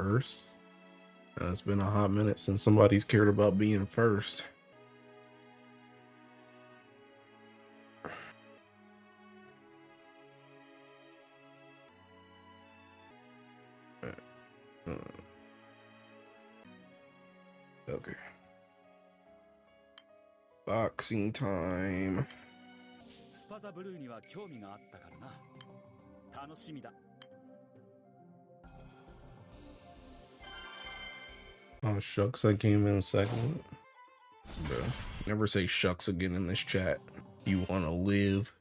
first. It's been a hot minute since somebody's cared about being first. Okay. Boxing time. Oh, shucks, I came in second. Bro, never say shucks again in this chat. You want to live.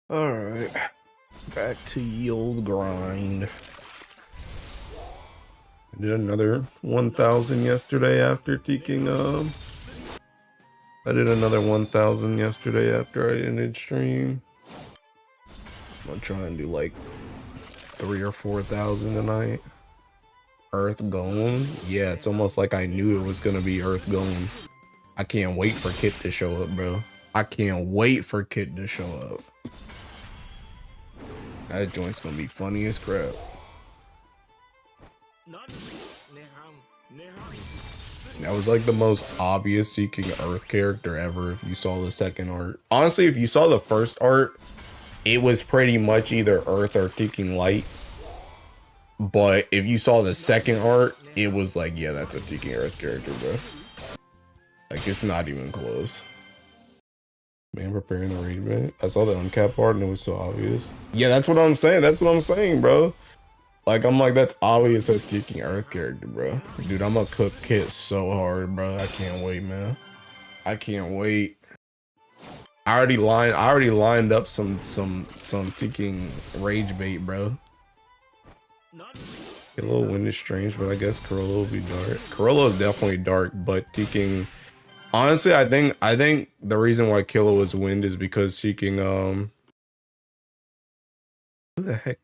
All right, back to ye old grind. I did another 1,000 yesterday after taking I did another 1,000 yesterday after I ended stream. I'm gonna try and do like 3,000 or 4,000 tonight. Earth going? Yeah, it's almost like I knew it was gonna be Earth going. I can't wait for Kit to show up, bro. I can't wait for Kit to show up. That joint's gonna be funny as crap. That was like the most obvious seeking Earth character ever if you saw the second art. Honestly, if you saw the first art, it was pretty much either Earth or Seeking Light. But if you saw the second art, it was like, yeah, that's a Seeking Earth character, bro. Like, it's not even close. Man, preparing the raid event. I saw the uncapped part and it was so obvious. Yeah, that's what I'm saying. That's what I'm saying, bro. Like, I'm like, that's obvious a Seeking Earth character, bro. Dude, I'm gonna cook Kit so hard, bro. I can't wait, man. I can't wait. I already lined up some Seeking rage bait, bro. Get a little wind is strange, but I guess Corolla will be dark. Corolla is definitely dark, but Seeking. Honestly, I think the reason why Killa was wind is because Seeking who the heck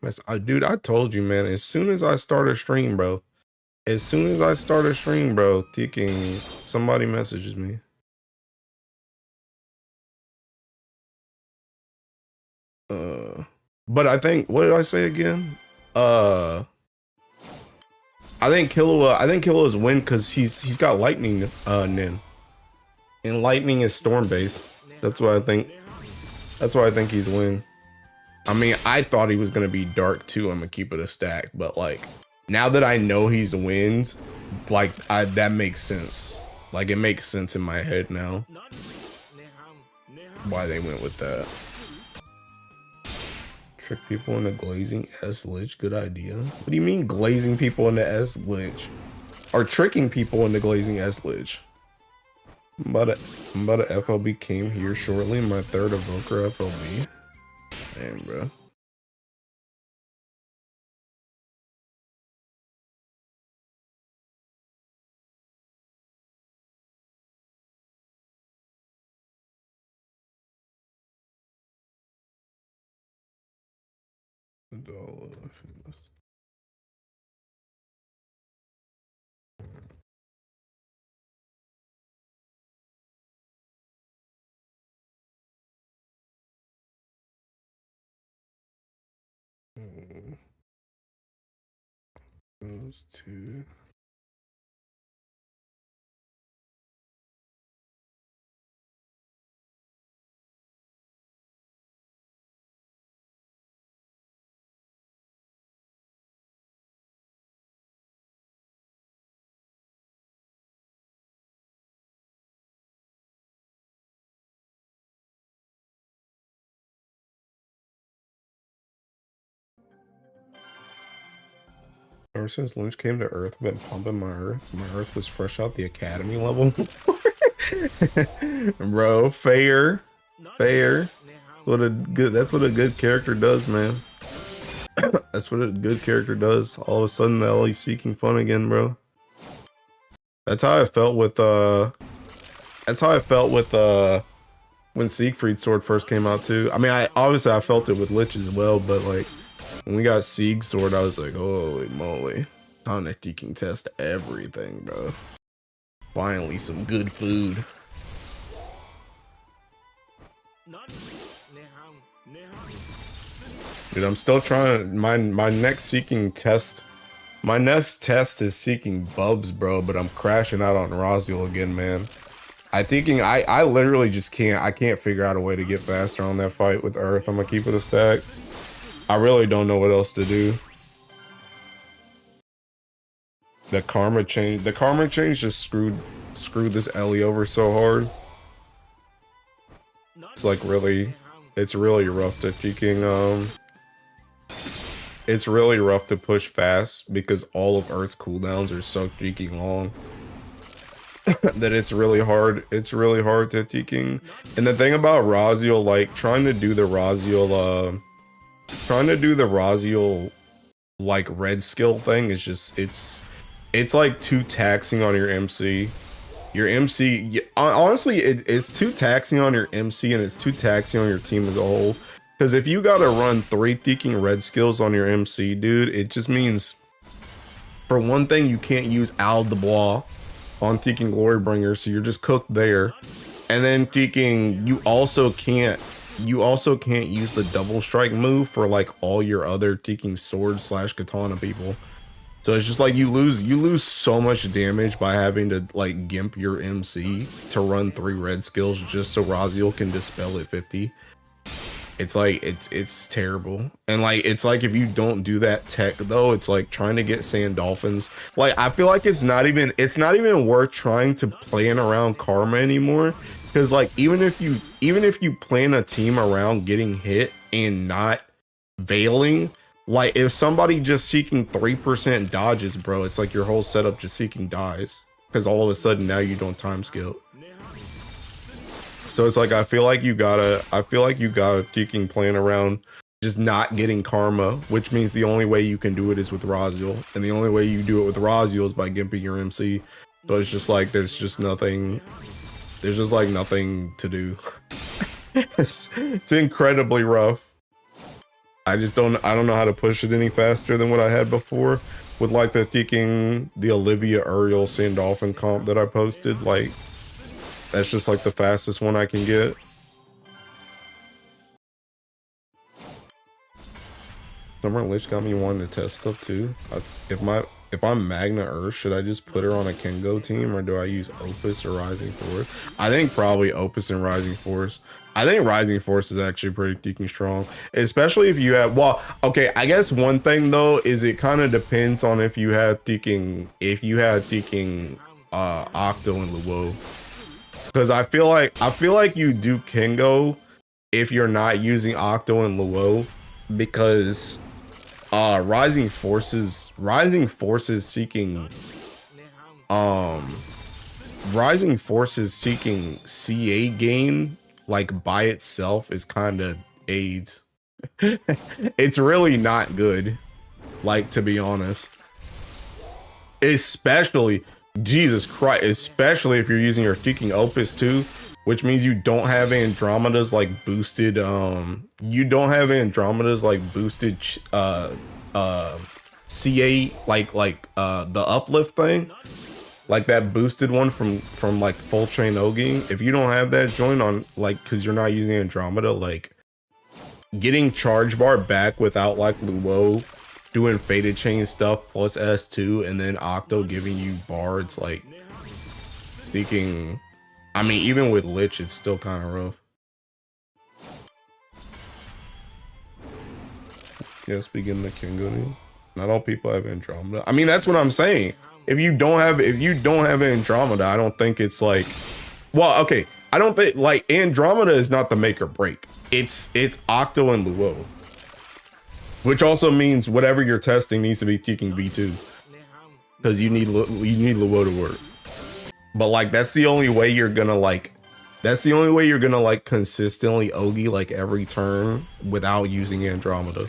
dude, I told you, man, as soon as I start a stream, bro, Seeking, somebody messages me. But I think, what did I say again? I think Killa is wind because he's got lightning Nin. And lightning is storm based. That's why I think he's wind. I mean, I thought he was gonna be dark too. I'm gonna keep it a stack, but like now that I know he's wind, like that makes sense. Like it makes sense in my head now why they went with that. Trick people into glazing S-Lich, good idea. What do you mean glazing people into S-Lich? Or tricking people into glazing S-Lich? I'm about to FLB came here shortly, my third evoker FLB. Damn, bro. Those two. Ever since Lynch came to Earth, I've been pumping my Earth. My Earth was fresh out the academy level. Bro, fair. That's what a good character does, man. That's what a good character does. All of a sudden, the LA seeking fun again, bro. That's how I felt with when Siegfried's sword first came out too. I mean, obviously I felt it with Lich as well, but like when we got Sieg's sword, I was like, holy moly. Time to teaching test everything, bro. Finally, some good food. Dude, I'm still trying. My next seeking test. My next test is seeking Bubs, bro. But I'm crashing out on Rosio again, man. I literally just can't. I can't figure out a way to get faster on that fight with Earth. I'm gonna keep it a stack. I really don't know what else to do. The karma change. The karma change just screwed this Ellie over so hard. It's like really. It's really rough to freaking it's really rough to push fast because all of Earth's cooldowns are so freaking long that it's really hard. It's really hard to freaking. And the thing about Rosio, like trying to do the Rosio like red skill thing is just it's like too taxing on your MC. Your MC, honestly, it's too taxing on your MC and it's too taxing on your team as a whole. Because if you gotta run 3 freaking red skills on your MC, dude, it just means, for one thing, you can't use Al Dubois on freaking Glorybringer, so you're just cooked there. And then freaking, you also can't use the double strike move for like all your other freaking sword / katana people. So it's just like you lose so much damage by having to like gimp your MC to run 3 red skills just so Raziel can dispel at 50. It's like it's terrible. And like it's like if you don't do that tech though, it's like trying to get sand dolphins. Like I feel like it's not even worth trying to plan around karma anymore. Cause like even if you plan a team around getting hit and not veiling, like if somebody just seeking 3% dodges, bro, it's like your whole setup just seeking dies. Cause all of a sudden now you don't time skill. So it's like I feel like you gotta freaking plan around just not getting karma, which means the only way you can do it is with Raziel. And the only way you do it with Raziel is by gimping your MC. So it's just like there's just nothing to do. It's incredibly rough. I don't know how to push it any faster than what I had before with like the Olivia Uriel Sandolphin comp that I posted. Like that's just like the fastest one I can get. Summer Lich got me wanting to test stuff too. If I'm Magna Earth, should I just put her on a Kengo team or do I use Opus or Rising Force? I think probably Opus and Rising Force. I think Rising Force is actually pretty freaking strong, especially if you have, well, okay, I guess one thing though is it kind of depends on if you have freaking Octo and Luo. Because I feel like you do Kengo if you're not using Octo and Luo, because Rising Forces seeking CA gain like by itself is kind of AIDS. It's really not good, like, to be honest. Especially, Jesus Christ, especially if you're using your freaking Opus too, which means you don't have Andromeda's like boosted CA like the uplift thing, like that boosted one from like full chain Ogi. If you don't have that joint on, like, because you're not using Andromeda, like getting charge bar back without like Luo doing faded chain stuff plus S2 and then Octo giving you bar, it's like thinking, I mean, even with Lich, it's still kind of rough. Yeah, speaking of Kingo, not all people have Andromeda. I mean, that's what I'm saying. If you don't have Andromeda, I don't think it's like, well, okay, I don't think like Andromeda is not the make or break. It's Octo and Luo, which also means whatever you're testing needs to be kicking V2 because you need Luo to work. But like that's the only way you're gonna like consistently Ogi like every turn without using Andromeda.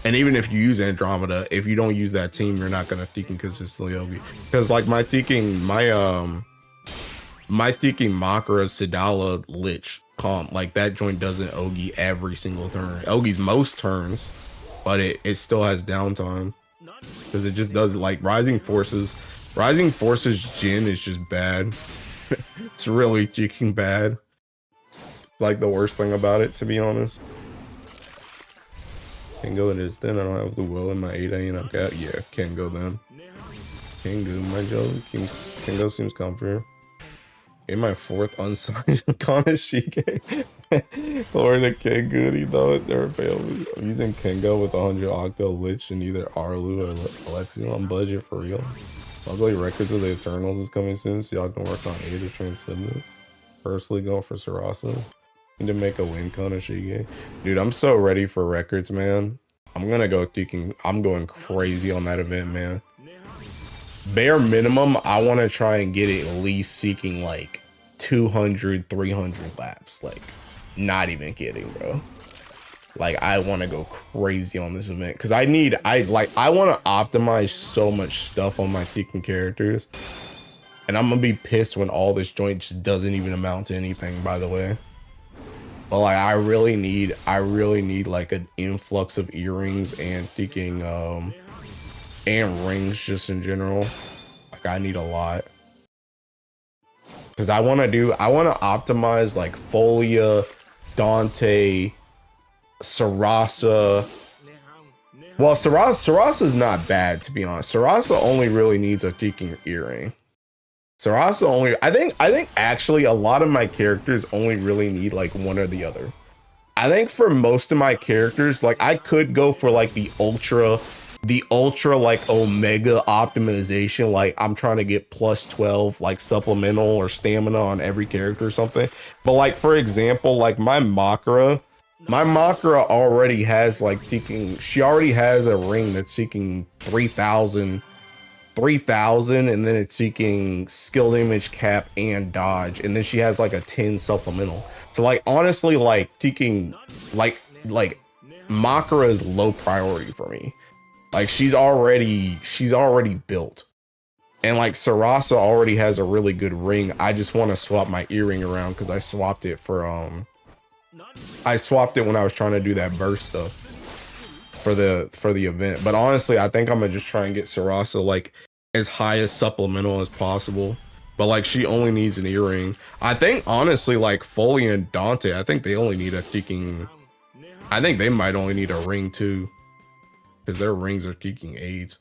And even if you use Andromeda, if you don't use that team, you're not gonna freaking consistently Ogi. Because like my Makara Sidala Lich comp, like that joint doesn't Ogi every single turn. Ogi's most turns, but it still has downtime. because it just does like Rising Forces. Rising Forces Jin is just bad. It's really freaking bad. It's like the worst thing about it, to be honest. Can't go it is then. I don't have the will in my 8A and I've got, yeah, can't go then. Can't go, my Joe. Can't go seems comfortable. In my 4th unsigned Kanashige. Or the Kenguri though, they're available. I'm using Kengo with 100 Octo Lich and either Arlu or Alexio on budget for real. Luckily, Records of the Eternals is coming soon, so y'all can work on 8 of Transcendence. Personally going for Sarasa. Need to make a win Kanashige. Dude, I'm so ready for Records, man. I'm gonna go kicking. I'm going crazy on that event, man. Bare minimum, I want to try and get at least seeking like 200, 300 laps. Like, not even kidding, bro. Like, I want to go crazy on this event because I want to optimize so much stuff on my kicking characters. And I'm gonna be pissed when all this joint just doesn't even amount to anything, by the way. But like, I really need like an influx of earrings and kicking, and rings just in general. Like, I need a lot. Because I want to optimize like Folia, Dante, Sarasa. Well, Sarasa's not bad, to be honest. Sarasa only really needs a freaking earring. Sarasa only, I think actually a lot of my characters only really need like one or the other. I think for most of my characters, like I could go for like the ultra like omega optimization. Like I'm trying to get plus 12 like supplemental or stamina on every character or something. But like, for example, like my Makara already has like she already has a ring that's seeking 3,000, and then it's seeking skill damage, cap, and dodge, and then she has like a 10 supplemental. So like, honestly, like seeking like Makara is low priority for me. Like she's already built, and like Sarasa already has a really good ring. I just want to swap my earring around because I swapped it when I was trying to do that burst stuff for the event. But honestly, I think I'm gonna just try and get Sarasa like as high as supplemental as possible. But like, she only needs an earring. I think honestly, like Foley and Dante, I think they only need a freaking. I think they might only need a ring too, because their rings are freaking 8.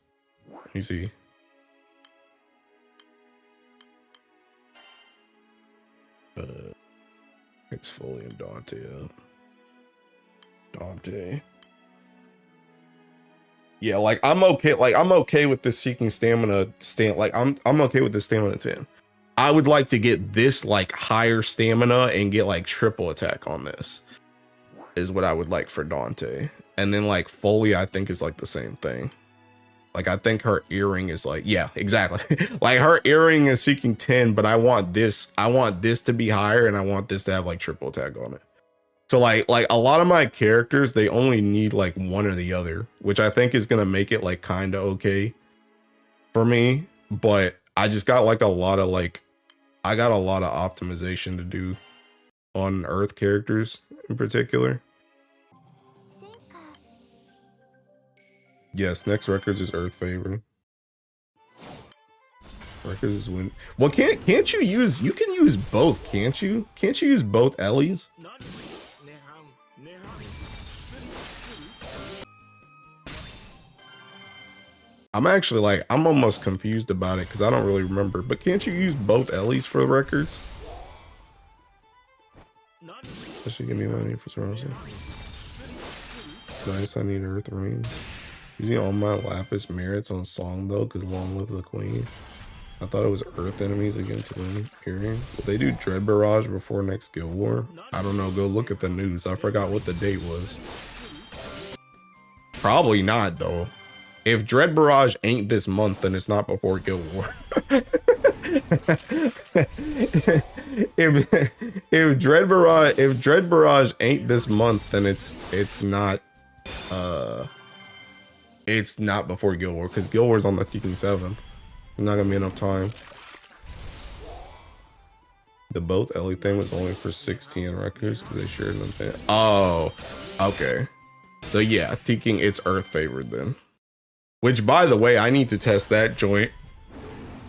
Let me see. It's Foley and Dante. Dante. Yeah, like I'm okay. Like I'm okay with this seeking stamina like I'm okay with the stamina 10. I would like to get this like higher stamina and get like triple attack on this. Is what I would like for Dante. And then like Foley, I think is like the same thing. Like I think her earring is like, yeah, exactly. Like her earring is seeking 10, but I want this to be higher, and I want this to have like triple attack on it. So like a lot of my characters, they only need like one or the other, which I think is gonna make it like kind of okay for me. But I just got like a lot of optimization to do on Earth characters in particular. Yes, next Records is Earth favored. Records is win. Well, can't you use? You can use both, can't you? Can't you use both Ellies? I'm actually like, I'm almost confused about it because I don't really remember. But can't you use both Ellies for Records? That should give me money for Sarasa. It's nice. I need Earth Ring. Using all my Lapis merits on Song though, because long live the Queen. I thought it was Earth enemies against Win Hearing. Will they do Dread Barrage before next Guild War? I don't know. Go look at the news. I forgot what the date was. Probably not though. If Dread Barrage ain't this month, then it's not before Guild War. if Dread Barrage ain't this month, then it's not before Guild War, because Guild War's on the freaking 7th. Not gonna be enough time. The both Ellie thing was only for 16 records because they shared them. Oh, okay. So yeah, thinking it's Earth favored then. Which, by the way, I need to test that joint.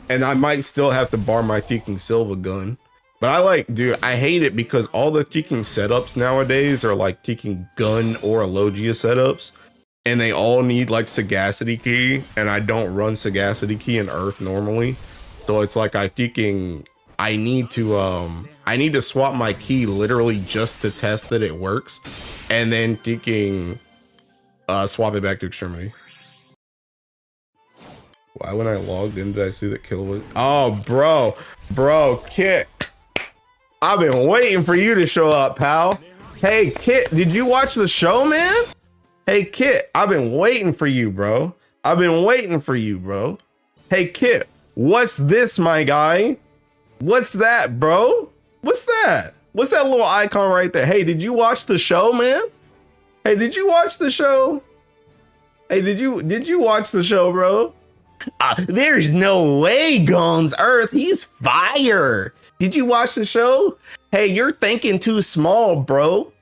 And I might still have to bar my Kicking Silva gun. But I like, dude, I hate it because all the Kicking setups nowadays are like Kicking gun or a Logia setups. And they all need like Sagacity Key. And I don't run Sagacity Key in Earth normally. So it's like I need to swap my key literally just to test that it works. And then Kicking swap it back to Extremity. Why when I logged in did I see that kill was? Oh, bro, Kit. I've been waiting for you to show up, pal. Hey, Kit, did you watch the show, man? Hey, Kit, I've been waiting for you, bro. I've been waiting for you, bro. Hey, Kit, what's this, my guy? What's that, bro? What's that? What's that little icon right there? Hey, did you watch the show, man? Hey, did you watch the show? Hey, did you watch the show, bro? There's no way, Guns Earth. He's fire. Did you watch the show? Hey, you're thinking too small, bro.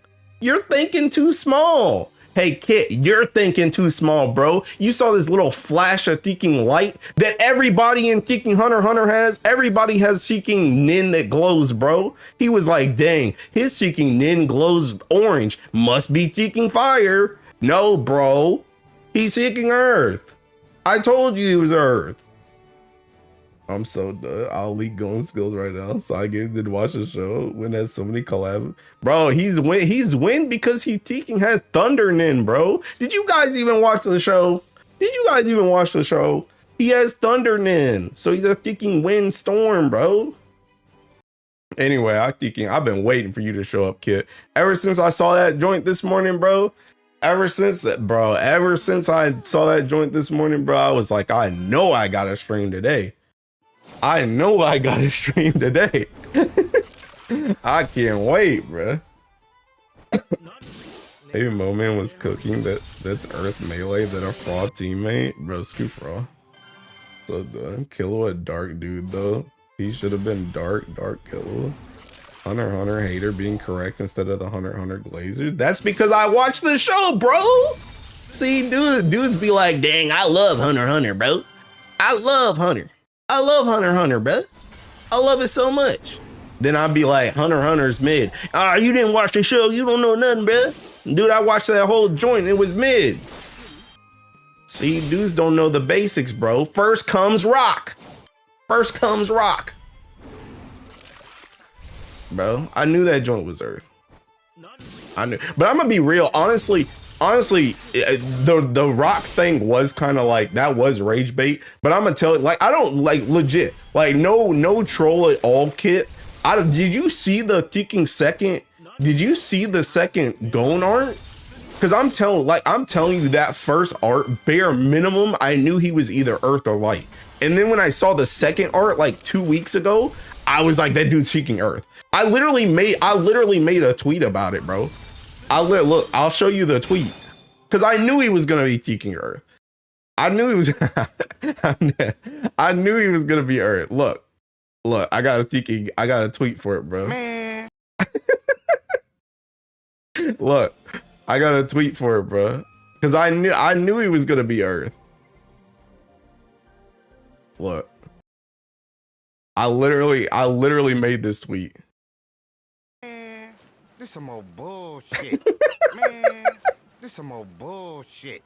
You're thinking too small. Hey, Kit, you're thinking too small, bro. You saw this little flash of Seeking Light that everybody in Seeking Hunter x Hunter has. Everybody has Seeking Nin that glows, bro. He was like, dang, his Seeking Nin glows orange. Must be Seeking Fire. No, bro. He's Seeking Earth. I told you he was Earth. I'm so done. I'll leak going skills right now. So I did watch the show. Win has so many collabs. Bro, he's win because he Seeking has Thunder Nin, bro. Did you guys even watch the show? Did you guys even watch the show? He has Thunder Nin. So he's a Seeking Wind Storm, bro. Anyway, I've been waiting for you to show up, Kit. Ever since I saw that joint this morning, bro. Ever since I saw that joint this morning, bro, I was like, I know I gotta stream today. I know I gotta stream today. I can't wait, bro. Maybe Moman was cooking that's Earth Melee that a fraud teammate. Bro, scoop fraud. So done. Kilo a dark dude though. He should have been dark Kilo. Hunter x Hunter hater being correct instead of the Hunter x Hunter Glazers. That's because I watched the show, bro. See, dudes be like, dang, I love Hunter x Hunter, bro. I love Hunter. I love Hunter x Hunter, bro. I love it so much. Then I'd be like, Hunter x Hunter's mid. Ah, you didn't watch the show. You don't know nothing, bro. Dude, I watched that whole joint. It was mid. See, dudes don't know the basics, bro. First comes rock. First comes rock. Bro, I knew that joint was Earth. I knew, but I'm gonna be real. Honestly, the rock thing was kind of like that was rage bait. But I'm gonna tell you, like, I don't like legit, like no troll at all, Kit. Did you see the Seeking second? Did you see the second Gon art? Because I'm telling you that first art, bare minimum, I knew he was either Earth or Light. And then when I saw the second art like 2 weeks ago, I was like, that dude's Seeking Earth. I literally made a tweet about it, bro. Look, I'll show you the tweet. Cause I knew he was gonna be Seeking Earth. I knew he was I knew he was gonna be Earth. Look, I got a tweet for it, bro. Man. Look, I got a tweet for it, bro. Cause I knew he was gonna be Earth. Look. I literally made this tweet. Man, this some more bullshit. Man, this some more bullshit.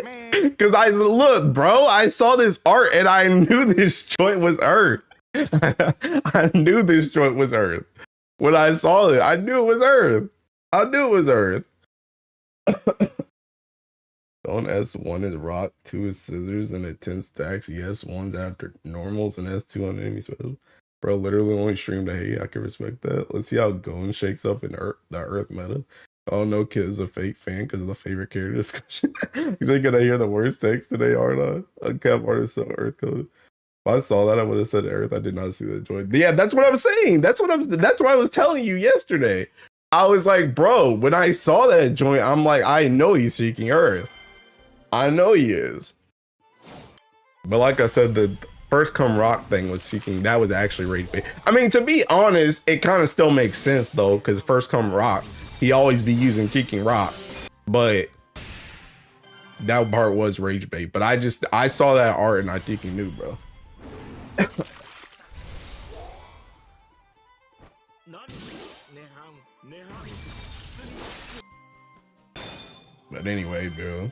Man. Cause look, bro, I saw this art and I knew this joint was Earth. I knew this joint was Earth. When I saw it, I knew it was Earth. I knew it was Earth. On S1 is rock, 2 is scissors, and at 10 stacks, yes, 1's after normals, and S2 on enemy special. Bro, literally only streamed a hate. I can respect that. Let's see how Gon shakes up in the Earth meta. Oh no, kid is a fake fan because of the favorite character discussion. You're gonna hear the worst text today, aren't I? A cap artist so Earth code. If I saw that, I would have said Earth. I did not see that joint. Yeah, that's what I was saying. That's what I was telling you yesterday. I was like, bro, when I saw that joint, I'm like, I know he's Seeking Earth. I know he is. But like I said, the first come rock thing was Seeking. That was actually rage bait. I mean, to be honest, it kind of still makes sense though, because first come rock, he always be using Seeking rock. But That part was rage bait, but I saw that art and I think he knew, bro. But anyway, bro,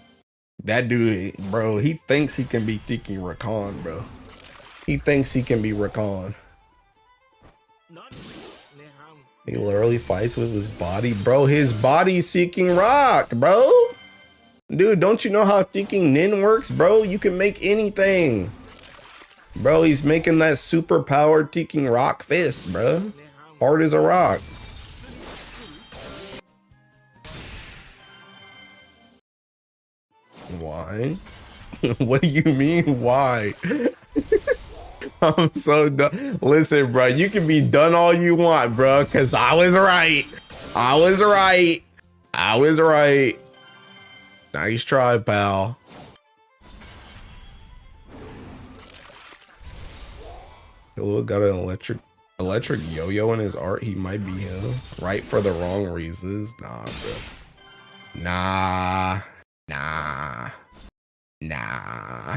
that dude, bro, he thinks he can be thinking Rakan, bro. He thinks he can be Rakan. He literally fights with his body, bro. His body's seeking rock, bro. Dude, don't you know how thinking Nin works, bro? You can make anything. Bro, he's making that super powered thinking rock fist, bro. Hard as a rock. Why? What do you mean, why? I'm so done. Listen, bro, you can be done all you want, bro, because I was right. I was right. I was right. Nice try, pal. Hello, got an electric yo-yo in his art. He might be him. Right for the wrong reasons. Nah, bro. Nah. Nah. Nah.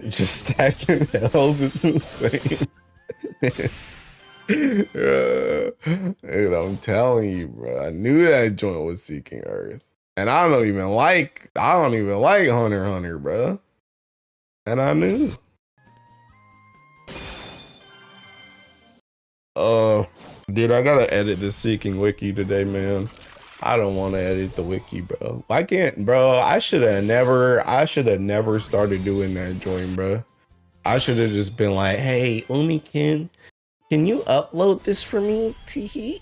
Just stacking L's, it's insane. Dude, I'm telling you, bro. I knew that joint was seeking Earth. And I don't even like Hunter x Hunter, bro. And I knew. Dude, I gotta edit this Seeking Wiki today, man. I don't want to edit the wiki, bro. I can't, bro. I should have never started doing that joint, bro. I should have just been like, hey, Umikin, can you upload this for me? Teehee.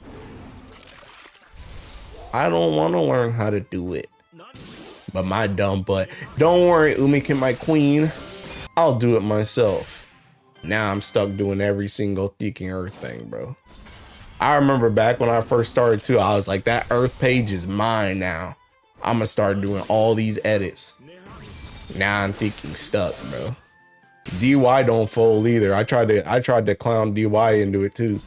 I don't want to learn how to do it. But my dumb butt. Don't worry, Umikin, my queen. I'll do it myself. Now I'm stuck doing every single Seeking Earth thing, bro. I remember back when I first started too, I was like, that Earth page is mine now. I'm gonna start doing all these edits. Now I'm thinking stuck, bro. DY don't fold either. I tried to clown DY into it too.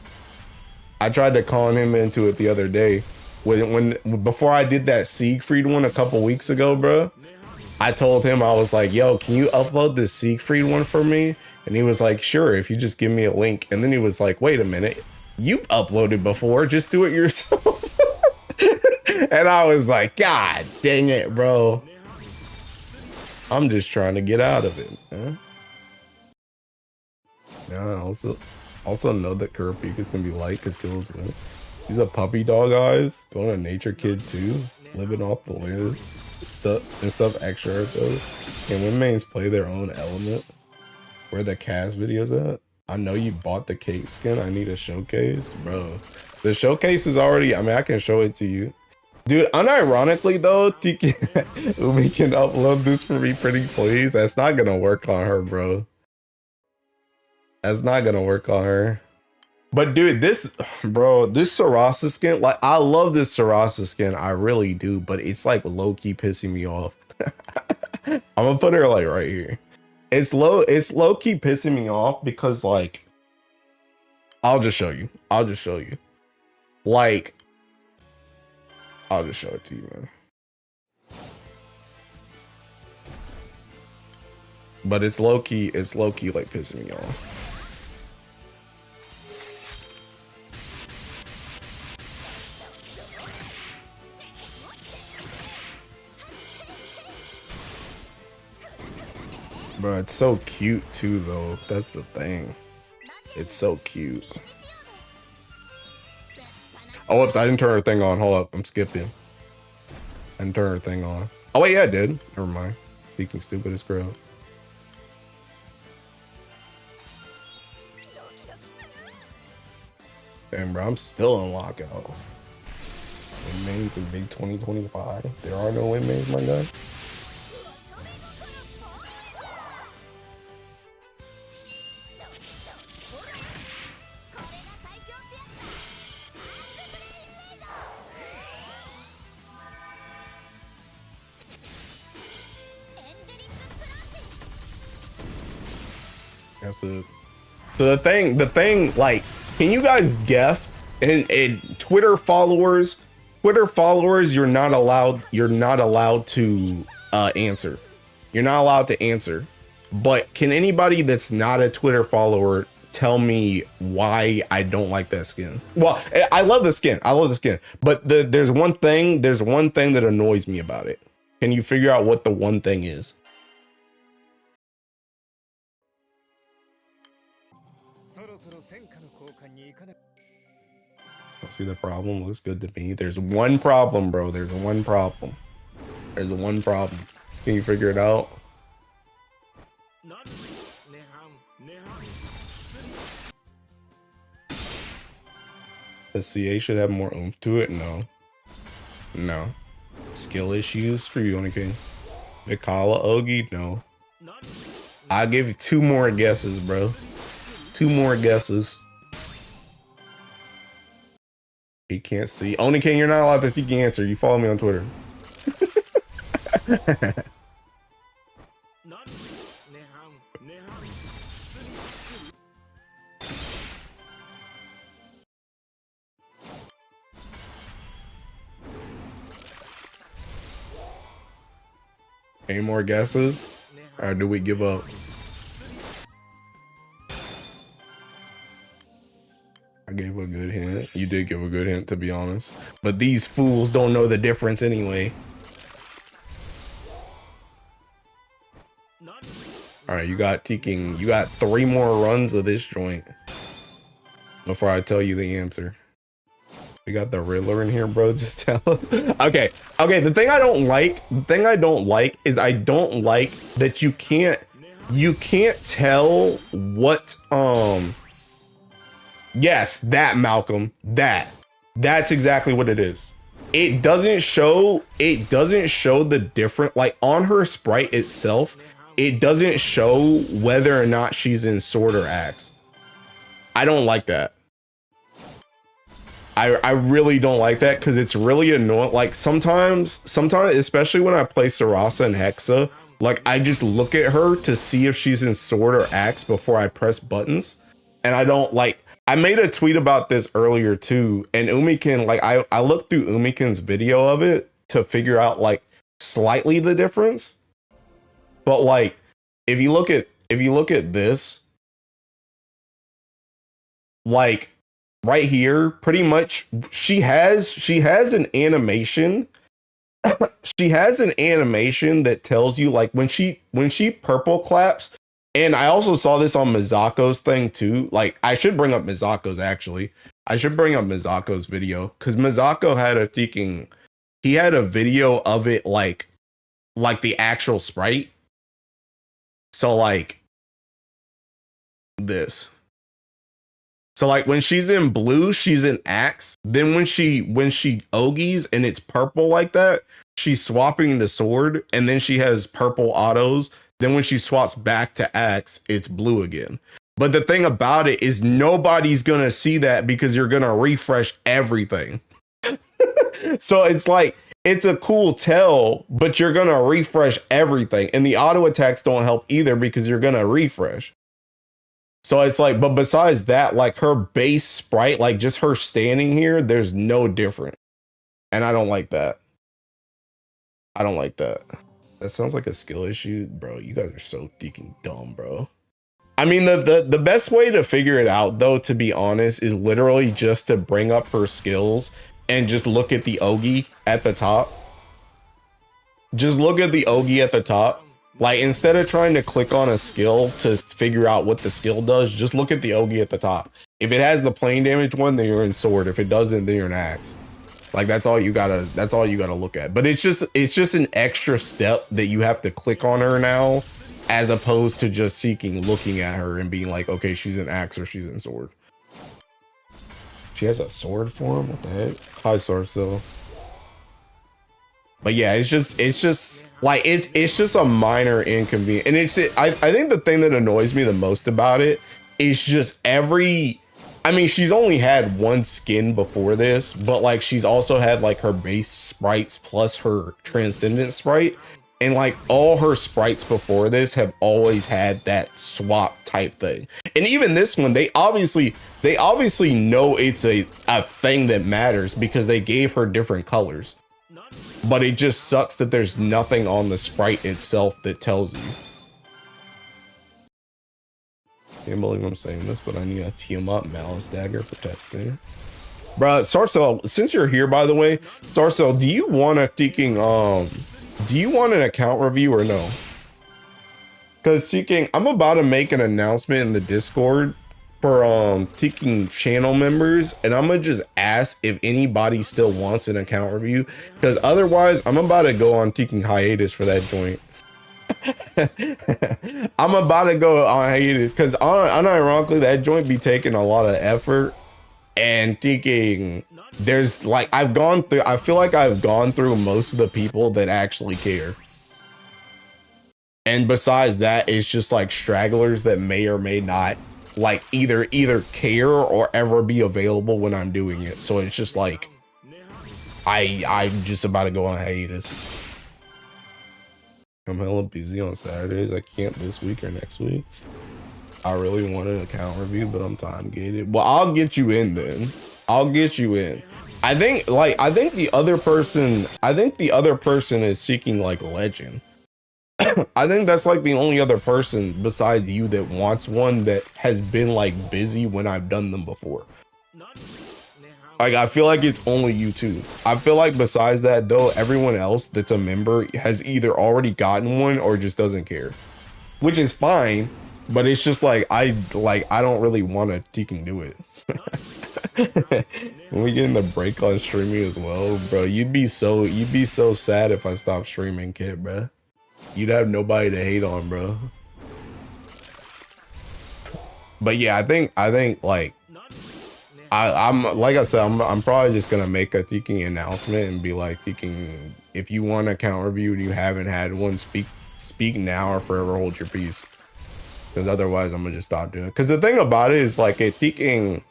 I tried to con him into it the other day. Before I did that Siegfried one a couple weeks ago, bro. I told him, I was like, yo, can you upload this Siegfried one for me? And he was like, sure, if you just give me a link. And then he was like, wait a minute. You've uploaded before, just do it yourself. And I was like, God dang it, bro. I'm just trying to get out of it, man. Yeah, I also know that Kurapika is gonna be light because kills win. He's a puppy dog eyes, going to Nature Kid too, living off the land stuff extra though. Can women mains play their own element? Where the cast videos at? I know you bought the cake skin. I need a showcase, bro. The showcase is already, I mean, I can show it to you. Dude, unironically though, Umi can upload this for me pretty please. That's not gonna work on her, bro. That's not gonna work on her. But dude, this Sarasa skin, like, I love this Sarasa skin. I really do, but it's like low-key pissing me off. I'm gonna put her like right here. It's low-key pissing me off because like, I'll just show you. Like, I'll just show it to you, man. But it's low-key like pissing me off. Bro, it's so cute too though. That's the thing. It's so cute. Oh, whoops, I didn't turn her thing on. Hold up, I'm skipping. I didn't turn her thing on. Oh wait, yeah, I did. Never mind. Thinking stupid as crow. Damn, bro, I'm still in lockout. Win mains in big 2025. There are no win mains, my guy. That's it. So the thing, like, can you guys guess And Twitter followers, you're not allowed to answer. You're not allowed to answer. But can anybody that's not a Twitter follower tell me why I don't like that skin? Well, I love the skin. But there's one thing that annoys me about it. Can you figure out what the one thing is? See the problem? Looks good to me. There's one problem, bro. There's one problem. Can you figure it out? The CA should have more oomph to it. No. Skill issues. Screw you, Only King. Mikala Ogi. No. I'll give you 2 more guesses, bro. 2 more guesses. He can't see. Only King, you're not allowed to think the answer. You follow me on Twitter. Any more guesses? Or do we give up? I gave a good hint. You did give a good hint, to be honest. But these fools don't know the difference anyway. All right, you got 3 more runs of this joint before I tell you the answer. We got the Riddler in here, bro. Just tell us. Okay. The thing I don't like is I don't like that you can't tell what yes, that Malcolm, that's exactly what it is. It doesn't show the different, like on her sprite itself, it doesn't show whether or not she's in sword or axe. I don't like that. I really don't like that because it's really annoying. Like sometimes, especially when I play Sarasa and Hexa, like I just look at her to see if she's in sword or axe before I press buttons. And I don't like, I made a tweet about this earlier too. And Umikin, like I looked through Umikin's video of it to figure out like slightly the difference. But like, if you look at this, like, right here, pretty much she has an animation. She has an animation that tells you like when she purple claps. And I also saw this on Mizako's thing too. Like I should bring up Mizako's actually. I should bring up Mizako's video because Mizako had a video of it like the actual sprite. So like this. So like when she's in blue, she's in axe. Then when she Ogies and it's purple like that, she's swapping the sword, and then she has purple autos. Then when she swaps back to axe, it's blue again. But the thing about it is nobody's gonna see that because you're gonna refresh everything. So it's like it's a cool tell, but you're gonna refresh everything. And the auto attacks don't help either because you're gonna refresh. So it's like, but besides that, like her base sprite, like just her standing here, there's no different. And I don't like that. That sounds like a skill issue, bro. You guys are so freaking dumb, bro. I mean, the best way to figure it out, though, to be honest, is literally just to bring up her skills and just look at the Ogi at the top. Just look at the Ogi at the top. Like, instead of trying to click on a skill to figure out what the skill does, just look at the Ogi at the top. If it has the plane damage one, then you're in sword. If it doesn't, then you're in axe. Like, that's all you gotta look at. But it's just an extra step that you have to click on her now, as opposed to just looking at her and being like, okay, she's in axe or she's in sword. She has a sword form? What the heck? Hi, sword still. But yeah, it's just like it's just a minor inconvenience. And I think the thing that annoys me the most about it is just I mean, she's only had one skin before this, but like she's also had like her base sprites plus her transcendent sprite. And like all her sprites before this have always had that swap type thing. And even this one, they obviously They obviously know it's a thing that matters because they gave her different colors. But it just sucks that there's nothing on the sprite itself that tells you. Can't believe I'm saying this, but I need a Tiamat Malice Dagger for testing. Bruh, Starcell, since you're here, by the way, Starcell, do you want a Seeking, do you want an account review or no? Because Seeking, I'm about to make an announcement in the Discord for Seeking channel members, and I'm gonna just ask if anybody still wants an account review, because otherwise I'm about to go on Seeking hiatus for that joint. I'm about to go on hiatus because unironically that joint be taking a lot of effort, and thinking there's like I feel like I've gone through most of the people that actually care. And besides that, it's just like stragglers that may or may not like either care or ever be available when I'm doing it. So it's just like I'm just about to go on hiatus. I'm hella busy on Saturdays. I can't this week or next week. I really want an account review, but I'm time gated. Well, I'll get you in then. I'll get you in. I think the other person is seeking like legend. I think that's like the only other person besides you that wants one that has been like busy when I've done them before. Like, I feel like it's only you two. I feel like besides that though, everyone else that's a member has either already gotten one or just doesn't care, which is fine. But it's just like I don't really want to Seeking do it. When we get in the break on streaming as well, bro, you'd be so sad if I stopped streaming, kid, bro. You'd have nobody to hate on, bro. But yeah, I think like I'm like I said, I'm probably just gonna make a Seeking announcement and be like, Seeking, if you want an account review and you haven't had one, speak now or forever hold your peace. Because otherwise I'm gonna just stop doing it. Because the thing about it is like Seeking,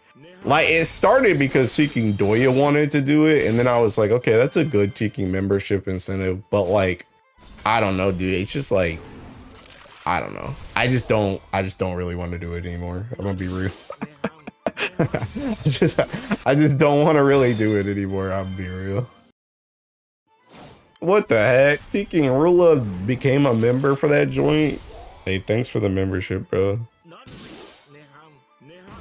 like it started because Seeking Doya wanted to do it, and then I was like, okay, that's a good Seeking membership incentive, but like I don't know, dude. It's just like I don't know. I just don't really want to do it anymore. I'm gonna be real. I just don't want to really do it anymore. I'll be real. What the heck? Seeking Rula became a member for that joint. Hey, thanks for the membership, bro.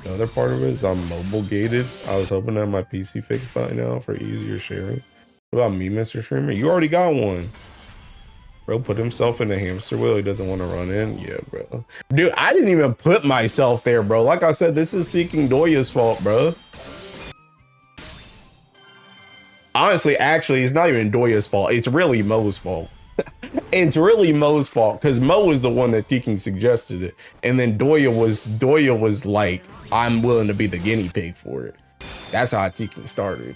The other part of it is I'm mobile gated. I was hoping to have my PC fixed by now for easier sharing. What about me, Mr. Streamer? You already got one. Bro put himself in the hamster wheel. He doesn't want to run in. Yeah, bro. Dude, I didn't even put myself there, bro. Like I said, this is Seeking Doya's fault, bro. Honestly, actually, it's not even Doya's fault. It's really Mo's fault. It's really Mo's fault because Mo was the one that Seeking suggested it, and then Doya was like, I'm willing to be the guinea pig for it. That's how Seeking started.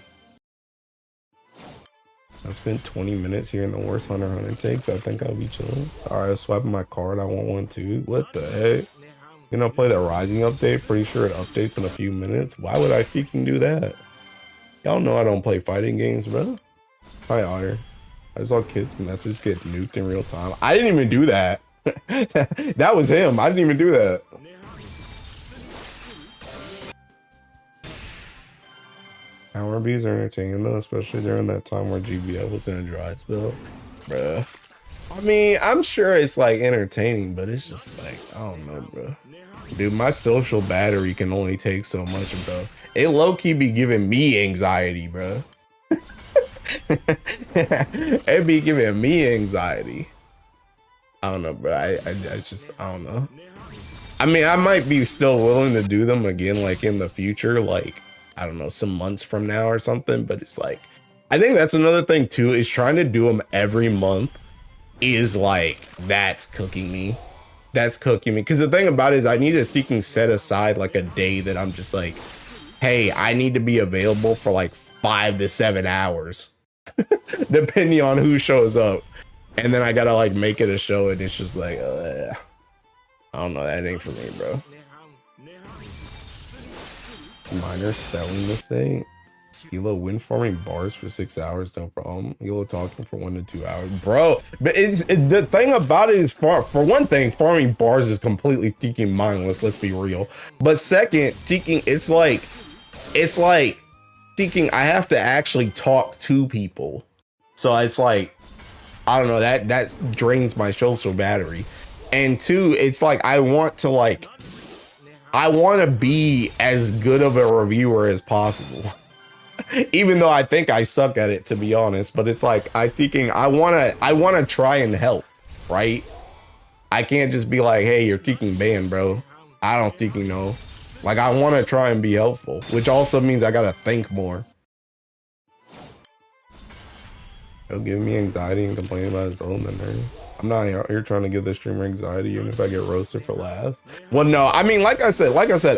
I spent 20 minutes here in the worst Hunter takes. I think I'll be chilling. Sorry, I was swiping my card. I want one too. What the heck? You know, play the Rising update. Pretty sure it updates in a few minutes. Why would I Seeking do that? Y'all know I don't play fighting games, bro. Hi, Otter. I saw kids' message get nuked in real time. I didn't even do that. That was him. I didn't even do that. Power bees are entertaining though, especially during that time where GBF was in a dry spell. Bruh. I mean, I'm sure it's like entertaining, but it's just like, I don't know, bro. Dude, my social battery can only take so much, bro. It low-key be giving me anxiety, bro. It be giving me anxiety. I don't know, bro. I don't know. I mean, I might be still willing to do them again, like in the future, like, I don't know, some months from now or something, but it's like, I think that's another thing too, is trying to do them every month is like, that's cooking me. That's cooking me. Because the thing about it is I need to Seeking set aside like a day that I'm just like, hey, I need to be available for like 5 to 7 hours, depending on who shows up. And then I gotta like make it a show, and it's just like, I don't know, that ain't for me, bro. Minor spelling mistake. Elo wind farming bars for 6 hours, no problem. Elo talking for 1 to 2 hours, bro. But the thing about it is, for one thing, farming bars is completely freaking mindless. Let's be real. But second, it's like thinking I have to actually talk to people. So it's like, I don't know, that drains my social battery. And two, it's like I want to be as good of a reviewer as possible. Even though I think I suck at it, to be honest, but it's like I wanna try and help, right? I can't just be like, hey, you're freaking banned, bro. I don't freaking know. Like, I wanna try and be helpful, which also means I gotta think more. He'll give me anxiety and complain about his own memory. I'm not out here trying to give the streamer anxiety, even if I get roasted for laughs. Well, no, I mean, like I said,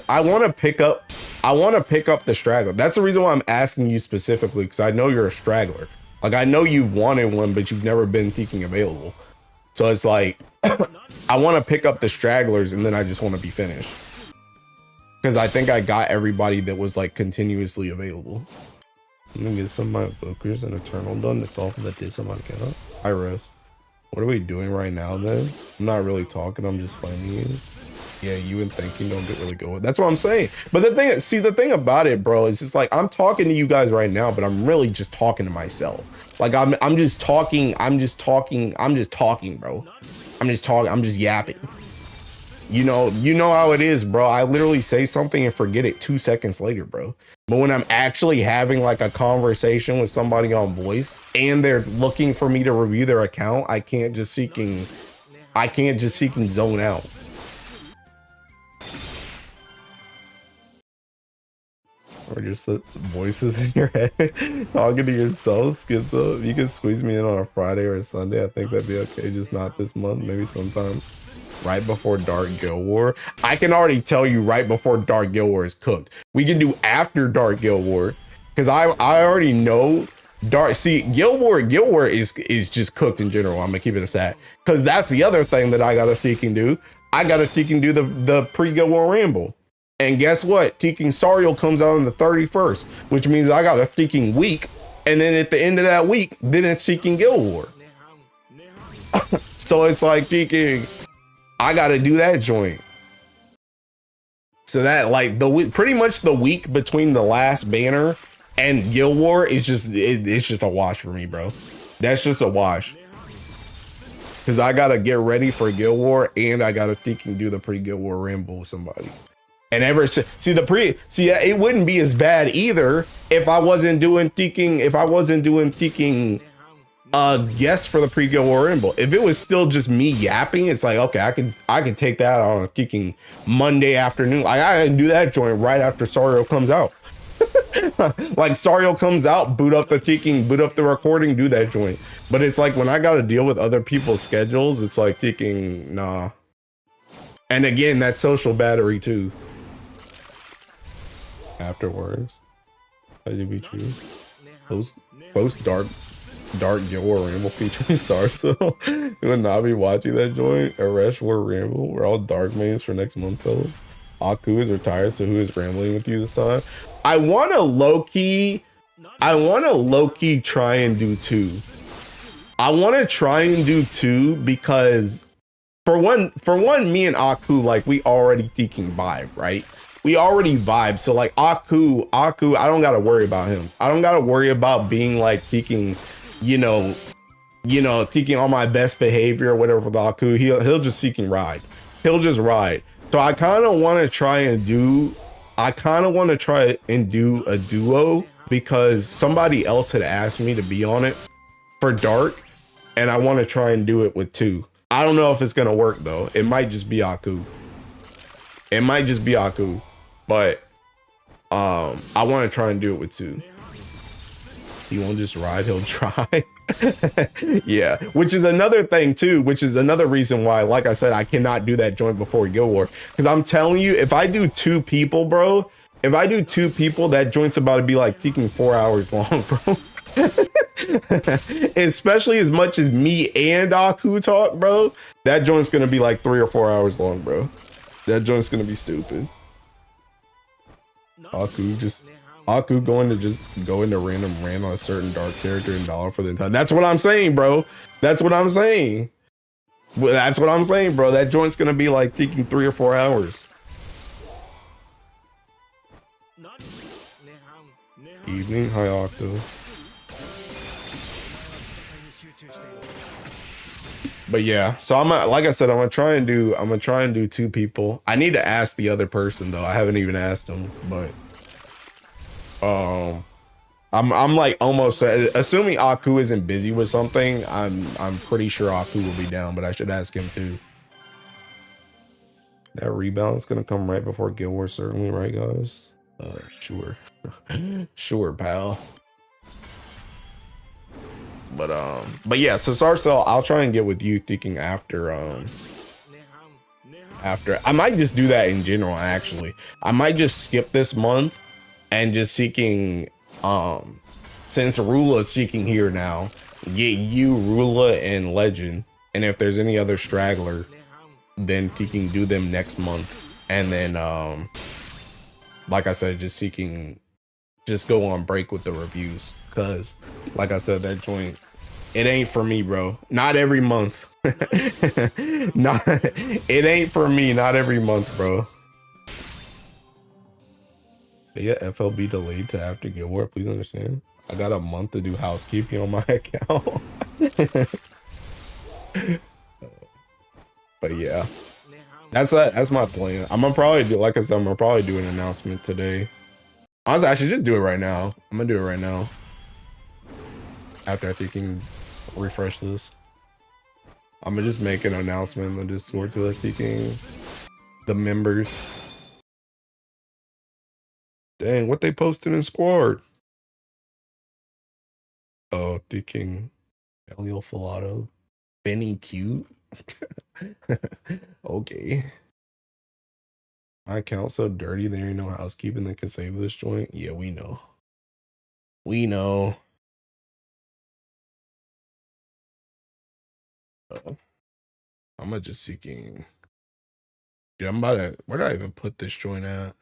I want to pick up the straggler. That's the reason why I'm asking you specifically, because I know you're a straggler. Like, I know you've wanted one, but you've never been thinking available. So it's like, I want to pick up the stragglers, and then I just want to be finished. Because I think I got everybody that was like continuously available. I'm gonna get some of my evokers and Eternal done to solve the diss on my account. Hi, Rose. What are we doing right now then? I'm not really talking, I'm just fighting you. Yeah, you and thinking don't get really good. That's what I'm saying. But the thing about it, bro, is just like I'm talking to you guys right now, but I'm really just talking to myself. Like I'm just talking, bro. I'm just yapping. You know how it is, bro. I literally say something and forget it 2 seconds later, bro. But when I'm actually having like a conversation with somebody on voice and they're looking for me to review their account, I can't just seeking zone out. Or just the voices in your head talking to yourself, schizo. You can squeeze me in on a Friday or a Sunday. I think that'd be okay. Just not this month, maybe sometime right before Dark Guild War. I can already tell you right before Dark Guild War is cooked. We can do after Dark Guild War, because I already know Guild War is just cooked in general. I'm gonna keep it as that, because that's the other thing that I gotta freaking do. I gotta freaking do the pre-Guild War ramble. And guess what? Freaking Sariel comes out on the 31st, which means I got a freaking week. And then at the end of that week, then it's Seeking Guild War. So it's like freaking, I gotta do that joint. So that like pretty much the week between the last banner and Guild War is just it's just a wash for me, bro. That's just a wash. Cause I gotta get ready for Guild War and I gotta freaking do the pre-Guild War ramble with somebody. And it wouldn't be as bad either if I wasn't doing guests for the pre-Guild War ramble. If it was still just me yapping, it's like, okay, I can take that on a freaking Monday afternoon. Like I can do that joint right after Sariel comes out. Like Sariel comes out, boot up the recording, do that joint. But it's like when I gotta deal with other people's schedules, it's like nah. And again, that's social battery too. Afterwards, that would be true. Post Dark Guild War ramble featuring Sarso. You would not be watching that joint. Aresh War ramble. We're all dark mains for next month, fellas. Aku is retired, so who is rambling with you this time? I wanna low key try and do two. I wanna try and do two because for one, me and Aku, like we already thinking vibe, right? We already vibe. So like Aku, I don't gotta worry about him. I don't gotta worry about being like thinking, thinking on my best behavior or whatever with Aku. He'll just seeking ride. He'll just ride. So I kind of want to try and do a duo because somebody else had asked me to be on it for Dark, and I want to try and do it with two. I don't know if it's gonna work though. It might just be Aku. But I want to try and do it with two. He won't just ride, he'll try. Yeah, which is another thing too, which is another reason why, like I said, I cannot do that joint before Guild War. Because I'm telling you, if I do two people, bro, that joint's about to be like taking 4 hours long, bro. Especially as much as me and Aku talk, bro, that joint's gonna be like 3 or 4 hours long, bro. That joint's gonna be stupid. Aku just Aku going to just go into random rant on a certain dark character and dollar for the entire. That's what I'm saying, bro. That's what I'm saying. Well, that's what I'm saying, bro. That joint's gonna be like taking 3 or 4 hours. Evening, hi Octo. But yeah, so like I said, I'm gonna try and do 2 people. I need to ask the other person though. I haven't even asked him, but I'm like almost assuming Aku isn't busy with something. I'm pretty sure Aku will be down, but I should ask him too. That rebalance gonna come right before Guild Wars, certainly, right, guys? Sure. Sure, pal. But yeah, so Sarcel, I'll try and get with you thinking after I might just do that in general, actually. I might just skip this month and just seeking since Rula's seeking here now, get you, Rula, and Legend. And if there's any other straggler, then seeking do them next month. And then like I said, just go on break with the reviews. Cause like I said, that joint, it ain't for me, bro. Not every month. It ain't for me, not every month, bro. Yeah, FLB delayed to after Guild War, please understand. I got a month to do housekeeping on my account. But yeah, that's my plan. I'm gonna probably do, like I said, I'm gonna probably do an announcement today. Honestly, I should just do it right now. I'm gonna do it right now. After I can refresh this, I'm gonna just make an announcement in the Discord to the members. Dang, what they posted in Squad? Oh, thinking Elio Filato, Benny Cute. Okay. My account's so dirty, there ain't no housekeeping that can save this joint. Yeah, we know. We know. I'm gonna just seeking. Dude, I'm about to. Where did I even put this joint at?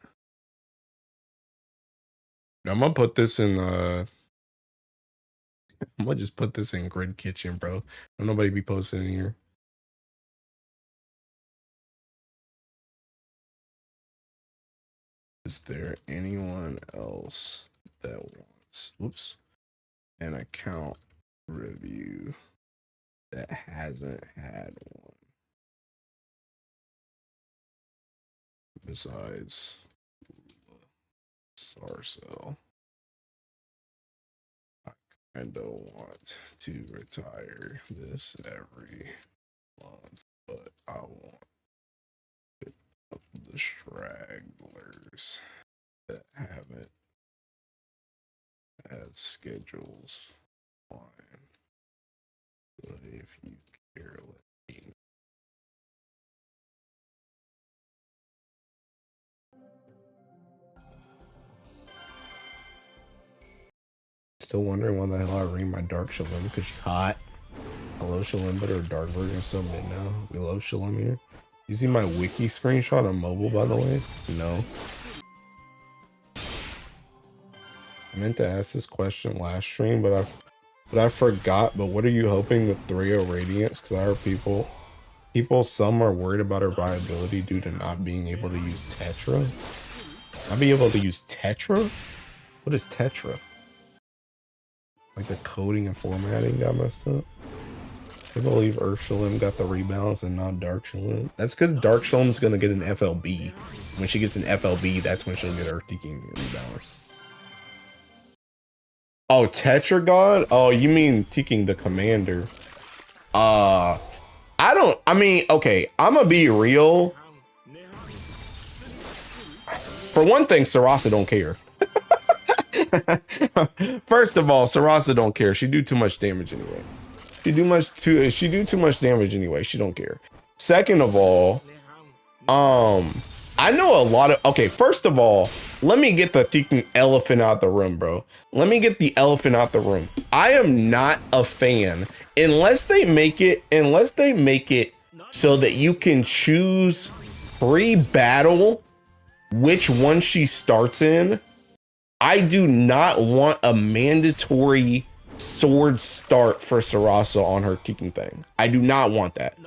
Dude, I'm gonna put this in. I'm gonna just put this in Grid Kitchen, bro. Don't nobody be posting in here. Is there anyone else that wants, oops, an account review that hasn't had one besides Sarcel? I kinda want to retire this every month, but I want the stragglers that haven't had schedules fine. But if you care, let me know. Still wondering why the hell I read my dark Shalim because she's hot. Hello Shalim, but her dark version is so mid now. We love Shalim here. You see my wiki screenshot on mobile, by the way? No. I meant to ask this question last stream, but I forgot. But what are you hoping with 3-0 Radiance? Because I heard some are worried about her viability due to not being able to use Tetra. Not being able to use Tetra? What is Tetra? Like the coding and formatting got messed up. I believe Earth Shalim got the rebalance and not Dark Shalim. That's because Dark Shalim's gonna get an FLB. When she gets an FLB, that's when she'll get Earth King rebalance. Oh, Tetra God? Oh, you mean Ticking the Commander? Okay, I'm gonna be real. For one thing, Sarasa don't care. First of all, Sarasa don't care. She do too much damage anyway. She do too much damage anyway. She don't care. Second of all, I know a lot of, okay, first of all, let me get the freaking elephant out the room, bro. Let me get the elephant out the room. I am not a fan unless they make it so that you can choose pre-battle which one she starts in. I do not want a mandatory sword start for Sarasa on her kicking thing. I do not want that.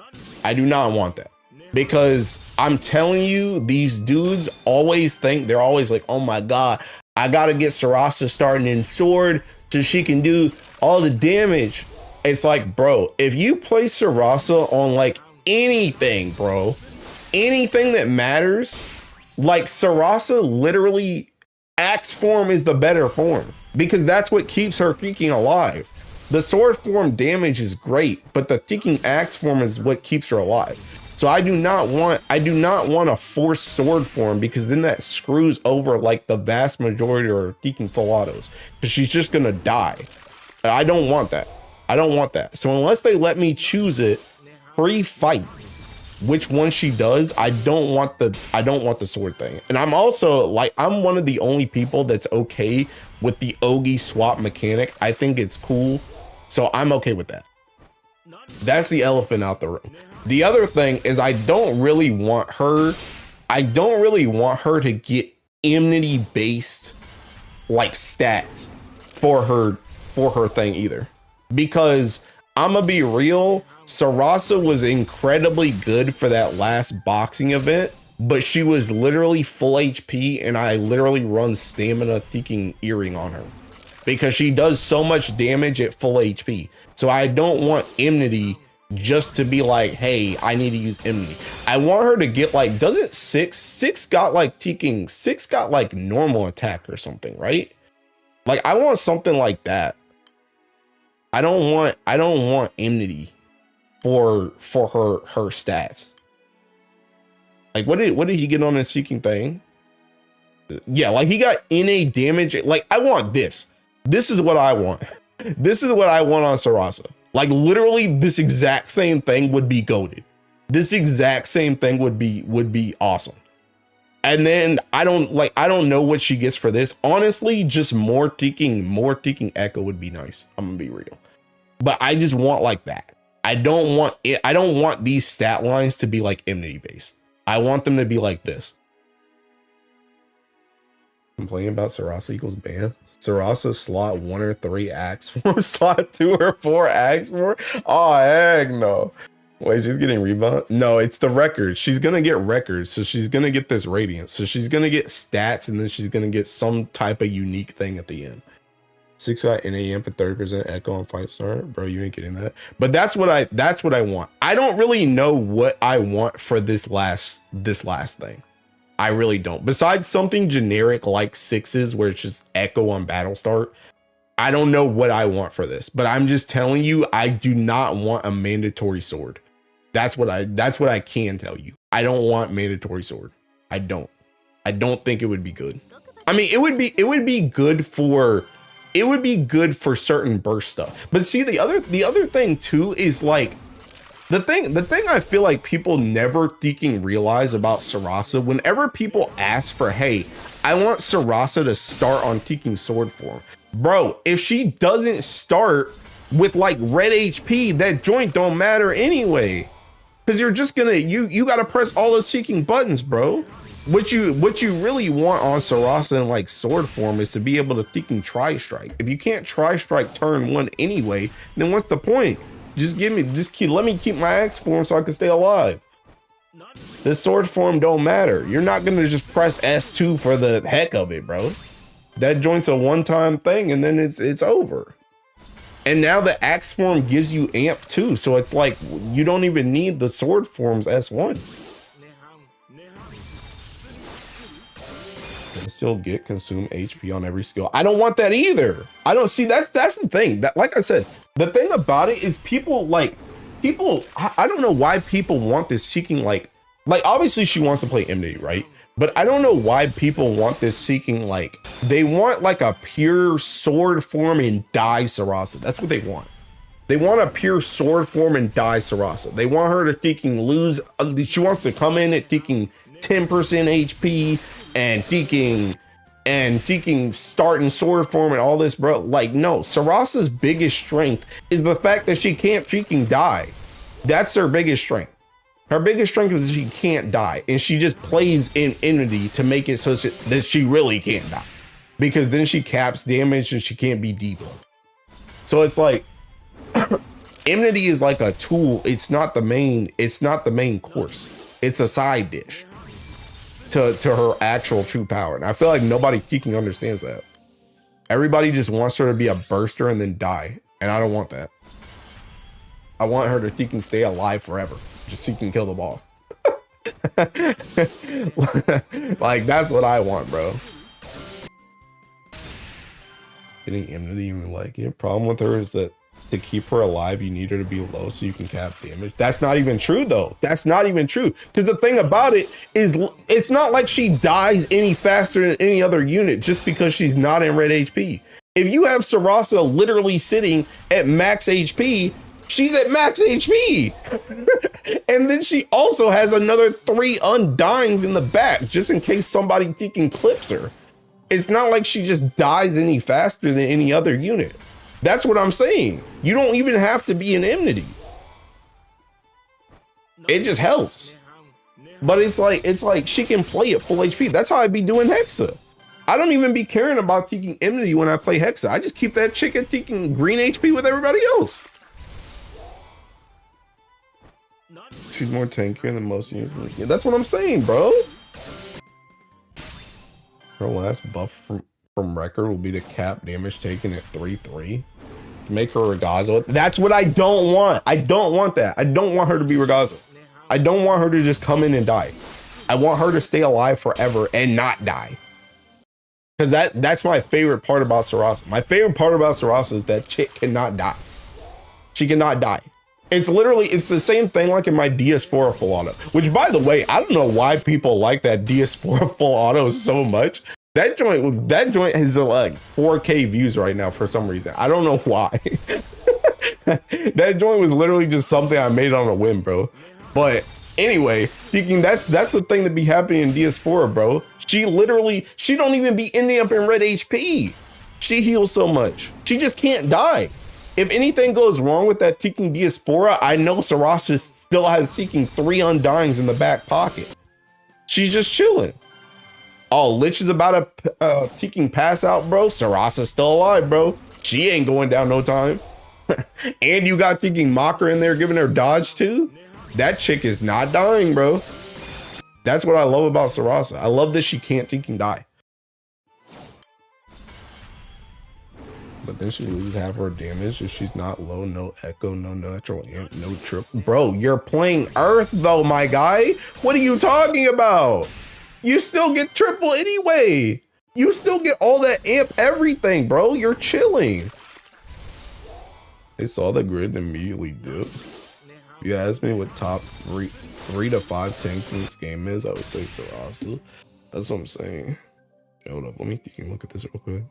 I do not want that. Because I'm telling you, these dudes always think, they're always like, oh my God, I gotta get Sarasa starting in sword so she can do all the damage. It's like, bro, if you play Sarasa on like anything, bro, anything that matters, like Sarasa literally, axe form is the better form because that's what keeps her kicking alive. The sword form damage is great, but the kicking axe form is what keeps her alive. So I do not want a forced sword form because then that screws over like the vast majority of her kicking full autos because she's just gonna die. I don't want that. I don't want that. So unless they let me choose it pre-fight, which one she does, I don't want the sword thing. And I'm also like, I'm one of the only people that's okay with the Ogi swap mechanic. I think it's cool. So I'm okay with that. That's the elephant out the room. The other thing is I don't really want her to get enmity based like stats for her thing either. Because I'm gonna be real, Sarasa was incredibly good for that last boxing event, but she was literally full HP and I literally run stamina seeking earring on her because she does so much damage at full HP. So I don't want enmity just to be like, hey, I need to use enmity. I want her to get like, doesn't six got like seeking, six got like normal attack or something, right? Like I want something like that. I don't want enmity for her stats. Like what did he get on his seeking thing? Yeah, like he got innate damage. Like I want this. This is what I want. This is what I want on Sarasa. Like literally this exact same thing would be goated. This exact same thing would be awesome. And then I don't know what she gets for this. Honestly, just more seeking echo would be nice. I'm gonna be real. But I just want like that. I don't want these stat lines to be like enmity based. I want them to be like this. Complaining about Sarasa equals ban. Sarasa slot 1 or 3 axe form, slot 2 or 4 axe form. Oh heck no. Wait, she's getting rebound? No, it's the record. She's gonna get records, so she's gonna get this radiance. So she's gonna get stats, and then she's gonna get some type of unique thing at the end. 6 got NAM for 30% echo on fight start. Bro, you ain't getting that. But that's what I want. I don't really know what I want for this last thing. I really don't. Besides something generic like 6s where it's just echo on battle start. I don't know what I want for this, but I'm just telling you, I do not want a mandatory sword. That's what I can tell you. I don't want mandatory sword. I don't think it would be good. I mean, it would be good for certain burst stuff. But see, the other thing too is like the thing I feel like people never freaking realize about Sarasa, whenever people ask for, hey, I want Sarasa to start on seeking sword form. Bro, if she doesn't start with like red HP, that joint don't matter anyway. Cause you're just gonna, you gotta press all the seeking buttons, bro. What you really want on Sarasa in like sword form is to be able to seeking tri-strike. If you can't tri-strike turn 1 anyway, then what's the point? Let me keep my axe form so I can stay alive. The sword form don't matter. You're not gonna just press S2 for the heck of it, bro. That joint's a one-time thing and then it's over. And now the axe form gives you amp too, so it's like you don't even need the sword form's S1. Can still consume HP on every skill. I don't want that either. I don't see that's the thing. That, like I said, the thing about it is people I don't know why people want this seeking like obviously she wants to play enmity, right? But I don't know why people want this seeking like they want like a pure sword form and die Sarasa. That's what they want. They want a pure sword form and die Sarasa. They want her to seeking lose. She wants to come in at seeking 10% HP and seeking starting sword form and all this, bro. Like, no, Sarasa's biggest strength is the fact that she can't seeking die. That's her biggest strength. Her biggest strength is she can't die, and she just plays in enmity to make it so that she really can't die. because then she caps damage and she can't be debuffed. So it's like enmity is like a tool. It's not the main course. It's a side dish to her actual true power. And I feel like nobody fucking understands that. Everybody just wants her to be a burster and then die. And I don't want that. I want her to fucking stay alive forever. Just so you can kill the ball. Like, that's what I want, bro. Getting enmity, like, your problem with her is that to keep her alive, you need her to be low so you can cap damage. That's not even true, though. That's not even true. Because the thing about it is, it's not like she dies any faster than any other unit just because she's not in red HP. If you have Sarasa literally sitting at max HP, she's at max HP. And then she also has another 3 undyings in the back, just in case somebody fucking clips her. It's not like she just dies any faster than any other unit. That's what I'm saying. You don't even have to be an enmity. It just helps. But it's like she can play at full HP. That's how I be doing Hexa. I don't even be caring about taking enmity when I play Hexa. I just keep that chick at taking green HP with everybody else. She's more tankier than most units in the game. That's what I'm saying, bro. Her last buff from record will be to cap damage taken at 3/3. Make her Ragazzo. That's what I don't want. I don't want that. I don't want her to be Ragazzo. I don't want her to just come in and die. I want her to stay alive forever and not die. Because that's my favorite part about Sarasa. My favorite part about Sarasa is that chick cannot die. She cannot die. It's the same thing like in my Diaspora full auto, which, by the way, I don't know why people like that Diaspora full auto so much. That joint has like 4K views right now for some reason. I don't know why. That joint was literally just something I made on a whim, bro. But anyway, thinking that's the thing that be happening in Diaspora, bro. She don't even be ending up in red HP. She heals so much. She just can't die. If anything goes wrong with that Teking Diaspora, I know Sarasa still has seeking 3 undyings in the back pocket. She's just chilling. Oh, Lich is about to Teking pass out, bro. Sarasa's still alive, bro. She ain't going down no time. And you got Teking Mocker in there giving her dodge too. That chick is not dying, bro. That's what I love about Sarasa. I love that she can't Teking die. But then she loses half her damage if she's not low, no echo, no natural, no trip. Bro, you're playing Earth though, my guy. What are you talking about? You still get triple anyway. You still get all that amp everything, bro. You're chilling. They saw the grid and immediately dipped. If you ask me what top 3 to 5 tanks in this game is, I would say Sarasa. That's what I'm saying. Hold up, let me look at this real quick.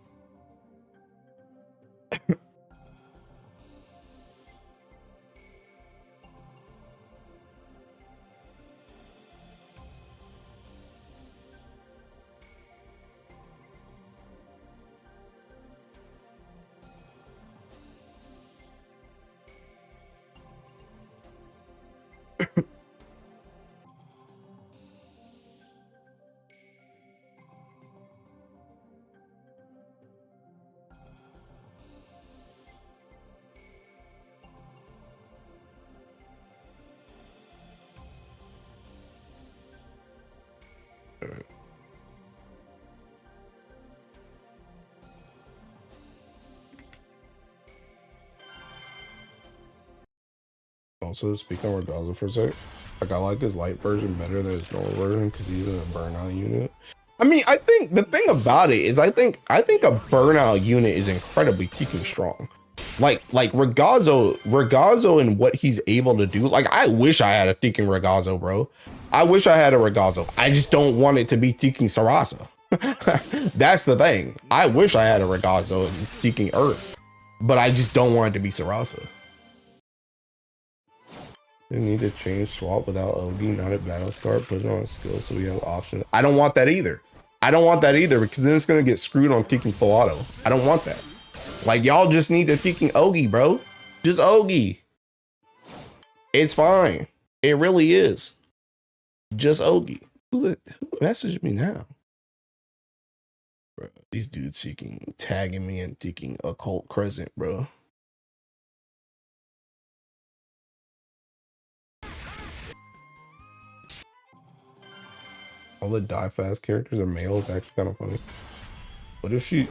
Also, speaking on Regalzo for a sec, like I like his light version better than his normal version because he's in a burnout unit. I mean, I think the thing about it is I think a burnout unit is incredibly fucking strong. Like Regalzo and what he's able to do. Like, I wish I had a fucking Regalzo, bro. I wish I had a Regalzo. I just don't want it to be fucking Sarasa. That's the thing. I wish I had a Regalzo and fucking Earth, but I just don't want it to be Sarasa. You need to change swap without OD, not at battle start, put it on skill so we have options. I don't want that either. I don't want that either because then it's gonna get screwed on kicking full auto. I don't want that. Like, y'all just need to kicking Ogi, bro. Just Ogi. It's fine. It really is. Just Ogi. Who messaged me now? Bro, these dudes seeking, tagging me and seeking occult crescent, bro. All the die fast characters are male. Is actually kind of funny. What if she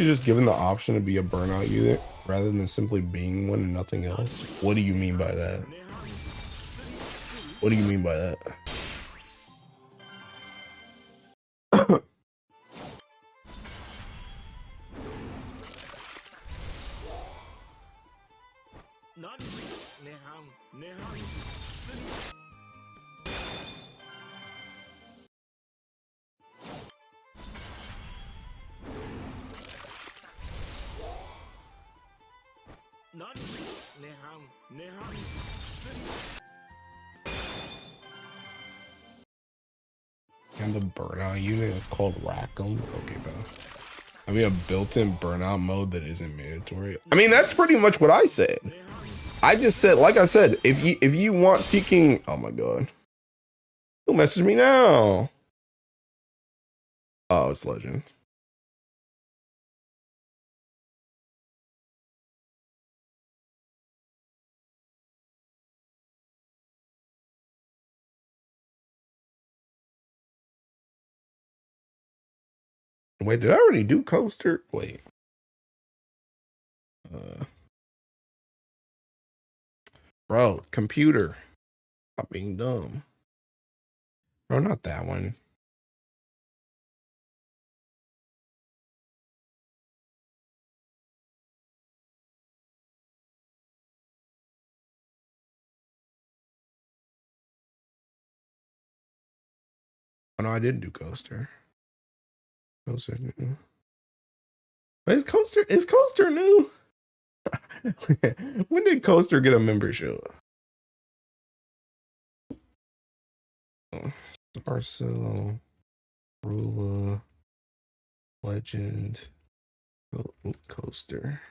just given the option to be a burnout unit rather than simply being one and nothing else? What do you mean by that? What do you mean by that? And the burnout unit is called Rackham. Okay, bro. I mean, a built-in burnout mode that isn't mandatory. I mean, that's pretty much what I said. I just said, like I said, if you want peeking, oh my god, who messaged me now? Oh, it's Legend. Wait, did I already do Coaster? Wait. Bro, computer. Stop being dumb. Bro, not that one. Oh no, I didn't do Coaster. Coaster new. Is Coaster new? When did Coaster get a membership? Marcelo, Rula, Legend, Coaster.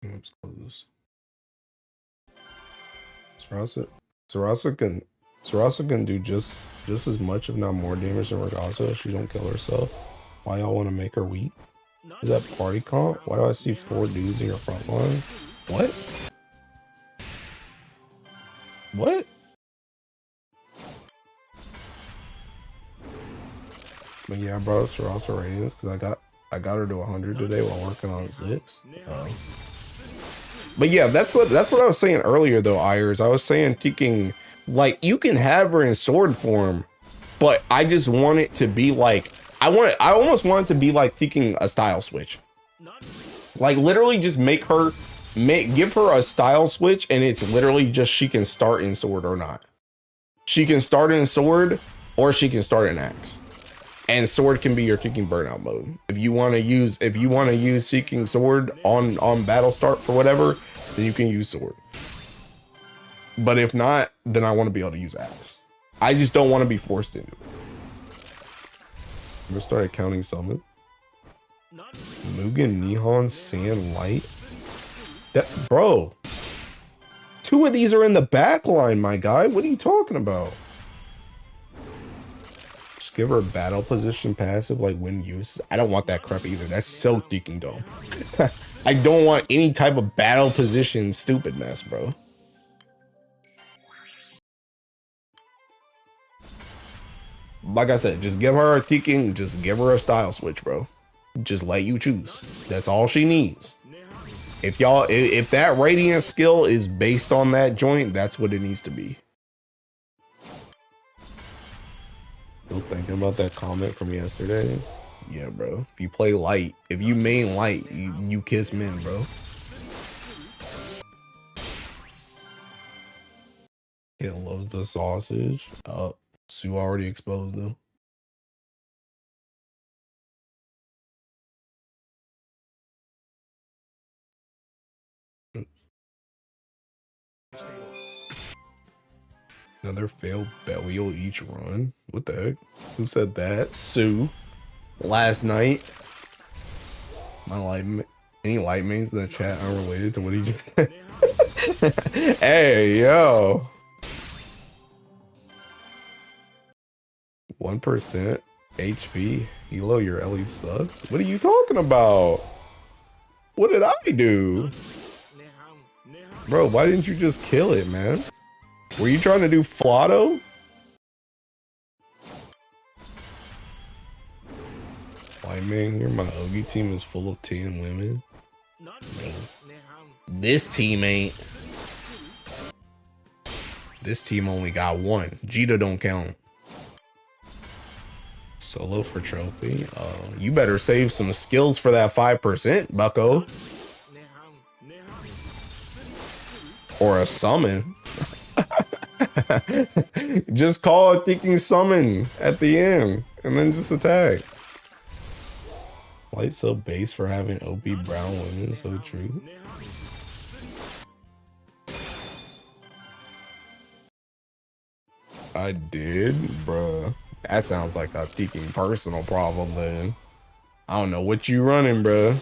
Oops, close. Sarasa can do just as much, if not more, damage than Ragazza if she don't kill herself. Why y'all want to make her weak? Is that party comp? Why do I see 4 dudes in your front line? What? What? But yeah, I brought up Sarasa ratings because I got her to 100 today while working on 6. But yeah, that's what I was saying earlier though, Ayers. I was saying kicking, like, you can have her in sword form, but I just want it to be like I almost want it to be like kicking a style switch. Like literally just give her a style switch and it's literally just she can start in sword or not. She can start in sword or she can start in axe. And sword can be your kicking burnout mode. If you want to use seeking sword on battle start for whatever, then you can use sword. But if not, then I want to be able to use axe. I just don't want to be forced into it. I'm gonna start counting summon. Mugen, Nihon, Sand, Light. That, bro. 2 of these are in the back line, my guy. What are you talking about? Just give her a battle position passive like when used. I don't want that crap either. That's so freaking dumb. I don't want any type of battle position stupid mess, bro. Like I said, just give her a kicking, just give her a style switch, bro. Just let you choose. That's all she needs. If that radiant skill is based on that joint, that's what it needs to be. Still thinking about that comment from yesterday? Yeah, bro. If you play light, if you main light, you kiss men, bro. It loves the sausage. Sue already exposed them. Another failed burial each run. What the heck? Who said that? Sue. Last night. Any light mains in the chat unrelated to what he just said. Hey, yo. 1% HP. Elo, your Ellie sucks. What are you talking about? What did I do? Bro, why didn't you just kill it, man? Were you trying to do Flotto? Why, man, you're my OG team is full of 10 women. Man. This team ain't. This team only got one. Jita don't count. Solo for trophy. You better save some skills for that 5%, bucko. Or a summon. Just call a thinking summon at the end and then just attack. Light so base for having OP brown women, so true. I did, bruh. That sounds like a thinking personal problem then. I don't know what you running, bruh.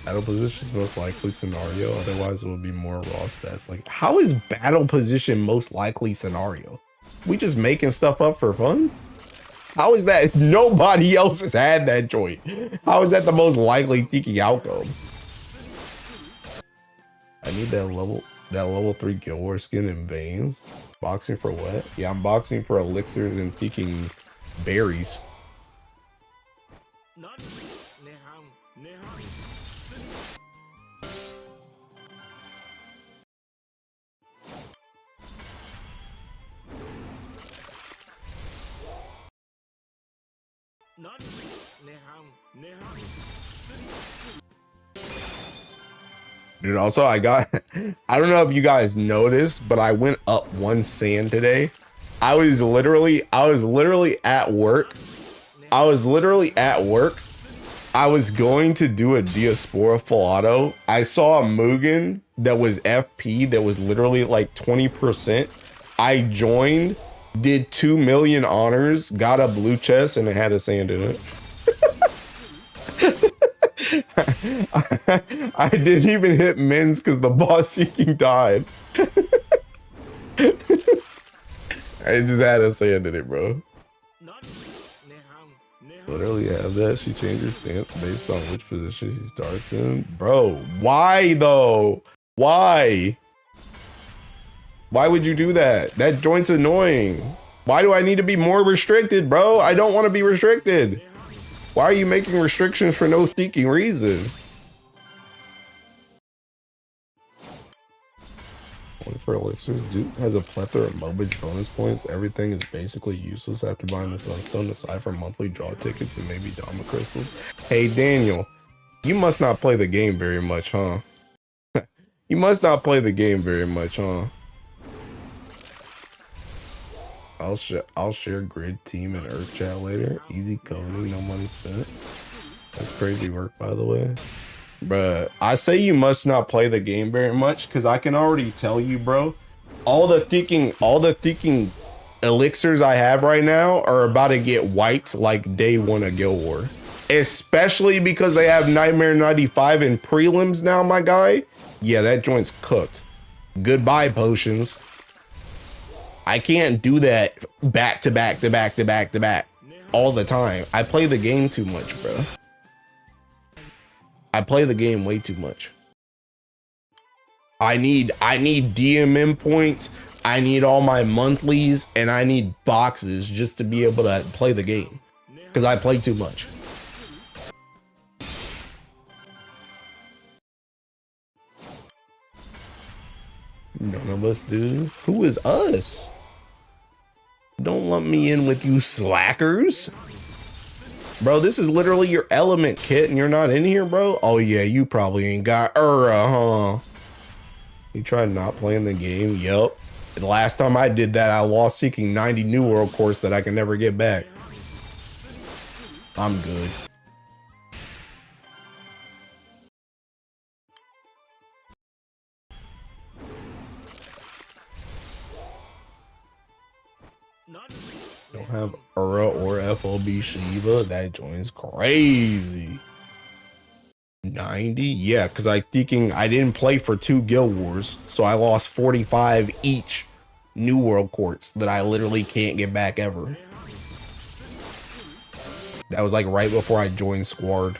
Battle position's most likely scenario, otherwise it would be more raw stats. Like, how is battle position most likely scenario? We just making stuff up for fun? How is that? Nobody else has had that joint. How is that the most likely thinking outcome? I need that level 3 Guild War skin and veins. Boxing for what? Yeah, I'm boxing for elixirs and thinking berries. Dude, also I got, I don't know if you guys noticed, but I went up 1 sand today. I was literally at work. I was going to do a Diaspora full auto. I saw a Mugen that was FP that was literally like 20%. I joined, did 2 million honors, got a blue chest, and it had a sand in it. I didn't even hit mins because the boss seeking died. I just had a sand in it, bro. Literally have that. She changed her stance based on which position she starts in. Bro, why though? Why? Why would you do that? That joint's annoying. Why do I need to be more restricted, bro? I don't want to be restricted. Why are you making restrictions for no thinking reason? One for elixirs. Dude has a plethora of mobage bonus points. Everything is basically useless after buying the Sunstone aside from monthly draw tickets and maybe Dama crystals. Hey Daniel, you must not play the game very much, huh? You must not play the game very much, huh? I'll share grid team and earth chat later. Easy coding, no money spent. That's crazy work, by the way. Bruh, I say you must not play the game very much because I can already tell you, bro. All the thinking elixirs I have right now are about to get wiped like day 1 of Guild War. Especially because they have Nightmare 95 in prelims now, my guy. Yeah, that joint's cooked. Goodbye, potions. I can't do that back to back all the time. I play the game too much, bro. I play the game way too much. I need DMM points. I need all my monthlies and I need boxes just to be able to play the game because I play too much. None of us do. Who is us? Don't lump me in with you slackers. Bro, this is literally your element kit and you're not in here, bro? Oh yeah, you probably ain't got huh? You tried not playing the game? Yup. The last time I did that, I lost seeking 90 New World course that I can never get back. I'm good. Don't have Ura or FOB Shiva. That joins crazy. 90? Yeah, because I didn't play for 2 Guild Wars, so I lost 45 each New World courts that I literally can't get back ever. That was like right before I joined Squad.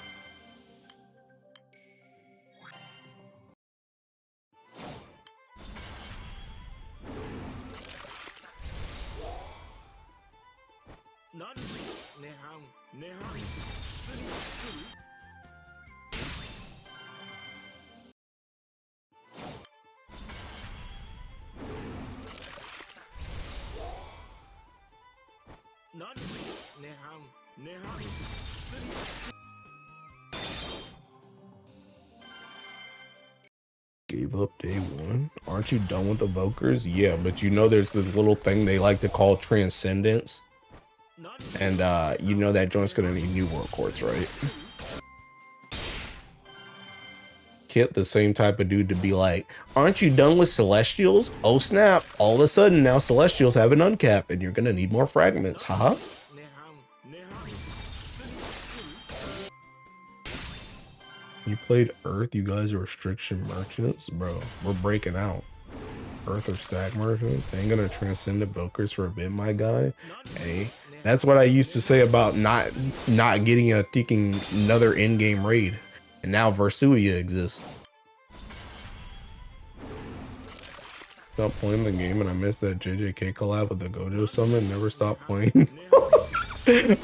Gave up day one. Aren't you done with evokers? Yeah, but you know there's this little thing they like to call transcendence. And you know that joint's gonna need new world quartz, right? Kit, the same type of dude to be like, aren't you done with celestials? Oh snap, all of a sudden now celestials have an uncap and you're gonna need more fragments, haha. You played Earth, you guys are restriction merchants? Bro, we're breaking out. Earth or stack merchant? They ain't gonna transcend evokers for a bit, my guy. Hey, that's what I used to say about not getting a thinking another in-game raid. And now Versuia exists. Stop playing the game and I missed that JJK collab with the Gojo summon. Never stop playing.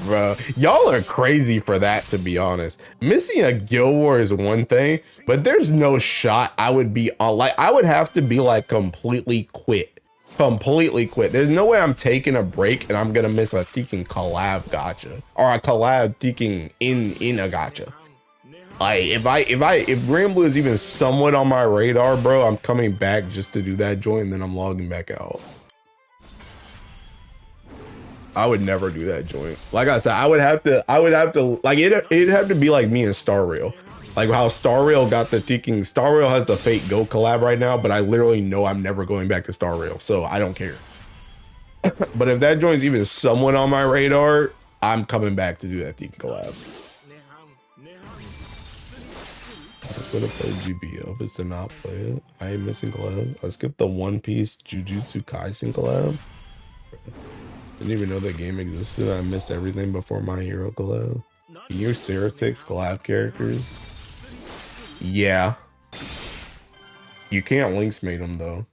Bro, y'all are crazy for that, to be honest. Missing a Guild War is one thing, but there's no shot I would be on, like, I would have to be like completely quit. There's no way I'm taking a break and I'm gonna miss a freaking collab gacha or a collab freaking in a gacha. Like if Granblue is even somewhat on my radar, bro, I'm coming back just to do that joint and then I'm logging back out. I would never do that joint. Like I said, I would have to like it'd have to be like me and Star Rail. Like how Star Rail got the freaking Star Rail has the Fate Go collab right now, but I literally know I'm never going back to Star Rail, so I don't care. But if that joint's even somewhat on my radar, I'm coming back to do that freaking collab. I was gonna play GBF is to not play it. I ain't missing collab. I skipped the One Piece Jujutsu Kaisen collab. Didn't even know that game existed. I missed everything before My Hero collab. Can you Ceratix collab characters? Yeah. You can't links mate them though.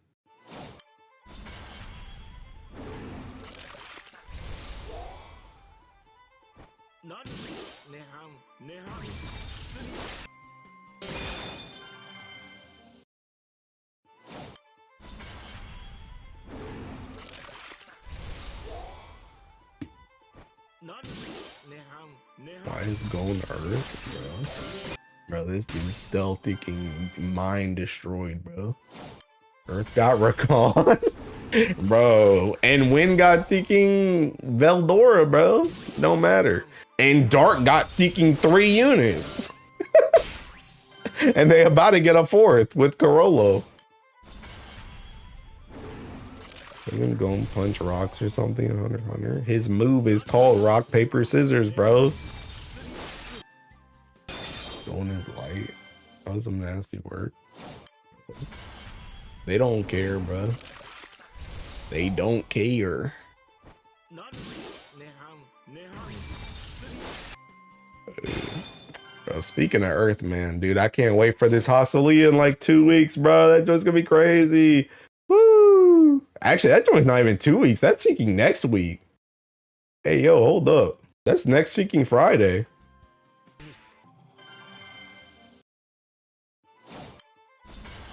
Why is going to Earth, bro? Bro, this dude's still thinking mind destroyed, bro. Earth got recon. Bro, and Wind got thinking Veldora, bro. Don't matter. And Dark got thinking 3 units. And they about to get a 4th with Corollo. Doesn't go and punch rocks or something in Hunter x Hunter. His move is called rock, paper, scissors, bro. Going is light. That was some nasty work. They don't care, bro. They don't care. Bro, speaking of Earth, man, dude, I can't wait for this Hosselia in like 2 weeks, bro. That joint's gonna be crazy. Woo! Actually, that joint's not even 2 weeks. That's Seeking next week. Hey, yo, hold up. That's next Seeking Friday.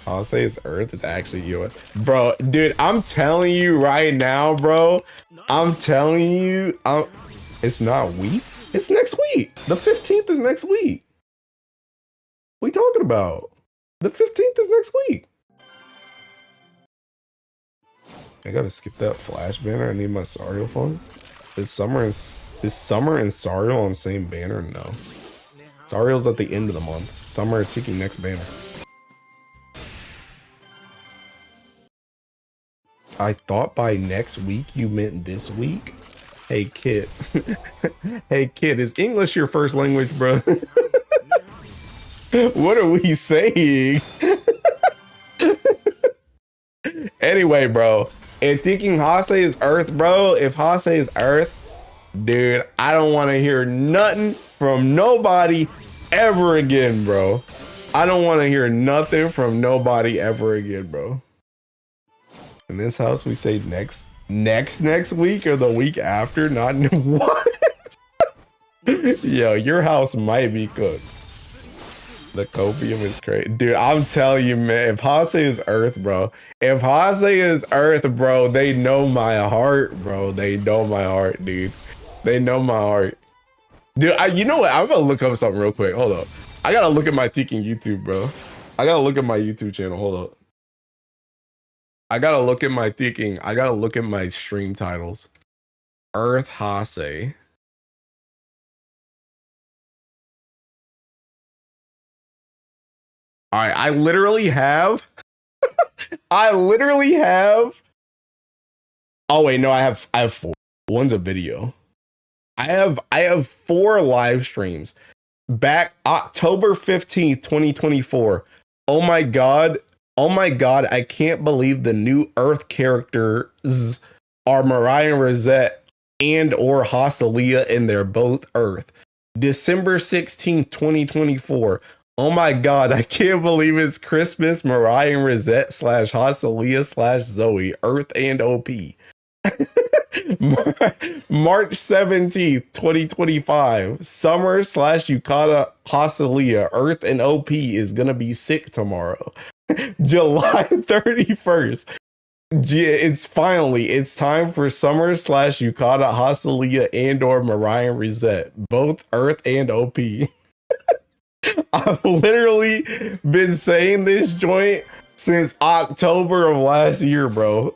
I'll say it's Earth is actually US. Bro, dude, I'm telling you right now, bro. I'm telling you, it's not week. It's next week. The 15th is next week. What are you talking about? The 15th is next week. I gotta skip that flash banner. I need my Sariel funds. Is Summer and Sariel on the same banner? No. Sariel's at the end of the month. Summer is Seeking next banner. I thought by next week you meant this week. Hey kid. Hey kid, is English your first language, bro? What are we saying? Anyway, bro. And thinking Hase is Earth, bro. If Hase is Earth, Dude, I don't want to hear nothing from nobody ever again, bro. I don't want to hear nothing from nobody ever again, bro. In this house, we say next week or the week after, not what? Yo, your house might be cooked. The copium is crazy. Dude, I'm telling you, man, if Hase is Earth, bro. If Hase is Earth, bro, they know my heart, bro. They know my heart, dude. They know my heart. Dude, you know what? I'm gonna look up something real quick. Hold up. I gotta look at my thinking YouTube, bro. I gotta look at my YouTube channel. Hold up. I gotta look at my thinking. I gotta look at my stream titles. Earth Hase. All right, I literally have. Oh wait, no, I have 4. One's a video. I have 4 live streams. Back October 15th, 2024. Oh my god, I can't believe the new Earth characters are Mariah Rosette and or Hasalia, and they're both Earth. December 16th, 2024. Oh my god, I can't believe it's Christmas, Mariah Rosette / Hasalia / Zoe, Earth and OP. March 17th, 2025. Summer / Yukata Hasalia, Earth and OP is gonna be sick tomorrow. July 31st. It's time for Summer / Yukata Hasalia and or Mariah Rosette, both Earth and OP. I've literally been saying this joint since October of last year, bro.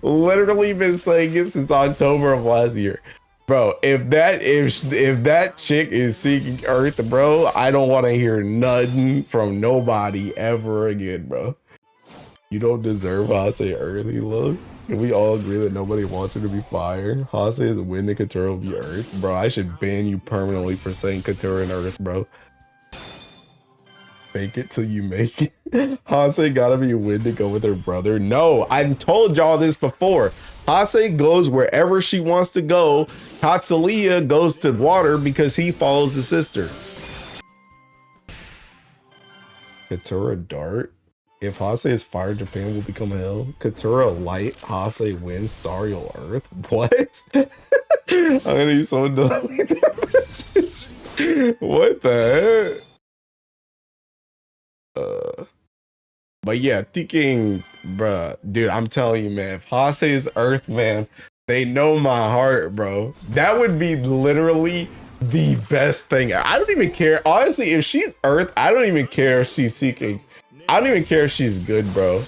Literally been saying it since October of last year. Bro, if that chick is seeking Earth, bro, I don't want to hear nothing from nobody ever again, bro. You don't deserve Hase Earthy love. Can we all agree that nobody wants her to be fire? Hase is wind and Katura will be Earth. Bro, I should ban you permanently for saying Katura and Earth, bro. Fake it till you make it. Hase gotta be wind to go with her brother. No, I told y'all this before. Hase goes wherever she wants to go. Tatsulia goes to water because he follows his sister. Katura Dart. If Hase is fire, Japan will become hell. Katura light, Hase wins, Sariel Earth. What? I'm gonna be so done with that message. What the heck? But yeah, thinking, bruh, dude, I'm telling you, man, if Hase is Earth, man, they know my heart, bro. That would be literally the best thing. I don't even care. Honestly, if she's Earth, I don't even care if she's seeking. I don't even care if she's good, bro.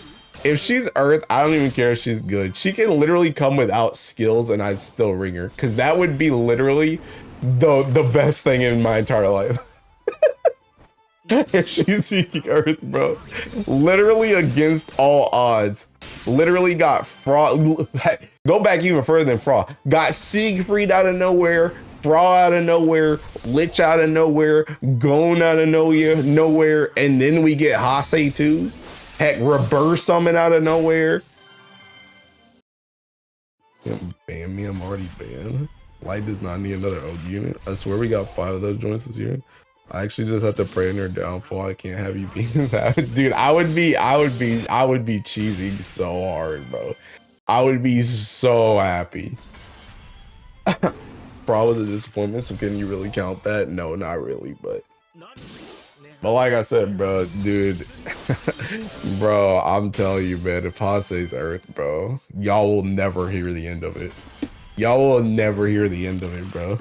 If she's Earth, I don't even care if she's good. She can literally come without skills and I'd still ring her. Because that would be literally the best thing in my entire life. If she's seeking Earth, bro. Literally against all odds. Literally got Fraud. Go back even further than Fraud. Got Siegfried out of nowhere. Fraud out of nowhere. Lich out of nowhere. Gon out of nowhere. And then we get Hase too. Heck, Reverse Summon out of nowhere. Ban me, I'm already banned. Light does not need another OG unit. I swear we got 5 of those joints this year. I actually just have to pray in her downfall. I can't have you being dude. I would be cheesing so hard, bro. I would be so happy. Probably was a disappointment, so can you really count that? No, not really, but like I said, bro, dude, bro, I'm telling you, man, if Hase's Earth, bro, y'all will never hear the end of it. Y'all will never hear the end of it, bro.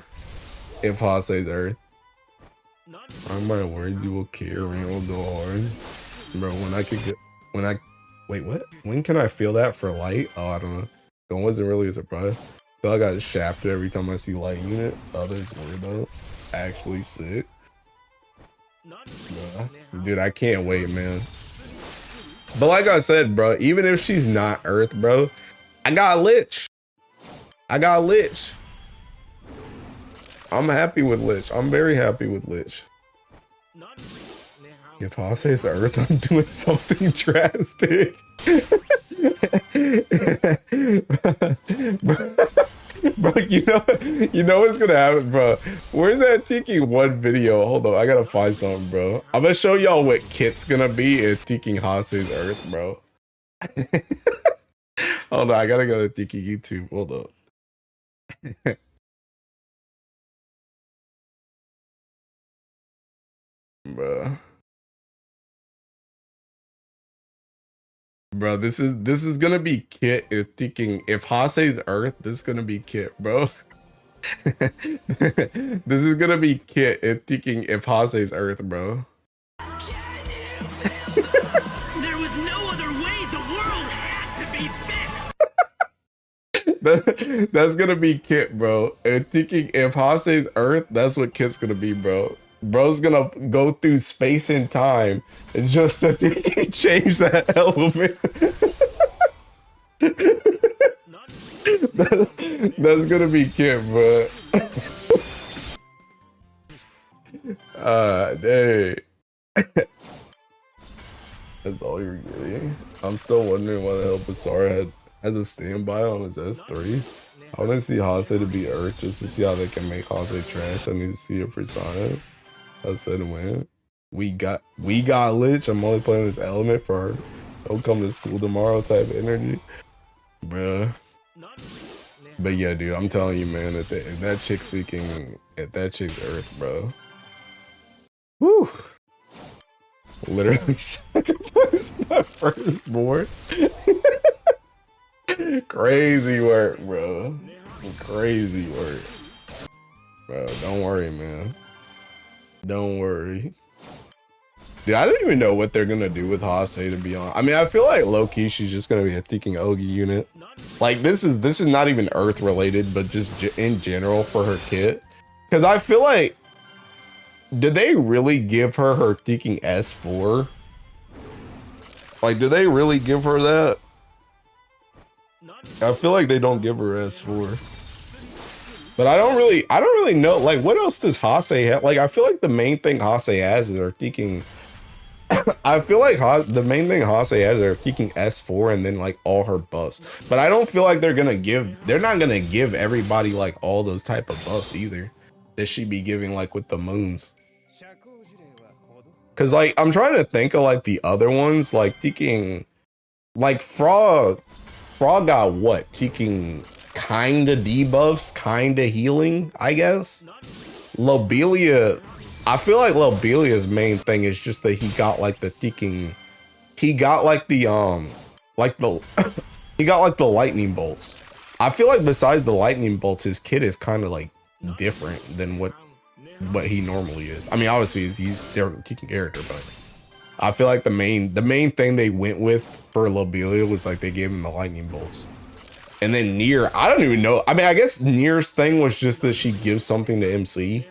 If Hase's Earth. On my words, you will care and it will go hard. Bro, wait, what? When can I feel that for Light? Oh, I don't know. That wasn't really a surprise. I feel like I got shafted every time I see Light unit. Others weird though. Actually sick. Dude, I can't wait, man. But like I said, bro, even if she's not Earth, bro, I got Lich. I'm happy with Lich. I'm very happy with Lich. If Hase's Earth, I'm doing something drastic. Bro, you know what's gonna happen, bro. Where's that Tiki one video? Hold on, I gotta find something, bro. I'm gonna show y'all what Kit's gonna be in Tiki Hase's Earth, bro. Hold on, I gotta go to Tiki YouTube. Hold up. Bro. Bro, this is gonna be Kit if Hase's Earth, this is gonna be Kit, bro. This is gonna be Kit if Hase's Earth, bro. There was no other way. The world had to be fixed. That's gonna be Kit, bro. And thinking if Hase's Earth, that's what Kit's gonna be, bro. Bro's gonna go through space and time and just to change that element. That's gonna be Kit, bro. Dang. That's all you're getting. I'm still wondering why the hell Basara had to stand by on his S3. I want to see Hase to be Earth just to see how they can make Hase trash. I need to see it for Sonic. I said win. We got Lich. I'm only playing this element for don't come to school tomorrow type of energy. Bruh. But yeah, dude, I'm telling you, man, if that chick's seeking at that chick's Earth, bro. Whew. Literally sacrificed my firstborn. Crazy work, bro. Crazy work. Bro, don't worry, man. Don't worry. Dude, I don't even know what they're gonna do with Hase, to be honest. I mean, I feel like low-key she's just gonna be a thinking Ogi unit. Like, this is not even Earth related, but just in general for her kit. Because I feel like, did they really give her thinking S4? Like, do they really give her that? I feel like they don't give her S4. But I don't really know. Like, what else does Hase have? Like, I feel like the main thing Hase has is her thinking. I feel like the main thing Hase has is her thinking S4 and then like all her buffs. But I don't feel like they're not gonna give everybody like all those type of buffs either that she be giving like with the moons. Cause like I'm trying to think of like the other ones, like thinking like Frog got what? Thinking kinda debuffs, kinda healing, I guess. Lobelia, I feel like Lobelia's main thing is just that he got like the thinking, he got like the he got like the lightning bolts. I feel like besides the lightning bolts, his kit is kind of like different than what he normally is. I mean, obviously he's a different kicking character, but I feel like the main thing they went with for Lobelia was like they gave him the lightning bolts. And then Nier, I don't even know. I mean, I guess Nier's thing was just that she gives something to MC.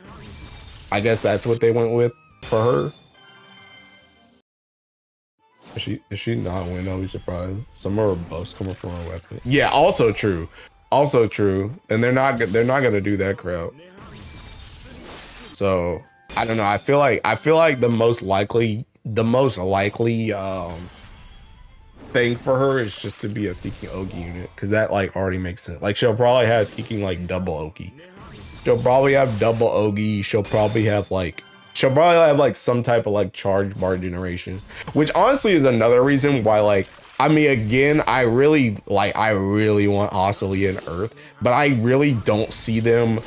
I guess that's what they went with for her. Is she not win? I'll be surprised. Some of her buffs coming from her weapon. Yeah, also true. Also true. And they're not gonna do that crowd. So I don't know. I feel like the most likely thing for her is just to be a thinking Ogi unit, because that like already makes sense. Like she'll probably have thinking like double Ogi. She'll probably have double Ogi. She'll probably have like some type of like charge bar generation, which honestly is another reason why, like, I mean, again, I really want Haselia and Earth, but I really don't see them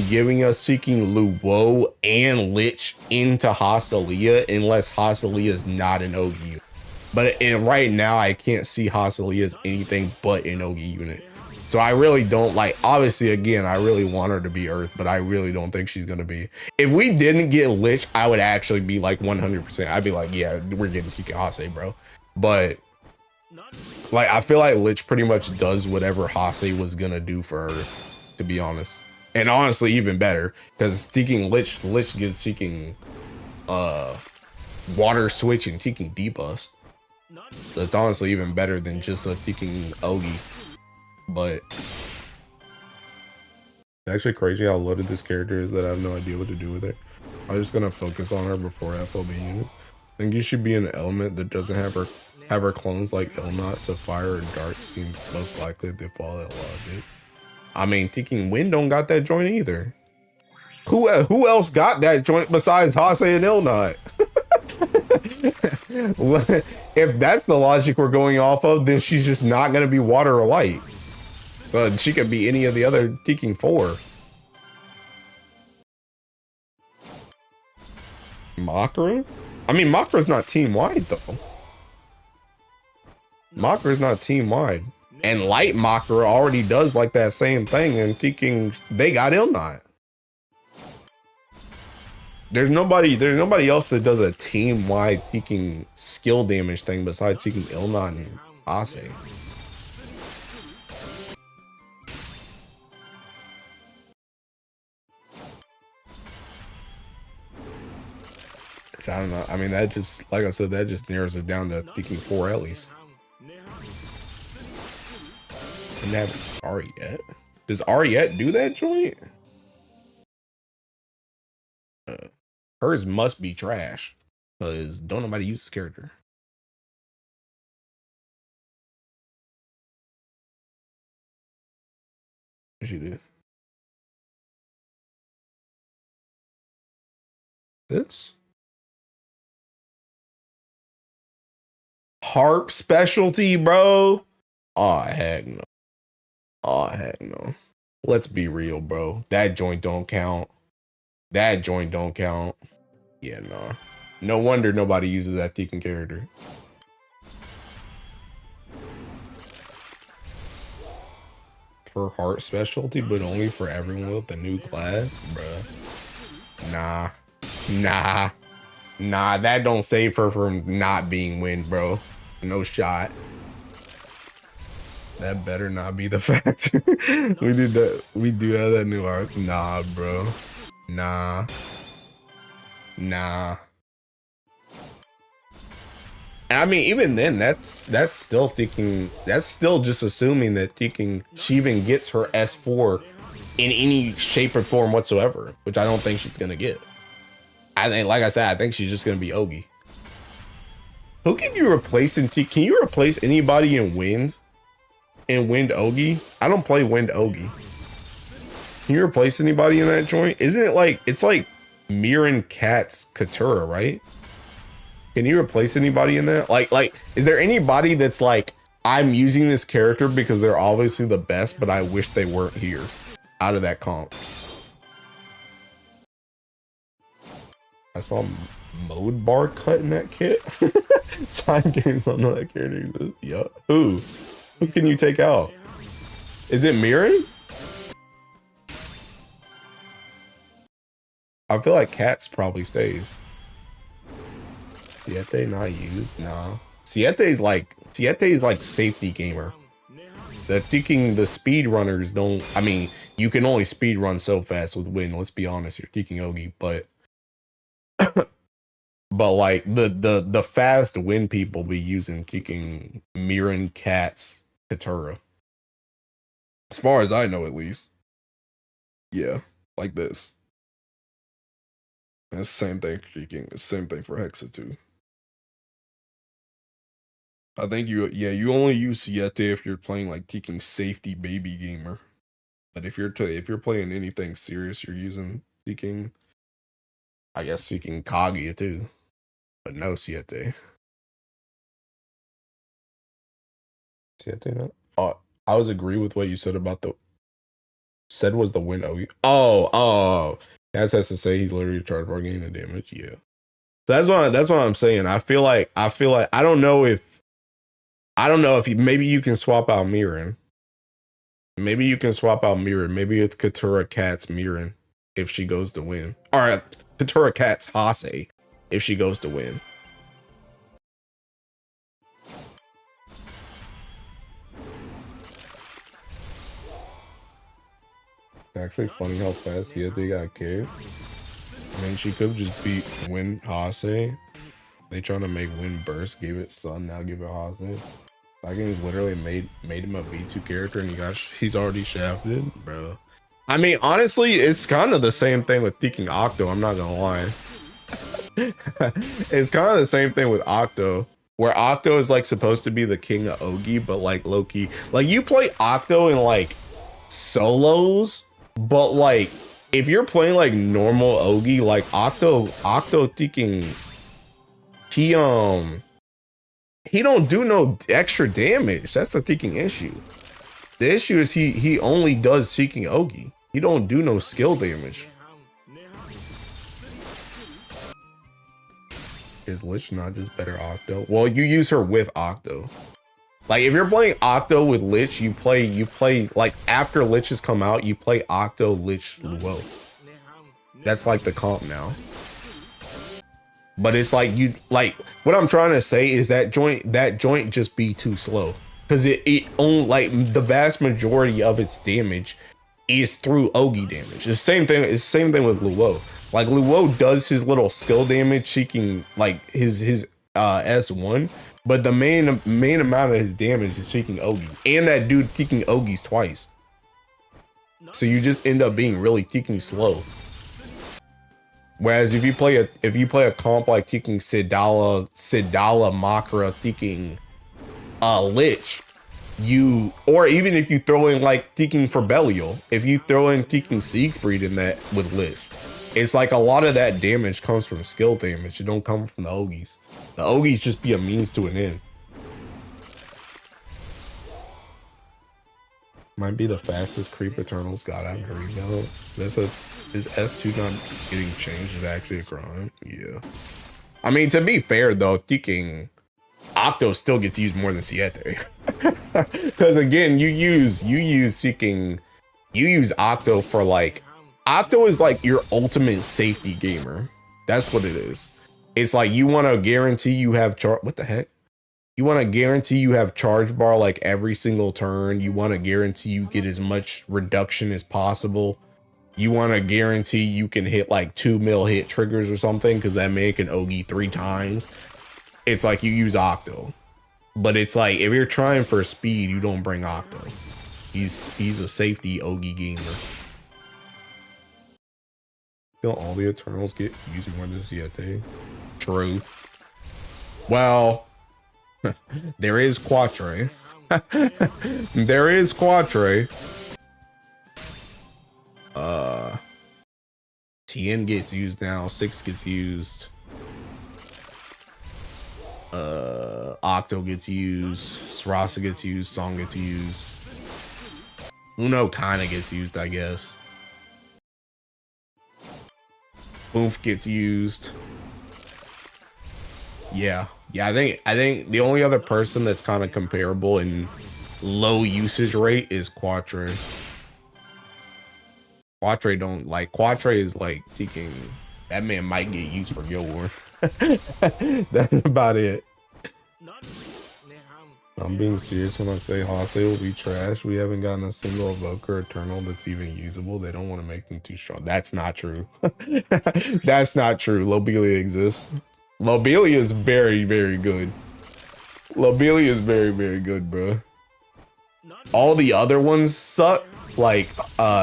giving us Seeking Luo and Lich into Haselia unless Haselia is not an Ogi. But right now, I can't see Haselia as anything but an Ogi unit. So I really don't like, obviously, again, I really want her to be Earth, but I really don't think she's going to be. If we didn't get Lich, I would actually be like 100%. I'd be like, yeah, we're getting Kika Hase, bro. But like, I feel like Lich pretty much does whatever Hase was going to do for her, to be honest. And honestly, even better, because seeking Lich gives seeking water switch and taking debuffs. So it's honestly even better than just a thinking Ogi. But it's actually crazy how loaded this character is that I have no idea what to do with her. I'm just gonna focus on her before FOB unit. I think you should be an element that doesn't have her clones like Ilnot, so fire or dark seem most likely to fall at logic. I mean, Taking Wind don't got that joint either. Who else got that joint besides Hase and Ilnot? If that's the logic we're going off of, then she's just not gonna be water or light. But she could be any of the other Taking 4. Makra? I mean, Makra's not team-wide, though. Makra's not team-wide. And Light Makra already does like that same thing, and Taking, they got Ilnot. There's nobody else that does a team-wide Taking skill damage thing besides Taking Ilnot and Ase. I don't know. I mean, that just, like I said, that just narrows it down to Taking 4 Ellies. And that Ariette. Does Ariette do that joint? Hers must be trash, because don't nobody use this character. What she do? This? Harp specialty, bro? Oh, heck no. Oh, heck no. Let's be real, bro. That joint don't count. That joint don't count. Yeah, no. No wonder nobody uses that Taking character. For heart specialty, but only for everyone with the new class? Bruh. Nah. Nah. Nah, that don't save her from not being Wind, bro. No shot. That better not be the factor. We do have that new arc. Nah, bro. Nah. Nah. I mean, even then, that's still thinking, that's still just assuming that she even gets her S4 in any shape or form whatsoever, which I don't think she's gonna get. I think, like I said, I think she's just gonna be Ogi. Who can you replace in can you replace anybody in Wind? In Wind Ogi? I don't play Wind Ogi. Can you replace anybody in that joint? Isn't it like, it's like Mirin Cat's Katura, right? Can you replace anybody in that? Like, is there anybody that's like, I'm using this character because they're obviously the best, but I wish they weren't here out of that comp? I saw Mode Bar cut in that kit. Time games on that character. Yup. Who can you take out? Is it Mirin? I feel like Cats probably stays. Siete not used? Nah. Siete's like safety gamer. The speedrunners don't, I mean, you can only speed run so fast with Wind, let's be honest, you're Taking Ogi, but like the fast Wind people be using Taking Mirin Cat's Katura. As far as I know, at least. Yeah, like this. That's the same thing for Taking, the same thing for Hexa too. I think you only use Siete if you're playing like Taking safety baby gamer. But if you're playing anything serious, you're using Taking, I guess Taking Kaguya too. But no Siete. Siete no? Oh, I always agree with what you said about was the Wind Ogi. Oh. That has to say he's literally charged for gaining the damage. Yeah. So that's what I'm saying. I feel like I don't know if maybe you can swap out Mirin. Maybe you can swap out Mirin. Maybe it's Katura Cat's Mirin if she goes to Win. Or Katura Cat's Hase if she goes to Win. Actually funny how fast they got killed. I mean, she could just beat Win Hase. They trying to make Win Burst, gave it Sun, now give it Hase. Vikings literally made him a B2 character and he's already shafted, bro. I mean, honestly, it's kind of the same thing with Taking Octo, I'm not gonna lie. It's kind of the same thing with Octo, where Octo is like supposed to be the king of Ogi, but like low-key, like you play Octo in like solos, but like if you're playing like normal Ogi, like Octo thinking he don't do no extra damage. That's the thinking issue. The issue is he only does seeking Ogi. He don't do no skill damage. Is Lich not just better Octo? Well, you use her with Octo. Like if you're playing Octo with Lich, you play like after Lich has come out, you play Octo, Lich, Luo. That's like the comp now. But it's like what I'm trying to say is that joint just be too slow. Cause it only like the vast majority of its damage is through Ogi damage. It's the same thing, with Luo. Like Luo does his little skill damage seeking like his S1, but the main amount of his damage is seeking Ogi. And that dude seeking Ogis twice. So you just end up being really seeking slow. Whereas if you play a comp like seeking Sidala, Makra, seeking Lich, or even if you throw in like seeking for Belial, if you throw in seeking Siegfried in that with Lich, it's like a lot of that damage comes from skill damage. It don't come from the Ogis. The Ogis just be a means to an end. Might be the fastest creep Eternals got after rebuild. Is S2 not getting changed is actually a crime? Yeah. I mean, to be fair though, thinking Octo still gets used more than Siete. Because again, you use Octo for like, Octo is like your ultimate safety gamer. That's what it is. It's like you want to guarantee you have what the heck? You want to guarantee you have charge bar like every single turn. You want to guarantee you get as much reduction as possible. You want to guarantee you can hit like 2 mil hit triggers or something because that make an Ogi 3 times. It's like you use Octo. But it's like if you're trying for speed, you don't bring Octo. He's a safety Ogi gamer. Feel all the Eternals get used more than Siete. True. Well, there is Quatre. There is Quatre. Tien gets used now. 6 gets used. Octo gets used. Sarasa gets used. Song gets used. Uno kinda gets used, I guess. Oomph gets used. Yeah, I think the only other person that's kind of comparable in low usage rate is Quatre. Quatre is like thinking that man might get used for Guild War. That's about it. I'm being serious when I say Hase will be trash. We haven't gotten a single Evoker Eternal that's even usable. They don't want to make them too strong. That's not true. That's not true. Lobelia exists. Lobelia is very, very good. Lobelia is very, very good, bro. All the other ones suck. Like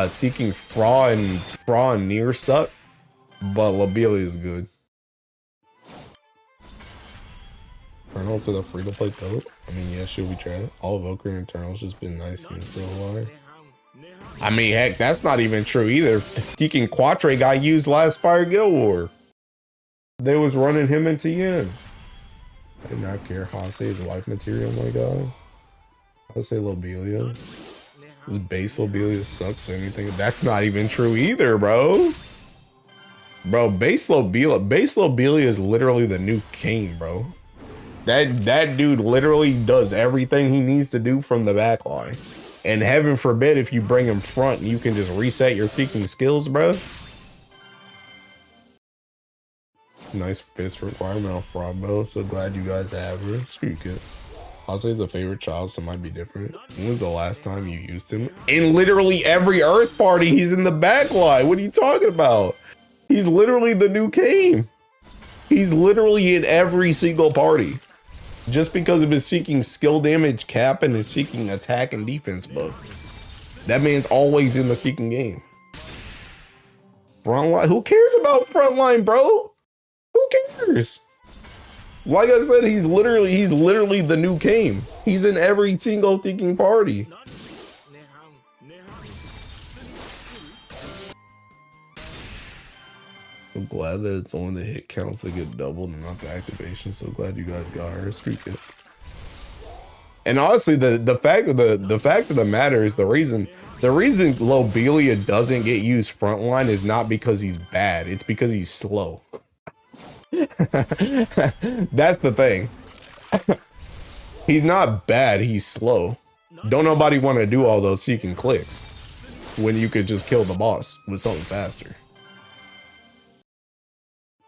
thinking Fra and Nier suck. But Lobelia is good. Eternals are the free-to-play code. I mean, yeah, should we try it? All Evoker and Eternals just been nice and so far. I mean, heck, that's not even true either. Thinking Quatre got used last Fire Guild War. They was running him into Yin. I did not care. Hase is wife material, my god. I'll say Lobelia. This base Lobelia sucks or anything. That's not even true either, bro. Bro, base Lobelia is literally the new Kane, bro. That dude literally does everything he needs to do from the back line. And heaven forbid if you bring him front and you can just reset your peaking skills, bro. Nice fist requirement on Frogbo. So glad you guys have her. Screw kid. I'll say he's the favorite child, so it might be different. When was the last time you used him? In literally every Earth party, he's in the back line. What are you talking about? He's literally the new Kane. He's literally in every single party. Just because of his seeking skill damage cap and his seeking attack and defense buff. That man's always in the kicking game. Frontline, who cares about frontline, bro? Who cares? Like I said, he's literally the new Kane. He's in every single kicking party. I'm glad that it's only the hit counts that get doubled and not the activation. So glad you guys got her. Streak it. And honestly, the fact of the matter is the reason Lobelia doesn't get used frontline is not because he's bad. It's because he's slow. That's the thing. He's not bad. He's slow. Don't nobody want to do all those seeking clicks when you could just kill the boss with something faster.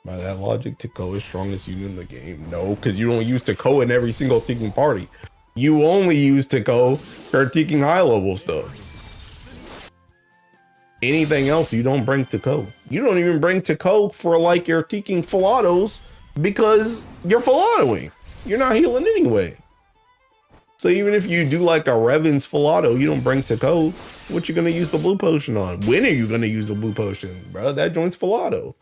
By that logic, Takko is strongest unit in the game. No, because you don't use Takko in every single Teking party. You only use Takko for Teking high level stuff. Anything else, you don't bring Takko. You don't even bring Takko for like your Teking Filatos because you're Filatoing. You're not healing anyway. So even if you do like a Revan's Filato, you don't bring Takko. What you gonna use the blue potion on? When are you gonna use the blue potion, bro? That joins Filato.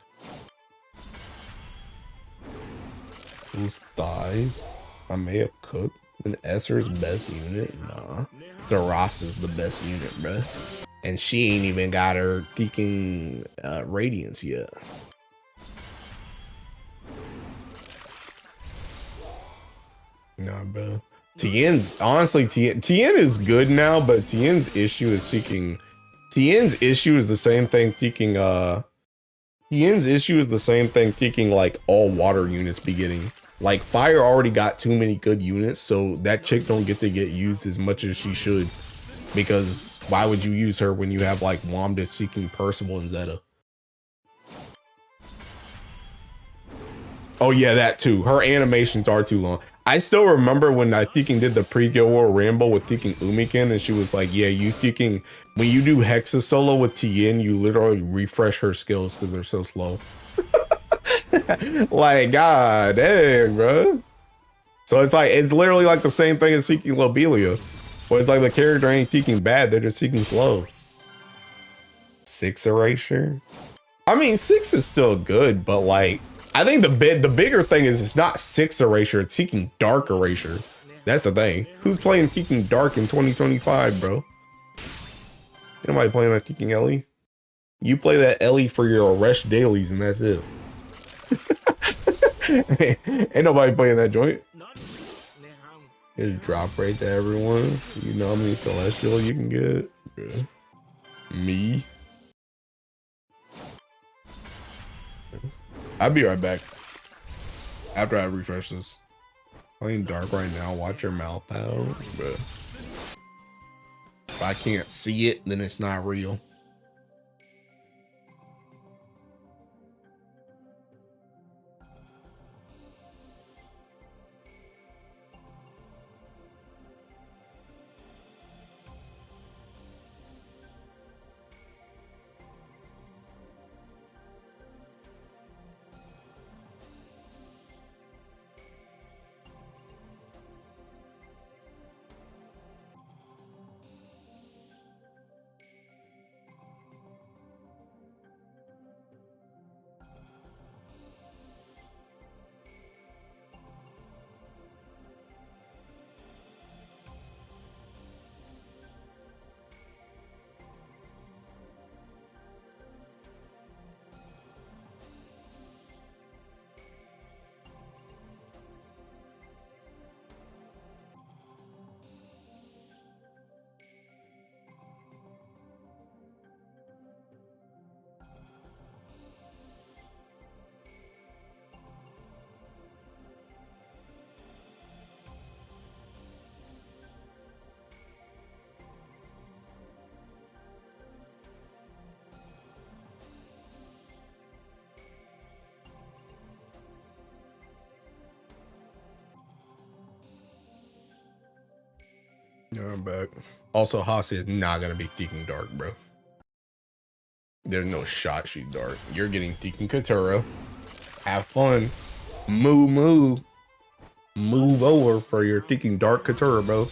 Whose thighs? I may have cooked. And Esser's best unit? Nah. Saras is the best unit, bruh. And she ain't even got her Teking Radiance yet. Nah, bro. Tien's, honestly, Tien is good now, but Tien's issue is seeking. Tien's issue is the same thing Teking, Tien's issue is the same thing Teking like all water units be getting. Like, Fire already got too many good units, so that chick don't get to get used as much as she should. Because why would you use her when you have, like, Wamda seeking Percival and Zeta? Oh, yeah, that too. Her animations are too long. I still remember when I Teking did the pre-Guild War Ramble with Teking Umiken, and she was like, yeah, you Teking, when you do Hexa solo with Tien, you literally refresh her skills because they're so slow. Like, god dang, bro. So it's like, it's literally like the same thing as seeking Lobelia, where it's like the character ain't seeking bad, they're just seeking slow. 6 erasure. I mean, 6 is still good, but like, I think the bigger thing is it's not 6 erasure, it's seeking dark erasure. That's the thing. Who's playing Teking Dark in 2025, bro? Nobody playing that Teking Ellie? You play that Ellie for your Aresh dailies and that's it. Ain't nobody playing that joint. Just drop rate to everyone. You know how many celestial you can get? Yeah. Me. I'll be right back after I refresh this. Playing dark right now. Watch your mouth out, bro. If I can't see it, then it's not real. Yeah, I'm back. Also, Haas is not gonna be Teking Dark, bro. There's no shot she's dark. You're getting Teking Katura. Have fun. Move over for your Teking Dark Katura, bro.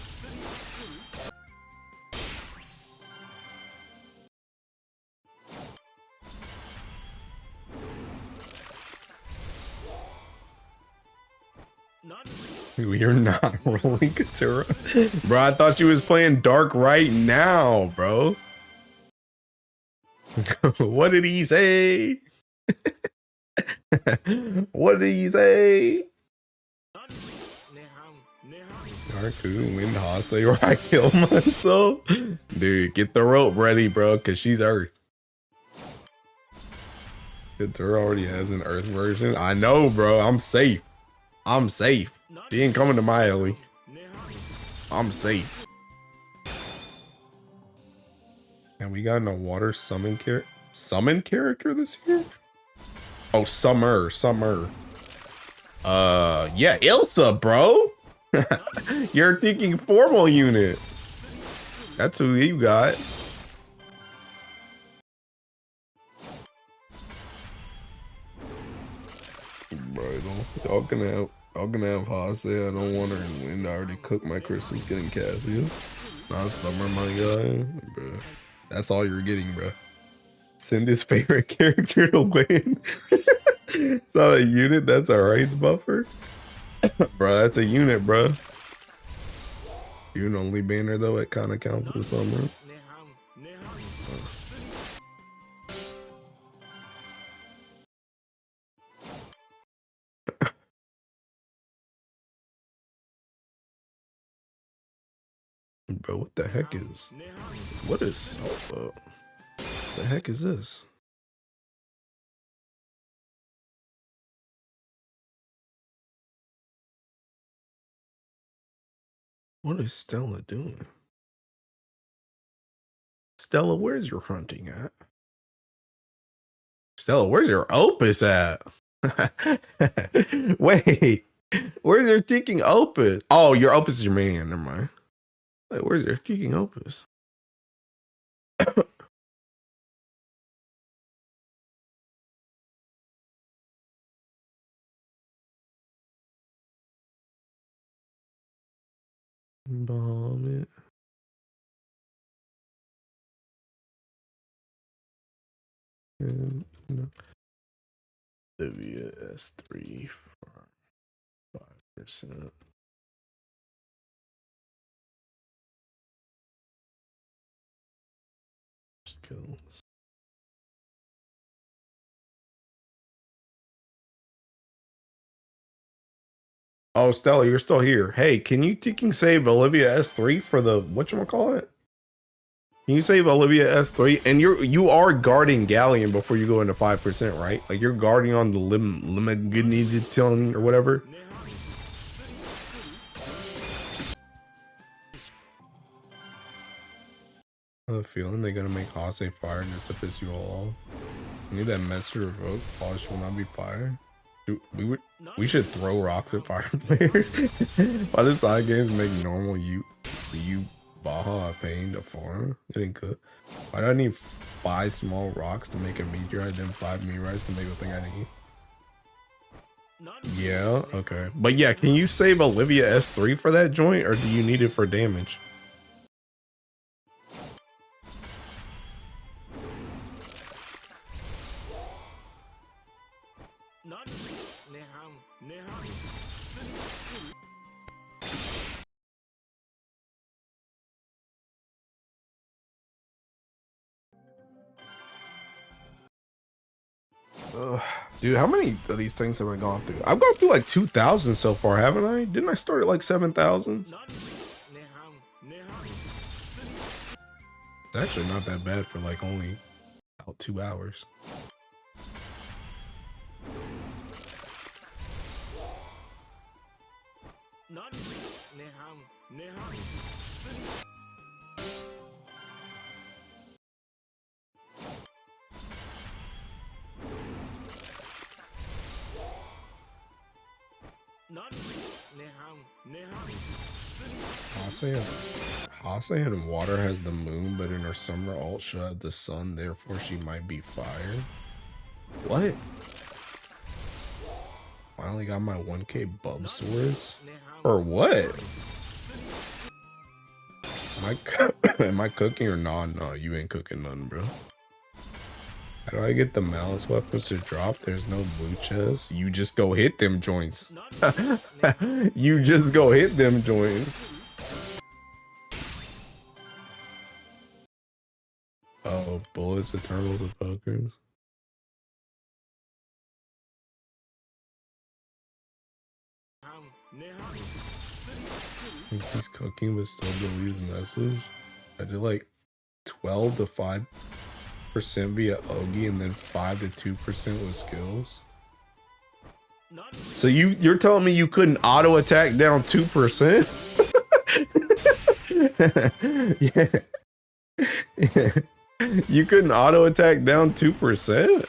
You're not rolling Katura. Bro, I thought you was playing Dark right now, bro. What did he say? What did he say? Arku, win Hase, or I kill myself. Dude, get the rope ready, bro, because she's Earth. Her already has an Earth version. I know, bro. I'm safe. I'm safe. She ain't coming to my alley. I'm safe. And we got a water summon character this year? Oh, Summer. Yeah, Ilsa, bro. You're thinking formal unit. That's who you got. Bro, y'all gonna have Hase. I don't want her to win. I already cooked my crystals getting Cassia. Not Summer, my guy. Bro. That's all you're getting, bro. Send his favorite character to win. It's not a unit, that's a race buffer. Bro, that's a unit, bro. Unit only banner though, it kind of counts as Summer. Bro, what the heck is? What is? The heck is this? What is Stella doing? Stella, where's your hunting at? Stella, where's your opus at? Wait, where's your ticking opus? Oh, your opus is your man. Never mind. Wait, where's your ticking opus? Bomb it. And, no. Olivia S3 for 5%. Skills. Oh, Stella, you're still here. Hey, can you save Olivia S3 for the whatchamacallit? Can you save Olivia S3? And you are guarding Galleon before you go into 5%, right? Like you're guarding on the limit or whatever. I have a feeling they're gonna make Hase fire just to piss you all off. I need that mess to revoke. Polish will not be fire. Dude, we should throw rocks at fire players. Why the side games make normal you Baja a pain to farm? It ain't good. Why do I need 5 small rocks to make a meteorite, then 5 meteorites to make the thing I need? Yeah, okay. But yeah, can you save Olivia S3 for that joint, or do you need it for damage? Dude, how many of these things have I gone through? I've gone through like 2,000 so far, haven't I? Didn't I start at like 7,000? It's actually not that bad for like only about 2 hours. Hase in water has the moon, but in her summer alt she'll have the sun, therefore she might be fire. What? Finally got my 1K bub swords? Or what? Am I cooking or not? No, you ain't cooking nothing, bro. How do I get the malice weapons to drop? There's no blue chest. You just go hit them joints. You just go hit them joints. Oh, bullets, Eternals, and Pokers. He's cooking but still believes message. I did like 12 to 5% via Ogi and then 5 to 2% with skills. So you're telling me you couldn't auto attack down 2%? Yeah. You couldn't auto attack down 2%?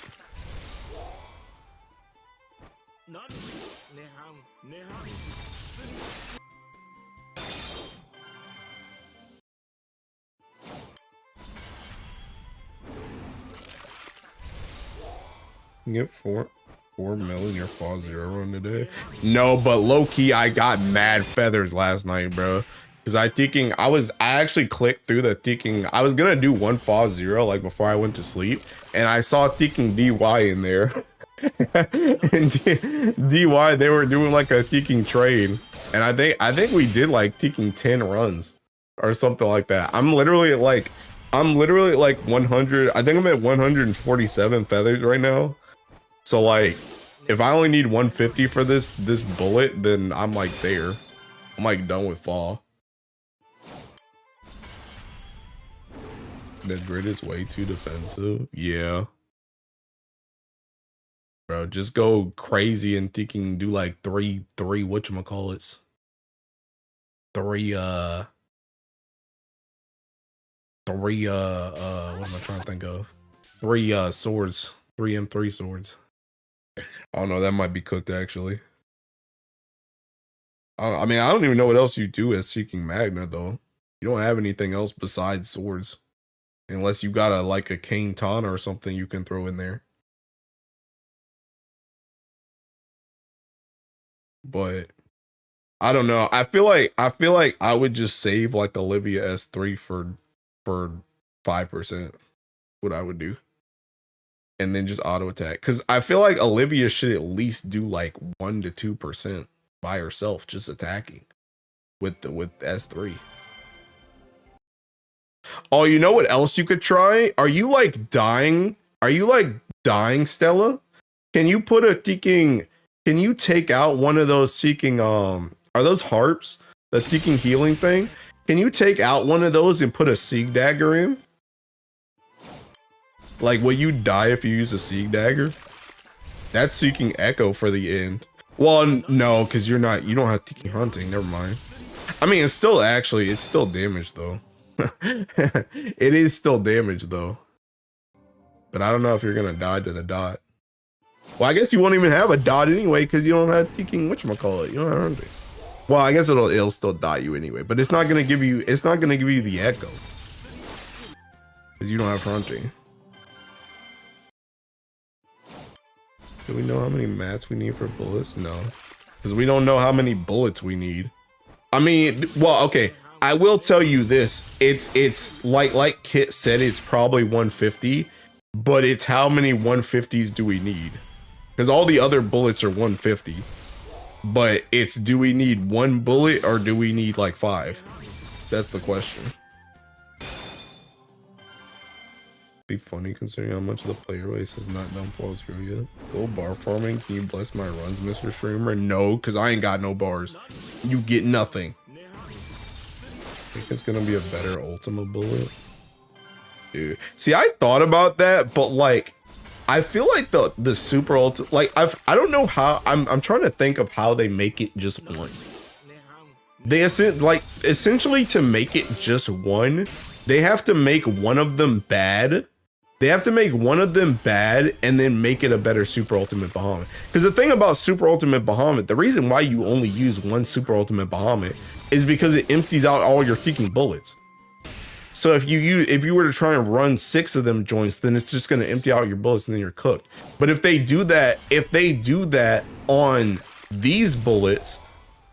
Get 4 million your fall 0 run today. No, but low key I got mad feathers last night, bro. Cause I actually clicked through the thinking I was gonna do 1 fall 0 like before I went to sleep, and I saw thinking DY in there. And DY, they were doing like a thinking trade, and I think we did like thinking 10 runs or something like that. I'm literally at like 100. I think I'm at 147 feathers right now. So like, if I only need 150 for this bullet, then I'm like there. I'm like done with fall. The grid is way too defensive. Yeah. Bro, just go crazy and thinking do like three whatchamacallits. What am I trying to think of? 3 swords. 3 M3 swords. I don't know, that might be cooked actually. I mean, I don't even know what else you do as Seeking Magna though. You don't have anything else besides swords. Unless you got like a Cane Tana or something you can throw in there. But I don't know. I feel like I would just save like Olivia S3 for 5%. What I would do. And then just auto attack. Cause I feel like Olivia should at least do like 1 to 2% by herself, just attacking with S3. Oh, you know what else you could try? Are you like dying? Are you like dying, Stella? Can you put a Seeking? Can you take out one of those Seeking? Are those harps? The Seeking healing thing? Can you take out one of those and put a Sieg dagger in? Like, will you die if you use a Sieg dagger? That's Seeking Echo for the end. Well, no, because you don't have Seeking Hunting. Never mind. I mean, it's still damage though. It is still damage though. But I don't know if you're gonna die to the dot. Well, I guess you won't even have a dot anyway because you don't have Seeking whatchamacallit. You don't have hunting. Well, I guess it'll still dot you anyway, but it's not gonna give you the echo. Because you don't have hunting. Do we know how many mats we need for bullets? No. Because we don't know how many bullets we need. I mean, well, okay. I will tell you this. It's like Kit said, it's probably 150, but it's how many 150s do we need? Because all the other bullets are 150. But it's, do we need 1 bullet or do we need like 5? That's the question. Be funny considering how much of the player base has not done falls through yet. Go bar farming. Can you bless my runs, Mr. Streamer? No, because I ain't got no bars. You get nothing. I think it's gonna be a better Ultima bullet. Dude. See, I thought about that, but like I feel like the super ultimate, like I don't know how, I'm trying to think of how they make it just one. They essentially to make it just one, they have to make one of them bad. They have to make one of them bad and then make it a better Super Ultimate Bahamut. Because the thing about Super Ultimate Bahamut, the reason why you only use one Super Ultimate Bahamut is because it empties out all your kicking bullets. So if you were to try and run 6 of them joints, then it's just going to empty out your bullets and then you're cooked. But if they do that on these bullets,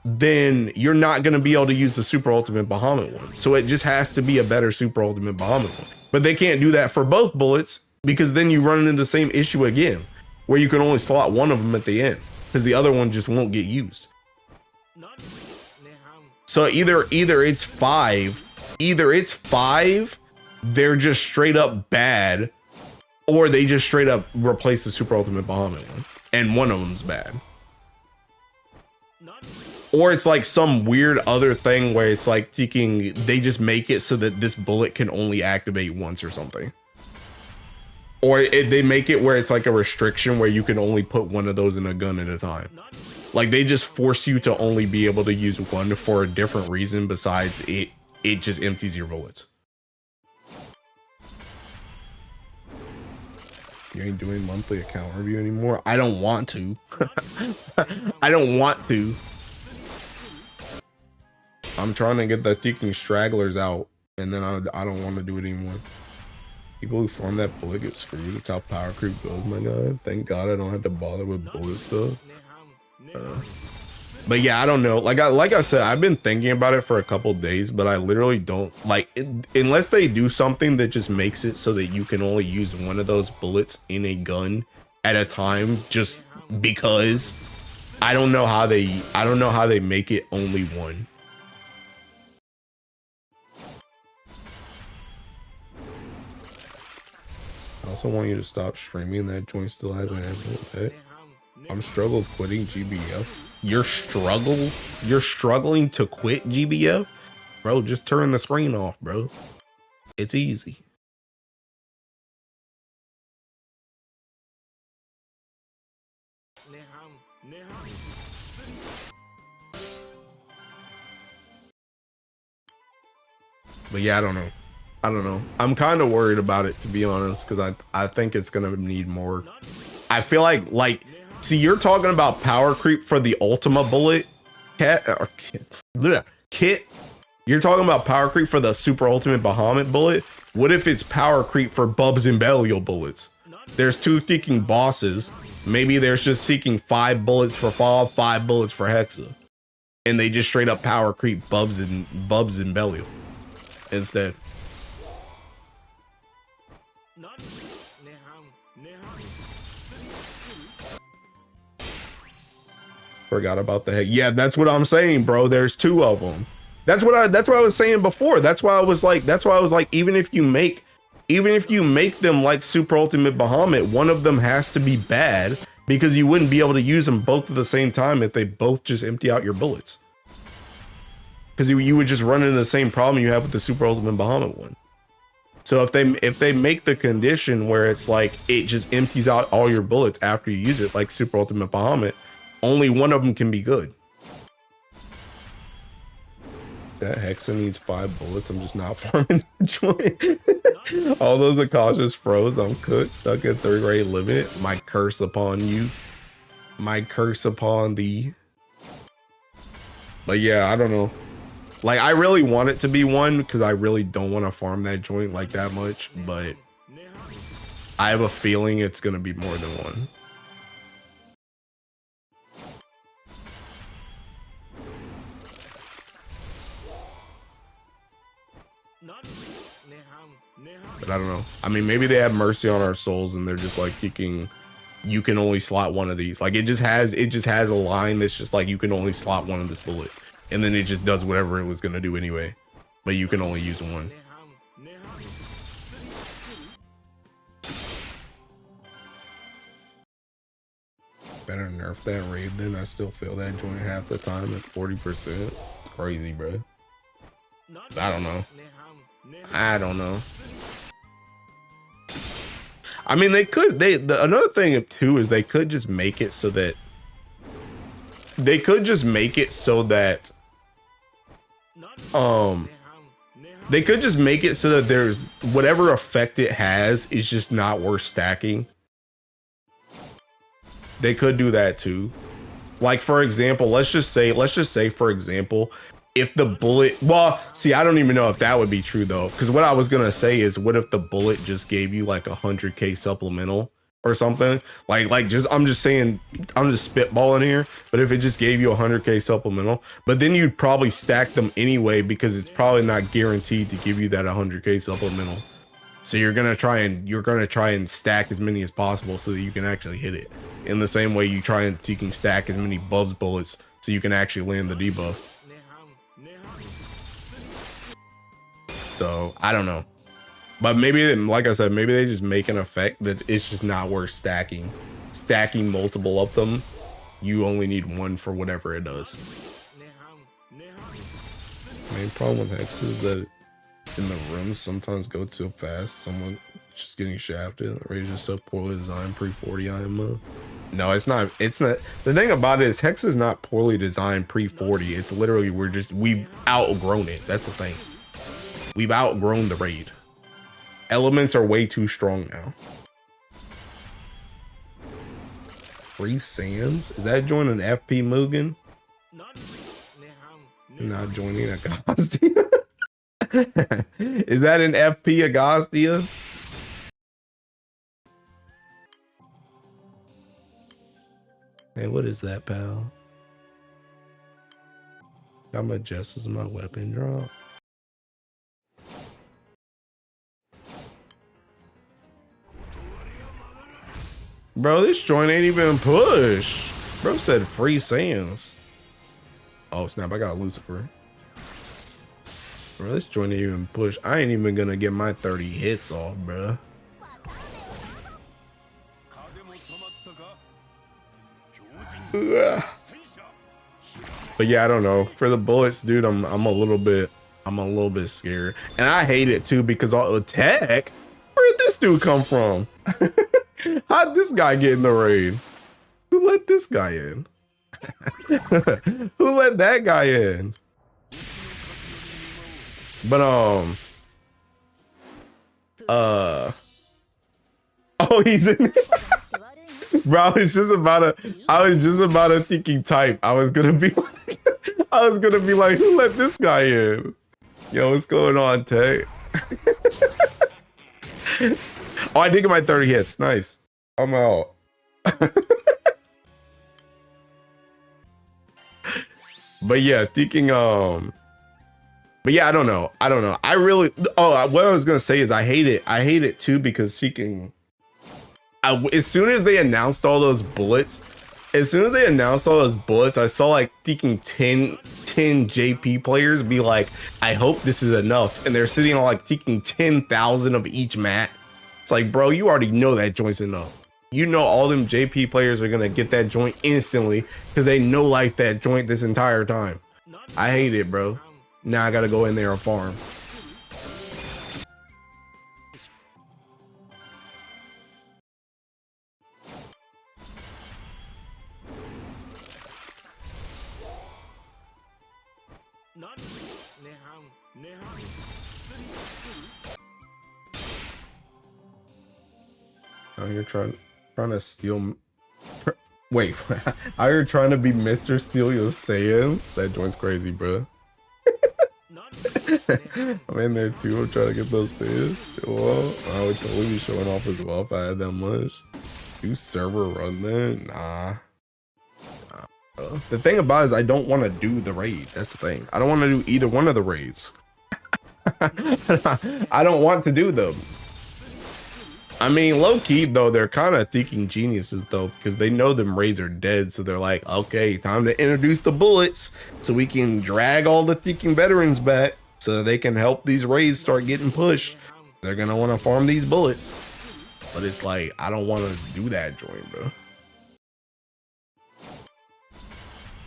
then you're not going to be able to use the Super Ultimate Bahamut one. So it just has to be a better Super Ultimate Bahamut one. But they can't do that for both bullets because then you run into the same issue again, where you can only slot one of them at the end because the other one just won't get used. So either it's 5, they're just straight up bad, or they just straight up replace the Super Ultimate Bahamut one, and one of them's bad. Or it's like some weird other thing where it's like they just make it so that this bullet can only activate once or something. Or they make it where it's like a restriction where you can only put one of those in a gun at a time. Like they just force you to only be able to use one for a different reason besides it just empties your bullets. You ain't doing monthly account review anymore? I don't want to. I don't want to. I'm trying to get the kicking stragglers out, and then I don't want to do it anymore. People who form that bullet get screwed. That's how power creep goes, my guy. Thank God I don't have to bother with bullet stuff. But yeah, I don't know. Like I said, I've been thinking about it for a couple days, but I literally don't like it, unless they do something that just makes it so that you can only use one of those bullets in a gun at a time. Just because I don't know how they make it only one. I also want you to stop streaming. That joint still has an pet. I'm struggling quitting GBF. You're struggling to quit GBF? Bro, just turn the screen off, bro. It's easy. But yeah, I don't know. I'm kind of worried about it, to be honest, because I think it's gonna need more. I feel like see, you're talking about power creep for the Ultima bullet kit. You're talking about power creep for the super ultimate Bahamut bullet. What if it's power creep for Bubs and Belial bullets? There's 2 seeking bosses. Maybe there's just seeking 5 bullets for Fall, 5 bullets for Hexa, and they just straight up power creep Bubs and Belial instead. Forgot about the heck. Yeah, that's what I'm saying, bro. There's 2 of them. That's what I was saying before. That's why I was like, even if you make them like Super Ultimate Bahamut, one of them has to be bad, because you wouldn't be able to use them both at the same time if they both just empty out your bullets. Because you would just run into the same problem you have with the Super Ultimate Bahamut one. So if they make the condition where it's like it just empties out all your bullets after you use it, like Super Ultimate Bahamut, only one of them can be good. That Hexa needs 5 bullets. I'm just not farming the joint. All those Akashas froze. I'm cooked. Stuck at 3rd grade limit. My curse upon you. My curse upon thee. But yeah, I don't know. Like, I really want it to be 1 because I really don't want to farm that joint like that much. But I have a feeling it's going to be more than 1. But I don't know. I mean, maybe they have mercy on our souls and they're just like, you can only slot 1 of these. Like it just has a line that's just like, you can only slot 1 of this bullet, and then it just does whatever it was gonna do anyway, but you can only use 1. Better nerf that raid then. I still feel that joint half the time at 40%. Crazy, bro. I don't know. I mean, they could. Another thing too is they could just make it so that there's whatever effect it has is just not worth stacking. They could do that too. Like, for example, let's just say for example, if the bullet, well, see, I don't even know if that would be true though, because what I was gonna say is, what if the bullet just gave you like 100k supplemental or something? I'm just spitballing here, but if it just gave you 100k supplemental, but then you'd probably stack them anyway because it's probably not guaranteed to give you that 100k supplemental. So you're gonna try and stack as many as possible so that you can actually hit it. In the same way you can stack as many Bubs bullets so you can actually land the debuff. So I don't know, but maybe, like I said, maybe they just make an effect that it's just not worth stacking multiple of them. You only need 1 for whatever it does. Main problem with Hex is that in the rooms sometimes go too fast. Someone just getting shafted. Rage is so poorly designed pre-40 IMO. No, it's not. It's not. The thing about it is Hex is not poorly designed pre-40. It's literally we've outgrown it. That's the thing. We've outgrown the raid. Elements are way too strong now. Free Sands? Is that joining FP Mugen? Not joining Agostia. Is that an FP Agostia? Hey, what is that, pal? How much just as my weapon drop? Bro, this joint ain't even push. Bro said free sands. Oh snap, I got a Lucifer. Bro, this joint ain't even push. I ain't even gonna get my 30 hits off, bro. Ugh. But yeah, I don't know. For the bullets, dude, I'm a little bit scared. And I hate it too because all the tech. Where'd this dude come from? How'd this guy get in the raid? Who let this guy in? Who let that guy in? But oh, he's in it. Bro, I was just about to thinking type. I was gonna be like, who let this guy in? Yo, what's going on, Tay? Oh, I did get my 30 hits. Nice. I'm out. But yeah, thinking but yeah, I don't know. I really what I was gonna say is I hate it too because as soon as they announced all those bullets, I saw like thinking 10 JP players be like, I hope this is enough, and they're sitting on like thinking 10,000 of each mat. It's like, bro, you already know that joint's enough. You know all them JP players are gonna get that joint instantly because they no life that joint this entire time. I hate it, bro. Now I gotta go in there and farm. Oh, you're trying to steal. Wait, are you trying to be Mr. Steal Your Saiyans? That joint's crazy, bro. I'm in there too. I'm trying to get those Saiyans. Well, I would totally be showing off as well if I had that much. Do server run that? Nah. The thing about it is I don't want to do the raid. That's the thing. I don't want to do either one of the raids. I don't want to do them. I mean, low key though, they're kind of thinking geniuses though, because they know them raids are dead. So they're like, okay, time to introduce the bullets so we can drag all the thinking veterans back so they can help these raids start getting pushed. They're going to want to farm these bullets. But it's like, I don't want to do that joint, bro.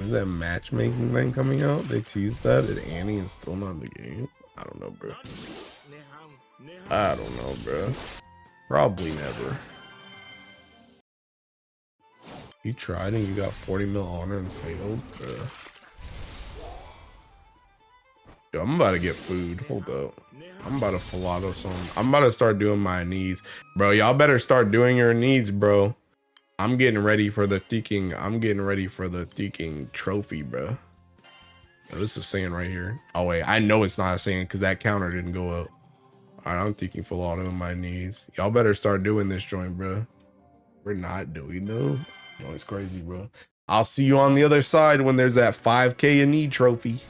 Is that matchmaking thing coming out? They teased that and Annie is still not in the game. I don't know, bro. I don't know, bro. Probably never. You tried and you got 40 mil honor and failed, bro. Yo, I'm about to get food. Hold up. I'm about to filato something. I'm about to start doing my needs. Bro, y'all better start doing your needs, bro. I'm getting ready for the thinking. I'm getting ready for the thinking trophy, bro. Yo, this is saying right here. Oh, wait. I know it's not a saying because that counter didn't go up. All right, I'm thinking filato in my needs. Y'all better start doing this joint, bro. We're not doing though. Yo, it's crazy, bro. I'll see you on the other side when there's that 5K in need trophy.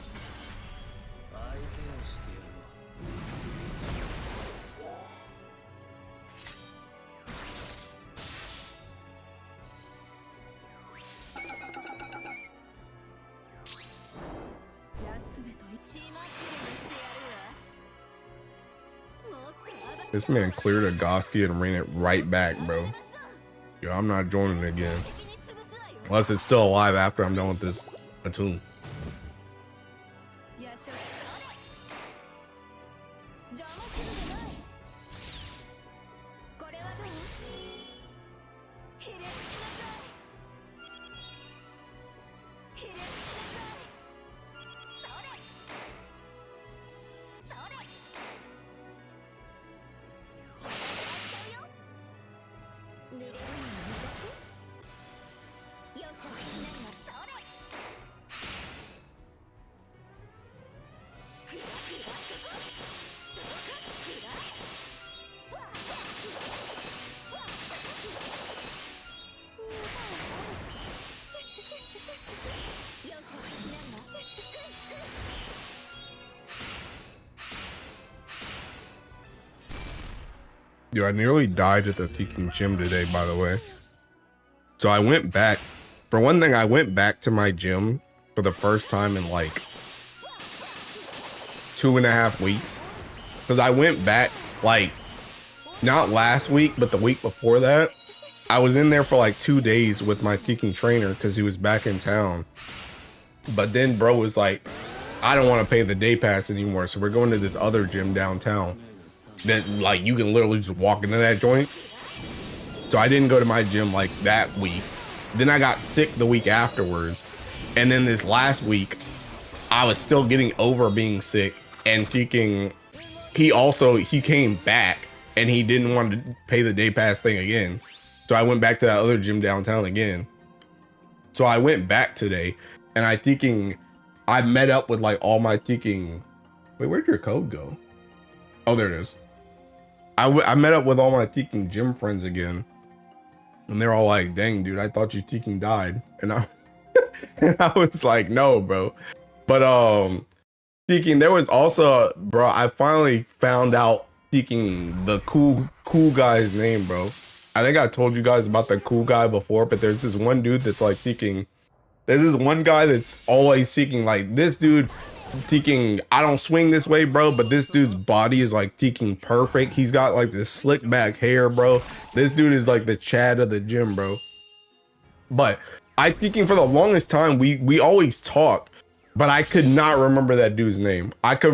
This man cleared a Goski and ran it right back, bro. Yo, I'm not joining it again. Unless it's still alive after I'm done with this Attune. Yo, I nearly died at the Teking gym today, by the way. So I went back. For one thing, I went back to my gym for the first time in like 2.5 weeks. Because I went back like not last week, but the week before that. I was in there for like 2 days with my Teking trainer because he was back in town. But then bro was like, I don't want to pay the day pass anymore. So we're going to this other gym downtown that like you can literally just walk into that joint. So I didn't go to my gym like that week. Then I got sick the week afterwards. And then this last week, I was still getting over being sick and Teking, he came back and he didn't want to pay the day pass thing again. So I went back to that other gym downtown again. So I went back today and I met up with like all my Teking. Wait, where'd your code go? Oh, there it is. I met up with all my Teking gym friends again. And they're all like, dang, dude, I thought you Teking died. And I was like, no, bro. But Teking, there was also, bro, I finally found out Teking, the cool guy's name, bro. I think I told you guys about the cool guy before, but there's this one dude that's like Teking. There's this one guy that's always seeking like this dude Teking, I don't swing this way, bro, but this dude's body is like Teking perfect. He's got like this slick back hair, bro. This dude is like the Chad of the gym, bro. But I Teking for the longest time, we always talk, but I could not remember that dude's name. I could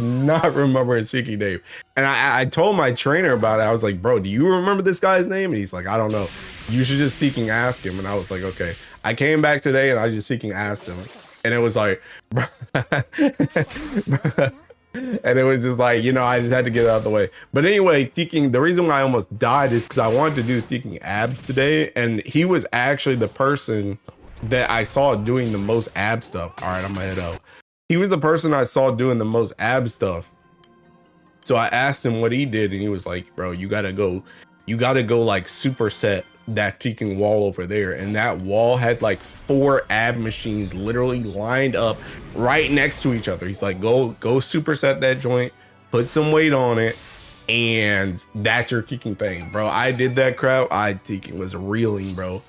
not remember his Teking name. And I told my trainer about it. I was like, bro, do you remember this guy's name? And he's like, I don't know. You should just Teking ask him. And I was like, okay. I came back today and I just Teking asked him. And it was like, and it was just like, you know, I just had to get it out of the way. But anyway, Teking, the reason why I almost died is because I wanted to do Teking abs today. And he was actually the person that I saw doing the most ab stuff. All right, I'm gonna head out. He was the person I saw doing the most ab stuff. So I asked him what he did and he was like, bro, you gotta go like superset that Teking wall over there. And that wall had like 4 ab machines literally lined up right next to each other. He's like, go superset that joint, put some weight on it, and that's your Teking thing, bro. I did that crap. Teking was reeling, bro.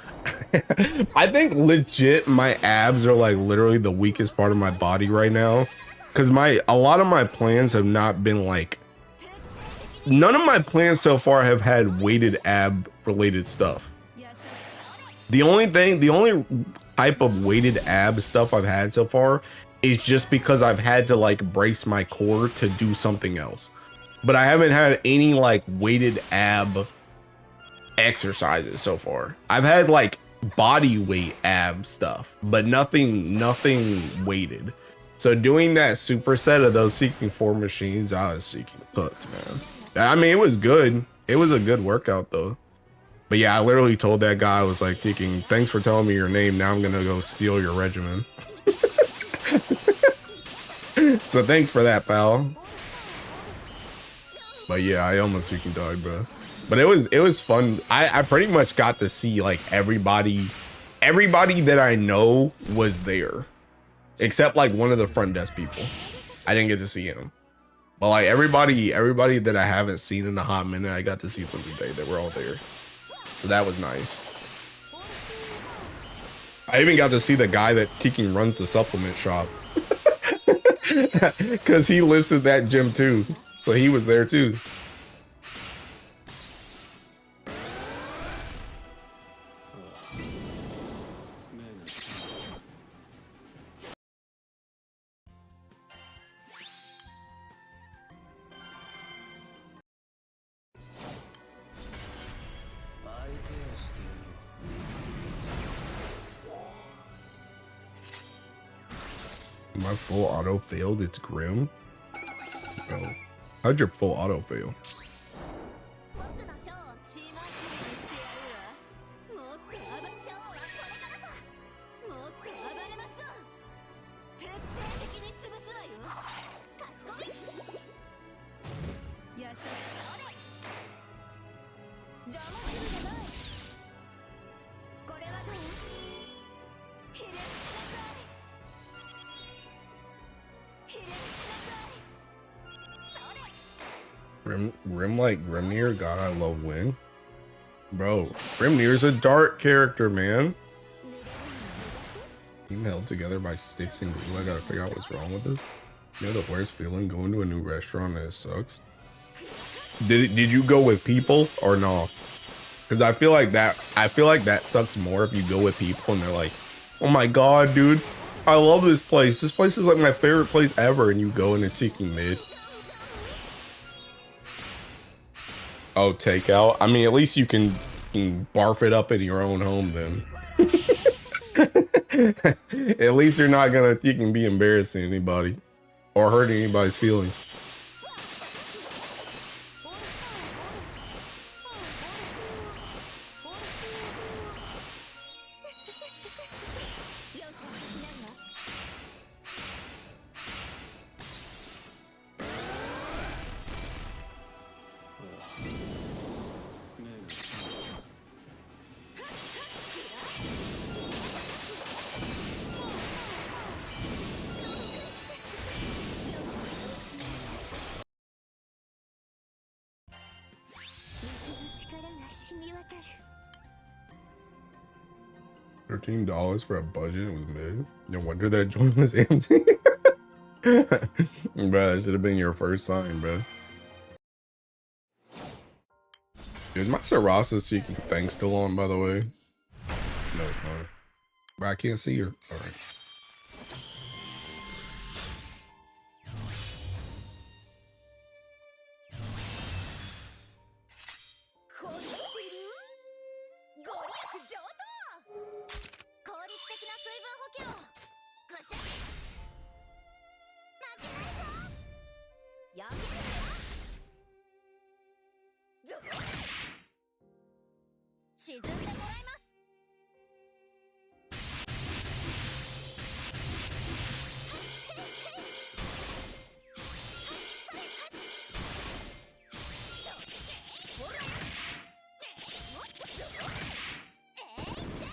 I think legit my abs are like literally the weakest part of my body right now, because a lot of my plans have not been like, none of my plans so far have had weighted ab related stuff. The only type of weighted ab stuff I've had so far is just because I've had to like brace my core to do something else. But I haven't had any like weighted ab exercises so far. I've had like body weight ab stuff, but nothing weighted. So doing that superset of those Teking 4 machines, I was Teking cooked, man. I mean, it was good. It was a good workout though. But yeah, I literally told that guy, I was like, Teking, thanks for telling me your name. Now I'm gonna go steal your regimen. So thanks for that, pal. But yeah, I almost Teking died, bro. But it was fun. I pretty much got to see like everybody that I know was there, except like one of the front desk people. I didn't get to see him. But like everybody that I haven't seen in a hot minute, I got to see them today. They were all there. So that was nice. I even got to see the guy that Teking runs the supplement shop. Because he lives in that gym too. So he was there too. My full auto failed. It's grim. Yo, how'd your full auto fail? Grim like Grimnir, God, I love Wing. Bro, Grimnir's a dark character, man. Team held together by sticks and glue. I gotta figure out what's wrong with this. You know the worst feeling going to a new restaurant and it sucks. Did you go with people or no? Because I feel like that sucks more if you go with people and they're like, oh my god, dude, I love this place. This place is like my favorite place ever, and you go and it's ticking mid. Oh, takeout. I mean, at least you can barf it up in your own home then. At least you're not gonna you can be embarrassing anybody or hurting anybody's feelings. $13 for a budget was mid. No wonder that joint was empty. Bruh, should have been your first sign, bro. Is my Sarasa seeking thing still on, by the way? No, it's not. But I can't see her. All right.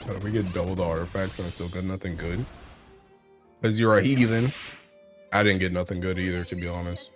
How do we get double the artifacts and I still got nothing good? Because you're a heathen. I didn't get nothing good either, to be honest.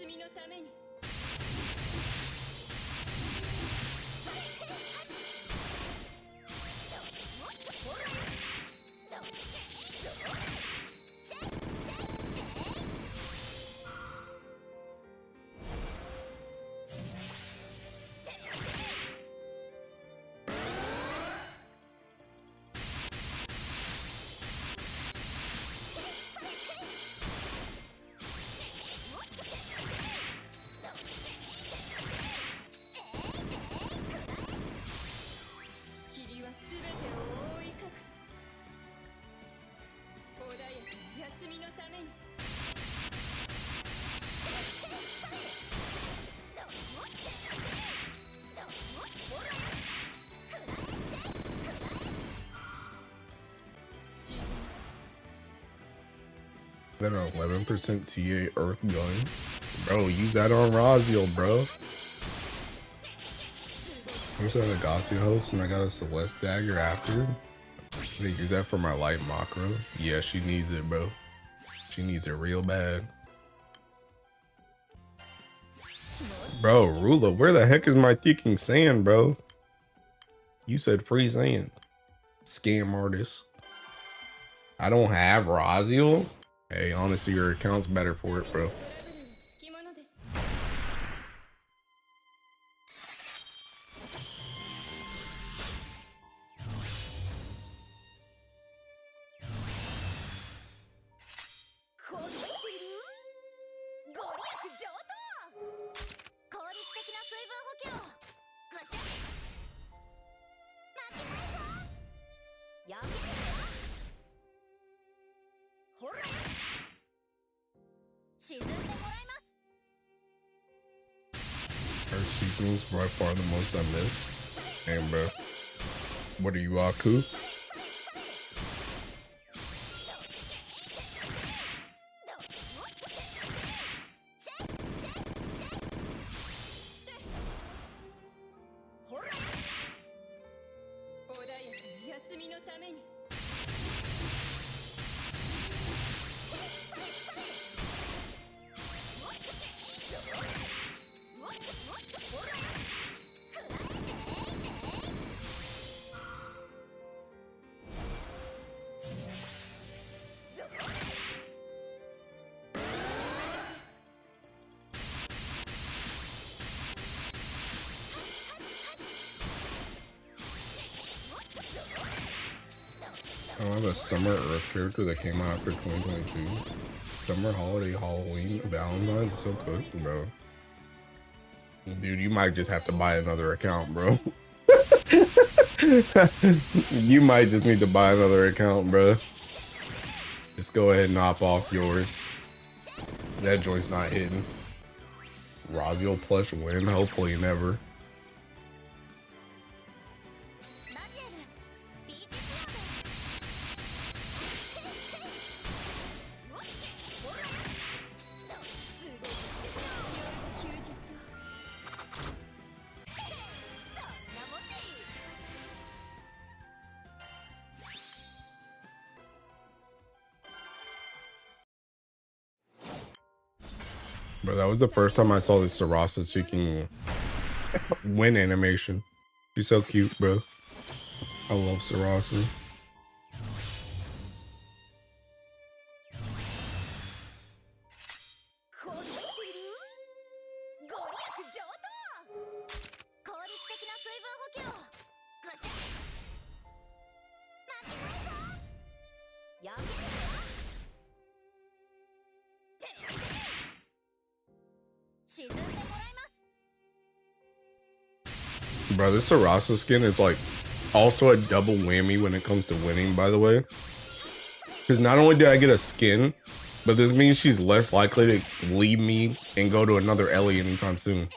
That 11% TA Earth gun. Bro, use that on Raziel, bro. I'm just on a Gacha host and I got a Celeste dagger after. I use that for my light macro. Yeah, she needs it, bro. She needs it real bad. Bro, Rula, where the heck is my kicking sand, bro? You said free sand. Scam artist. I don't have Raziel. Hey, honestly, your account's better for it, bro. seasons by far the most I miss. And bro, what are you, Aku? I don't have a summer Earth character that came out after 2022. Summer, holiday, Halloween, Valentine's is so cooked, bro. Dude, you might just have to buy another account, bro. You might just need to buy another account, bro. Just go ahead and hop off yours. That joint's not hitting. Razio plush win, hopefully never. Bro, that was the first time I saw this Sarasa seeking win animation. She's so cute, bro. I love Sarasa. Bro, this Sarasa skin is like also a double whammy when it comes to winning, by the way. Because not only did I get a skin, but this means she's less likely to leave me and go to another Ellie anytime soon.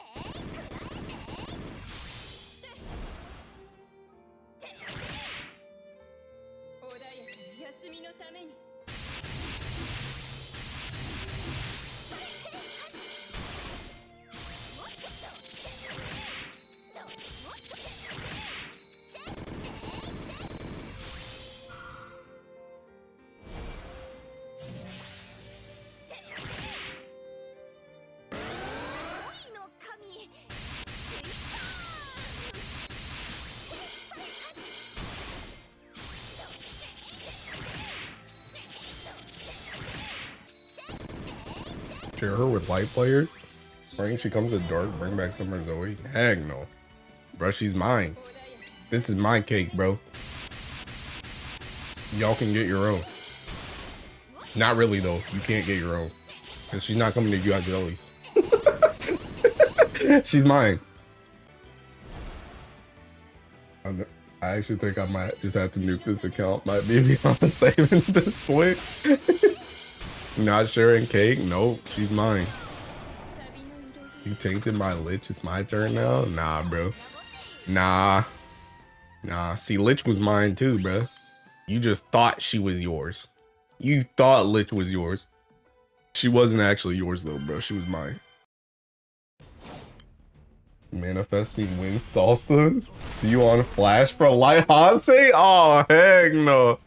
Share her with light players? Spring, she comes to dark, bring back Summer Zoe? Heck no. Bro, she's mine. This is my cake, bro. Y'all can get your own. Not really, though. You can't get your own. Because she's not coming to you guys at least. She's mine. I actually think I might just have to nuke this account. Might be beyond saving at this point. Not sharing cake? Nope, she's mine. You tainted my Lich, it's my turn now? Nah, bro. Nah. See, Lich was mine too, bro. You just thought she was yours. You thought Lich was yours. She wasn't actually yours though, bro. She was mine. Manifesting win salsa? Do you want flash for light Hanse? Oh, heck no.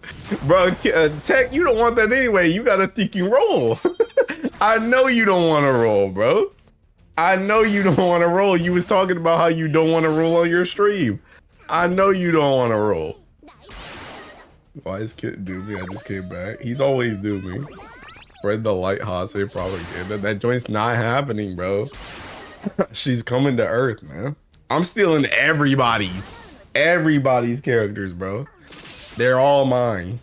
Bro, Tech, you don't want that anyway. You gotta think you roll. I know you don't want to roll, bro. I know you don't want to roll. You was talking about how you don't want to roll on your stream. I know you don't want to roll. Why is Kit Doomy? I just came back. He's always Doomy. Spread the light Hanse propaganda. That joint's not happening, bro. She's coming to Earth, man. I'm stealing everybody's characters, bro. They're all mine.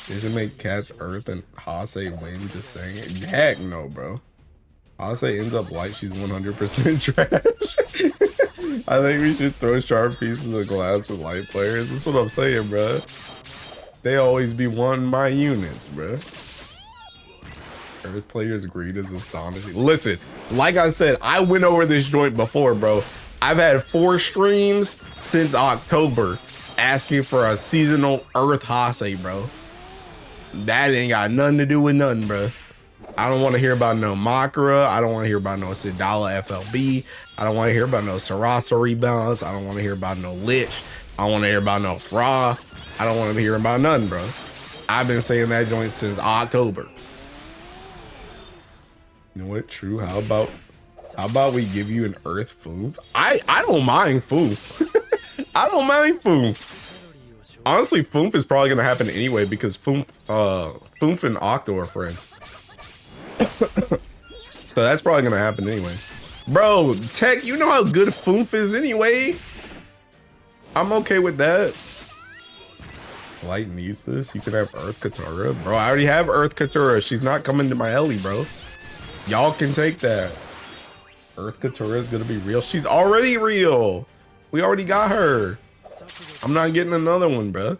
They should make Cat's Earth and Hase win, just saying it. Heck no, bro. Hase ends up light, she's 100% trash. I think we should throw sharp pieces of glass with light players. That's what I'm saying, bro. They always be wanting my units, bro. Earth players' greed is astonishing. Listen, like I said, I went over this joint before, bro. I've had 4 streams since October asking for a seasonal Earth Hase, bro. That ain't got nothing to do with nothing, bro. I don't want to hear about no Makara. I don't want to hear about no Sidala FLB. I don't want to hear about no Sarasa rebalance. I don't want to hear about no Lich. I don't want to hear about no Fra. I don't want to hear about nothing, bro. I've been saying that joint since October. You know what? True. How about we give you an Earth Foof? I don't mind Foof. I don't mind Foof. Honestly, Foof is probably gonna happen anyway because Foof and Octo are friends. So that's probably gonna happen anyway. Bro, Tech, you know how good Foof is anyway. I'm okay with that. Light needs this. You can have Earth Katura. Bro, I already have Earth Katura. She's not coming to my Ellie, bro. Y'all can take that. Earth Katura is gonna be real. She's already real. We already got her. I'm not getting another one, bro.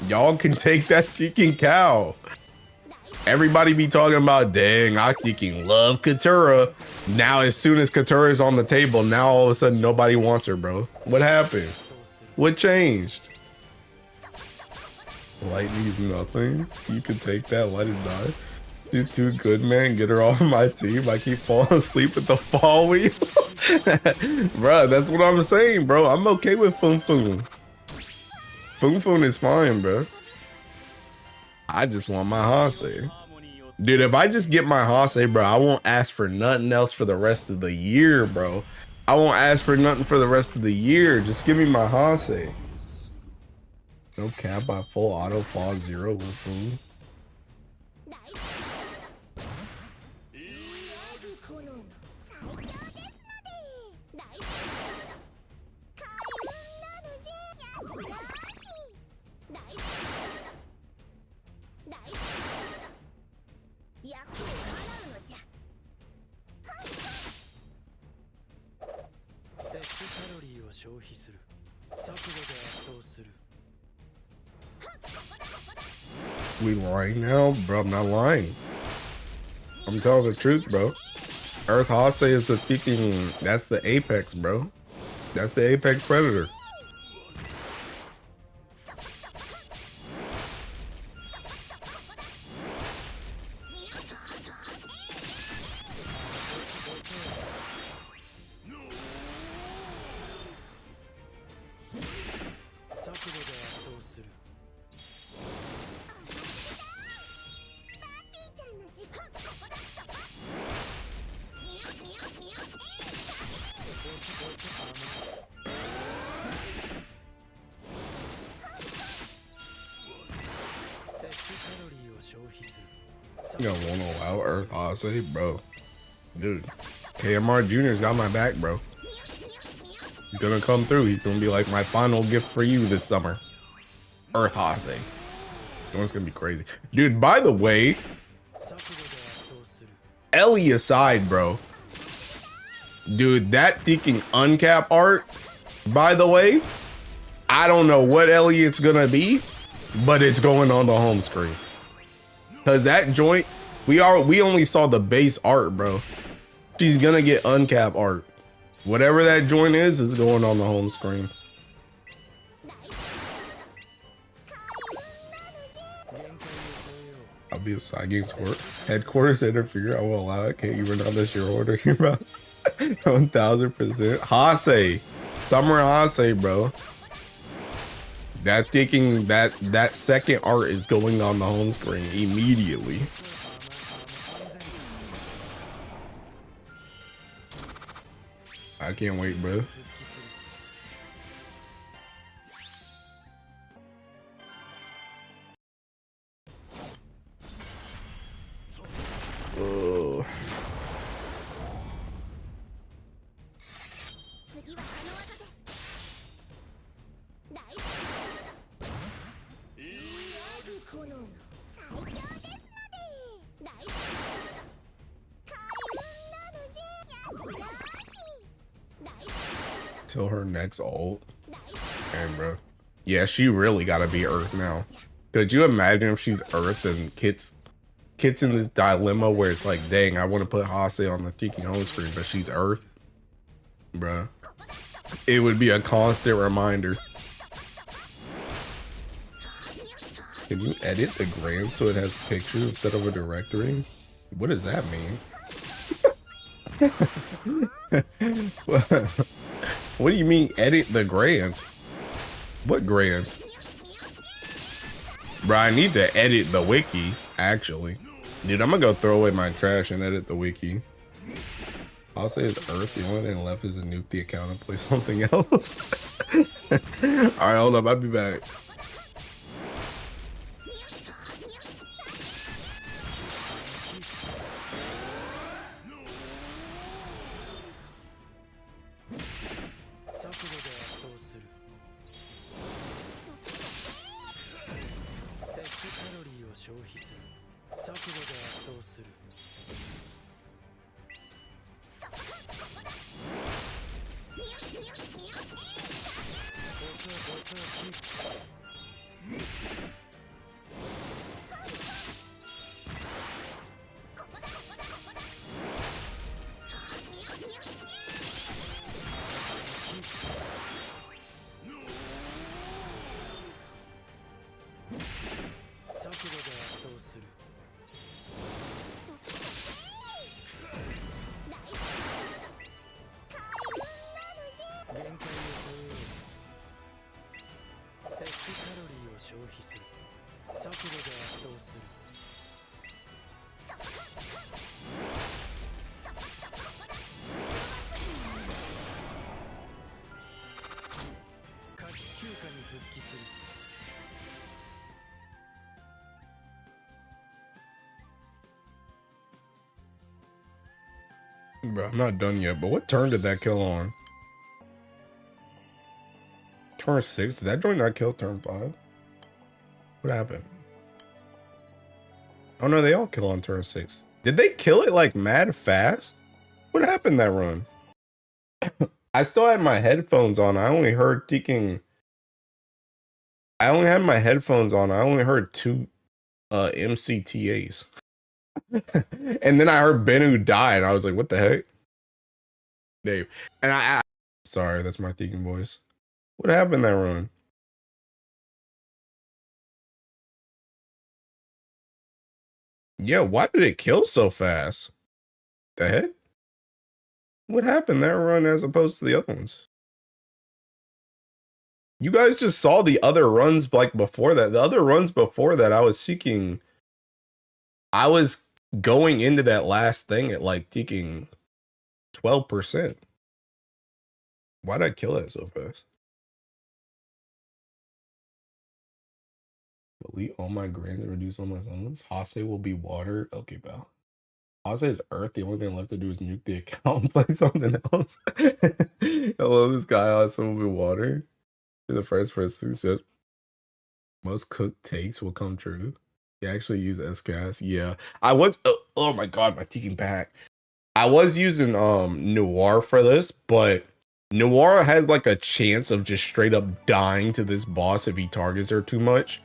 Y'all can take that freaking cow. Everybody be talking about, dang, I freaking love Katura. Now, as soon as Katura is on the table, now all of a sudden nobody wants her, bro. What happened? What changed? Light needs nothing. You can take that, let it die. She's too good, man. Get her off my team. I keep falling asleep at the fall wheel. Bro, that's what I'm saying, bro. I'm okay with Foon Foon. Foon Foon is fine, bro. I just want my Hase. Dude, if I just get my Hase, bro, I won't ask for nothing else for the rest of the year, bro. I won't ask for nothing for the rest of the year. Just give me my Hase. No cap by full auto fall 0 with Foon. We lying now? Bro, I'm not lying. I'm telling the truth, bro. Earth Hase is the freaking, that's the apex, bro. That's the apex predator. You don't want to allow Earth Hase, bro. Dude, KMR Jr.'s got my back, bro. He's gonna come through. He's gonna be like my final gift for you this summer. Earth Hase. It's gonna be crazy. Dude, by the way, Ellie aside, bro. Dude, that freaking uncap art, by the way, I don't know what Ellie it's gonna be, but it's going on the home screen. Cause that joint, we only saw the base art, bro. She's gonna get uncap art. Whatever that joint is going on the home screen. I'll be a side games court. Headquarters interfere. I will allow it. Can't even unless you're ordering about 1000%. Hase. Summer Hase, bro. That thinking that second art is going on the home screen immediately. I can't wait, bro. Oh. Till her next ult. And bro. Yeah, she really gotta be Earth now. Could you imagine if she's Earth and Kit's Kit's in this dilemma where it's like, dang, I want to put Hase on the Tiki home screen, but she's Earth. Bruh. It would be a constant reminder. Can you edit the grand so it has pictures instead of a directory? What does that mean? What do you mean edit the grand? What grand? Bro, I need to edit the wiki, actually. Dude, I'm gonna go throw away my trash and edit the wiki. I'll say it's Earth. The only thing left is to nuke the account and play something else. Alright, hold up. I'll be back. Bro, I'm not done yet, but what turn did that kill on? Turn 6? Did that joint not kill turn 5? What happened? Oh no, they all kill on turn 6. Did they kill it like mad fast? What happened that run? I still had my headphones on. I only heard ticking. I only had my headphones on. I only heard 2 MCTAs. And then I heard Bennu die, and I was like, what the heck? Dave. And I sorry, that's my thinking voice. What happened that run? Yeah, why did it kill so fast? The heck? What happened that run as opposed to the other ones? You guys just saw the other runs like before that. The other runs before that, I was seeking. I was going into that last thing at like taking 12%. Why'd I kill it so fast? Delete all my grands and reduce all my summons. Hase will be water. Okay, pal. Hase is Earth. The only thing left to do is nuke the account and play something else. I love this guy. Hase will be water. You're the first person who said most cooked takes will come true. You actually use SCAS. Yeah. I was oh my god, my ticking back. I was using Noir for this, but Noir had like a chance of just straight up dying to this boss if he targets her too much.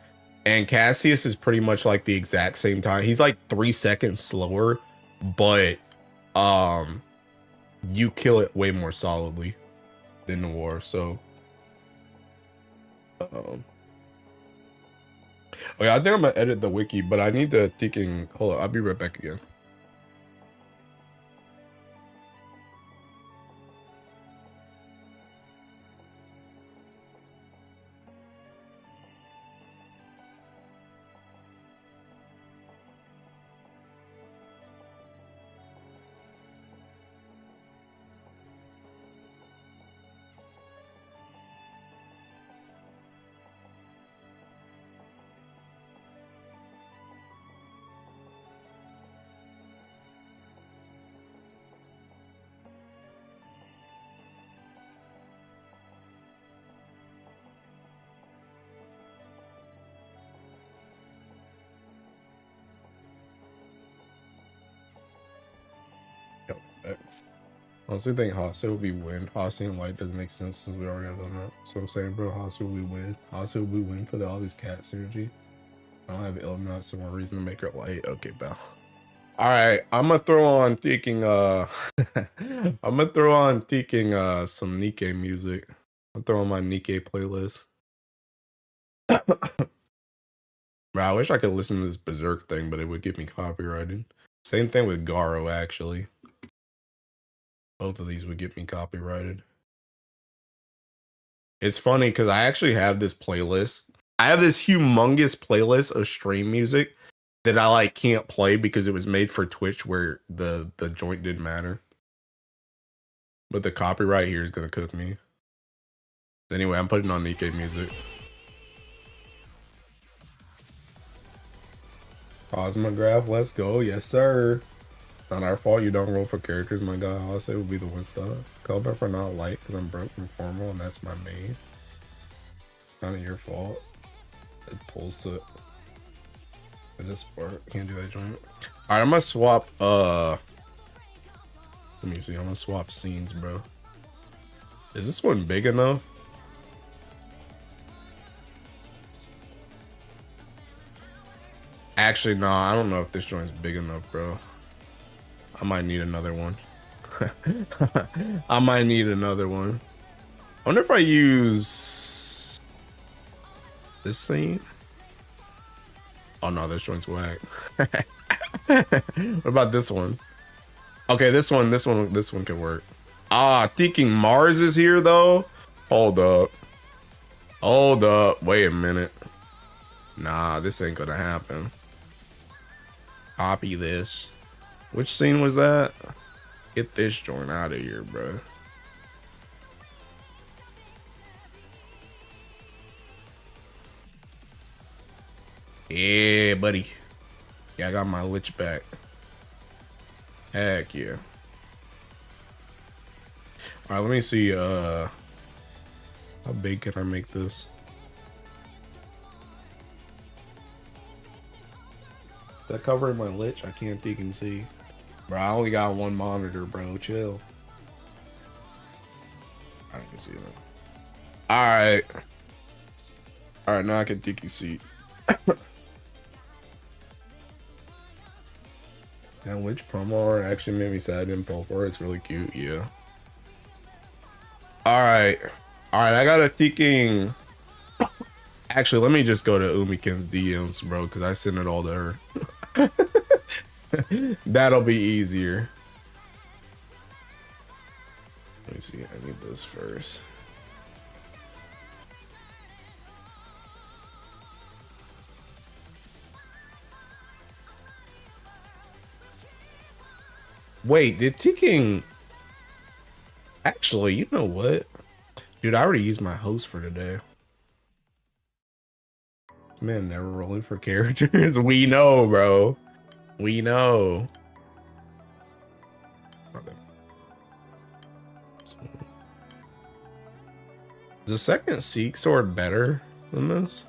And Cassius is pretty much like the exact same time. He's like 3 seconds slower, but you kill it way more solidly than Noir. So oh yeah, I think I'm gonna edit the wiki, but I need to ticking. Hold on, I'll be right back again. I honestly think Hase will be win. Hase and Light doesn't make sense since we already have done that. So I'm saying, bro, Hase will be win. Hase will be win for the all this cat synergy. I don't have Illuminati, so more reason to make her light. Okay, Bell. All right, I'm gonna throw on taking I'm gonna throw on taking some Nikkei music. I'll throw on my Nikkei playlist. Bro, I wish I could listen to this Berserk thing, but it would get me copyrighted. Same thing with Garo, actually. Both of these would get me copyrighted. It's funny because I actually have this playlist. I have this humongous playlist of stream music that I like can't play because it was made for Twitch where the joint didn't matter. But the copyright here is gonna cook me. Anyway, I'm putting on Nikkei music. Cosmograph, let's go. Yes, sir. Not our fault you don't roll for characters, my god. I'll say will be the one stuff. Color for not light because I'm broke from formal and that's my main. Not your fault. It pulls it. This part. Can't do that joint. Alright, I'm gonna swap let me see, I'm gonna swap scenes, bro. Is this one big enough? Actually, no, I don't know if this joint's big enough, bro. I might need another one. I might need another one. I wonder if I use this scene. Oh no, this joint's whack. What about this one? Okay, this one could work. Ah, thinking Mars is here though. Hold up. Hold up. Wait a minute. Nah, this ain't gonna happen. Copy this. Which scene was that? Get this joint out of here, bro. Yeah, buddy. Yeah, I got my lich back. Heck yeah. Alright, let me see how big can I make this? Is that covering my lich? I can't think and see. Bro, I only got one monitor, bro. Chill. I can see that. Alright. Alright, now I can think and see. That lich promo art actually made me sad I didn't pull for it. It's really cute, yeah. Alright. Alright, I got a thinking. Actually, let me just go to Umiken's DMs, bro, because I sent it all to her. That'll be easier. Let me see. I need this first. Wait, did Ticking... Actually, you know what? Dude, I already used my host for today. Man, never rolling for characters. We know, bro. We know. Is the second Seek Sword better than this?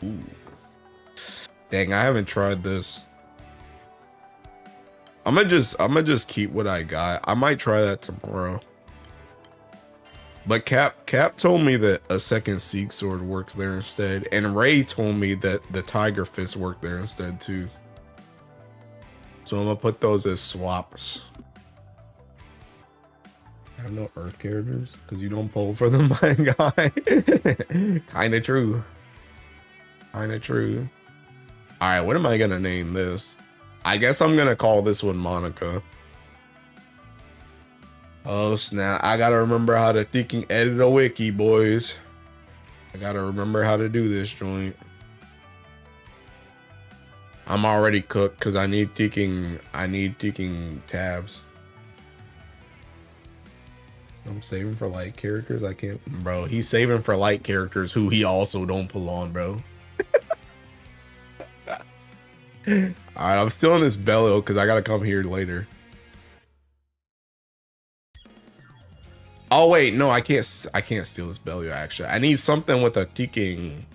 Ooh. Dang, I haven't tried this. I'm gonna just keep what I got. I might try that tomorrow. But Cap told me that a second Seek Sword works there instead, and Ray told me that the Tiger Fist worked there instead too. So I'm gonna put those as swaps. I have no Earth characters because you don't pull for them, my guy. Kinda true. Kinda true. All right, what am I gonna name this? I guess I'm gonna call this one Monica. Oh snap, I gotta remember how to thinking edit a wiki, boys. I gotta remember how to do this joint. I'm already cooked because I need thinking tabs. I'm saving for light characters. I can't, bro. He's saving for light characters who he also don't pull on, bro. Alright, I'm still in this bellow because I gotta come here later. Oh wait, no, I can't steal this bellow actually. I need something with a ticking.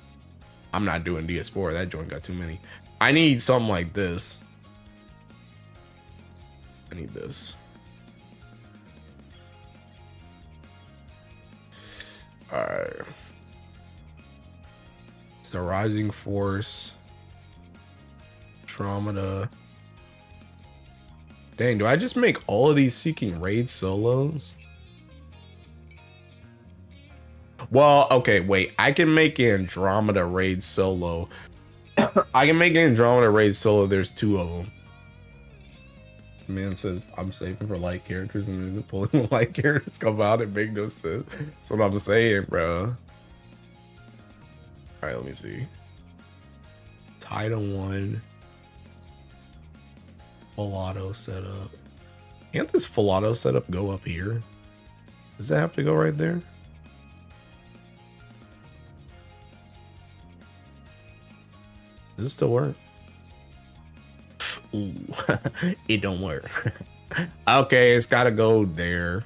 I'm not doing DS4, that joint got too many. I need something like this. I need this. Alright. It's a rising force. Traumata. Dang, do I just make all of these seeking raid solos? Well, okay, wait. I can make Andromeda raid solo. I can make Andromeda raid solo. There's 2 of them. Man says I'm saving for light characters and then pulling light characters come out and make no sense. That's what I'm saying, bro. All right, let me see. Title 1. Filato setup. Can't this Filato setup go up here? Does that have to go right there? Does it still work? Ooh, it don't work. Okay, it's gotta go there.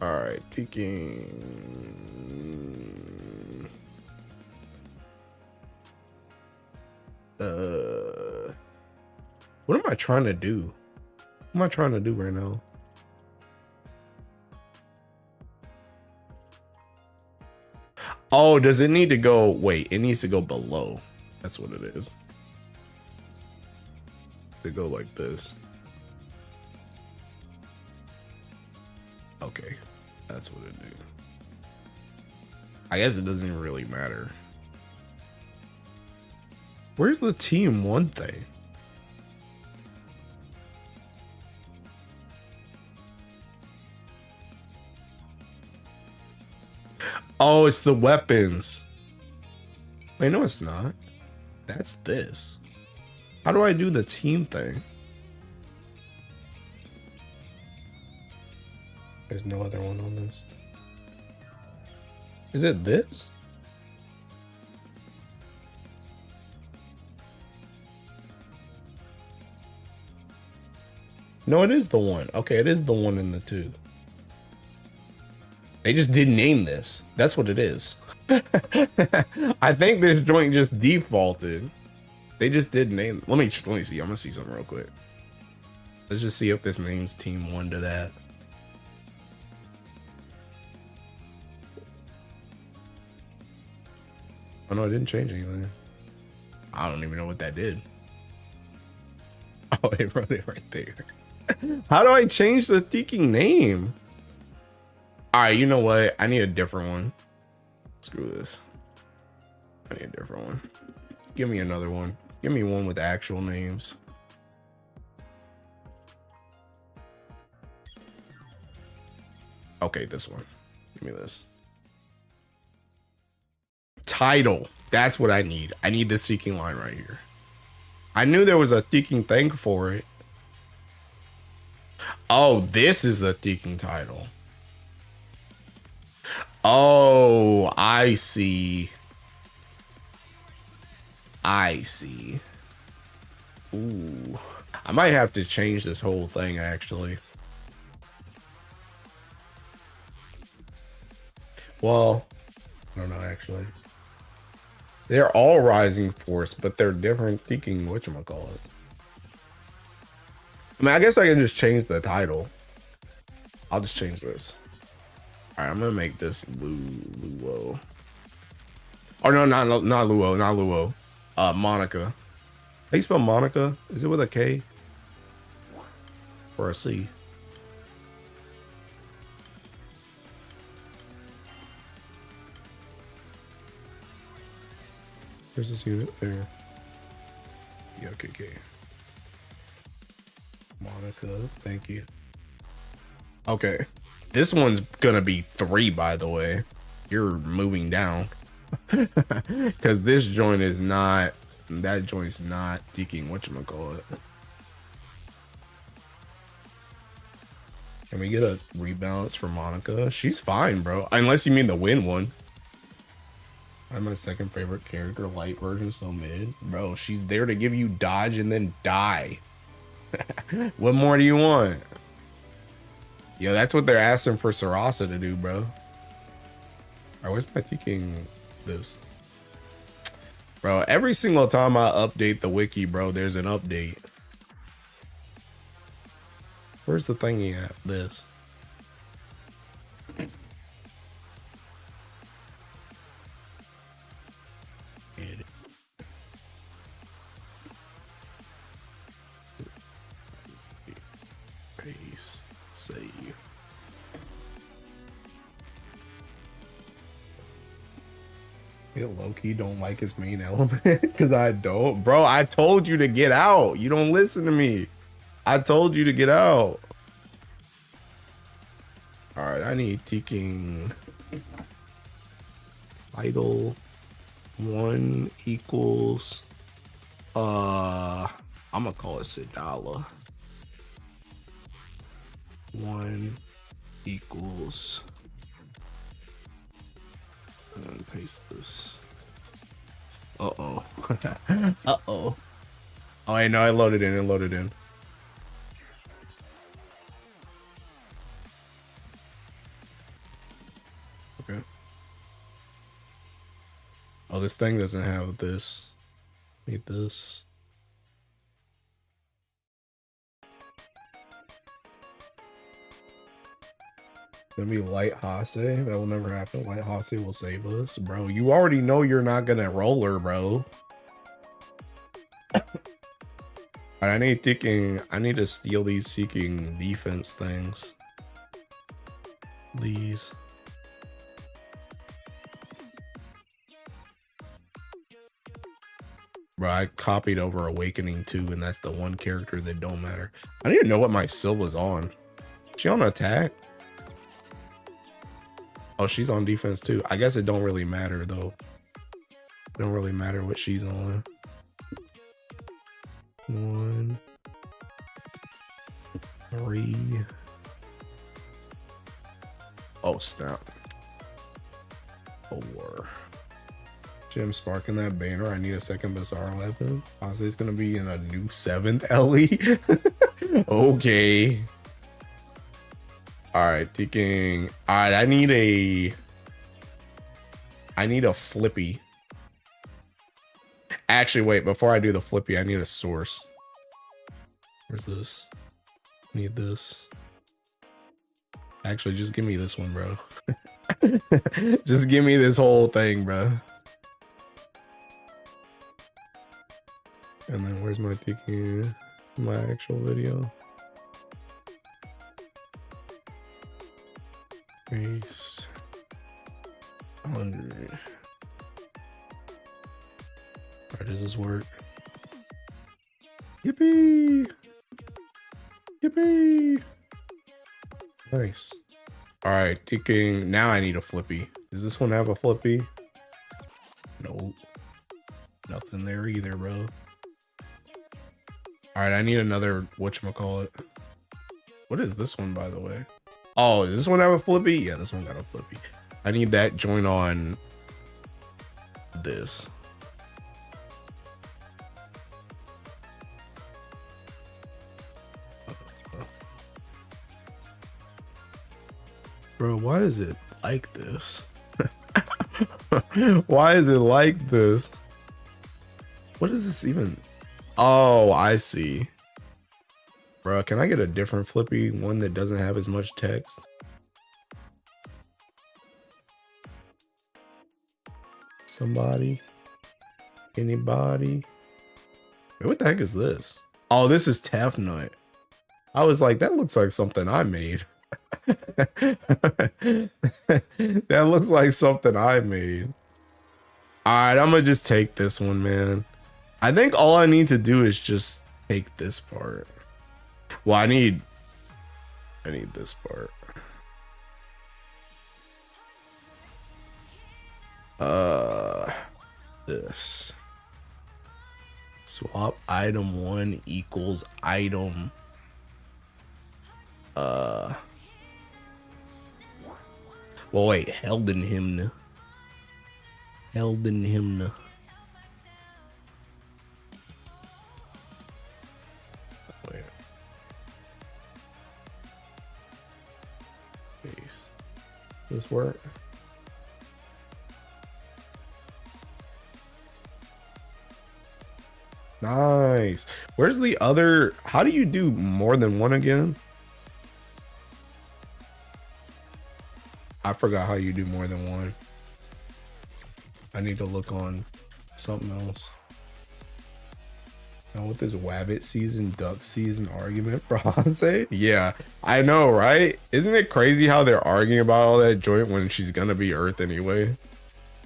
All right, kicking. What am I trying to do? What am I trying to do right now? Oh, does it need to go? Wait, it needs to go below. That's what it is. They go like this. Okay, that's what it do. I guess it doesn't really matter. Where's the team 1 thing? Oh, it's the weapons. Wait, no, it's not. That's this. How do I do the team thing? There's no other one on this. Is it this? No, it is the one. Okay, it is the one in the 2. They just didn't name this. That's what it is. I think this joint just defaulted. They just didn't name. Let me see. I'm gonna see something real quick. Let's just see if this names team 1 to that. Oh no, it didn't change anything. I don't even know what that did. Oh, it wrote it right there. How do I change the thinking name? All right, you know what? I need a different one. Screw this. I need a different one. Give me another one. Give me one with actual names. Okay, this one. Give me this. Title. That's what I need. I need the seeking line right here. I knew there was a seeking thing for it. Oh, this is the seeking title. Oh, I see. I see. Ooh. I might have to change this whole thing, actually. Well, I don't know, actually. They're all Rising Force, but they're different thinking whatchamacallit. I mean, I guess I can just change the title. I'll just change this. All right, I'm gonna make this Luo. Oh no, not Luo, not Luo. Monica. How you spell Monica? Is it with a K or a C? Where's this unit? There. Yeah, okay. Monica, thank you. Okay. This one's gonna be 3, by the way. You're moving down. Because this joint is not, that joint's not thinking whatchamacallit. Can we get a rebalance for Monica? She's fine, bro. Unless you mean the win one. I'm my second favorite character, light version, so mid. Bro, she's there to give you dodge and then die. What more do you want? Yo, that's what they're asking for Sarasa to do, bro. Alright, where's my thinking this? Bro, every single time I update the wiki, bro, there's an update. Where's the thingy at? This. You low-key don't like his main element because I don't. Bro, I told you to get out. You don't listen to me. I told you to get out. All right, I need Teking idle 1 equals I'm gonna call it Sidala. 1 equals and paste this. Uh-oh. Uh-oh. Oh, I know I loaded in and loaded in. Okay. Oh, this thing doesn't have this. Need this. Gonna be Light Hase. That will never happen. Light Hase will save us. Bro, you already know you're not gonna roll her, bro. Alright, I need to steal these seeking defense things. These. Bro, I copied over Awakening 2, and that's the one character that don't matter. I don't even know what my Sylva's on. Is she on attack? Oh, she's on defense too. I guess it don't really matter though. It don't really matter what she's on. 1, 3. Oh, snap. 4. Gem sparking that banner. I need a second Bizarre weapon. Honestly, it's gonna be in a new 7th LE. Okay. All right, taking. All right, I need a flippy. Actually, wait. Before I do the flippy, I need a source. Where's this? Need this. Actually, just give me this one, bro. Just give me this whole thing, bro. And then where's my taking my actual video? Base 100. Alright, does this work? Yippee! Yippee! Nice. Alright, taking. Now I need a flippy. Does this one have a flippy? Nope. Nothing there either, bro. Alright, I need another whatchamacallit. What is this one, by the way? Oh, does this one have a flippy? Yeah, this one got a flippy. I need that joint on this. Bro, why is it like this? Why is it like this? What is this even? Oh, I see. Bro, can I get a different flippy? One that doesn't have as much text? Somebody? Anybody? Wait, what the heck is this? Oh, this is Tefnut. I was like, that looks like something I made. That looks like something I made. Alright, I'm gonna just take this one, man. I think all I need to do is just take this part. Well, I need this part. This. Swap item 1 equals item. Well, wait, Helden Hymn. Helden Hymn. Wait. This work? Nice. Where's the other? How do you do more than one again? I forgot how you do more than one. I need to look on something else. Now with this wabbit season, duck season argument for Hanse? Yeah, I know, right? Isn't it crazy how they're arguing about all that joint when she's gonna be Earth anyway?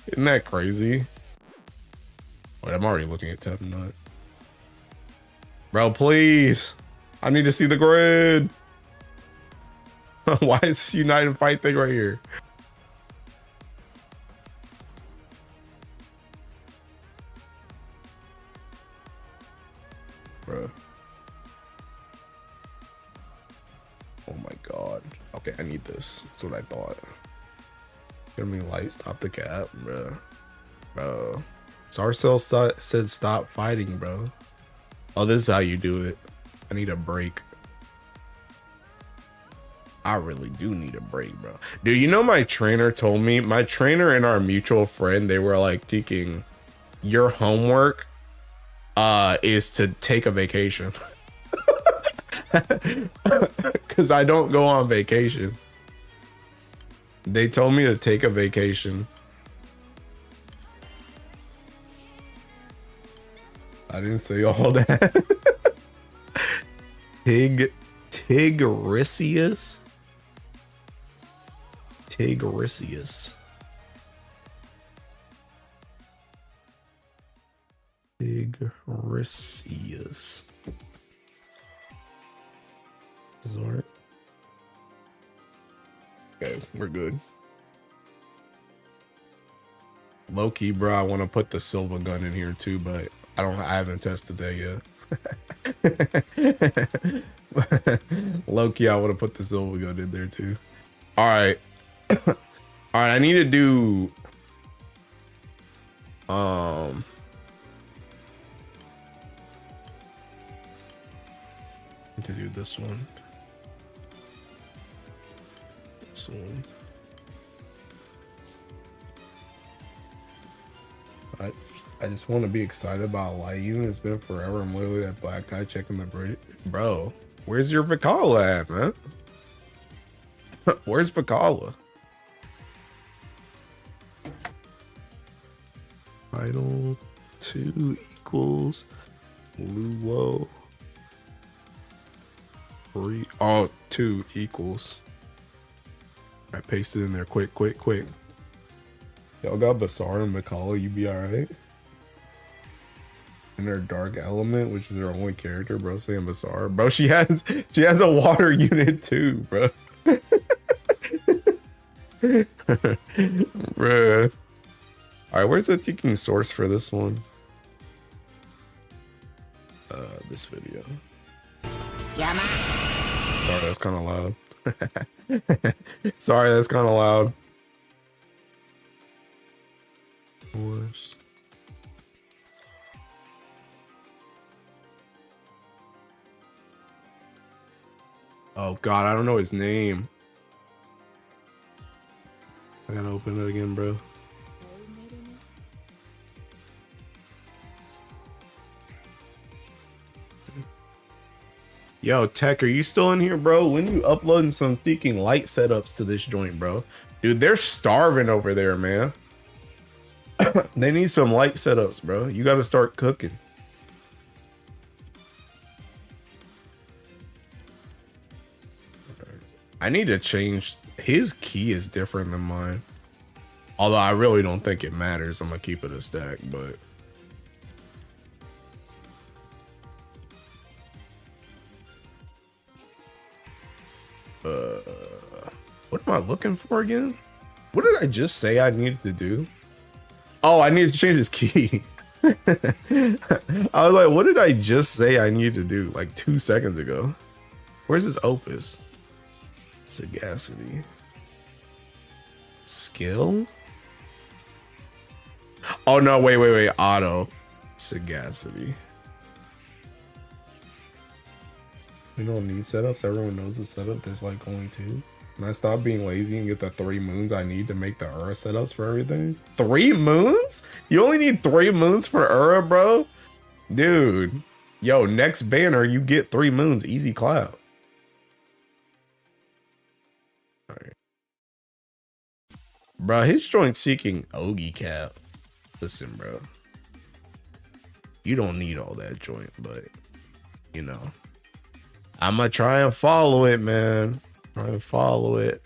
Isn't that crazy? Wait, I'm already looking at tab nut. Bro, please. I need to see the grid. Why is this unite and fight thing right here? Bro. Oh my god. Okay, I need this. That's what I thought. Give me light, stop the cap, bro. Bro. Sarcel said stop fighting, bro. Oh, this is how you do it. I need a break. I really do need a break, bro. Dude, you know my trainer told me, my trainer and our mutual friend, they were like thinking your homework is to take a vacation. Cause I don't go on vacation. They told me to take a vacation. I didn't say all that. Tigricius. Tigricius. Tigricius. Resort. Okay, we're good. Low-key, bro, I want to put the silver gun in here too, but I haven't tested that yet. Low-key, I want to put the silver gun in there too. All right. All right, I need to do to do this one. This one. I just want to be excited about lighting. It's been forever. I'm literally that black guy checking the British. Bro, where's your Vicala at, man? Where's Vicala? Idle 2 equals Luo 3. Oh, 2 equals. I pasted in there. Quick. Y'all got Basar and Vicala. You be alright? And their dark element, which is their only character, bro. Saying Basar, bro. She has a water unit too, bro. Bruh. Alright, where's the ticking source for this one? This video. Sorry, that's kind of loud. Sorry, that's kind of loud. Source. Oh god, I don't know his name. I gotta open it again, bro. Yo, Tech, are you still in here, bro? When you uploading some freaking light setups to this joint, bro? Dude, they're starving over there, man. They need some light setups, bro. You gotta start cooking. I need to change. His key is different than mine. Although I really don't think it matters. I'm gonna keep it a stack, but. What am I looking for again? What did I just say I needed to do? Oh, I needed to change his key. I was like, what did I just say I needed to do like 2 seconds ago? Where's his opus? Sagacity. Skill? Oh no, wait. Auto. Sagacity. We don't need setups. Everyone knows the setup. There's like only 2. Can I stop being lazy and get the 3 moons I need to make the Ura setups for everything? 3 moons? You only need 3 moons for Ura, bro? Dude. Yo, next banner, you get 3 moons. Easy clap. Alright. Bro, his joint seeking Ogie cap. Listen, bro. You don't need all that joint, but, you know. I'ma try and follow it, man. Try and follow it.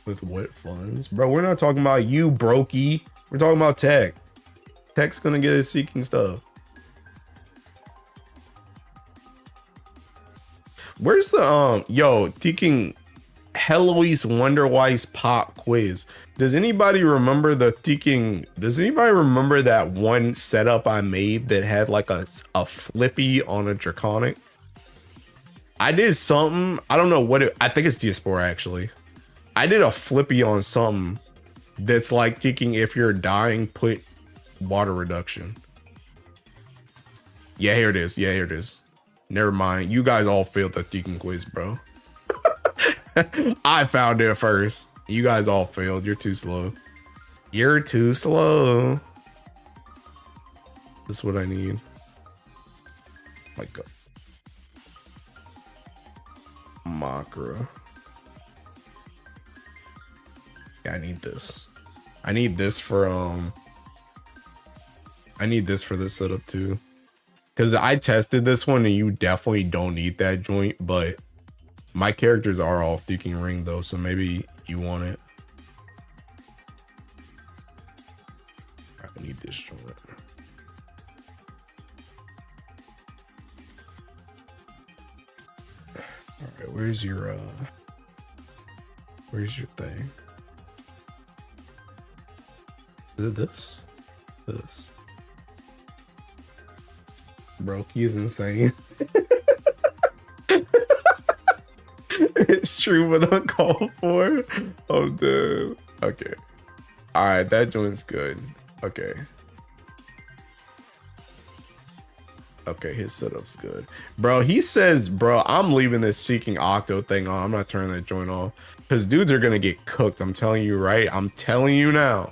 With what funds? Bro, we're not talking about you, brokey. We're talking about Tech. Tech's gonna get his seeking stuff. Where's the yo, Teeking Heloise Wonderwise pop quiz? Does anybody remember the Teeking? Does anybody remember that one setup I made that had like a flippy on a draconic? I did something. I don't know what it, I think it's Diaspora actually. I did a flippy on something that's like Teeking if you're dying, put water reduction. Yeah, here it is. Yeah, here it is. Never mind. You guys all failed the Teeking quiz, bro. I found it first. You guys all failed. You're too slow. You're too slow. This is what I need. Like a Makra. Yeah, I need this. I need this for I need this for this setup too. Cause I tested this one and you definitely don't need that joint, but my characters are all Teeking ring though, so maybe you want it. I need this joint. Alright, where's your thing? Is it this? This. Brokey is insane. It's true but uncalled for. Oh dude. Okay. Alright, that joint's good. Okay. Okay, his setup's good. Bro, he says, bro, I'm leaving this Seeking Octo thing on. I'm not turning that joint off. Because dudes are gonna get cooked. I'm telling you, right? I'm telling you now.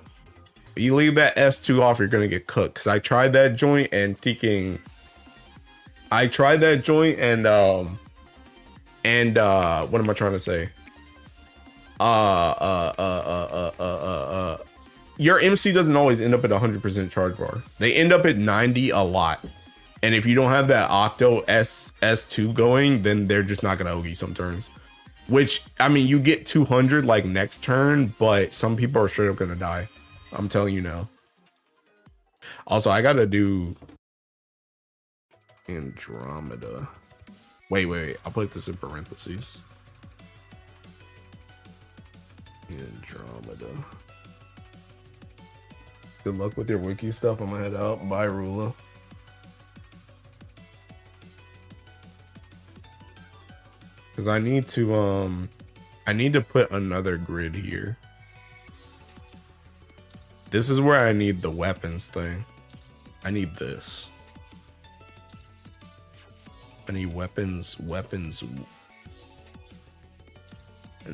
You leave that S2 off, you're gonna get cooked. Cause I tried that joint and Teeking. I tried that joint and what am I trying to say? Your MC doesn't always end up at 100% charge bar. They end up at 90 a lot. And if you don't have that Octo S2 going, then they're just not gonna OG some turns. Which, I mean, you get 200 like next turn, but some people are straight up gonna die. I'm telling you now. Also, I gotta do Andromeda. Wait. I'll put this in parentheses. Andromeda. Good luck with your wiki stuff. I'm gonna head out. Bye, Rula. Cause I need to put another grid here. This is where I need the weapons thing. I need this. I need weapons, and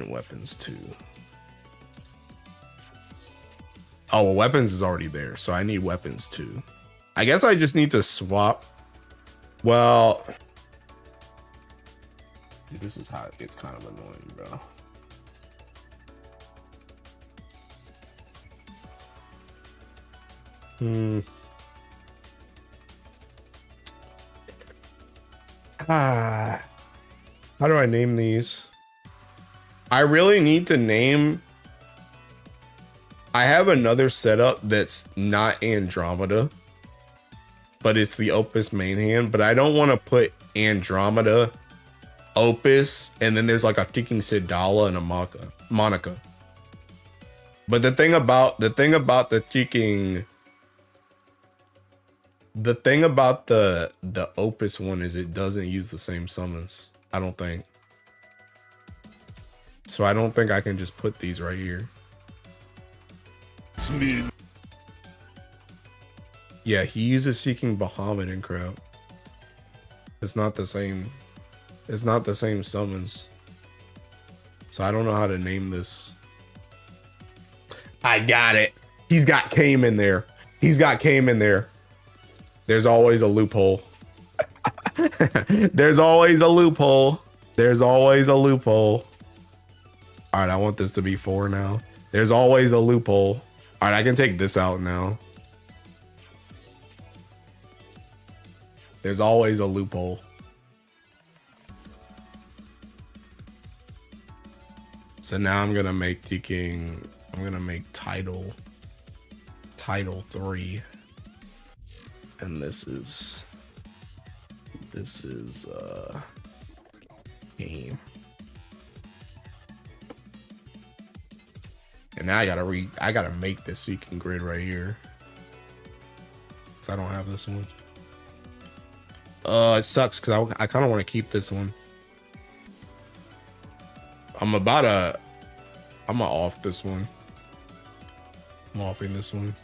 weapons too. Oh, well, weapons is already there, so I need weapons too. I guess I just need to swap. Well, dude, this is how it gets kind of annoying, bro. How do I name these? I really need to name. I have another setup that's not Andromeda, but it's the Opus main hand, but I don't want to put Andromeda, Opus, and then there's like a Teeking Sidala and a Monica. But the thing about the Teeking, the thing about the Opus one is it doesn't use the same summons. I don't think. So I don't think I can just put these right here. Yeah, he uses Seeking Bahamut and crap. It's not the same. It's not the same summons. So I don't know how to name this. I got it. He's got Kame in there. He's got Kame in there. There's always a loophole. There's always a loophole. There's always a loophole. All right, I want this to be 4 now. There's always a loophole. All right, I can take this out now. There's always a loophole. So now I'm gonna make Teking. I'm gonna make title 3, and this is game. And now I gotta make this Seeking grid right here. Cause I don't have this one. It sucks because I kind of want to keep this one. I'm gonna off this one. I'm offing this one.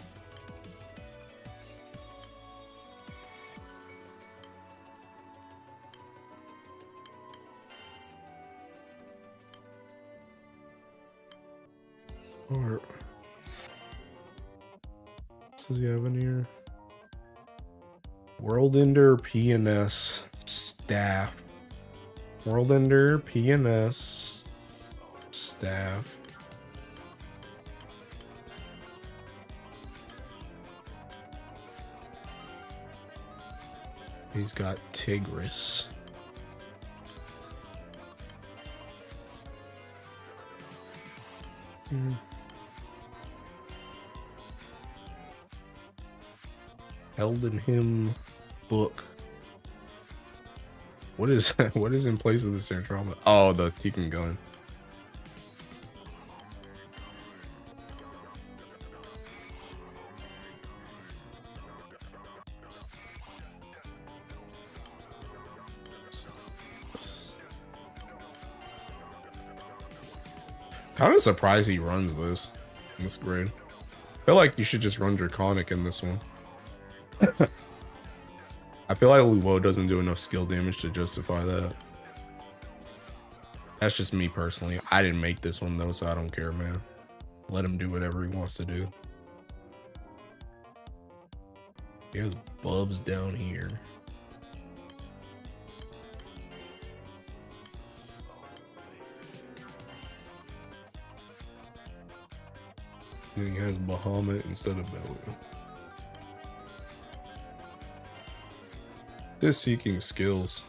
What does he have in here? World Ender PNS staff. World Ender PNS staff. He's got Tigris. Held in him book. What is what is in place of the central? Oh, the Tekken gun. Kind of surprised he runs this in this grid. I feel like you should just run Draconic in this one. I feel like Luo doesn't do enough skill damage to justify that. That's just me personally. I didn't make this one though, so I don't care, man. Let him do whatever he wants to do. He has Bubs down here. And he has Bahamut instead of Belly. Just seeking skills.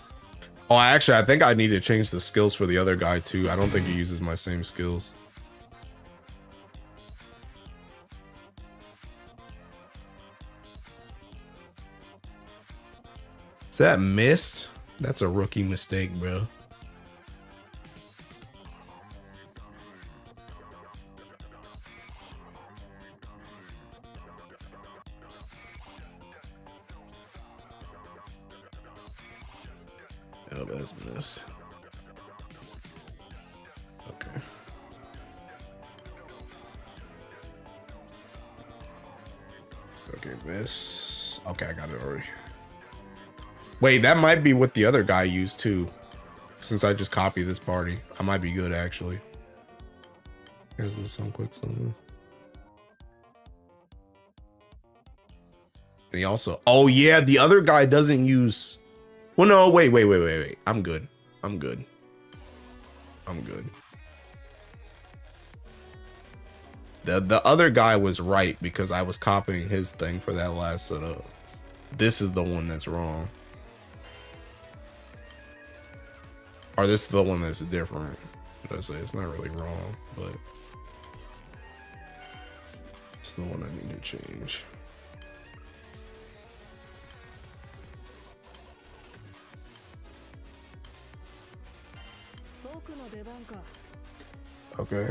Oh, actually, I think I need to change the skills for the other guy too. I don't think he uses my same skills. Is that missed? That's a rookie mistake, bro. Oh, that's missed. Okay. Okay, miss. Okay, I got it already. Wait, that might be what the other guy used too. Since I just copied this party, I might be good actually. Here's this some quick something. And he also, oh yeah, the other guy doesn't use. Well, no, wait. I'm good. I'm good. The other guy was right because I was copying his thing for that last setup. This is the one that's wrong. Or this is the one that's different. Should I say it's not really wrong, but it's the one I need to change. Okay.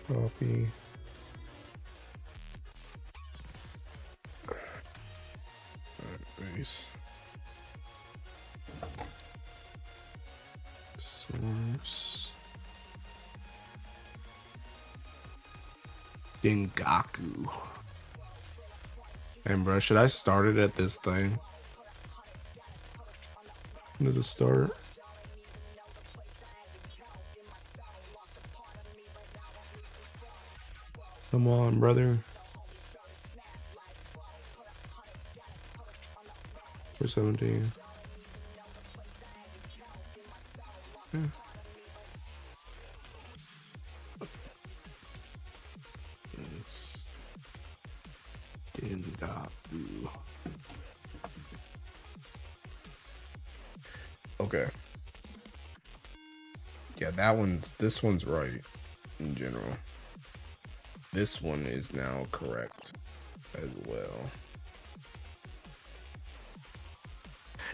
Copy. Alright, base. Source. Dengaku. And bro, should I start it at this thing? Did it start? Come on, brother. For 17. Yeah. Okay. Yeah, this one's right in general. This one is now correct as well.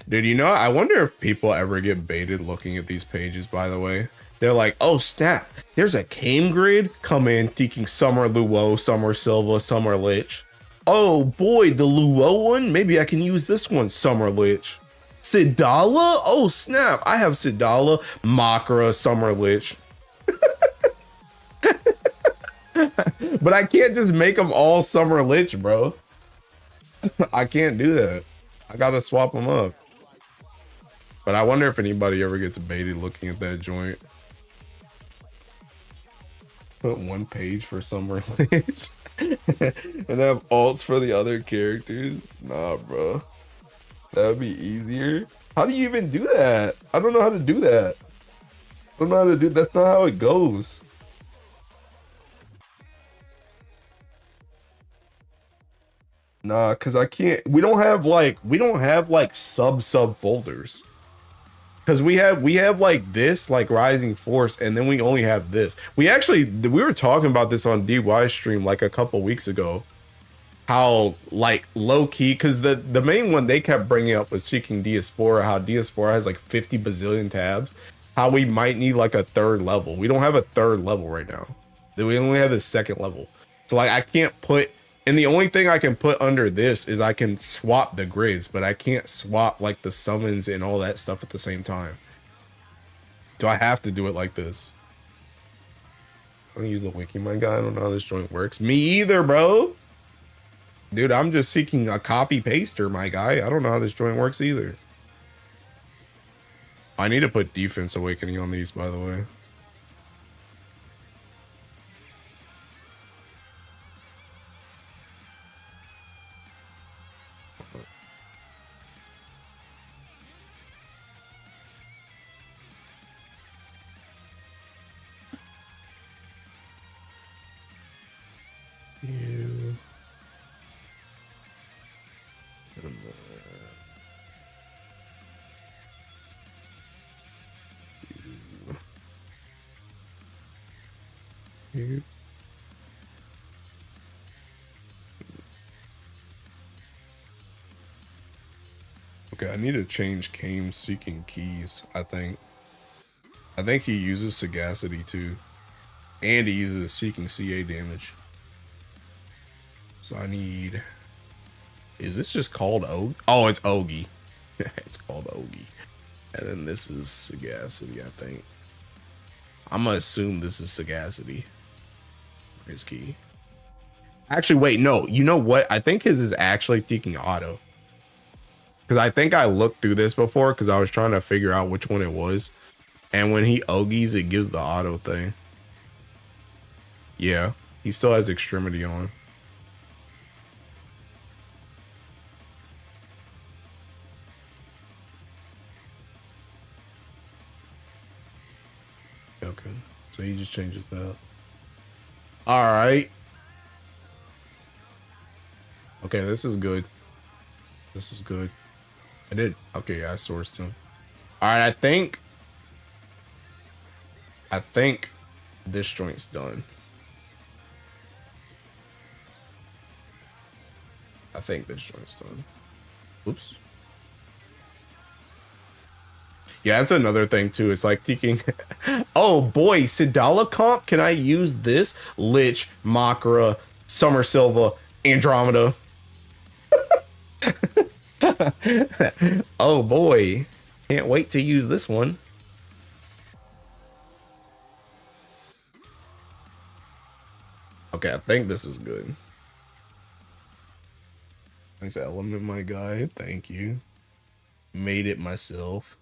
Dude, you know, I wonder if people ever get baited looking at these pages, by the way. They're like, oh, snap. There's a Kame grid. Come in, thinking some are Luo, some are Silva, some are Lich. Oh, boy, the Luo one? Maybe I can use this one, some are Lich. Sidala? Oh, snap. I have Sidala, Makra, Summer Lich. But I can't just make them all Summer Lich, bro. I can't do that. I gotta swap them up. But I wonder if anybody ever gets baited looking at that joint. Put one page for Summer Lich. And have alts for the other characters. Nah, bro. That would be easier. How do you even do that? I don't know how to do that. I don't know how to do. That's not how it goes. Nah, cause I can't. We don't have like sub folders. Cause we have like this, like Rising Force, and then we only have this. We were talking about this on DY stream like a couple weeks ago. How like low key, because the main one they kept bringing up was Seeking Diaspora, how Diaspora has like 50 bazillion tabs, how we might need like a third level. We don't have a third level right now. We only have the second level. So like I can't put, and the only thing I can put under this is I can swap the grids, but I can't swap like the summons and all that stuff at the same time. Do I have to do it like this? I'm gonna use the wiki, my guy. I don't know how this joint works. Me either, bro. Dude, I'm just seeking a copy paster, my guy. I don't know how this joint works either. I need to put Defense Awakening on these, by the way. Okay, I need to change Kame's Seeking Keys, I think. I think he uses Sagacity too. And he uses Seeking CA damage. So I need... Is this just called Og? Oh, it's Ogi. It's called Ogi. And then this is Sagacity, I think. I'm gonna assume this is Sagacity. His key. Actually, wait, no. You know what? I think his is actually Seeking Auto. Because I think I looked through this before because I was trying to figure out which one it was. And when he Ogies, it gives the auto thing. Yeah, he still has Extremity on. Okay, so he just changes that. All right. Okay, this is good. This is good. I did. Okay, I sourced him. All right, I think this joint's done. I think this joint's done. Oops. Yeah, that's another thing too. It's like thinking, oh boy, Sidala comp. Can I use this? Lich, Makra, Summer Silva, Andromeda. Oh boy, can't wait to use this one. Okay, I think this is good. Nice element, my guy. Thank you. Made it myself.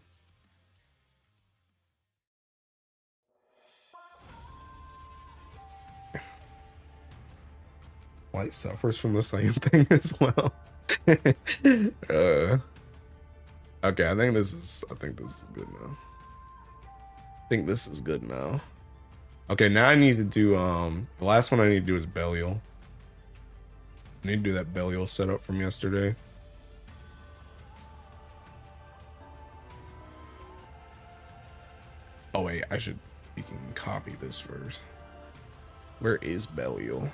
White suffers from the same thing as well. Okay, I think this is good now. I think this is good now. Okay, now I need to do the last one I need to do is Belial. I need to do that Belial setup from yesterday. Oh wait, I should You can copy this first. Where is Belial?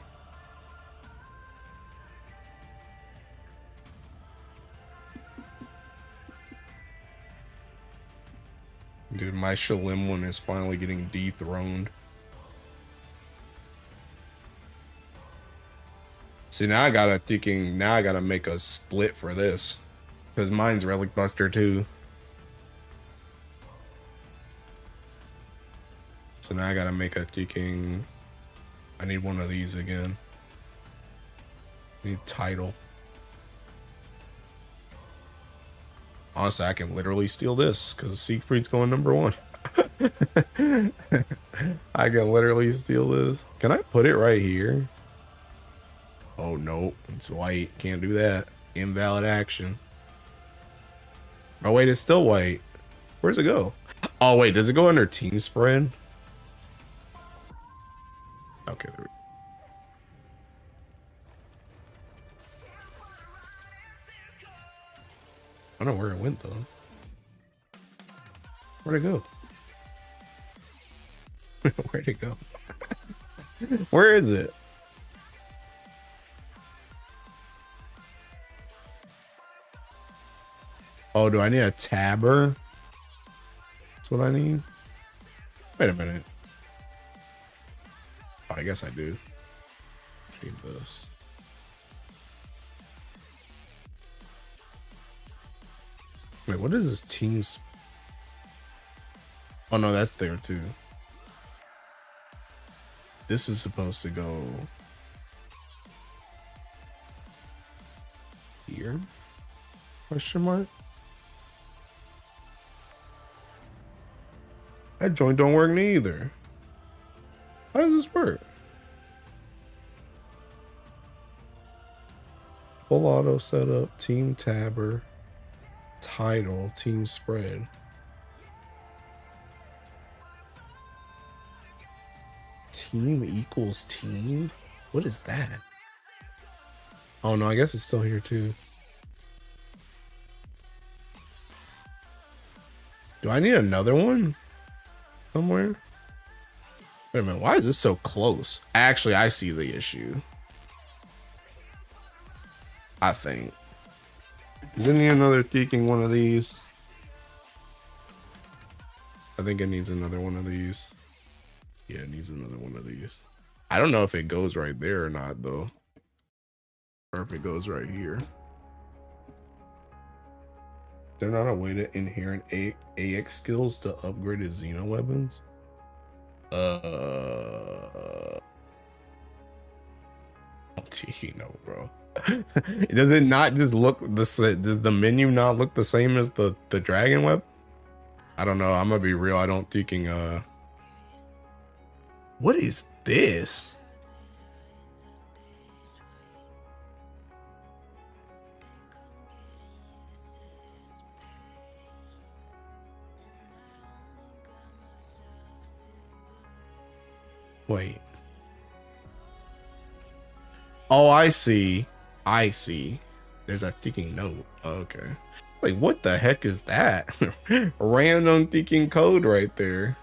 Dude, my Shalim one is finally getting dethroned. See, now I gotta make a split for this. Because mine's Relic Buster too. So now I gotta make a ticking. I need one of these again. I need title. Honestly, I can literally steal this because Siegfried's going #1. I can literally steal this. Can I put it right here? Oh, no. It's white. Can't do that. Invalid action. Oh, wait. It's still white. Where's it go? Oh, wait. Does it go under team spread? Okay. There we go. I don't know where it went, though. Where'd it go? Where'd it go? Where is it? Oh, do I need a tabber? That's what I need? Wait a minute. Oh, I guess I do. Need this. Wait, what is this team's? Oh no, that's there too. This is supposed to go here? Question mark? That joint don't work neither. How does this work? Full auto setup, team tabber, title, team spread. Team equals team? What is that? Oh no, I guess it's still here too. Do I need another one? Somewhere? Wait a minute, why is this so close? Actually, I see the issue. I think. Doesn't need another tweaking one of these? I think it needs another one of these. Yeah, it needs another one of these. I don't know if it goes right there or not, though. Or if it goes right here. Is there not a way to inherent AX skills to upgrade his Xeno weapons? You know, bro. Does it not just look does the menu not look the same as the dragon weapon? I don't know. I'm gonna be real. I don't thinking. What is this? Wait. Oh, I see. I see. There's a ticking note. Okay. Like, what the heck is that? Random ticking code right there.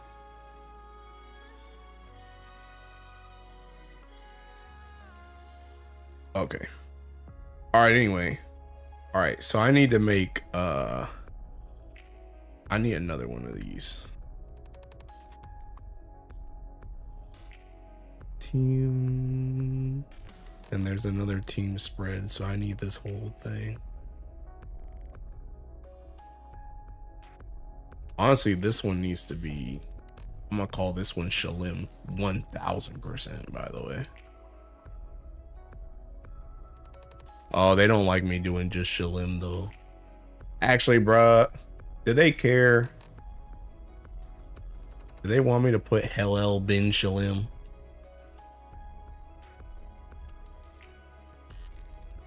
Okay. All right, anyway. All right, so I need to make I need another one of these. Team, and there's another team spread, so I need this whole thing. Honestly, this one needs to be, I'm gonna call this one Shalim 1000%, by the way. Oh, they don't like me doing just Shalim though. Actually, bruh, do they care? Do they want me to put Hellel bin Shalim?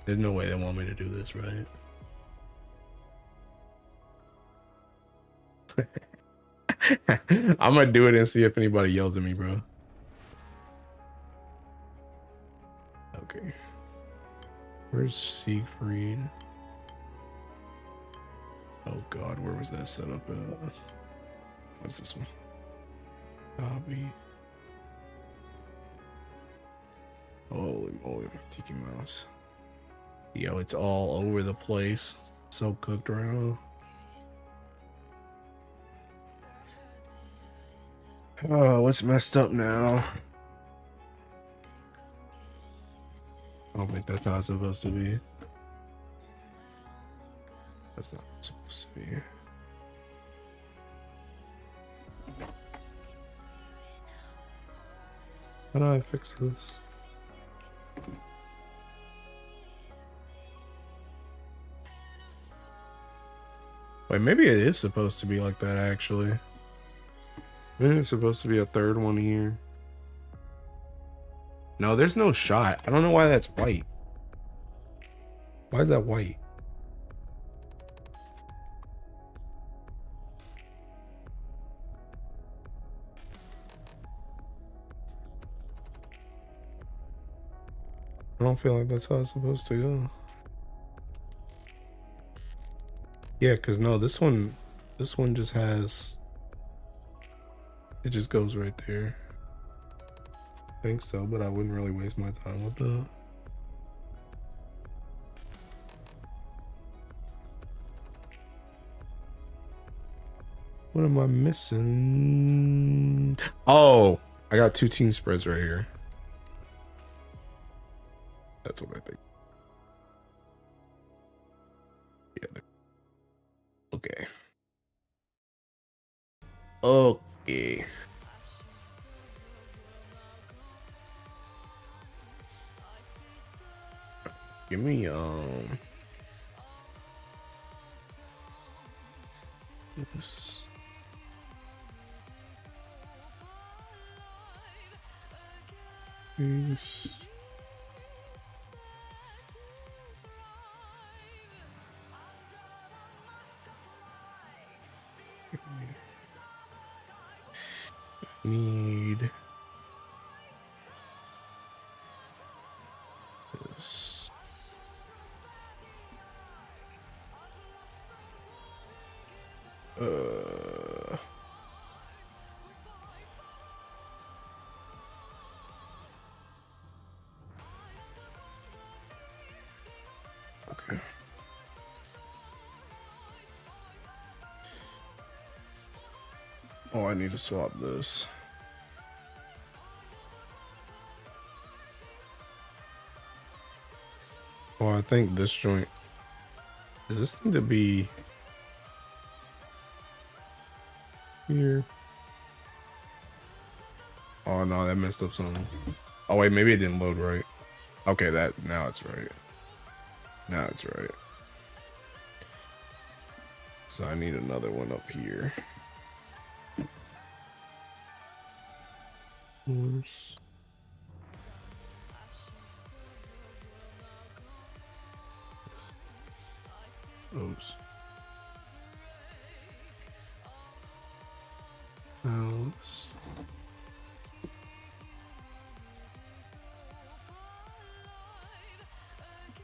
There's no way they want me to do this, right? I'm gonna do it and see if anybody yells at me, bro. Okay. Where's Siegfried? Oh god, where was that set up at? What's this one? copy. Holy moly, Tiki Mouse. Yo, it's all over the place. So cooked around. Oh, what's messed up now? I don't think that's how it's supposed to be. That's not supposed to be. How do I fix this? Wait, maybe it is supposed to be like that actually. Maybe it's supposed to be a third one here. No, there's no shot. I don't know why that's white. Why is that white? I don't feel like that's how it's supposed to go. Yeah, because no, this one just has, it just goes right there. I think so, but I wouldn't really waste my time with that. What am I missing? Oh, I got 2 team spreads right here. That's what I think. Yeah. Okay. Okay. Give me this. This. Need this. Okay. Oh, I need to swap this. Oh, I think this joint. Does this need to be here? Oh no, that messed up something. Oh wait, maybe it didn't load right. Okay, that now it's right. Now it's right. So I need another one up here. Oops. Else.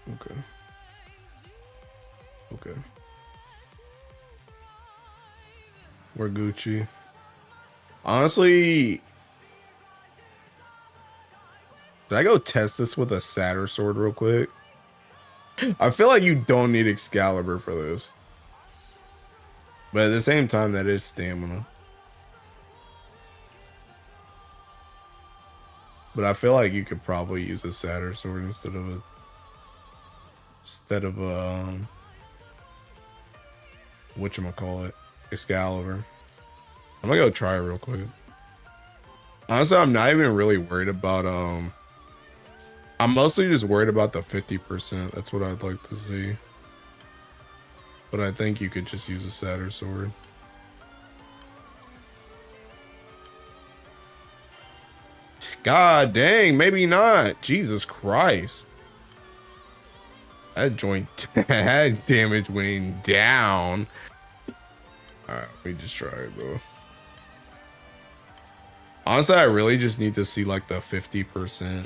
Okay. Okay. We're Gucci. Honestly, did I go test this with a Satyr sword real quick? I feel like you don't need Excalibur for this. But at the same time, that is stamina. But I feel like you could probably use a Satyr sword instead of whatchamacallit, Excalibur. I'm gonna go try it real quick. Honestly, I'm not even really worried about I'm mostly just worried about the 50%. That's what I'd like to see. But I think you could just use a Satyr sword. God dang, maybe not. Jesus Christ. That joint had damage went down. Alright, let me just try it though. Honestly, I really just need to see like the 50%.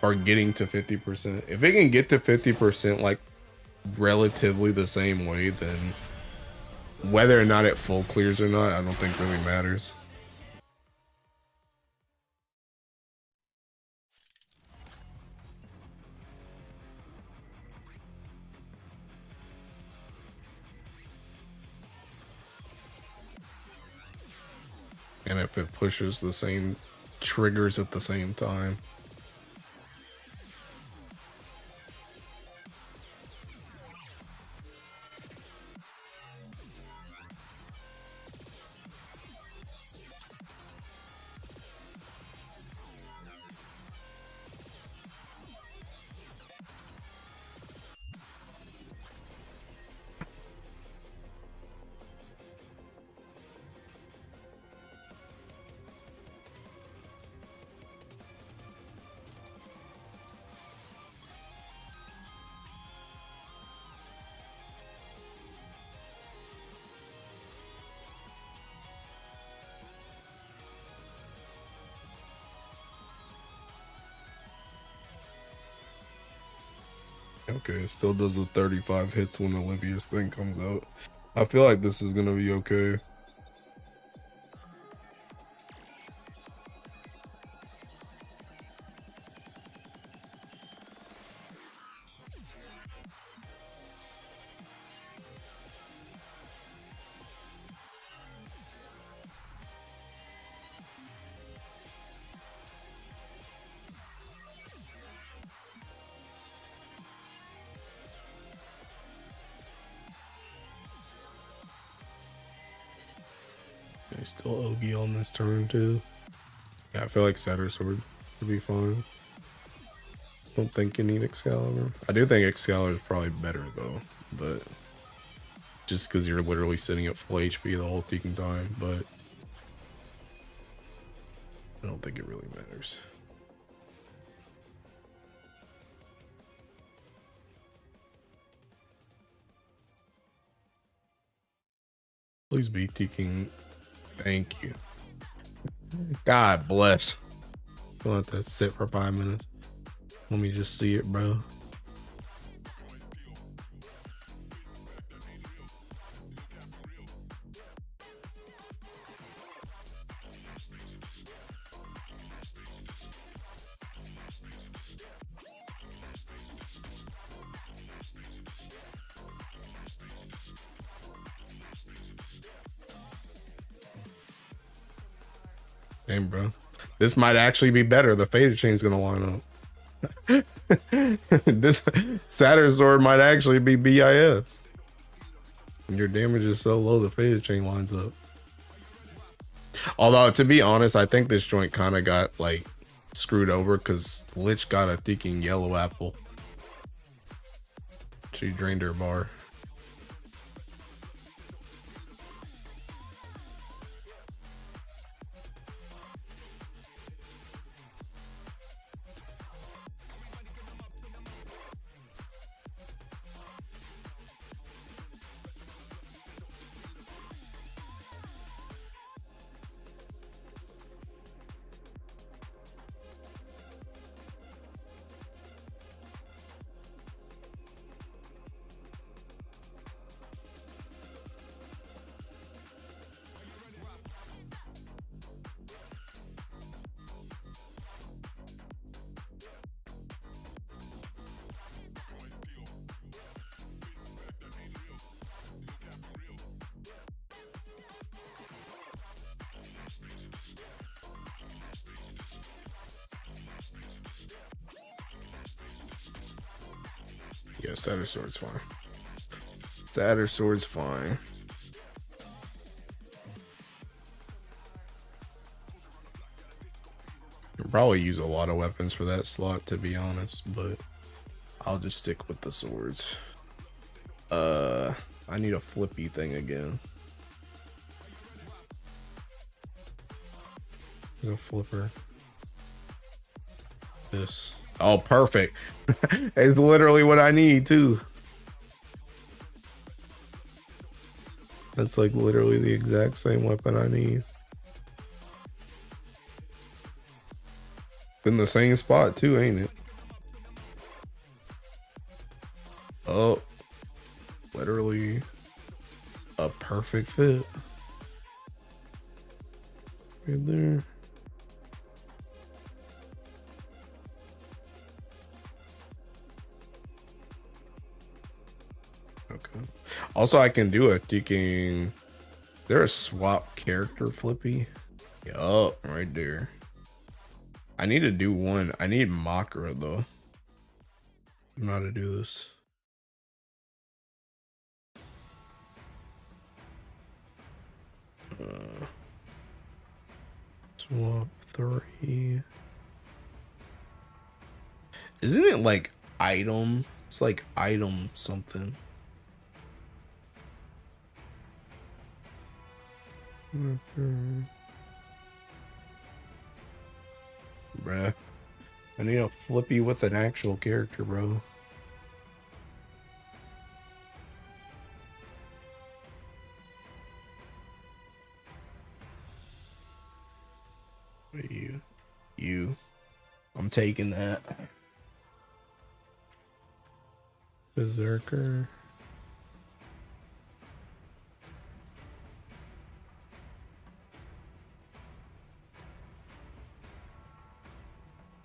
Or getting to 50%. If it can get to 50% like relatively the same way, then Whether or not it full clears or not, I don't think really matters. And if it pushes the same triggers at the same time. Okay, it still does the 35 hits when Olivia's thing comes out. I feel like this is gonna be okay. He's still OG on this turn too. Yeah, I feel like Satyr Sword would be fine. Don't think you need Excalibur. I do think Excalibur is probably better though, but just because you're literally sitting at full HP the whole ticking time, but I don't think it really matters. Please be ticking. Thank you. God bless. I'll let that sit for 5 minutes. Let me just see it, bro. Damn, bro. This might actually be better. The Faded Chain's gonna line up. This Satyr Sword might actually be BIS. Your damage is so low, the Faded Chain lines up. Although, to be honest, I think this joint kind of got, like, screwed over because Lich got a ticking yellow apple. She drained her bar. Yeah, Satyr Sword's fine. Satyr Sword's fine. You'll probably use a lot of weapons for that slot, to be honest, but I'll just stick with the swords. I need a flippy thing again. There's a flipper. This. Oh, perfect. It's literally what I need too. That's like literally the exact same weapon I need. In the same spot too, ain't it? Oh, literally a perfect perfect fit. Right there. Okay. Also, I can do a thinking. There a swap character flippy? Yup, right there. I need to do one. I need Makara though. I don't know how to do this. Swap 3. Isn't it like item? It's like item something. Bruh. I need a flippy with an actual character, bro. You. I'm taking that. Berserker.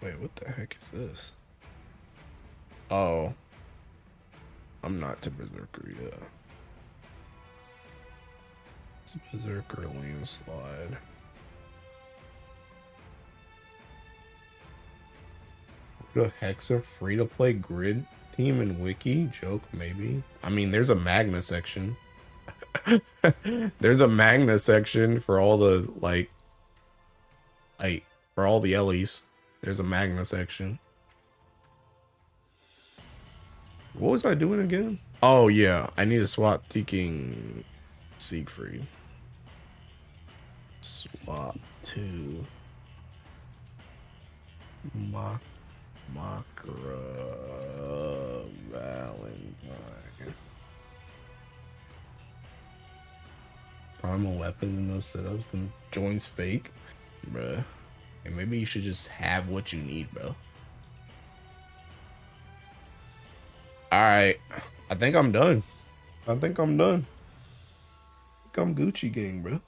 Wait, what the heck is this? Oh. I'm not to Berserker yet. It's Berserker landslide. What the heck's a free-to-play grid team in Wiki? Joke, maybe. I mean, there's a Magna section. There's a Magna section for all the, like, for all the Ellies. There's a Magna section. What was I doing again? Oh, yeah. I need to swap King Siegfried. Swap to Makara Valentine. Primal weapon in those setups. The joints fake. Bruh. And maybe you should just have what you need, bro. Alright. I think I'm done. I think I'm Gucci gang, bro.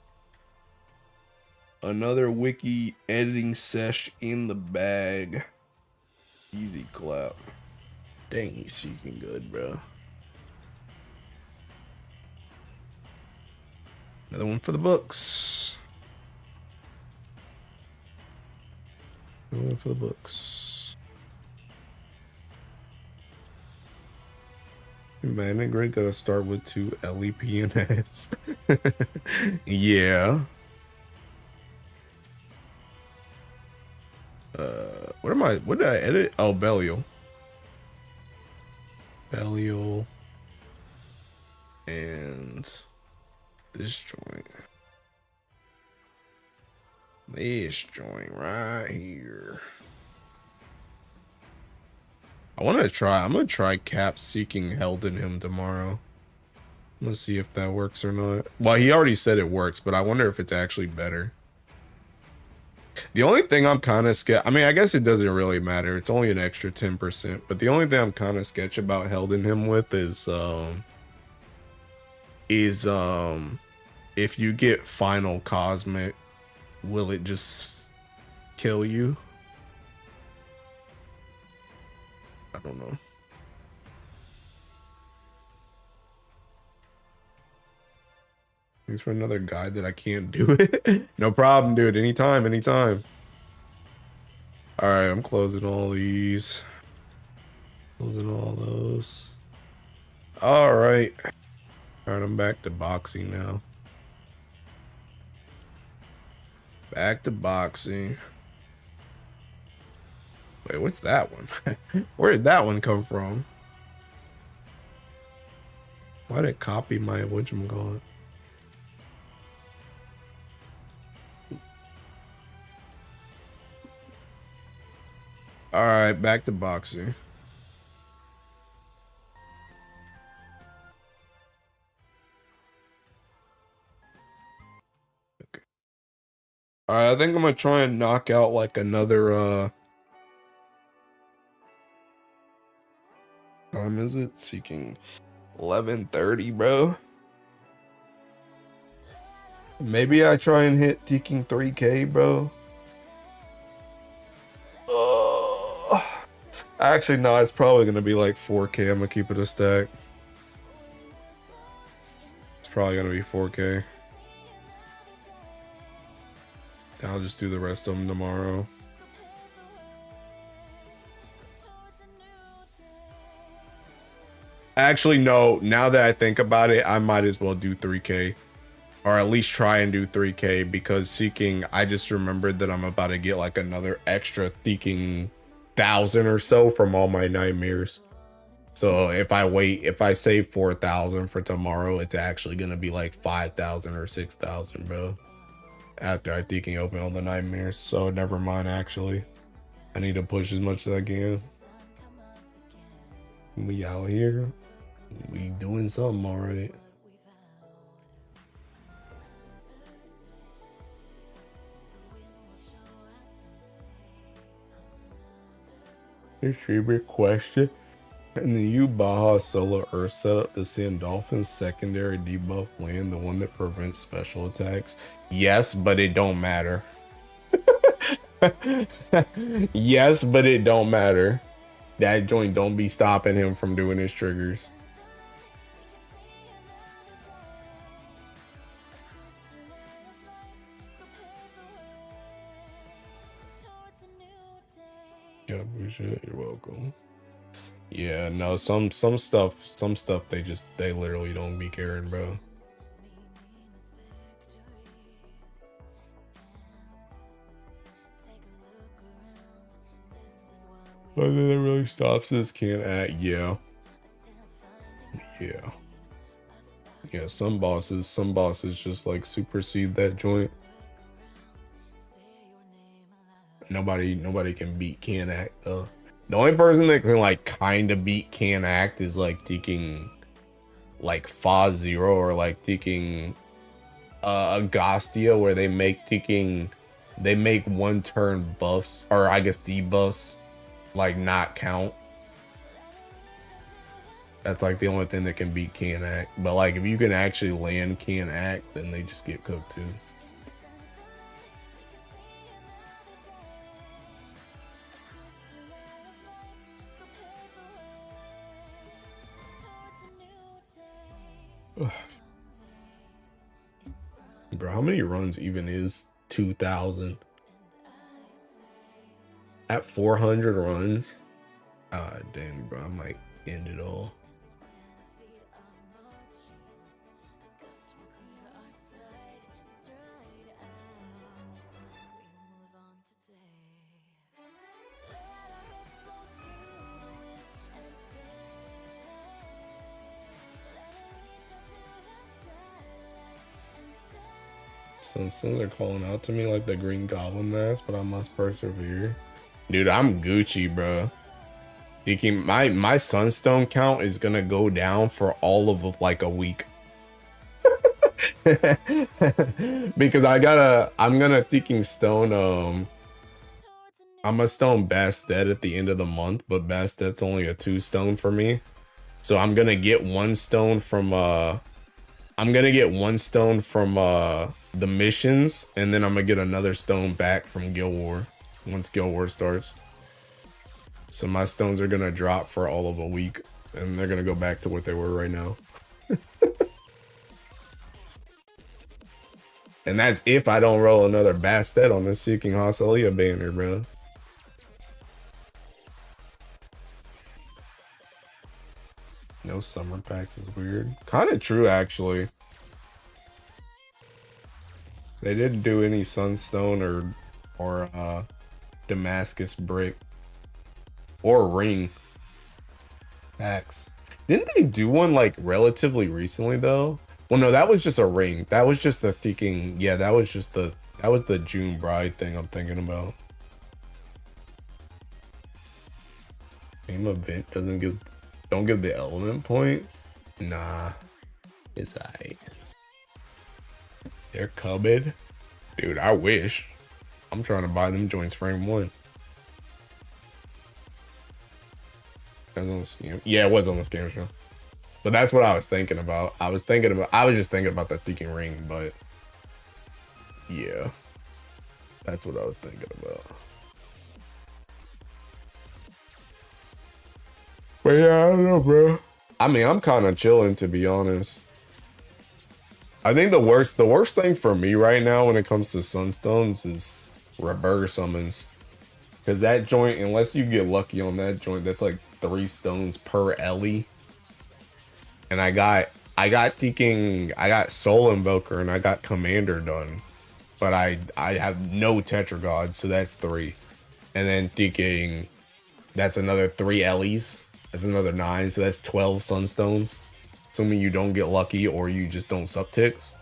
Another wiki editing sesh in the bag. Easy clap. Dang, he's seeking good, bro. Another one for the books. Another one for the books. Man, great. Gotta start with 2 LEP and S. Yeah. What did I edit? Oh, Belial. Belial. And this joint. This joint right here. I'm gonna try Cap seeking held in him tomorrow. Let's see if that works or not. Well, he already said it works, but I wonder if it's actually better. The only thing I'm kind of scared, I mean, I guess it doesn't really matter. It's only an extra 10%, but the only thing I'm kind of sketchy about held in him with is if you get final cosmic, will it just kill you? I don't know. Thanks for another guide that I can't do it. No problem, dude. Anytime, anytime. All right, I'm closing all these. Closing all those. All right. All right, I'm back to boxing now. Back to boxing. Wait, what's that one? Where did that one come from? Why did it copy my whatchamacallit? All right, back to boxing. Okay. All right, I think I'm gonna try and knock out like another time is it? Seeking 11:30, bro. Maybe I try and hit Teaking 3K, bro. Actually, no, it's probably gonna be like 4K. I'm gonna keep it a stack. It's probably gonna be 4K. I'll just do the rest of them tomorrow. Actually, no, now that I think about it, I might as well do 3K. Or at least try and do 3K, because Seeking, I just remembered that I'm about to get like another extra Seeking 1,000 or so from all my nightmares. So if I save 4,000 for tomorrow, it's actually gonna be like 5,000 or 6,000, bro. After I Seeking open all the nightmares. So never mind, actually. I need to push as much as I can. We out here. We doing something alright. Your favorite question? And the U Baja Solo Earth setup to send Dolphin's secondary debuff land, the one that prevents special attacks? Yes, but it don't matter. Yes, but it don't matter. That joint don't be stopping him from doing his triggers. Yeah, appreciate it. You're welcome. Yeah, no, some stuff they literally don't be caring, bro. But then it really stops this can't act. Yeah. Yeah, some bosses just like supersede that joint. Nobody can beat can't act though. The only person that can like kind of beat can't act is like taking like Fa Zero, or like taking Agostia, where they make 1 turn buffs, or I guess debuffs, like not count. That's like the only thing that can beat can't act. But like if you can actually land can't act, then they just get cooked too. Bro, how many runs even is 2,000? At 400 runs? Ah, dang, bro, I might end it all. Some are calling out to me like the Green Goblin mask, but I must persevere. Dude, I'm Gucci, bro. My sunstone count is gonna go down for all of like a week. Because I'm gonna thinking stone I'm a stone Bastet at the end of the month, but Bastet's only a 2 stone for me. So I'm gonna get 1 stone from the missions, and then I'm gonna get another stone back from Guild War once Guild War starts. So my stones are gonna drop for all of a week, and they're gonna go back to what they were right now. And that's if I don't roll another Bastet on this Seeking Hosselia banner, bro. No summer packs is weird. Kind of true, actually. They didn't do any sunstone or Damascus brick or ring packs. Didn't they do one like relatively recently though? Well, no, that was just a ring. That was just the thinking. Yeah, that was the June Bride thing I'm thinking about. Game event don't give the element points. Nah, it's alright. They're cupboard. Dude, I wish. I'm trying to buy them joints frame 1. That was on the scam. Yeah, it was on the scam show. But that's what I was thinking about. I was just thinking about the thinking ring, but Yeah, that's what I was thinking about. But yeah, I don't know, bro. I mean, I'm kind of chilling, to be honest. I think the worst thing for me right now when it comes to sunstones is reverse summons. Because that joint, unless you get lucky on that joint, that's like 3 stones per Ellie. And I got Soul Invoker and I got Commander done. But I have no Tetragod, so that's 3. And then thinking that's another 3 Ellies. That's another 9, so that's 12 Sunstones. Assuming you don't get lucky or you just don't subtix.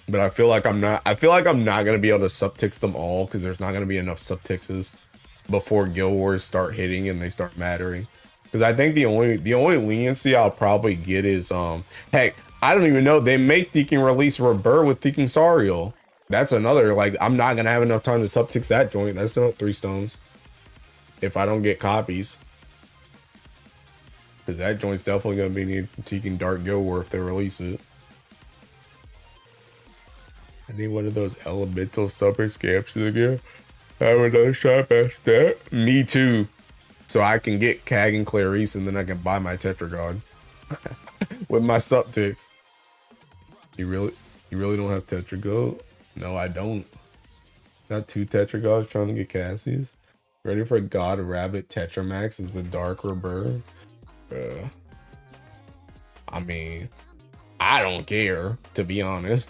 But I feel like I'm not gonna be able to subtix them all because there's not gonna be enough subtixes before Guild Wars start hitting and they start mattering. Because I think the only leniency I'll probably get is heck, I don't even know, they may Deacon release Rebirth with Deacon Sariel. That's another, like, I'm not gonna have enough time to subtix that joint. That's still 3 stones if I don't get copies. Because that joint's definitely gonna be needing Deacon Dark Guild War if they release it. I need one of those elemental super scamps again. I have another shot past that. Me too. So I can get Cag and Clarice and then I can buy my Tetragod. With my subtix. You really don't have Tetragod? No, I don't. Got 2 Tetragods trying to get Cassius. Ready for God Rabbit Tetramax is the Dark Rebirth. I mean, I don't care, to be honest.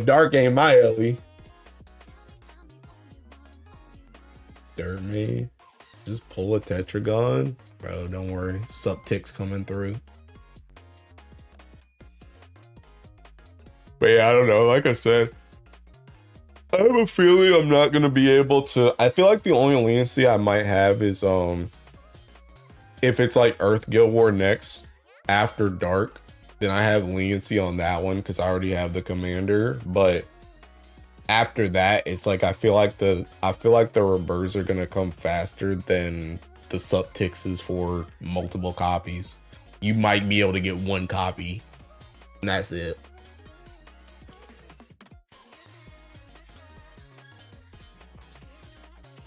Dark ain't my Ellie. Dirt me. Just pull a Tetragon. Bro, don't worry. Subtix coming through. But yeah, I don't know. Like I said, I have a feeling I'm not gonna be able to. I feel like the only leniency I might have is if it's like Earth Guild War next after dark, then I have leniency on that one because I already have the commander. But after that, it's like I feel like the rebirths are gonna come faster than the subtixes for multiple copies. You might be able to get 1 copy, and that's it.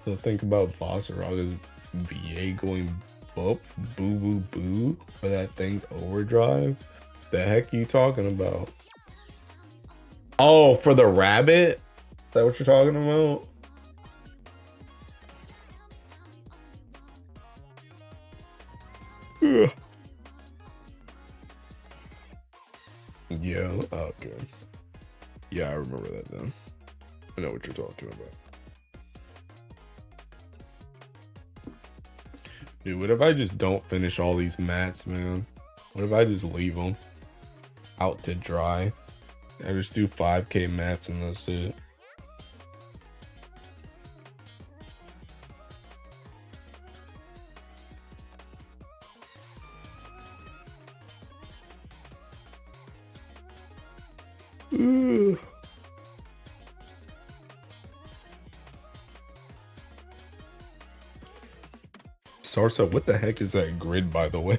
So think about Boss Raga's VA going boo boo boo for that thing's overdrive. The heck you talking about? Oh, for the rabbit? Is that what you're talking about? Ugh. Yeah, okay. Yeah, I remember that then. I know what you're talking about. Dude, what if I just don't finish all these mats, man? What if I just leave them out to dry? I just do 5K mats and that's it. Sarsa, what the heck is that grid, by the way?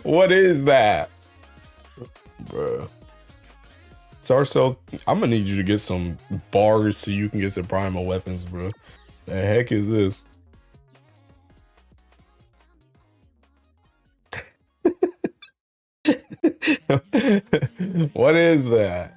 What is that? Bruh. Sarcel, I'm gonna need you to get some bars so you can get some primal weapons, bro. The heck is this? What is that?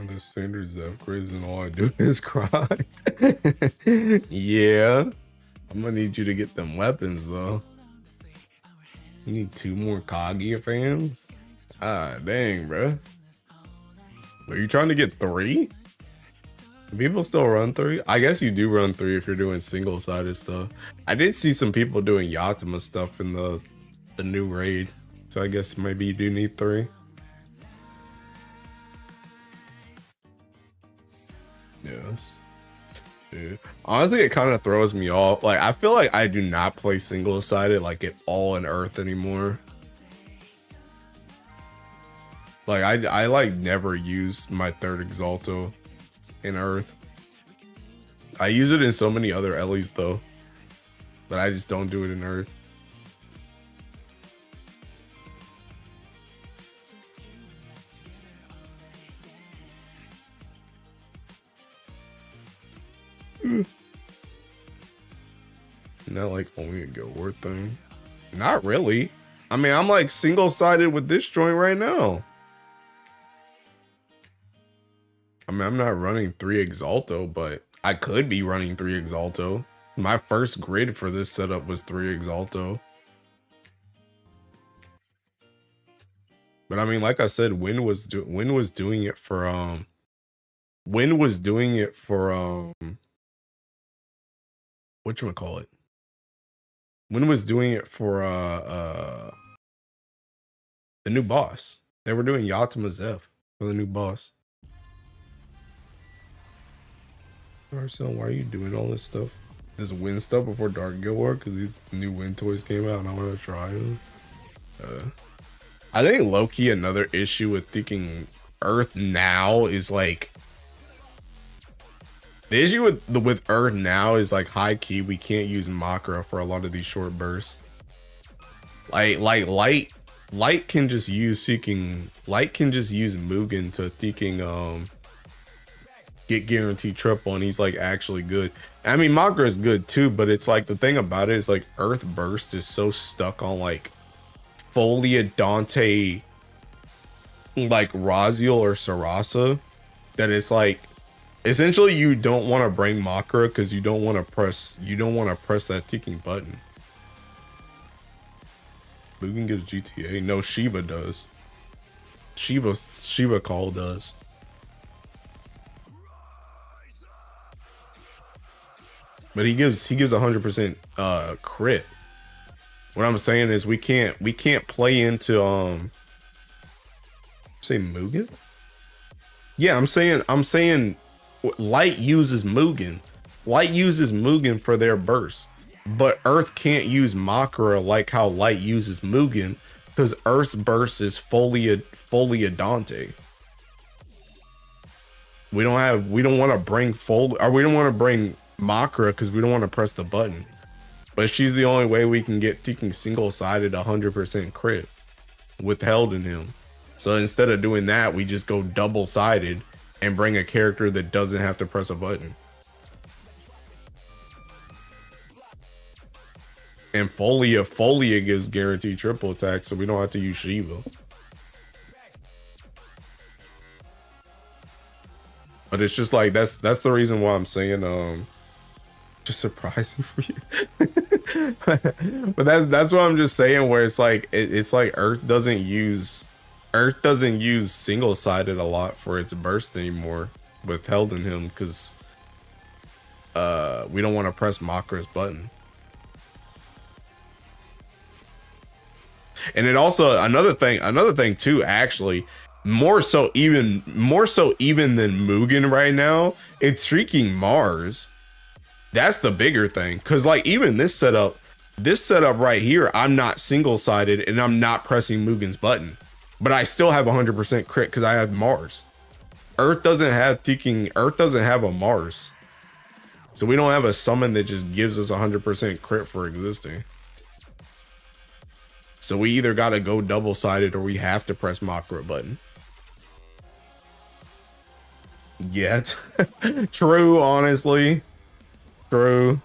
The standards upgrades and all I do is cry. Yeah. I'm gonna need you to get them weapons though. You need 2 more Kaguya fans? Ah, dang, bro. Are you trying to get 3? Do people still run 3? I guess you do run 3 if you're doing single-sided stuff. I did see some people doing Yatima stuff in the new raid. So I guess maybe you do need 3. Yes. Yeah. Honestly, it kind of throws me off. Like, I feel like I do not play single-sided like it all in Earth anymore. Like, I like never use my 3rd Exalto in Earth. I use it in so many other Ellies though, but I just don't do it in Earth. Not like only a Guild War thing. Not really. I mean, I'm like single-sided with this joint right now. I mean, I'm not running 3 Exalto, but I could be running 3 Exalto. My first grid for this setup was 3 Exalto. But I mean, like I said, Win was doing it for whatchamacallit? Win was doing it for the new boss. They were doing Yatima Zeph for the new boss. Marcel, why are you doing all this stuff? This Win stuff before Dark Guild War? Because these new Win toys came out and I want to try them. I think low-key another issue with thinking Earth now is like... The issue with Earth now is like high-key we can't use Makra for a lot of these short bursts. Like Light can just use Mugen to Theking get guaranteed triple, and he's like actually good. I mean, Makra is good too, but it's like the thing about it is like Earth Burst is so stuck on like Folia, Dante, like Raziel or Sarasa that it's like essentially you don't want to bring Makra because you don't want to press that ticking button. Mugen gives GTA. No, Shiva does. Shiva Call does. But he gives 100% crit. What I'm saying is we can't play into say Mugen? Yeah, I'm saying Light uses Mugen. Light uses Mugen for their burst. But Earth can't use Makara like how Light uses Mugen because Earth's burst is Folia Dante. We don't want to bring we don't want to bring Makara because we don't want to press the button. But she's the only way we can get Theking single-sided 100% crit withheld in him. So instead of doing that, we just go double-sided and bring a character that doesn't have to press a button. And Folia gives guaranteed triple attack, so we don't have to use Shiva. But it's just like that's the reason why I'm saying just surprising for you. But that's what I'm just saying, where it's like it's like Earth doesn't use single-sided a lot for its burst anymore withheld in him because we don't want to press Makra's button. And it also another thing too, actually, more so even than Mugen right now, it's freaking Mars. That's the bigger thing, because like even this setup right here, I'm not single-sided and I'm not pressing Mugen's button, but I still have 100% crit because I have Mars. Earth doesn't have a Mars, so we don't have a summon that just gives us 100% crit for existing. So we either got to go double-sided or we have to press Makra button. Yet. True, honestly. True.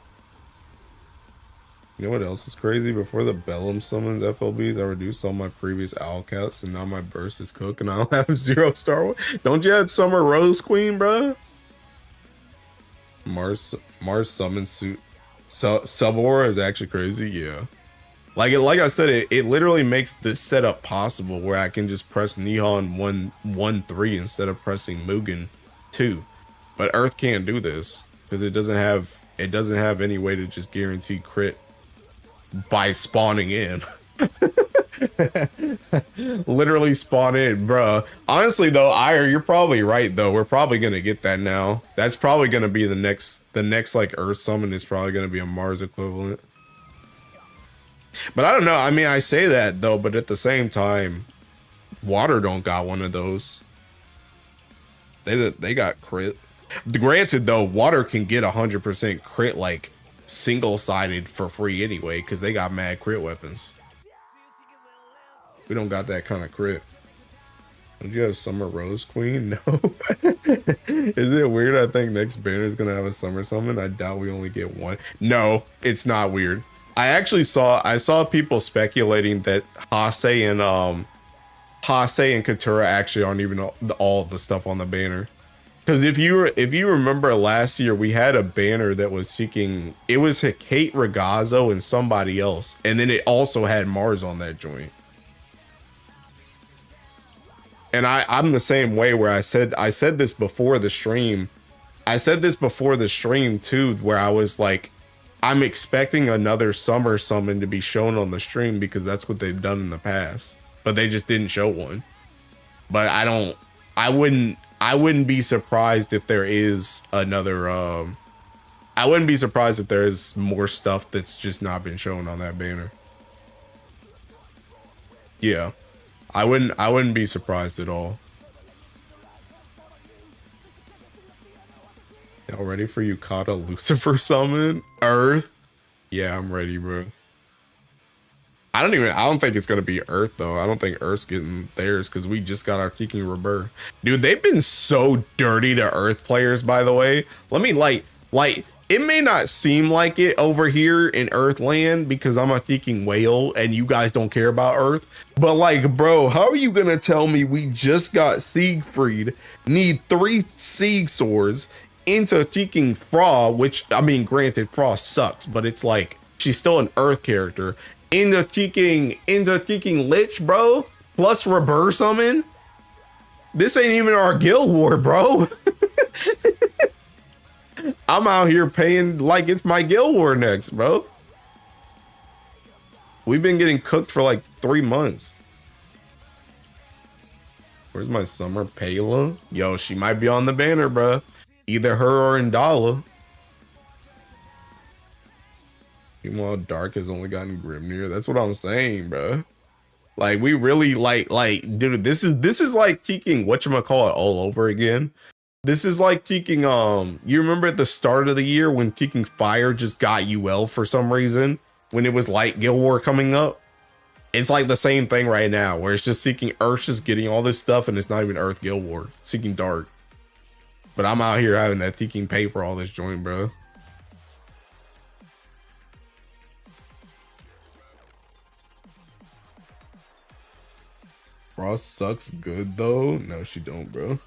You know what else is crazy? Before the Bellum summons FLBs, I reduced all my previous owl counts, and now my burst is cooked, and I don't have 0 Star Wars. Don't you have Summer Rose Queen, bro? Mars summon suit sub aura is actually crazy. Yeah, like I said, it literally makes this setup possible where I can just press Nihon 1-1-3 instead of pressing Mugen 2. But Earth can't do this because it doesn't have any way to just guarantee crit by spawning in. Literally spawn in, bruh. Honestly though, Ire, you're probably right though. We're probably gonna get that now. That's probably gonna be the next like Earth summon is probably gonna be a Mars equivalent. But I don't know. I mean, I say that though, but at the same time, Water don't got one of those. They got crit. Granted though, Water can get 100% crit like single-sided for free anyway, because they got mad crit weapons. We don't got that kind of crit. Don't you have Summer Rose Queen? No. Is it weird? I think next banner is gonna have a summer summon. I doubt we only get one. No, it's not weird. I saw people speculating that Hase and Katura actually aren't even all the stuff on the banner. Because if you remember last year, we had a banner that was seeking, it was Kate Ragazzo and somebody else, and then it also had Mars on that joint. And I'm the same way where I said this before the stream. I said this before the stream too, where I was like, I'm expecting another summer summon to be shown on the stream because that's what they've done in the past, but they just didn't show one. But I wouldn't be surprised if there is another, I wouldn't be surprised if there is more stuff that's just not been shown on that banner. Yeah. I wouldn't be surprised at all. Y'all ready for Yukata Lucifer summon? Earth? Yeah, I'm ready, bro. I don't think it's gonna be Earth though. I don't think Earth's getting theirs because we just got our Kicking Rebirth. Dude, they've been so dirty to Earth players, by the way. Let me like it may not seem like it over here in Earthland because I'm a Kicking Whale and you guys don't care about Earth. But like, bro, how are you gonna tell me we just got Siegfried, need 3 Sieg swords into Kicking Fra, which I mean, granted, Fra sucks, but it's like she's still an Earth character. Into Kicking Lich, bro, plus Rebirth summon. This ain't even our guild war, bro. I'm out here paying like it's my guild war next, bro. We've been getting cooked for like 3 months. Where's my Summer Payla? Yo, she might be on the banner, bro. Either her or Indala. Meanwhile, Dark has only gotten Grimnir. That's what I'm saying, bro. Like, we really like, dude, this is like Kicking whatchamacallit all over again. This is like Kicking, you remember at the start of the year when Kicking Fire just got UL for some reason? When it was like Guild War coming up? It's like the same thing right now, where it's just Seeking Earth, just getting all this stuff, and it's not even Earth Guild War. Seeking Dark. But I'm out here having that Seeking pay for all this joint, bro. Frost sucks good though. No, she don't, bro.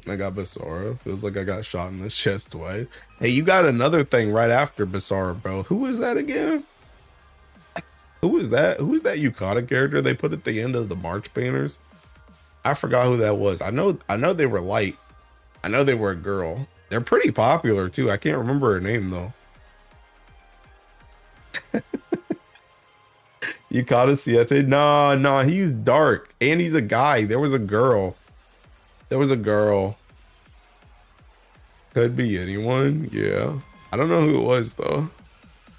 I got Basara. Feels like I got shot in the chest twice. Hey, you got another thing right after Basara, bro. Who is that again? Who is that? Who is that Yukata character they put at the end of the March banners? I forgot who that was. I know they were light. I know they were a girl. They're pretty popular too. I can't remember her name though. Yukata Siete? Nah, he's dark. And he's a guy. There was a girl. Could be anyone. Yeah. I don't know who it was though.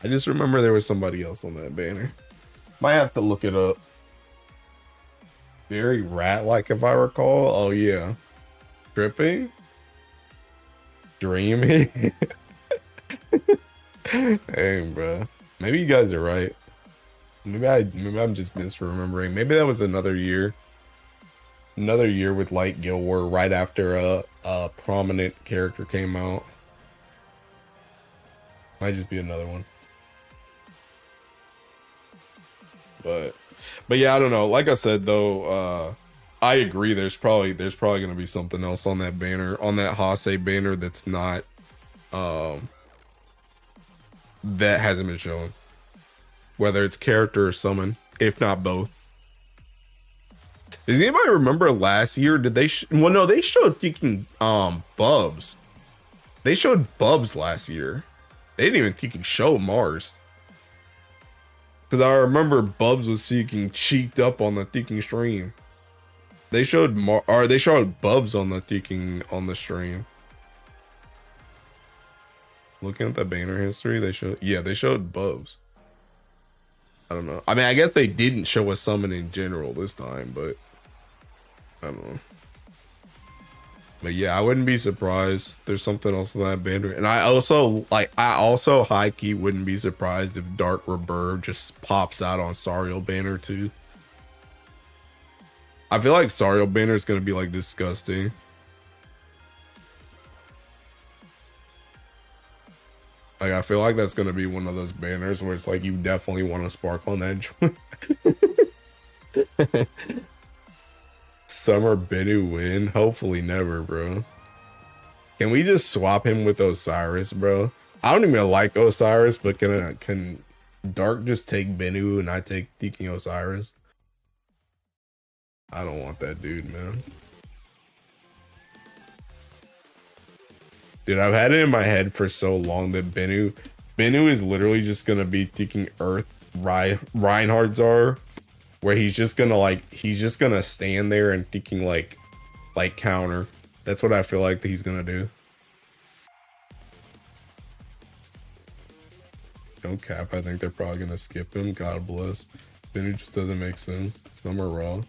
I just remember there was somebody else on that banner. Might have to look it up. Very rat-like if I recall. Oh yeah. Tripping? Dreaming? Dang, bro. Maybe you guys are right. Maybe I'm just misremembering. Maybe that was another year. Another year with Light Guild War right after a prominent character came out. Might just be another one. But yeah, I don't know. Like I said though, I agree. There's probably gonna be something else on that banner, on that Hase banner that's not, that hasn't been shown. Whether it's character or summon, if not both. Does anybody remember last year? Did they? Well, no, they showed freaking Bubs. They showed Bubs last year. They didn't even freaking show Mars. Because I remember Bubs was seeking cheeked up on the freaking stream. They showed they showed Bubs on the stream. Looking at the banner history, they showed Bubs. I don't know. I mean, I guess they didn't show a summon in general this time, but I don't know. But yeah, I wouldn't be surprised. There's something else on that banner. And I also high key wouldn't be surprised if Dark Reverb just pops out on Sariel banner too. I feel like Sariel banner is gonna be like disgusting. Like, I feel like that's gonna be one of those banners where it's like you definitely want to spark on that joint. Summer Bennu win? Hopefully never, bro. Can we just swap him with Osiris, bro? I don't even like Osiris, but can Dark just take Bennu and I take Tiki Osiris? I don't want that dude, man. Dude, I've had it in my head for so long that Bennu is literally just gonna be taking Earth Reinhardt's are, where he's just gonna stand there and thinking like counter. That's what I feel like that he's gonna do. No cap, I think they're probably gonna skip him. God bless. Bennu just doesn't make sense. Some are raw.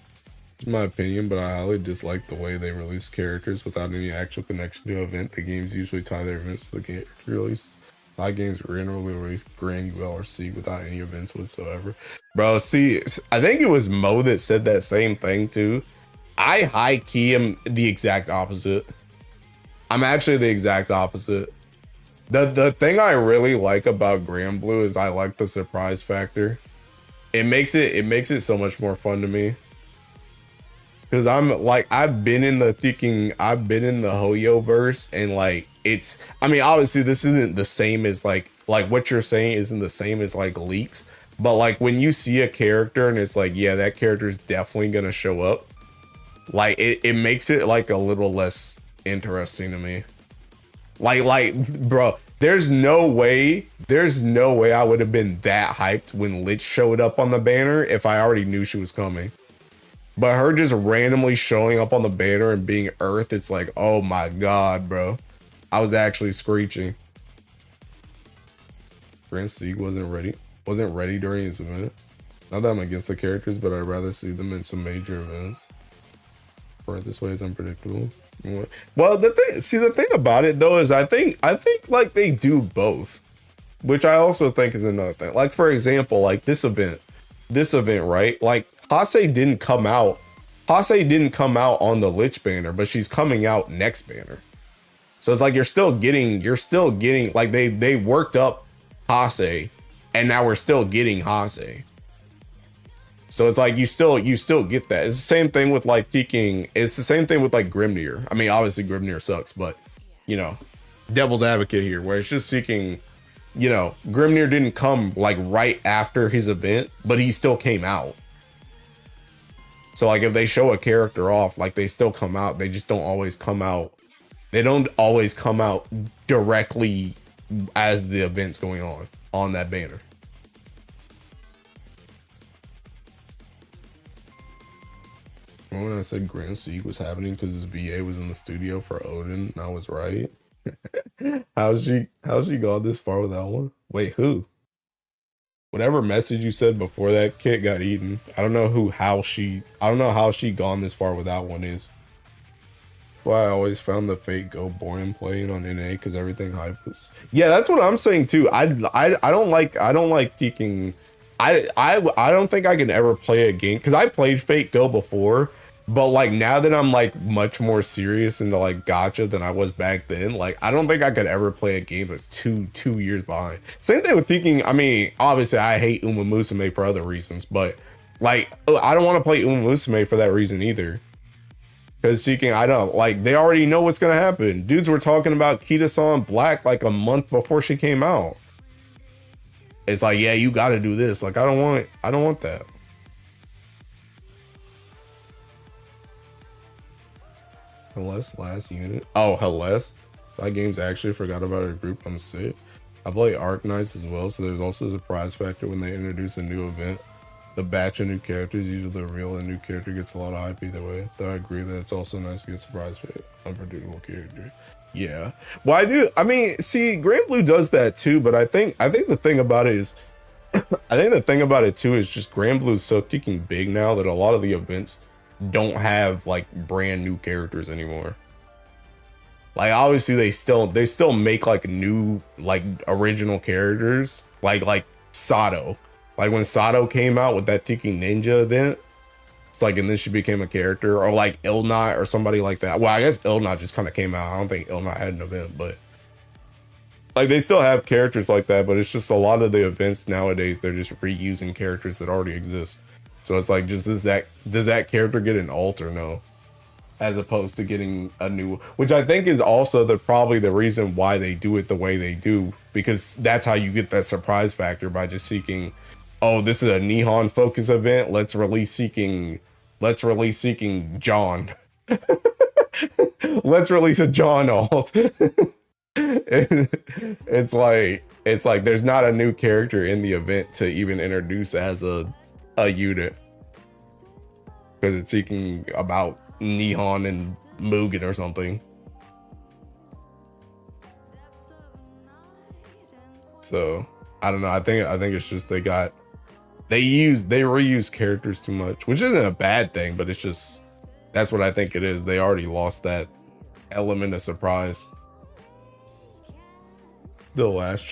It's my opinion, but I highly dislike the way they release characters without any actual connection to an event. The games usually tie their events to the character release. My games randomly release Grand ULRC without any events whatsoever. Bro, see, I think it was Mo that said that same thing too. I high key am the exact opposite. I'm actually the exact opposite. The thing I really like about Grand Blue is I like the surprise factor. It makes it so much more fun to me. Cause I'm like, I've been in the Hoyo verse, and like I mean, obviously this isn't the same as like what you're saying isn't the same as like leaks, but like when you see a character and it's like, yeah, that character is definitely gonna show up, like it makes it like a little less interesting to me. Like bro, there's no way I would have been that hyped when Lich showed up on the banner if I already knew she was coming. But her just randomly showing up on the banner and being Earth, it's like, oh my god, bro. I was actually screeching. Grand Sieg wasn't ready during his event. Not that I'm against the characters, but I'd rather see them in some major events. Or this way is unpredictable. Well, the thing about it though is I think like they do both, which I also think is another thing. Like for example, like this event, right? Like Hase didn't come out on the Lich banner, but she's coming out next banner. So it's like you're still getting like they worked up Hase, and now we're still getting Hase. So it's like you still get that. It's the same thing with like peaking. It's the same thing with like Grimnir. I mean, obviously Grimnir sucks, but you know, devil's advocate here, where it's just seeking. You know, Grimnir didn't come like right after his event, but he still came out. So like if they show a character off, like they still come out. They just don't always come out. They don't always come out directly as the event's going on that banner. When I said Grand Sieg was happening because his VA was in the studio for Odin, and I was right. How's she gone this far with that one? Wait, who? Whatever message you said before that kid got eaten. I don't know how she gone this far with that one is. Why I always found the Fate Go boring playing on NA because everything hype was. Yeah, that's what I'm saying too. I don't like peeking. I don't think I can ever play a game because I played Fate Go before, But like now that I'm like much more serious into like Gacha than I was back then, like I don't think I could ever play a game that's two years behind. Same thing with thinking. I mean, obviously I hate Uma Musume for other reasons, but like I don't want to play Uma Musume for that reason either. Because Seeking, I don't like, they already know what's gonna happen. Dudes were talking about Kita-san Black like a month before she came out. It's like, yeah, you got to do this. Like I don't want that. Hellas last unit. Oh, Hellas. That game's actually forgot about a group. I'm sick. I play Arc Knights as well, so there's also a surprise factor when they introduce a new event. The batch of new characters, usually the real and new character gets a lot of hype either way. Though I agree that it's also nice to get surprised with unpredictable character. Yeah. Well, I do. I mean, see, Grand Blue does that too, but I think the thing about it is, I think the thing about it too is just Grand Blue is so kicking big now that a lot of the events don't have like brand new characters anymore. Like obviously they still make like new like original characters like Sato. Like when Sato came out with that Tiki Ninja event, it's like, and then she became a character, or like Ilnat or somebody like that. Well, I guess Ilnat just kind of came out. I don't think Ilnat had an event, but like they still have characters like that, but it's just a lot of the events nowadays, they're just reusing characters that already exist. So it's like, just does that character get an alt or no? As opposed to getting a new, which I think is also probably the reason why they do it the way they do, because that's how you get that surprise factor by just seeking, oh, this is a Nihon focus event. Let's release seeking John. Let's release a John alt. It's like there's not a new character in the event to even introduce as a unit, because it's seeking about Nihon and Mugen or something. So I don't know. I think it's just they reuse characters too much, which isn't a bad thing, but it's just, that's what I think it is. They already lost that element of surprise. The last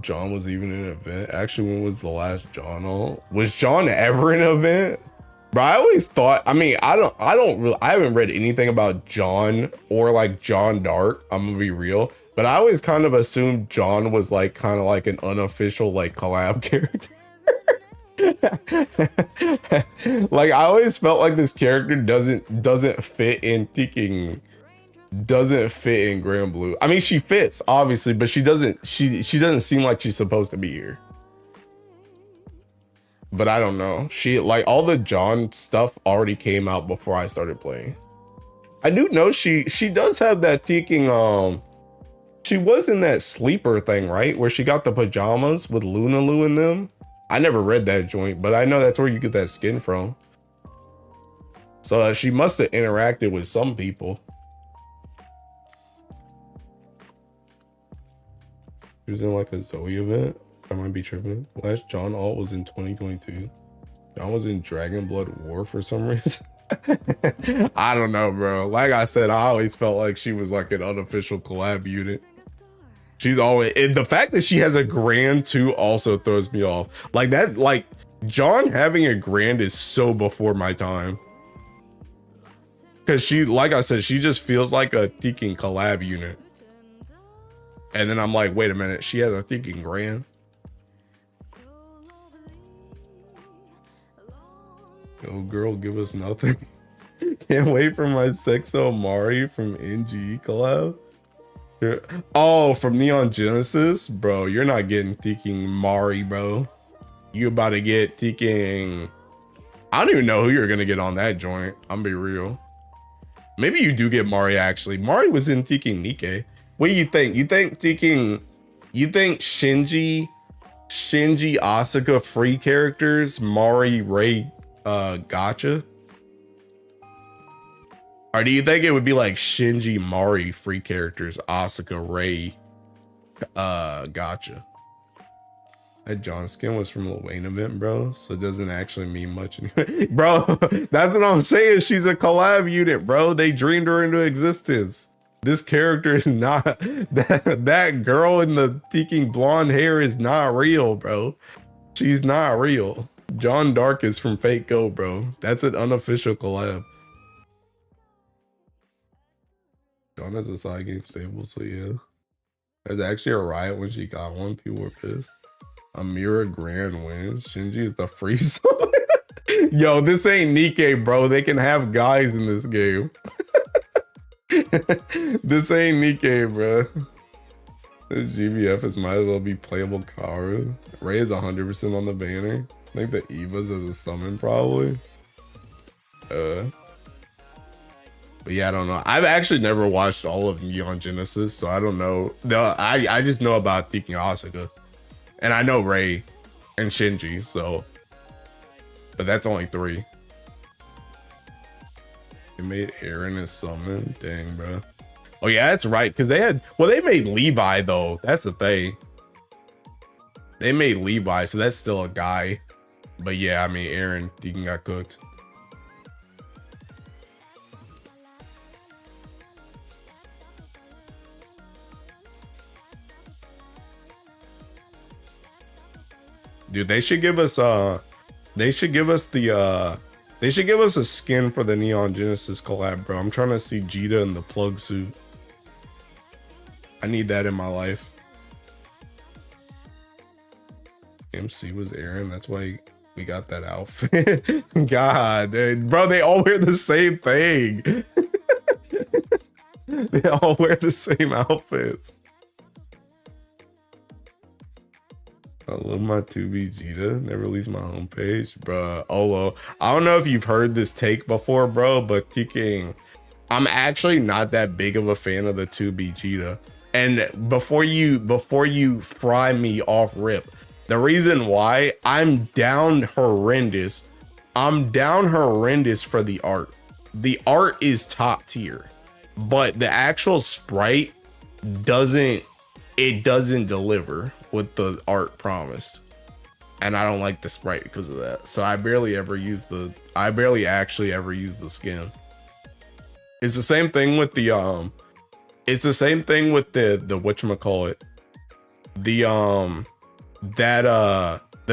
John was even in an event. Actually, when was the last John all? Was John ever in an event? Bro, I always thought, I mean, I haven't read anything about John or like John Dark. I'm gonna be real, but I always kind of assumed John was like kind of like an unofficial like collab character. Like I always felt like this character doesn't fit in Grand Blue. I mean, she fits obviously, but she doesn't seem like she's supposed to be here. But I don't know. She, like, all the John stuff already came out before I started playing. I do know she does have that thinking, she was in that sleeper thing, right? Where she got the pajamas with Lunalu in them. I never read that joint, but I know that's where you get that skin from. So she must have interacted with some people. She was in like a Zoe event. I might be tripping. Last John alt was in 2022. John was in Dragon Blood War for some reason. I don't know, bro. Like I said, I always felt like she was like an unofficial collab unit. She's always, and the fact that she has a grand too also throws me off. Like that, like John having a grand is so before my time. Cause she, like I said, she just feels like a thinking collab unit. And then I'm like, wait a minute, she has a thinking grand. Yo, girl, give us nothing. Can't wait for my Sexo Mari from NGE collab. Oh, from Neon Genesis? Bro, you're not getting thinking Mari, bro. You about to get thinking, I don't even know who you're gonna get on that joint. I'm be real. Maybe you do get Mari actually. Mari was in thinking Nikke. What do you think? You think Shinji, Asuka free characters, Mari, Rei, Gacha? Or do you think it would be like Shinji, Mari free characters, Asuka, Rei, Gacha? That John skin was from Lil Wayne event, bro, so it doesn't actually mean much anyway. Bro, that's what I'm saying. She's a collab unit, bro. They dreamed her into existence. This character is not, that girl in the thinking blonde hair is not real, bro. She's not real. John Dark is from Fate Go, bro. That's an unofficial collab. Dawn has a side game stable, so yeah. There's actually a riot when she got one. People were pissed. Amira grand win. Shinji is the free side. Yo, this ain't Nikkei, bro. They can have guys in this game. This ain't Nikkei, bro. The GBF is might as well be playable Karu. Ray is 100% on the banner. I think the Eva's as a summon, probably. But yeah, I don't know. I've actually never watched all of Neon Genesis, so I don't know. No, I just know about Thinking Asuka. And I know Ray and Shinji, so. But that's only 3. They made Aaron a summon. Dang, bro. Oh yeah, that's right. Because they made Levi though. That's the thing. They made Levi, so that's still a guy. But yeah, I mean, Aaron, Deacon got cooked. Dude, they should give us they should give us a skin for the Neon Genesis collab, bro. I'm trying to see Jita in the plug suit. I need that in my life. MC was Aaron, that's why we got that outfit. God, dude. Bro, they all wear the same thing. They all wear the same outfits. I love my 2B Jita. Never leaves my homepage, bro. Olo, I don't know if you've heard this take before, bro, but I'm actually not that big of a fan of the 2B Jita. And before you fry me off rip, the reason why I'm down horrendous for the art. The art is top tier, but the actual sprite doesn't deliver what the art promised. And I don't like the sprite because of that. So I barely actually ever use the skin. It's the same thing with the whatchamacallit. The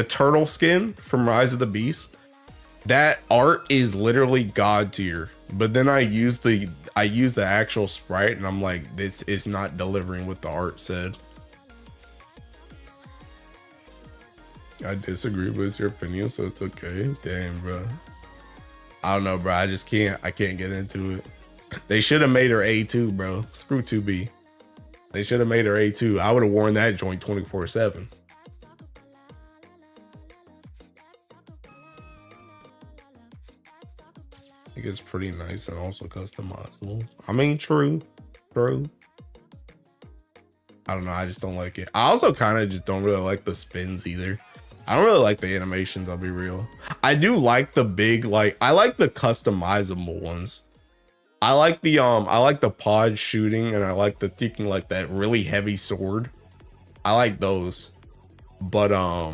turtle skin from Rise of the Beast. That art is literally god tier. But then I use the actual sprite and I'm like, it's not delivering what the art said. I disagree with your opinion, so it's okay. Damn, bro. I don't know, bro. I can't get into it. They should have made her A2, bro. Screw 2B. They should have made her A2. I would have worn that joint 24/7. I think it's pretty nice and also customizable. I mean, true. I don't know. I just don't like it. I also kind of just don't really like the spins either. I don't really like the animations, I'll be real. I do like the big, I like the customizable ones. I like the pod shooting and I like the thinking like that really heavy sword. I like those. But I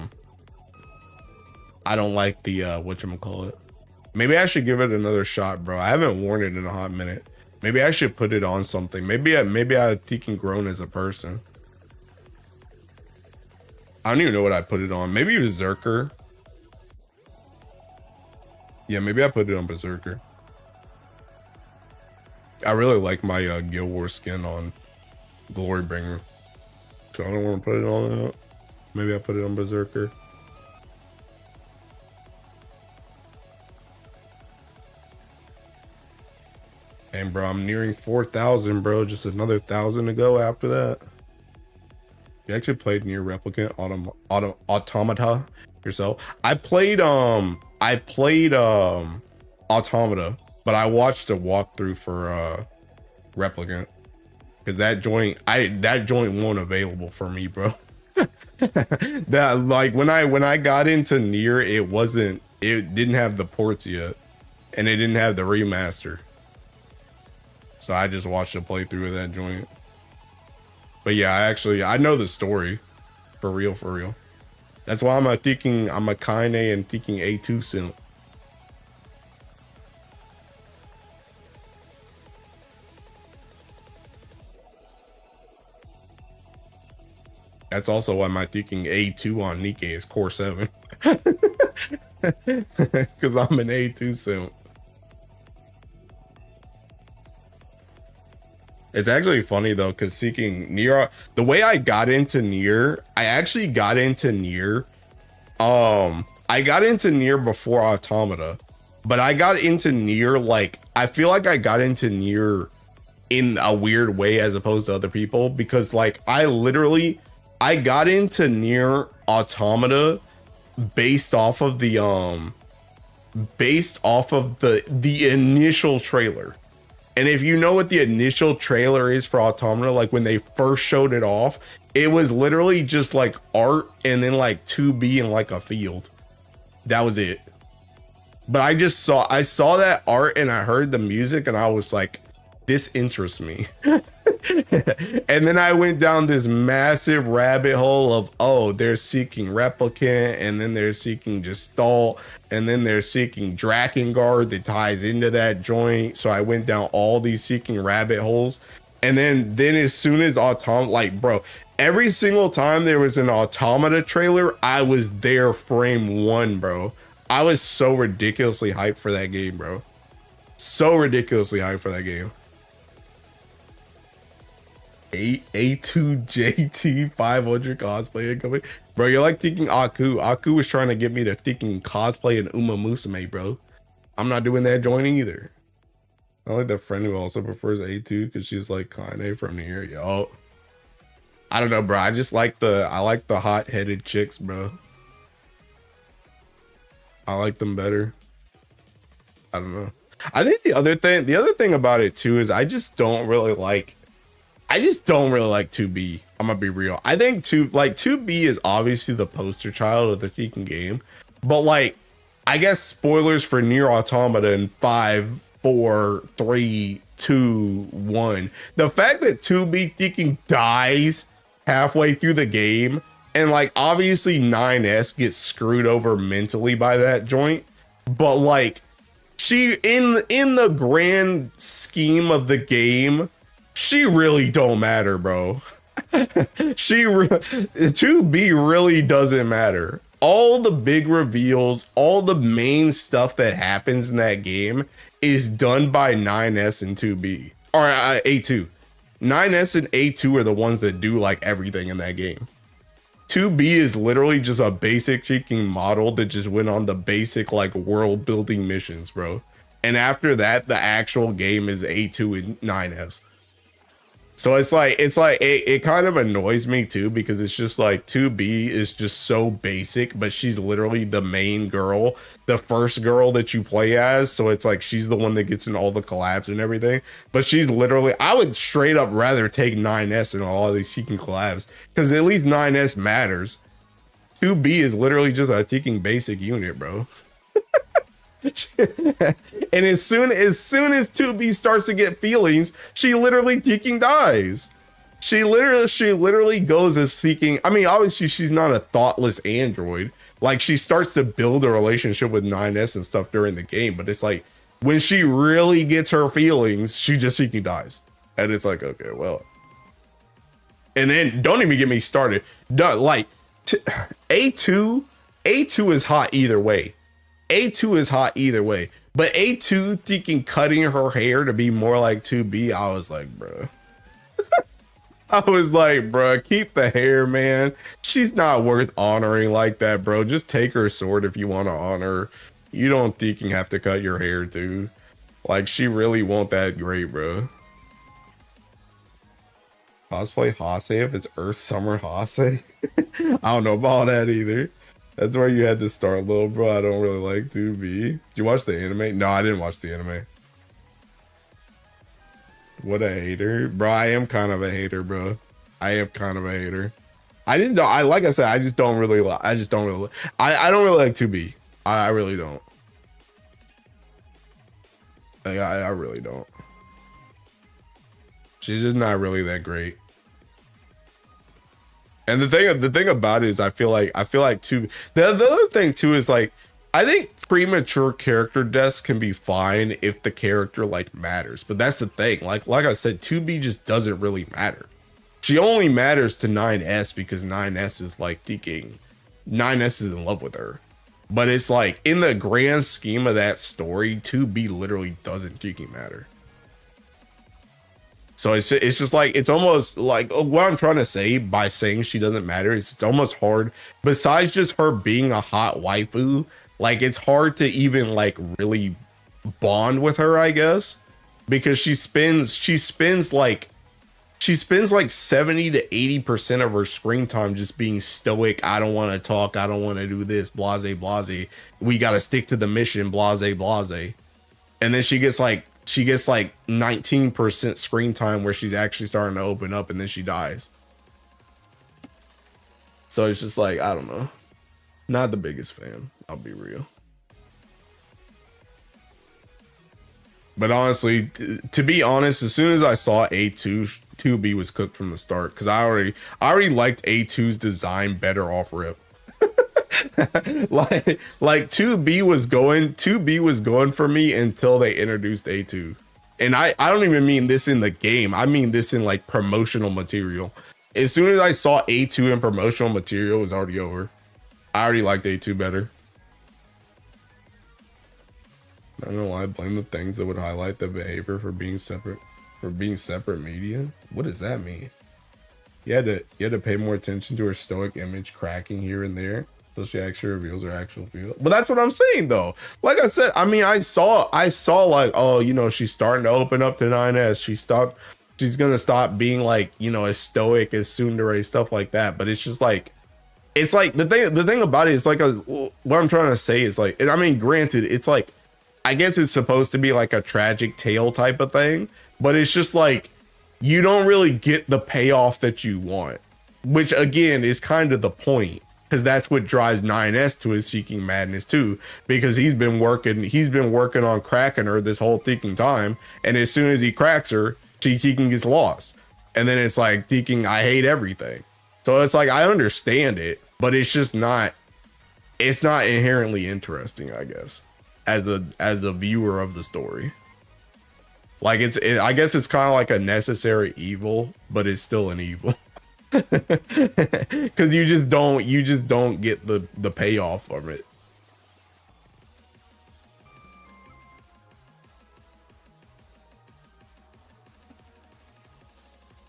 don't like the whatchamacallit. Maybe I should give it another shot, bro. I haven't worn it in a hot minute. Maybe I should put it on something. Maybe I think grown as a person. I don't even know what I put it on. Maybe Berserker. Yeah, maybe I put it on Berserker. I really like my Guild Wars skin on Glorybringer. So I don't want to put it on that. Maybe I put it on Berserker. And bro, I'm nearing 4,000, bro. Just another 1,000 to go after that. You actually played Nier Replicant Automata yourself? I played Automata, but I watched a walkthrough for Replicant because that joint wasn't available for me, bro. That like when I got into Nier, it didn't have the ports yet, and it didn't have the remaster. So I just watched a playthrough of that joint. But yeah, I know the story. For real. That's why I'm a Kaine and thinking A2 simp. That's also why my thinking A2 on Nikkei is Core 7. Because I'm an A2 simp. It's actually funny though, because seeking Nier, the way I got into Nier, I actually got into Nier. I got into Nier before Automata, but I got into Nier like, I feel like I got into Nier in a weird way as opposed to other people, because like I got into Nier Automata based off of the initial trailer. And if you know what the initial trailer is for Automata, like when they first showed it off, it was literally just like art and then like 2B in like a field. That was it. But I saw that art and I heard the music and I was like, this interests me. And then I went down this massive rabbit hole of, oh, they're seeking Replicant, and then they're seeking Gestalt, and then they're seeking Drakengard that ties into that joint. So I went down all these seeking rabbit holes. And then as soon as Automata, like, bro, every single time there was an Automata trailer, I was there frame one, bro. I was so ridiculously hyped for that game, bro. So ridiculously hyped for that game. A2JT 500 cosplay incoming. Bro, you're like thinking Aku. Aku was trying to get me to thinking cosplay and Uma Musume, bro. I'm not doing that joint either. I like that friend who also prefers A2 because she's like Kanye from here. Yo. I don't know, bro. I like the hot-headed chicks, bro. I like them better. I don't know. I think the other thing about it too is I just don't really like 2B. I'm gonna be real. I think 2B is obviously the poster child of the freaking game, but like, I guess spoilers for Nier Automata in 5, 4, 3, 2, 1. The fact that 2B freaking dies halfway through the game, and like obviously 9S gets screwed over mentally by that joint, but like she in the grand scheme of the game, she really don't matter, bro. 2B really doesn't matter. All the big reveals, all the main stuff that happens in that game is done by 9S and 2B, or A2. 9S and A2 are the ones that do like everything in that game. 2B is literally just a basic freaking model that just went on the basic like world building missions, bro. And after that, the actual game is A2 and 9S. So it kind of annoys me too, because it's just like 2B is just so basic, but she's literally the main girl, the first girl that you play as. So it's like she's the one that gets in all the collabs and everything. But she's literally, I would straight up rather take 9S in all of these Seeking collabs, because at least 9S matters. 2B is literally just a freaking basic unit, bro. And as soon as 2B starts to get feelings, she literally freaking dies. She literally goes as seeking. I mean, obviously she's not a thoughtless android. Like, she starts to build a relationship with 9S and stuff during the game, but it's like when she really gets her feelings, she just seeking dies. And it's like, okay, well. And then don't even get me started. Like A2 is hot either way. A2 is hot either way, but A2 thinking cutting her hair to be more like 2B, I was like, bro. I was like, bro, keep the hair, man. She's not worth honoring like that, bro. Just take her sword if you want to honor her. You don't think you have to cut your hair too. Like, she really won't that great, bro. Cosplay Hase if it's Earth Summer Hase. I don't know about that either. That's where you had to start, little bro. I don't really like 2B. Did you watch the anime? No, I didn't watch the anime. What a hater. Bro, I am kind of a hater, bro. I am kind of a hater. Like I said, I don't really like 2B. I really don't. Like, I really don't. She's just not really that great. And the thing about it is I feel like too, the other thing too is like, I think premature character deaths can be fine if the character like matters, but that's the thing. Like I said, 2B just doesn't really matter. She only matters to 9S because 9S is like thinking 9S is in love with her. But it's like in the grand scheme of that story, 2B literally doesn't freaking matter. So it's just like, it's almost like what I'm trying to say by saying she doesn't matter is it's almost hard. Besides just her being a hot waifu, like it's hard to even like really bond with her, I guess, because she spends like 70 to 80% of her screen time just being stoic. I don't want to talk. I don't want to do this. Blase, blase. We got to stick to the mission. Blase, blase. And then she gets like 19% screen time where she's actually starting to open up, and then she dies. So it's just like, I don't know. Not the biggest fan. I'll be real. But honestly, to be honest, as soon as I saw A2, 2B was cooked from the start, because I already liked A2's design better off rip. like 2B was going for me until they introduced A2. And I don't even mean this in the game. I mean this in like promotional material. As soon as I saw A2 in promotional material, it was already over. I already liked A2 better. I don't know why I blame the things that would highlight the behavior for being separate media. What does that mean? You had to pay more attention to her stoic image cracking here and there, so she actually reveals her actual feel. But that's what I'm saying though. Like I said, I mean, I saw like, oh, you know, she's starting to open up to 9S. She's gonna stop being like, you know, as stoic as tsundere, stuff like that. But it's just like, it's like the thing about it is like what I'm trying to say is like, and I mean, granted, it's like, I guess it's supposed to be like a tragic tale type of thing, but it's just like, you don't really get the payoff that you want, which again is kind of the point, because that's what drives 9S to his Seeking Madness too, because he's been working on cracking her this whole freaking time, and as soon as he cracks her, Seeking gets lost, and then it's like Seeking, I hate everything. So it's like, I understand it, but it's just not, it's not inherently interesting, I guess, as a viewer of the story. Like I guess it's kind of like a necessary evil, but it's still an evil. Because you just don't get the payoff from it.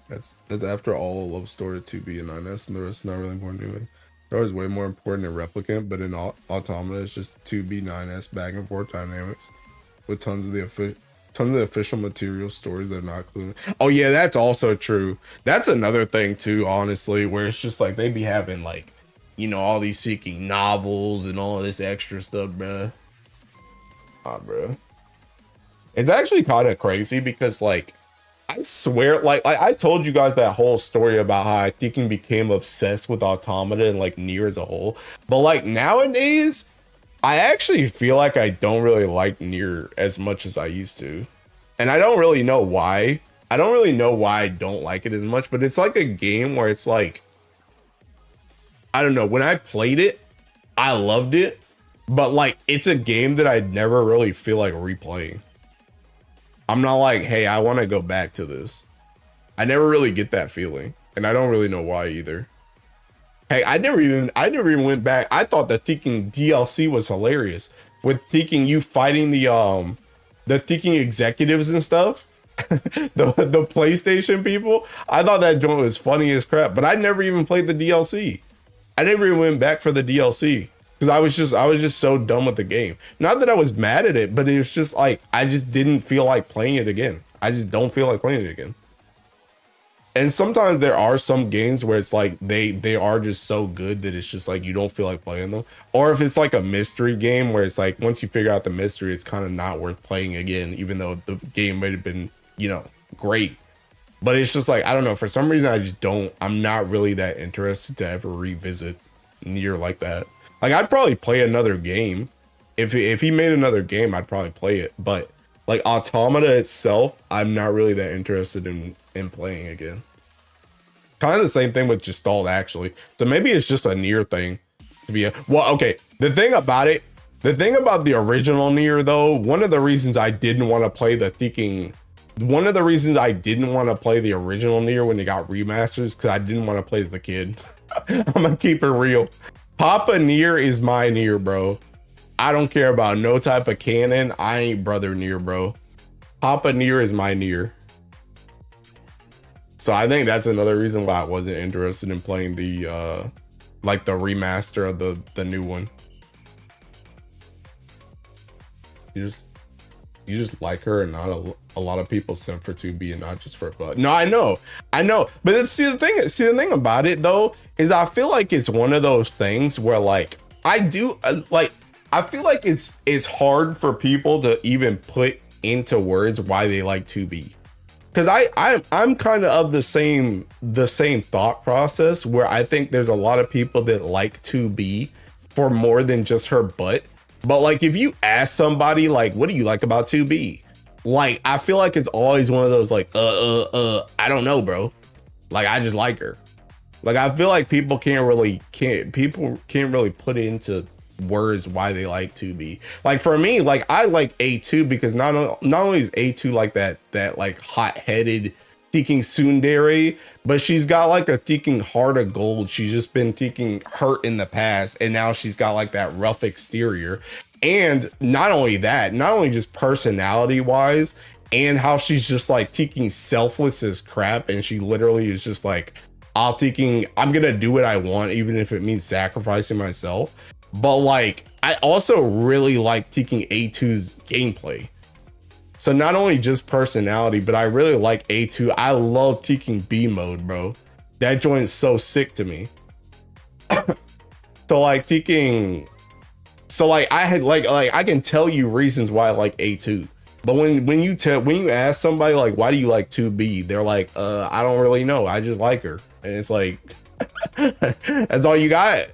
That's after all a love story to be in 9S, and the rest is not really important to me. Story is way more important in Replicant, but in Automata it's just 2B 9S back and forth dynamics with tons of the official material stories that are not included. Oh yeah, that's also true. That's another thing too, honestly, where it's just like they be having like, you know, all these Seeking novels and all this extra stuff, bruh. Bruh. It's actually kind of crazy because like, I swear, like I told you guys that whole story about how I Seeking became obsessed with Automata and like Nier as a whole. But like nowadays, I actually feel like I don't really like Nier as much as I used to. And I don't really know why. I don't really know why I don't like it as much, but it's like a game where it's like, I don't know, when I played it, I loved it, but like it's a game that I'd never really feel like replaying. I'm not like, hey, I want to go back to this. I never really get that feeling, and I don't really know why either. Hey, I never even went back. I thought the Seeking DLC was hilarious, with Seeking you fighting the Seeking executives and stuff, the PlayStation people. I thought that joint was funny as crap, but I never even played the DLC. I never even went back for the DLC. Because I was just so done with the game. Not that I was mad at it, but it was just like, I just didn't feel like playing it again. I just don't feel like playing it again. And sometimes there are some games where it's like they are just so good that it's just like you don't feel like playing them. Or if it's like a mystery game where it's like once you figure out the mystery, it's kind of not worth playing again, even though the game might have been, you know, great. But it's just like, I don't know, for some reason I'm not really that interested to ever revisit Nier like that. Like, I'd probably play another game. If he made another game, I'd probably play it. But, like, Automata itself, I'm not really that interested in playing again. Kind of the same thing with Gestalt, actually. So maybe it's just a Nier thing. Well, okay. The thing about the original Nier, though, one of the reasons I didn't want to play the original Nier when it got remasters, because I didn't want to play as the kid. I'm gonna keep it real. Papa Nier is my Nier, bro. I don't care about no type of canon. I ain't brother Nier, bro. Papa Nier is my Nier. So I think that's another reason why I wasn't interested in playing the like the remaster of the new one. You just like her, and not a lot of people simp for 2B and not just for butt. No, I know, but see the thing about it though is I feel like it's one of those things where like I feel like it's hard for people to even put into words why they like 2B. Because I'm kind of the same thought process where I think there's a lot of people that like 2B for more than just her butt. But like if you ask somebody like, what do you like about 2B? Like I feel like it's always one of those like I don't know, bro. Like I just like her. Like I feel like people can't really put into words why they like 2B. Like for me, like I like A2 because not only is A2 like that like hot-headed thinking tsundere, but she's got like a thinking heart of gold. She's just been thinking hurt in the past, and now she's got like that rough exterior. And not only that, not only just personality wise, and how she's just like thinking selfless as crap, and she literally is just like, I'm gonna do what I want even if it means sacrificing myself. But like I also really like thinking A2's gameplay. So not only just personality, but I really like A2. I love taking B mode, bro. That joint's so sick to me. So like taking, so like I had like I can tell you reasons why I like A2. But when you ask somebody like why do you like 2B, they're like I don't really know. I just like her. And it's like that's all you got.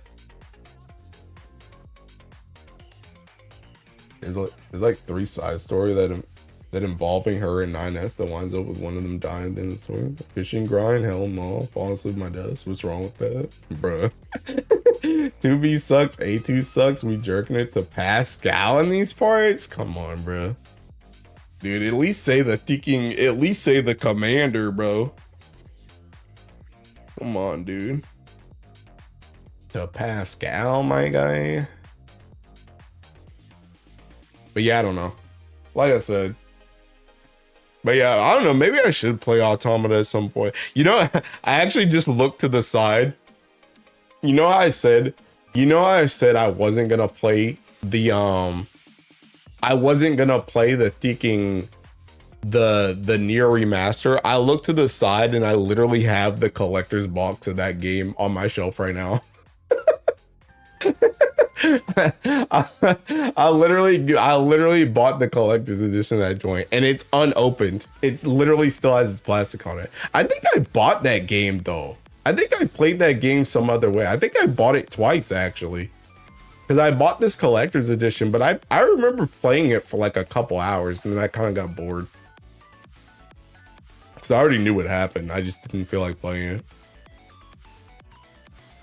There's like 3 side story that involving her and 9S that winds up with one of them dying in the story. Fishing grind, hell no. Falling asleep my desk. What's wrong with that? Bruh. 2B sucks, A2 sucks. We jerking it to Pascal in these parts? Come on, bruh. Dude, at least say the commander, bro. Come on, dude. To Pascal, my guy. But yeah, I don't know. Like I said. But yeah, I don't know. Maybe I should play Automata at some point. You know, I actually just looked to the side. You know how I said I wasn't gonna play the thinking the Nier remaster. I looked to the side and I literally have the collector's box of that game on my shelf right now. I literally bought the collector's edition of that joint, and it's unopened. It's literally still has its plastic on it. I think I bought that game though. I think I played that game some other way. I think I bought it twice actually, because I bought this collector's edition, but I remember playing it for like a couple hours and then I kind of got bored because I already knew what happened. I just didn't feel like playing it.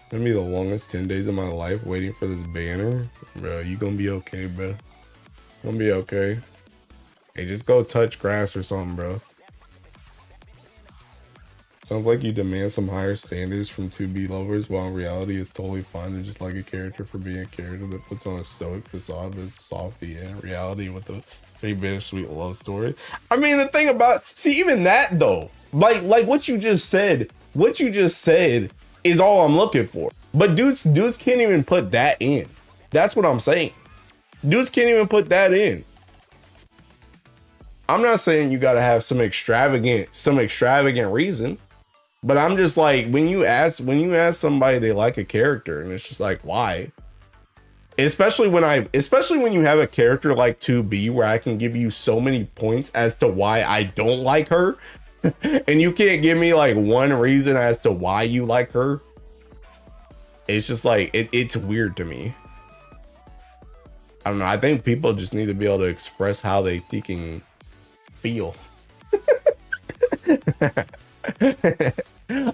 Gonna be the longest 10 days of my life waiting for this banner. Bro, you gonna be okay, bro. Gonna be okay. Hey, just go touch grass or something, bro. Sounds like you demand some higher standards from 2B lovers, while in reality it's totally fine to just like a character for being a character that puts on a stoic facade but is softy in reality with a very bittersweet love story. I mean, the thing about, see, even that though, like what you just said is all I'm looking for. But dudes can't even put that in. That's what I'm saying. Dudes can't even put that in. I'm not saying you gotta have some extravagant reason, but I'm just like, when you ask somebody they like a character and it's just like, why? Especially when you have a character like 2B where I can give you so many points as to why I don't like her. And you can't give me like one reason as to why you like her. It's just like, it's weird to me. I don't know. I think people just need to be able to express how they thinking feel.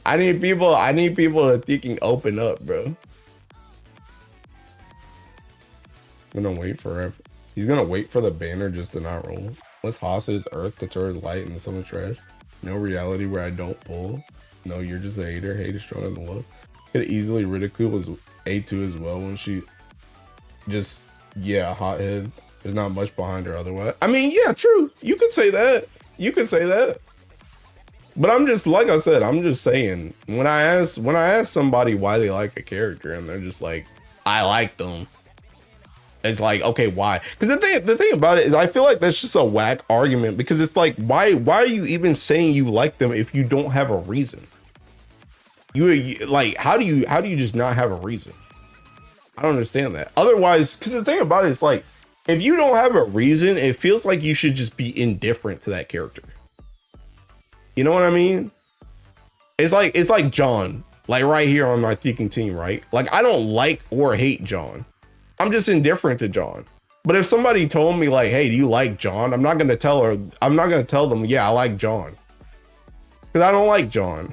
I need people to thinking open up, bro. I'm gonna wait forever. He's gonna wait for the banner just to not roll. Let's Hasa is Earth, Couture is Light, and some trash. No reality where I don't pull. No, you're just a hater. Hate is stronger than love. Could easily ridicule as A2 as well when she just, yeah, hothead. There's not much behind her otherwise. I mean, yeah, true. You could say that. You could say that. But I'm just, like I said, I'm just saying, when I ask somebody why they like a character and they're just like, I like them, it's like, okay, why? Because the thing about it is, I feel like that's just a whack argument, because it's like, why are you even saying you like them if you don't have a reason? You like, how do you just not have a reason? I don't understand that. Otherwise, because the thing about it is, like, if you don't have a reason, it feels like you should just be indifferent to that character. You know what I mean? It's like John, like right here on my thinking team, right? Like, I don't like or hate John. I'm just indifferent to John. But if somebody told me like, hey, do you like John? I'm not going to tell them, yeah, I like John. Because I don't like John.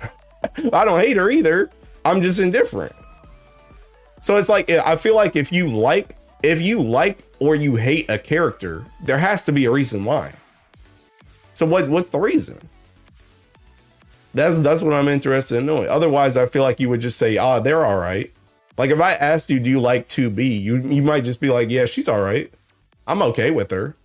I don't hate her either. I'm just indifferent. So it's like, I feel like if you like or you hate a character, there has to be a reason why. So what's the reason? That's what I'm interested in knowing. Otherwise, I feel like you would just say, they're all right. Like, if I asked you, do you like 2B? You might just be like, yeah, she's all right. I'm okay with her.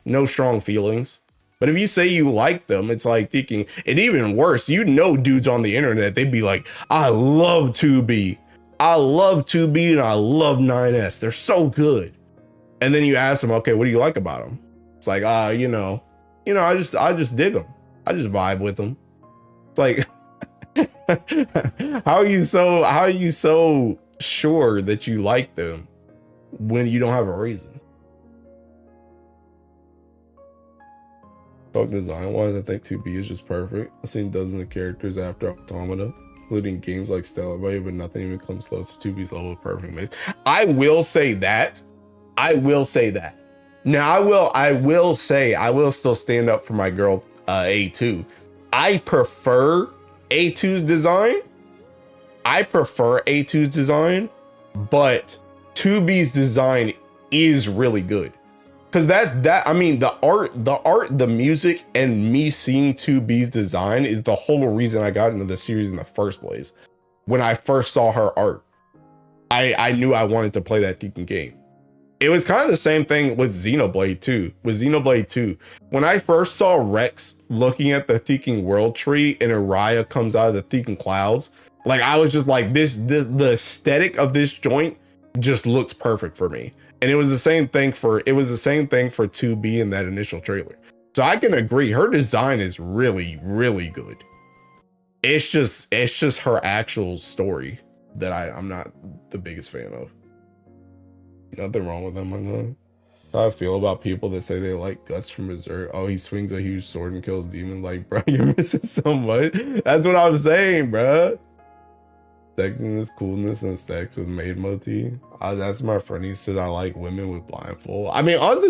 No strong feelings. But if you say you like them, it's like thinking, and even worse, dudes on the internet, they'd be like, I love 2B. I love 2B and I love 9S. They're so good. And then you ask them, okay, what do you like about them? It's like, I just dig them. I just vibe with them. It's like, how are you so sure that you like them when you don't have a reason? Talk design wise, I think 2B is just perfect. I've seen dozens of characters after Automata, including games like Stellar Bay, but nothing even comes close to 2B's level of perfect mix. I will say that. Now I will still stand up for my girl A2. I prefer A2's design. But 2B's design is really good. Because the art, the music, and me seeing 2B's design is the whole reason I got into the series in the first place. When I first saw her art, I knew I wanted to play that freaking game. It was kind of the same thing with Xenoblade 2. When I first saw Rex looking at the freaking world tree and Araya comes out of the freaking clouds, like, I was just like, the aesthetic of this joint just looks perfect for me. And it was the same thing for 2B in that initial trailer. So I can agree, her design is really, really good. It's just her actual story that I'm not the biggest fan of. Nothing wrong with them, I know. How I feel about people that say they like Guts from Berserk. Oh, he swings a huge sword and kills demons. Like, bro, you're missing so much. That's what I'm saying, bro. Sexiness, coolness, and stacks with maid motif. That's my friend. He said I like women with blindfold. I mean, honestly,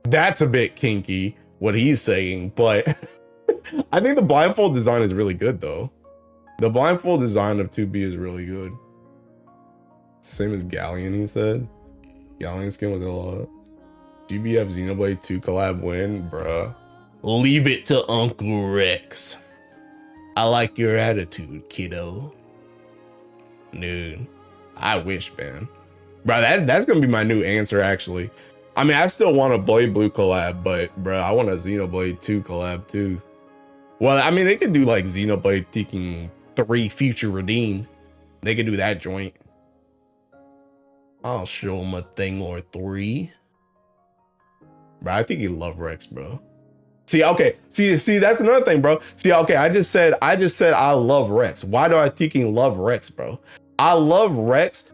that's a bit kinky, what he's saying, but I think the blindfold design is really good, though. The blindfold design of 2B is really good. Same as Galleon, he said. Galleon skin with a lot. GBF Xenoblade 2 collab win, bruh. Leave it to Uncle Rex. I like your attitude, kiddo. Dude, I wish, man. Bro, that's gonna be my new answer, actually. I mean, I still want a Blade Blue collab, but bro, I want a Xenoblade 2 collab too. Well, I mean, they could do like Xenoblade Tekken 3 Future Redeem. They could do that joint. I'll show him a thing or 3. Bro, I think he love Rex, bro. See, okay. See, that's another thing, bro. See, okay, I just said I love Rex. Why do I freaking love Rex, bro? I love Rex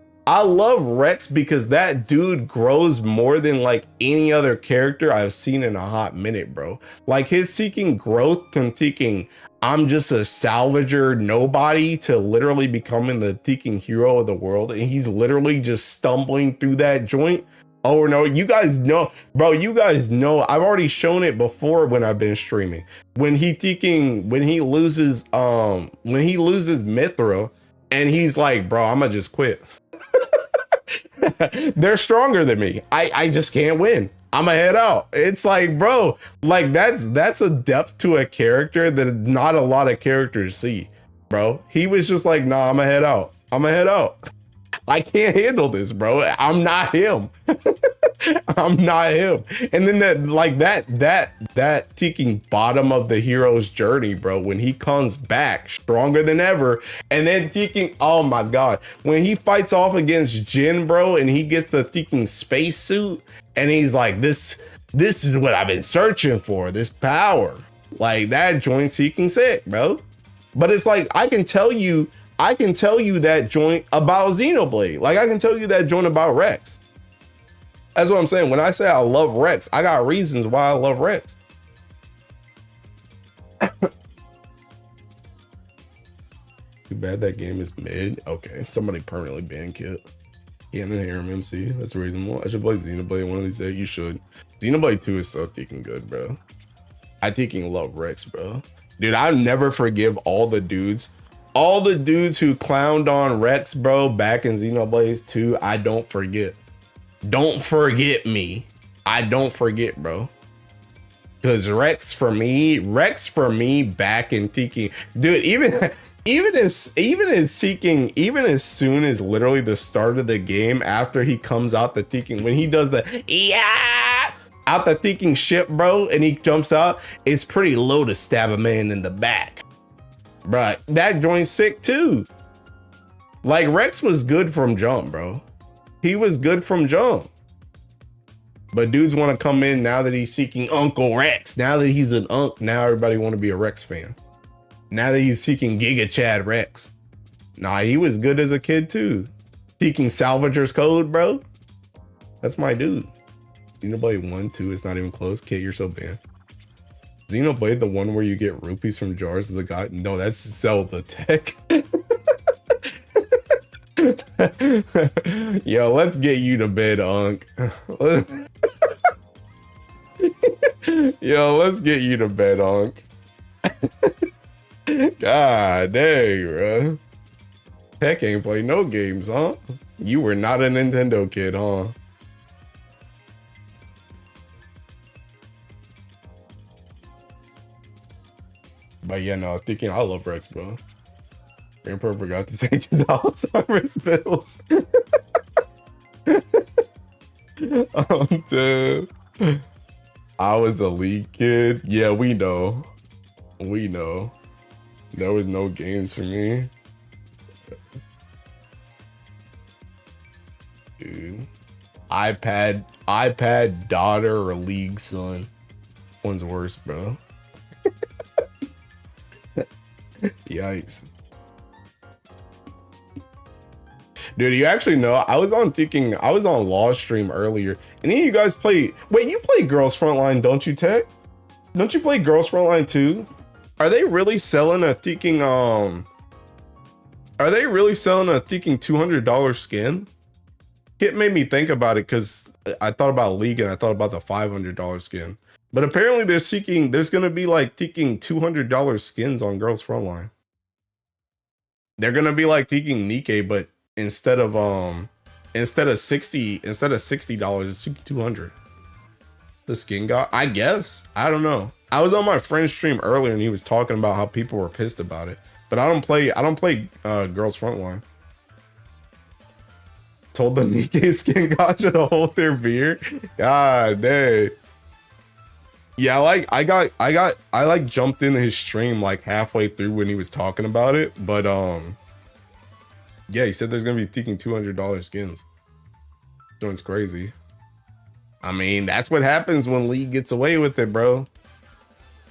because that dude grows more than like any other character I've seen in a hot minute, bro. Like, his seeking growth from thinking I'm just a salvager nobody to literally becoming the freaking hero of the world, and he's literally just stumbling through that joint. Oh no, you guys know, bro, I've already shown it before when I've been streaming. When he loses Mithra and he's like, bro, I'ma just quit. They're stronger than me. I just can't win. I'ma head out. It's like, bro, like that's a depth to a character that not a lot of characters see, bro. He was just like, nah, I'ma head out. I can't handle this, bro. I'm not him. I'm not him. And then that taking bottom of the hero's journey, bro, when he comes back stronger than ever, and then taking, oh my god, when he fights off against Jin, bro, and he gets the taking spacesuit, and he's like, this is what I've been searching for, this power. Like, that joint seeking sick, bro. But it's like, I can tell you that joint about Xenoblade. Like, I can tell you that joint about Rex. That's what I'm saying. When I say I love Rex, I got reasons why I love Rex. Too bad that game is mid. Okay, somebody permanently banned Kit. Yeah, and hear him MC. That's reasonable. I should play Xenoblade one of these days. You should. Xenoblade 2 is so freaking good, bro. I freaking love Rex, bro. Dude, I'll never forgive all the dudes who clowned on Rex, bro, back in Xenoblade 2. I don't forget. Don't forget me. I don't forget, bro. Because Rex for me back in Tiki, dude, even as soon as literally the start of the game, after he comes out the Tiki, when he does the yeah out the Tiki ship, bro, and he jumps out, it's pretty low to stab a man in the back. Bro, that joint's sick too. Like, Rex was good from jump, bro. He was good from jump. But dudes want to come in now that he's seeking Uncle Rex. Now that he's an Unk, now everybody want to be a Rex fan. Now that he's seeking Giga Chad Rex. Nah, he was good as a kid too. Seeking Salvager's Code, bro. That's my dude. Xenoblade 1, 2, it's not even close. Kid, you're so banned. Xenoblade, the one where you get rupees from jars of the guy? No, that's Zelda tech. Yo, let's get you to bed, Unk. Yo, let's get you to bed, Unk. God dang, bro. Tech ain't play no games, huh? You were not a Nintendo kid, huh? But yeah, no, thinking I love Rex, bro. Emperor forgot to take his Alzheimer's pills. Dude. I was the lead kid. Yeah, we know. We know. There was no games for me. Dude. iPad, daughter, or League, son. One's worse, bro. Yikes. Dude, you actually know, I was on Law's stream earlier, and then you guys play, wait, you play Girls Frontline, don't you, Tech? Don't you play Girls Frontline too? Are they really selling a $200 skin? It made me think about it, because I thought about League and I thought about the $500 skin. But apparently there's gonna be like $200 skins on Girls Frontline. They're gonna be like Nikkei, but instead of $60, it's $200. The skin got, I guess. I don't know. I was on my friend's stream earlier and he was talking about how people were pissed about it. But I don't play Girls Frontline. Told the Nikkei skin Gacha to hold their beer. God dang. Yeah, I jumped into his stream like halfway through when he was talking about it, but yeah, he said there's gonna be $200 skins. So it's crazy. I mean, that's what happens when League gets away with it, bro.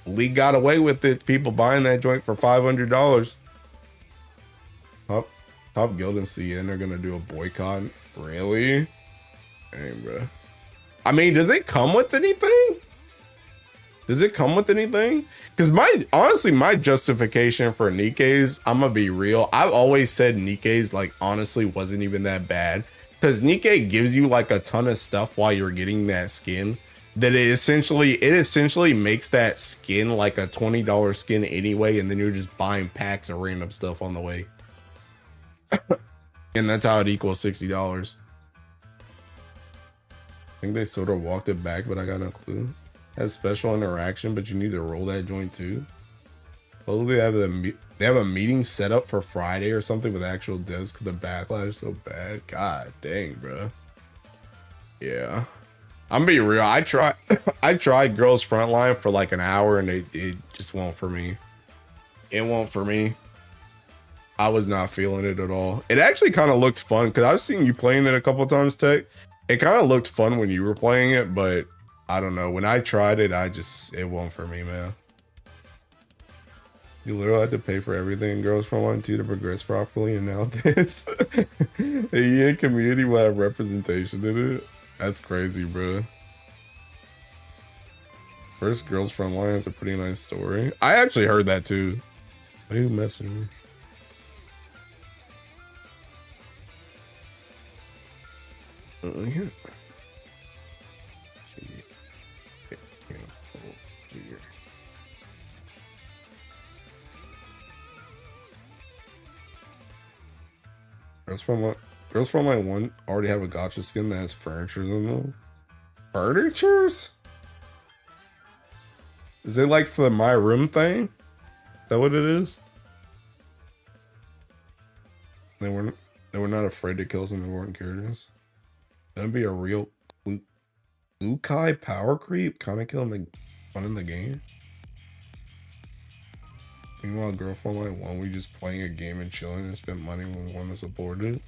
League got away with it. People buying that joint for $500. Top Guild and CN are gonna do a boycott. Really? Dang, bro. I mean, does it come with anything? Does it come with anything? Because honestly, my justification for Nikkeis, I'm gonna be real. I've always said Nikkeis, like, honestly wasn't even that bad. Because Nikkei gives you like a ton of stuff while you're getting that skin. That it essentially makes that skin like a $20 skin anyway, and then you're just buying packs of random stuff on the way. And that's how it equals $60. I think they sort of walked it back, but I got no clue. Has special interaction, but you need to roll that joint too. Oh, they have a meeting set up for Friday or something with actual devs because the backlash is so bad. God dang, bro. Yeah. I'm being real. I tried I tried Girls Frontline for like an hour and it just won't for me. It won't for me. I was not feeling it at all. It actually kind of looked fun because I've seen you playing it a couple of times, Tech. It kind of looked fun when you were playing it, but I don't know. When I tried it, it won't for me, man. You literally had to pay for everything in Girls Frontline 2 to progress properly, and now this. The EA community will have representation in it. That's crazy, bro. First Girls Frontline is a pretty nice story. I actually heard that too. Why are you messing with me? Yeah. Girls Frontline 1 already have a gacha skin that has furniture in them. Furnitures? Is it like for the My Room thing? Is that what it is? They were not afraid to kill some important characters. That'd be a real Lukai power creep, kind of killing the fun in the game. Meanwhile, Girl Frontline 1, we just playing a game and chilling and spend money when we want to support it.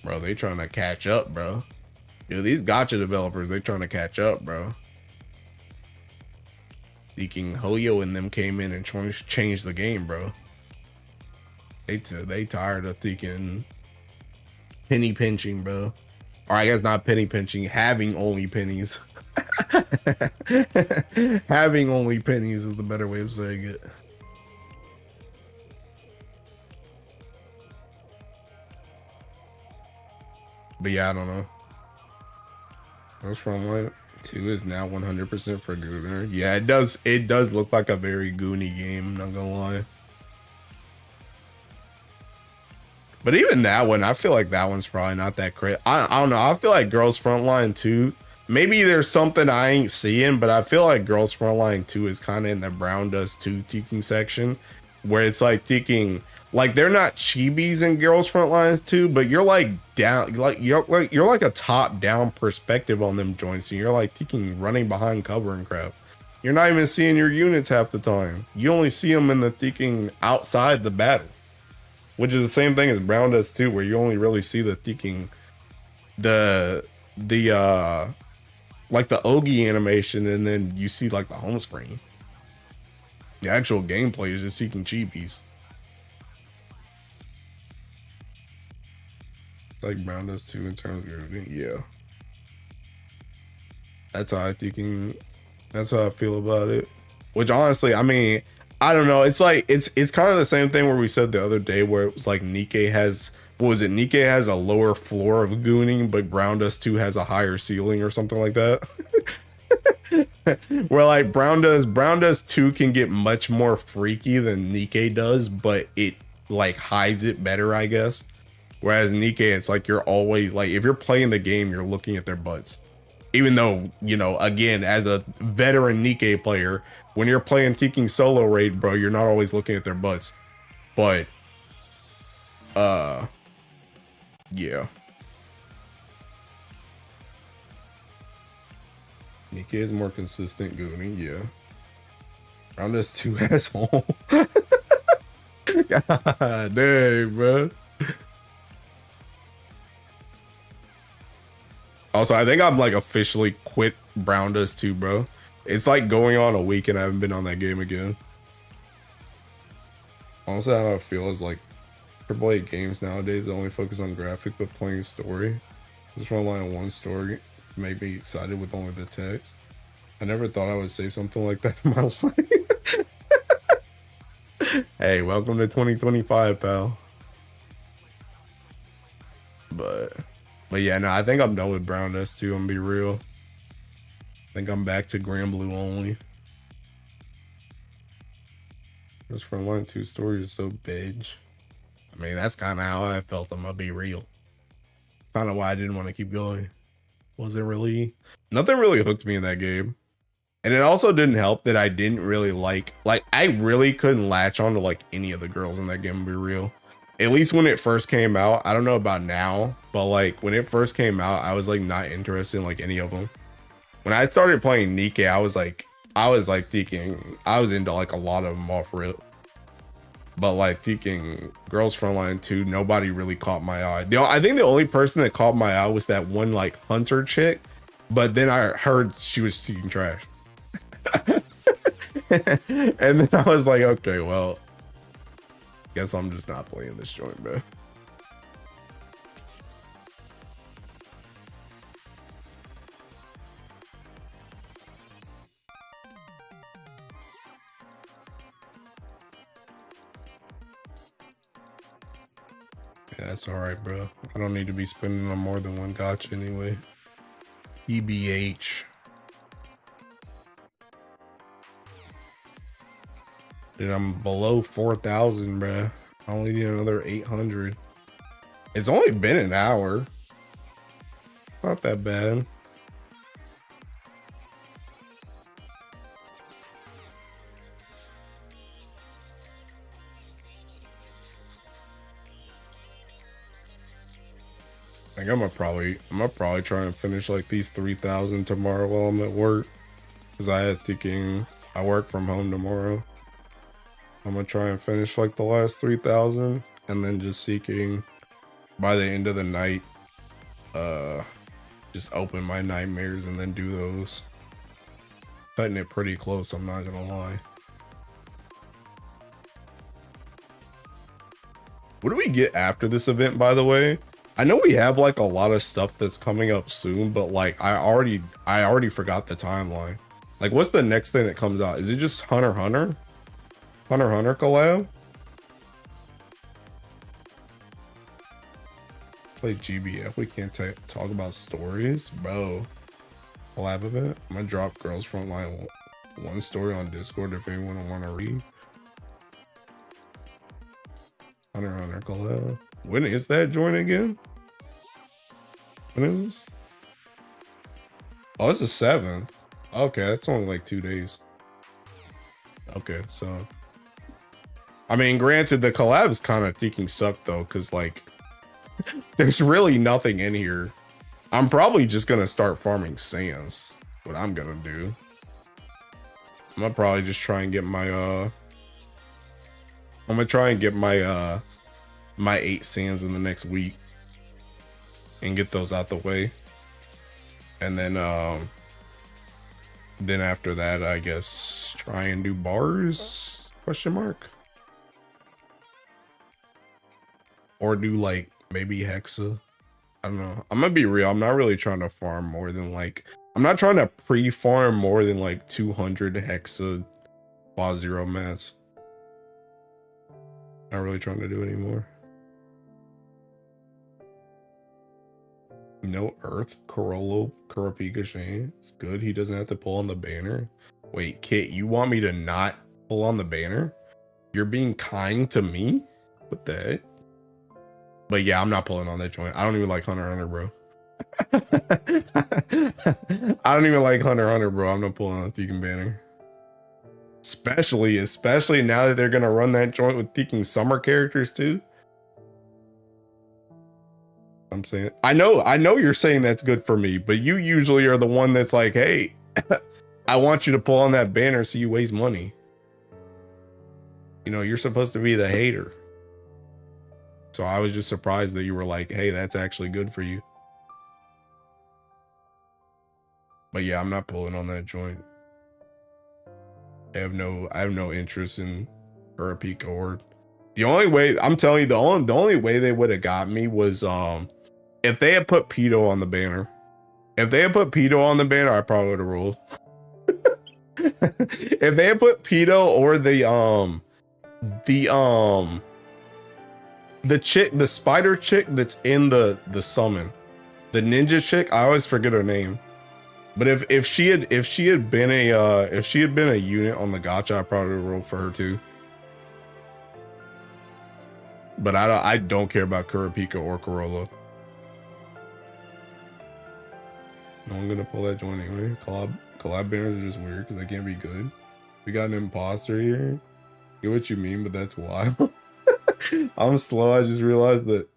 Bro, they trying to catch up, bro. Dude, these gacha developers, they trying to catch up, bro. Thinking Hoyo and them came in and changed the game, bro. They tired of thinking penny pinching, bro. Or I guess not penny pinching, having only pennies. Having only pennies is the better way of saying it. But yeah, I don't know. Girls Frontline 2 is now 100% for Gooner. Yeah, it does look like a very Goonie game, not gonna lie. But even that one, I feel like that one's probably not that great. I don't know. I feel like Girls Frontline 2, maybe there's something I ain't seeing, but I feel like Girls Frontline 2 is kind of in the Brown Dust 2 teaking section, where it's like teaking, like they're not chibis in Girls Frontlines 2, but you're like down, you're like a top down perspective on them joints, and you're like teaking running behind cover and crap. You're not even seeing your units half the time. You only see them in the teaking outside the battle. Which is the same thing as Brown does too, where you only really see the teaking, the like the Ogi animation, and then you see like the home screen. The actual gameplay is just seeking chibis. Like Brown does too in terms of everything. Yeah. That's how that's how I feel about it. Which honestly, I mean, I don't know. It's like it's kind of the same thing where we said the other day where it was like Nikkei has, what was it? Nikkei has a lower floor of gooning, but Brown Dust 2 has a higher ceiling or something like that. Where like Brown Dust 2 can get much more freaky than Nikkei does, but it like hides it better, I guess. Whereas Nikkei, it's like you're always like, if you're playing the game, you're looking at their butts. Even though, you know, again, as a veteran Nikkei player, when you're playing Teking solo raid, bro, you're not always looking at their butts. But, yeah. Nikkei is more consistent gooning, yeah. Brown Dust 2 asshole. God dang, bro. Also, I think I'm like officially quit Brown Dust 2, bro. It's like going on a week and I haven't been on that game again. Honestly, how I feel is like AAA games nowadays that only focus on graphic but playing story. Just rely on one story, make me excited with only the text. I never thought I would say something like that in my life. Hey, welcome to 2025, pal. But yeah, no, I think I'm done with Brown Dust 2, I'm gonna be real. I think I'm back to Grand Blue only. Just Frontline 2 story is so beige. I mean, that's kind of how I felt, I'm gonna be real. Kind of why I didn't want to keep going. Nothing really hooked me in that game. And it also didn't help that I didn't really like I really couldn't latch on to like any of the girls in that game, to be real. At least when it first came out. I don't know about now, but like when it first came out, I was like not interested in like any of them. when I started playing Nikkei, I was like thinking, I was into like a lot of them off rip. But like thinking Girls Frontline 2, nobody really caught my eye. I think the only person that caught my eye was that one like hunter chick. But then I heard she was speaking trash. And then I was like, okay, well, guess I'm just not playing this joint, bro. Yeah, that's alright, bro. I don't need to be spending on more than one gacha anyway. EBH. Dude, I'm below 4,000, bro. I only need another 800. It's only been an hour. Not that bad. Like I'm gonna probably try and finish like these 3,000 tomorrow while I'm at work, because I work from home tomorrow. I'm gonna try and finish like the last 3,000, and then just seeking by the end of the night, just open my nightmares and then do those. Cutting it pretty close, I'm not gonna lie. What do we get after this event, by the way? I know we have like a lot of stuff that's coming up soon, but like I already forgot the timeline. Like what's the next thing that comes out? Is it just Hunter x Hunter? Hunter x Hunter collab? Play GBF, we can't talk about stories, bro. Collab event? I'm gonna drop Girls Frontline 1 story on Discord if anyone wanna read. Hunter x Hunter collab. When is that join again? When is this? Oh, it's the 7th. Okay, that's only like 2 days. Okay, so I mean, granted, the collabs kind of freaking suck though, because like there's really nothing in here. I'm probably just gonna start farming sands. What I'm gonna do. I'm gonna probably just try and get my my 8 sands in the next week and get those out the way, and then after that I guess try and do bars, question mark, or do like maybe hexa. I don't know. I'm gonna be real, I'm not really trying to farm more than like, I'm not trying to pre-farm more than like 200 hexa claw 0 mats. Not really trying to do anymore. No Earth, Corollo, Kurapika Shane. It's good. He doesn't have to pull on the banner. Wait, Kit, you want me to not pull on the banner? You're being kind to me? What the heck? But yeah, I'm not pulling on that joint. I don't even like Hunter x Hunter, bro. I don't even like Hunter x Hunter, bro. I'm not pulling on the Thekan banner. Especially now that they're gonna run that joint with Thekan summer characters too. I'm saying, I know you're saying that's good for me, but you usually are the one that's like, hey, I want you to pull on that banner so you waste money. You know, you're supposed to be the hater. So I was just surprised that you were like, hey, that's actually good for you. But yeah, I'm not pulling on that joint. I have no interest in Kurapika or the only way, I'm telling you, the only way they would have got me was if they had put Pedo on the banner. If they had put Pedo on the banner, I probably would have ruled. If they had put Pedo or the chick, the spider chick that's in the summon, the ninja chick, I always forget her name. But if she had been a unit on the gacha, I probably would have rolled for her too. But I don't care about Kurapika or Corolla. No, I'm gonna pull that joint anyway. Collab banners are just weird because they can't be good. We got an imposter here. I get what you mean, but that's wild. I'm slow. I just realized that.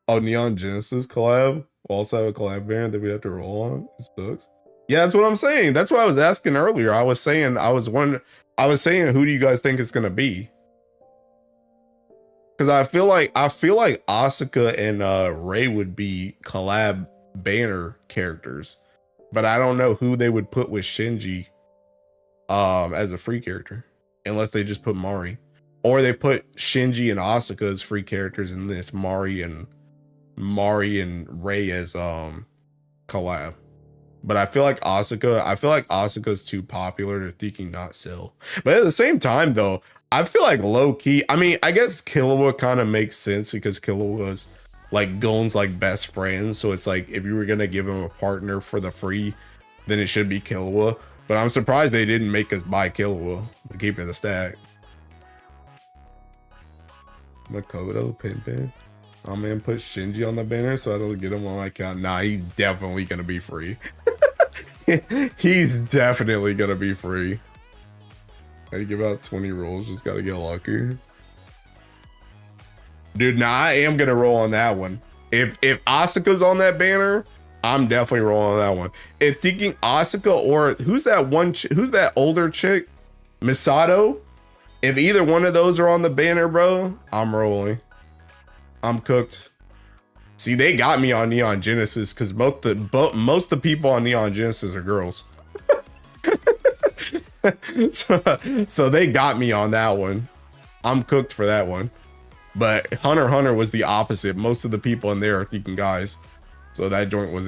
Oh, Neon Genesis collab will also have a collab banner that we have to roll on. It sucks. Yeah, that's what I'm saying. That's what I was asking earlier. I was saying who do you guys think it's gonna be? Because I feel like Asuka and Ray would be collab banner characters, but I don't know who they would put with Shinji as a free character, unless they just put Mari, or they put Shinji and Asuka as free characters, and then it's Mari and Ray as collab. But I feel like Asuka's too popular to thinking not sell. But at the same time, though, I feel like low key. I mean, I guess Killua kind of makes sense because Killua's like Gon's like best friend. So it's like if you were gonna give him a partner for the free, then it should be Killua. But I'm surprised they didn't make us buy Killua to keep it in the stack. Makoto Pimpin. Oh man, put Shinji on the banner so I don't get him on my account. Nah, he's definitely gonna be free. He's definitely gonna be free. I give out 20 rolls, just gotta get lucky. Dude, nah, I am gonna roll on that one. If Asuka's on that banner, I'm definitely rolling on that one. If thinking Asuka or who's that older chick? Misato? If either one of those are on the banner, bro, I'm rolling. I'm cooked. See, they got me on Neon Genesis because most of the people on Neon Genesis are girls. so they got me on that one. I'm cooked for that one. But Hunter x Hunter was the opposite. Most of the people in there are thinking guys. So that joint was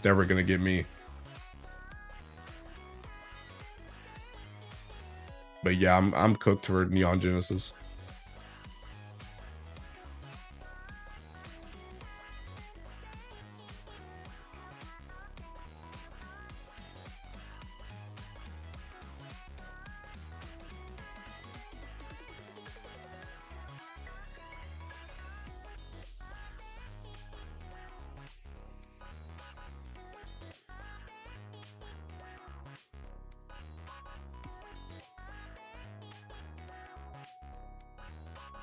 never gonna get me. But yeah, I'm cooked for Neon Genesis.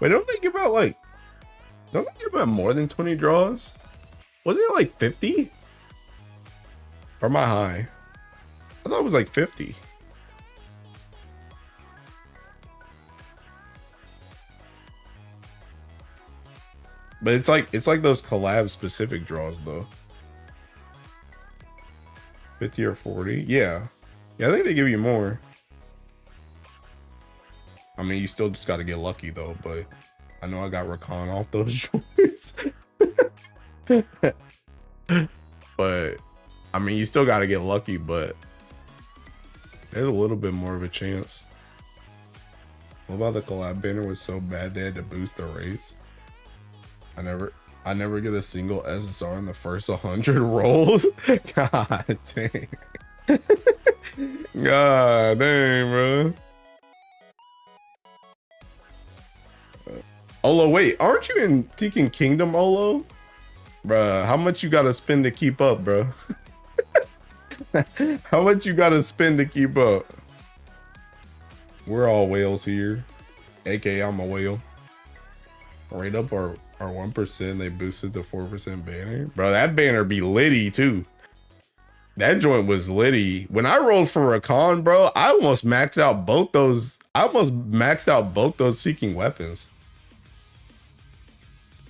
Wait, don't they give out more than 20 draws? Wasn't it like 50? Or am I high? I thought it was like 50. But it's like those collab specific draws though. 50 or 40? Yeah. Yeah, I think they give you more. I mean, you still just got to get lucky though, but I know I got Rakan off those joints. But I mean, you still got to get lucky, but there's a little bit more of a chance. What about the collab banner was so bad they had to boost the race? I never get a single SSR in the first 100 rolls. God dang. God dang, bro. Olo, wait, aren't you in Tekken Kingdom, Olo? Bruh, how much you gotta spend to keep up, bro? How much you gotta spend to keep up? We're all whales here. AKA I'm a whale. Right up our 1%, they boosted the 4% banner. Bro, that banner be litty too. That joint was litty. When I rolled for Rakan, bro, I almost maxed out both those. Seeking weapons.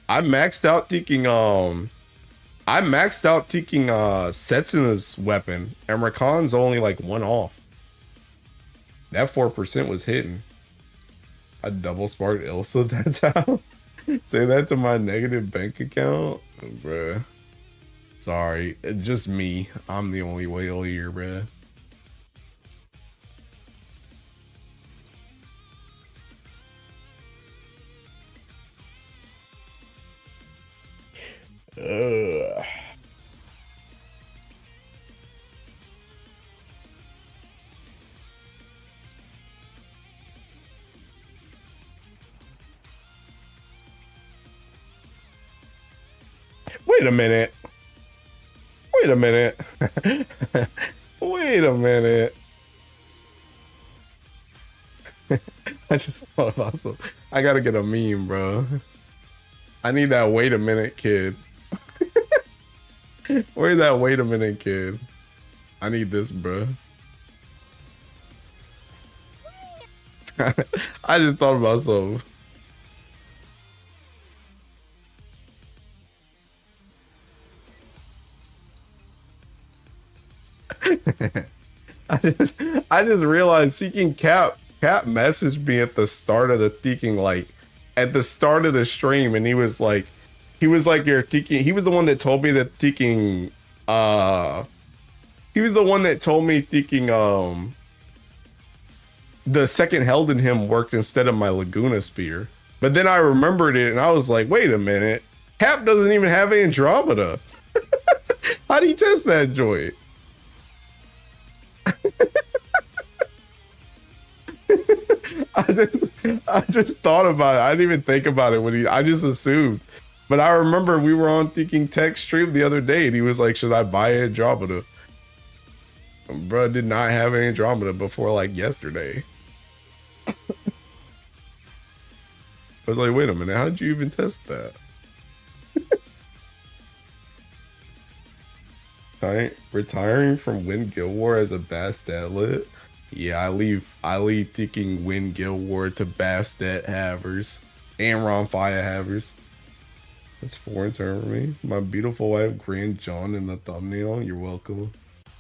I maxed out taking Setsuna's weapon, and Rakan's only like one off. That 4% was hitting. I double sparked Ilsa, that's how. Say that to my negative bank account? Oh, bruh. Sorry, just me. I'm the only whale here, bruh. Wait a minute. Wait a minute. Wait a minute. I just thought about some. I gotta get a meme, bro. I need that wait a minute kid. Where's that wait a minute kid? I need this, bro. I just thought about something. I just realized Seeking Cap messaged me at the start of the Seeking, like at the start of the stream, and he was like you're Seeking. He was the one that told me that Seeking he was the one that told me Seeking the second held in him worked instead of my Laguna Spear. But then I remembered it and I was like, wait a minute, Cap doesn't even have Andromeda. How do you test that joint? I just thought about it. I didn't even think about it when I just assumed. But I remember we were on Thinking Tech stream the other day and he was like, should I buy Andromeda? Bro did not have Andromeda before like yesterday. I was like, wait a minute, how did you even test that? Retiring from Win Guild War as a Bastet lit? Yeah, I leave thinking Win Guild War to Bastet havers and Ronfire havers. That's foreign term for me. My beautiful wife, Grand John, in the thumbnail. You're welcome.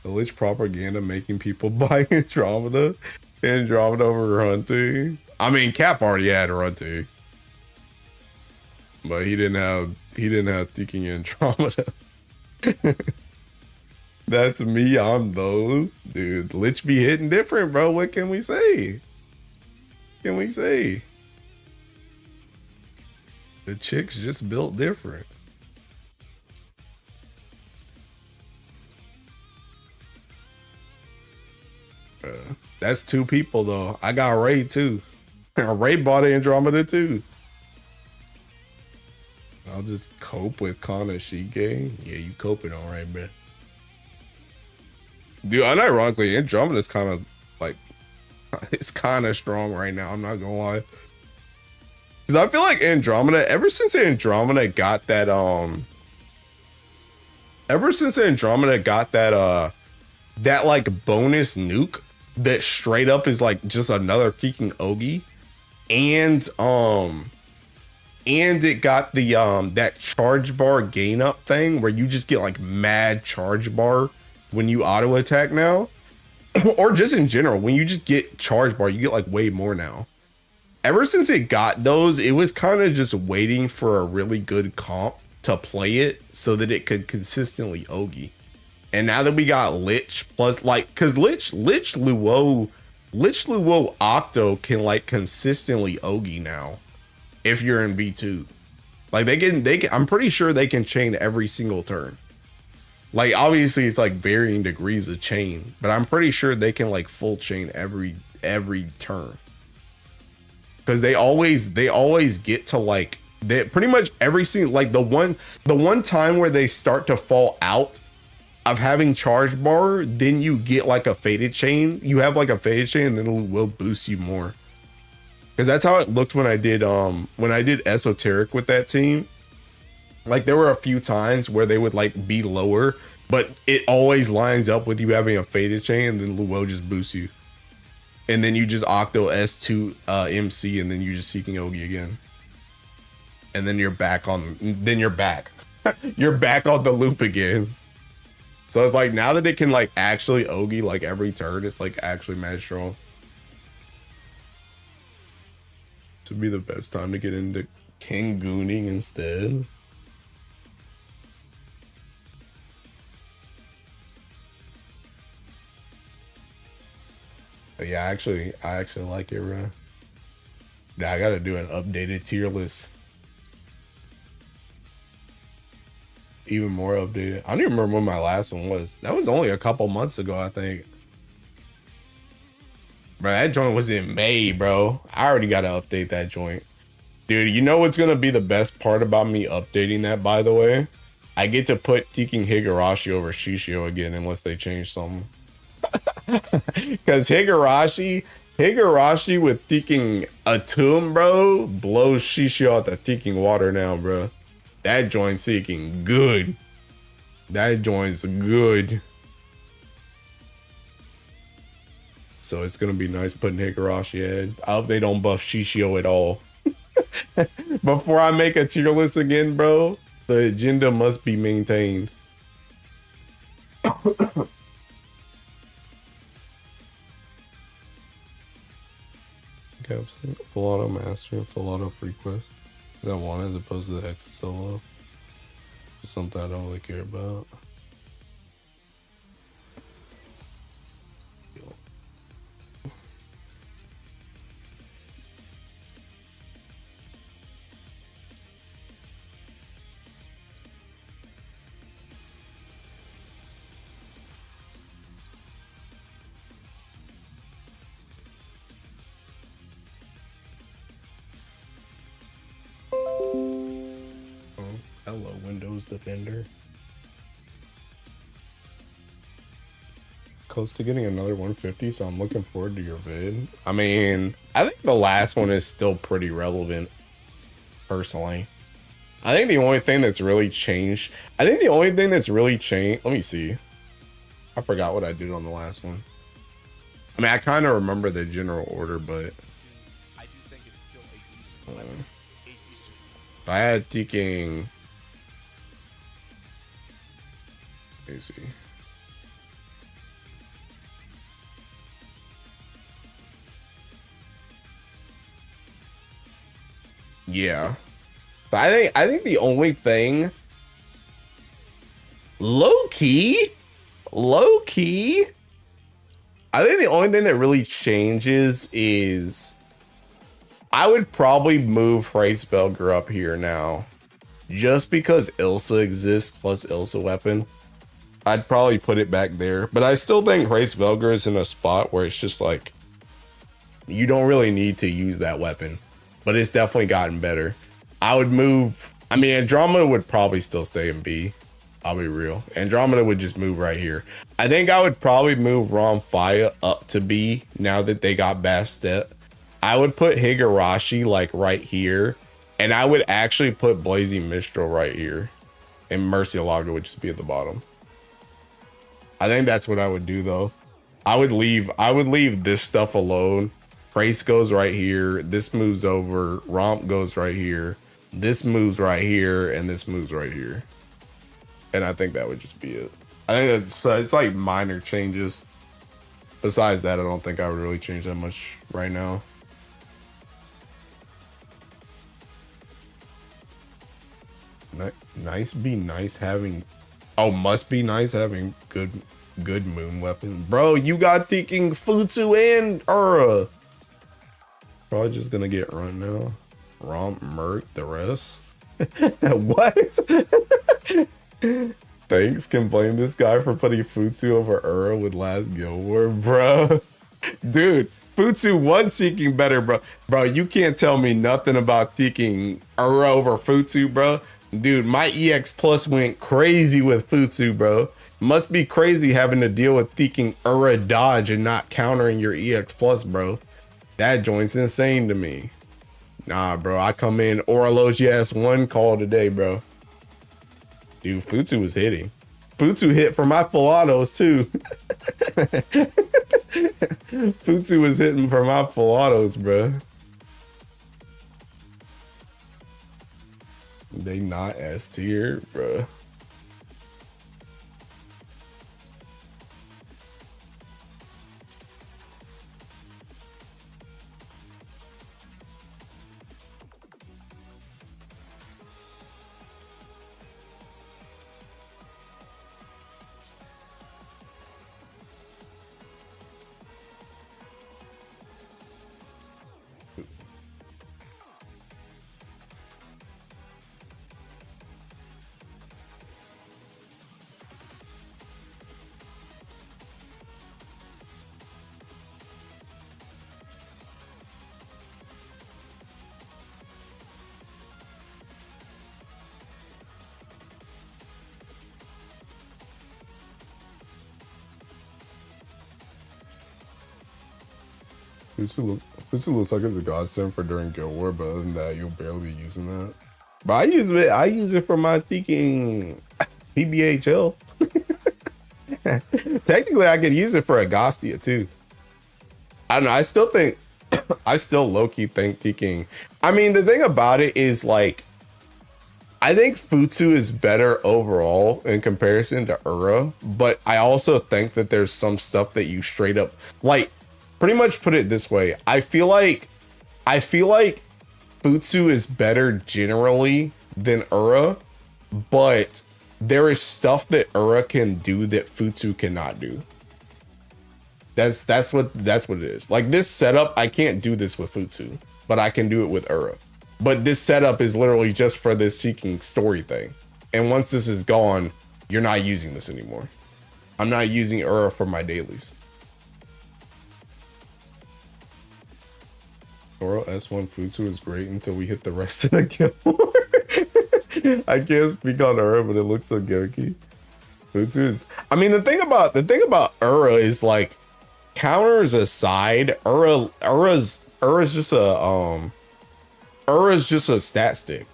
The Lich propaganda making people buy Andromeda over Runty. I mean, Cap already had Runty, but he didn't have thinking Andromeda. That's me on those, dude. Lich be hitting different, bro. What can we say? The chicks just built different. That's two people though. I got Ray too. Ray bought Andromeda too. I'll just cope with Kana Shige. Yeah, you coping all right, bro. Dude, unironically, Andromeda's kind of like, it's kind of strong right now. I'm not gonna lie. Cause I feel like Andromeda, ever since Andromeda got that like bonus nuke that straight up is like just another kicking Ogi, and it got the that charge bar gain up thing where you just get like mad charge bar when you auto attack now, or just in general, when you just get charge bar, you get like way more now. Ever since it got those, it was kind of just waiting for a really good comp to play it so that it could consistently Ogi. And now that we got Lich plus like, cause Lich Luo Octo can like consistently Ogi now if you're in V2. Like they can, I'm pretty sure they can chain every single turn. Like obviously it's like varying degrees of chain, but I'm pretty sure they can like full chain every turn. Cause they always get to like, they pretty much every single, like the one time where they start to fall out of having charge bar, then you get like a faded chain. You have like a faded chain and then it will boost you more. Cause that's how it looked when I did esoteric with that team. Like there were a few times where they would like be lower, but it always lines up with you having a faded chain and then Luo just boosts you. And then you just Octo S2 MC and then you just Seeking Ogi again. And then you're back. You're back on the loop again. So it's like now that it can like actually Ogi like every turn, it's like actually mad strong. Should be the best time to get into King Gooning instead. But yeah, I actually like it, bro. Yeah, I gotta do an updated tier list. Even more updated. I don't even remember when my last one was. That was only a couple months ago, I think. Bro, that joint was in May, bro. I already gotta update that joint. Dude, you know what's gonna be the best part about me updating that, by the way? I get to put Teking Higurashi over Shishio again unless they change something. Because Higurashi with Teking Atum, bro, blows Shishio out the Teking water now, bro. That joint's seeking good. That joint's good. So it's gonna be nice putting Higurashi in. I hope they don't buff Shishio at all. Before I make a tier list again, bro, the agenda must be maintained. Captain, full auto master, full auto frequest. That one as opposed to the Hexa solo. Just something I don't really care about. Hello, Windows Defender. Close to getting another 150, so I'm looking forward to your vid. I mean, I think the last one is still pretty relevant, personally. I think the only thing that's really changed, let me see. I forgot what I did on the last one. I mean, I kind of remember the general order, but I do think it's still a decent weapon. I had thinking. Let me see. Yeah. I think the only thing low key, I think the only thing that really changes is I would probably move Hraesvelgr up here now. Just because Ilsa exists plus Ilsa weapon. I'd probably put it back there. But I still think Hraesvelgr is in a spot where it's just like, you don't really need to use that weapon. But it's definitely gotten better. I would move, I mean, Andromeda would probably still stay in B. I'll be real. Andromeda would just move right here. I think I would probably move Ramphia up to B now that they got Bastet. I would put Higurashi like right here. And I would actually put Blazing Mistral right here. And Murcielago would just be at the bottom. I think that's what I would do though. I would leave this stuff alone. Hraes goes right here. This moves over. Romp goes right here. This moves right here. And this moves right here. And I think that would just be it. I think it's like minor changes. Besides that, I don't think I would really change that much right now. Nice be nice having, oh, must be nice having good moon weapon. Bro, you got thinking Futsu and Ura. Probably just gonna get run now. Romp, Merc, the rest. What? Thanks, can blame this guy for putting Futsu over Ura with last Guild War, bro. Dude, Futsu was seeking better, bro. Bro, you can't tell me nothing about seeking Ura over Futsu, bro. Dude, my EX Plus went crazy with Futsu, bro. Must be crazy having to deal with thinking Ura dodge and not countering your EX Plus, bro. That joint's insane to me. Nah, bro, I come in Orology S1 call today, bro. Dude, Futsu was hitting. Futsu hit for my full autos, too. Futsu was hitting for my full autos, bro. They not S tier, bro. Futsu looks like it's a godsend for during Guild War, but other than that, you'll barely be using that. But I use it for my thinking PBHL. Technically, I could use it for Agostia too. I don't know. I still think, I still low-key think King. I mean, the thing about it is like, I think Futsu is better overall in comparison to Ura, but I also think that there's some stuff that you straight up, like, pretty much put it this way. I feel like Futsu is better generally than Ura, but there is stuff that Ura can do that Futsu cannot do. That's what it is. Like this setup, I can't do this with Futsu, but I can do it with Ura. But this setup is literally just for this seeking story thing. And once this is gone, you're not using this anymore. I'm not using Ura for my dailies. Oro S1 Futsu is great until we hit the rest of the Guild War. I can't speak on Ura, but it looks so gimmicky. Futsu is, I mean, the thing about Ura is like, counters aside, Ura's just a stat stick.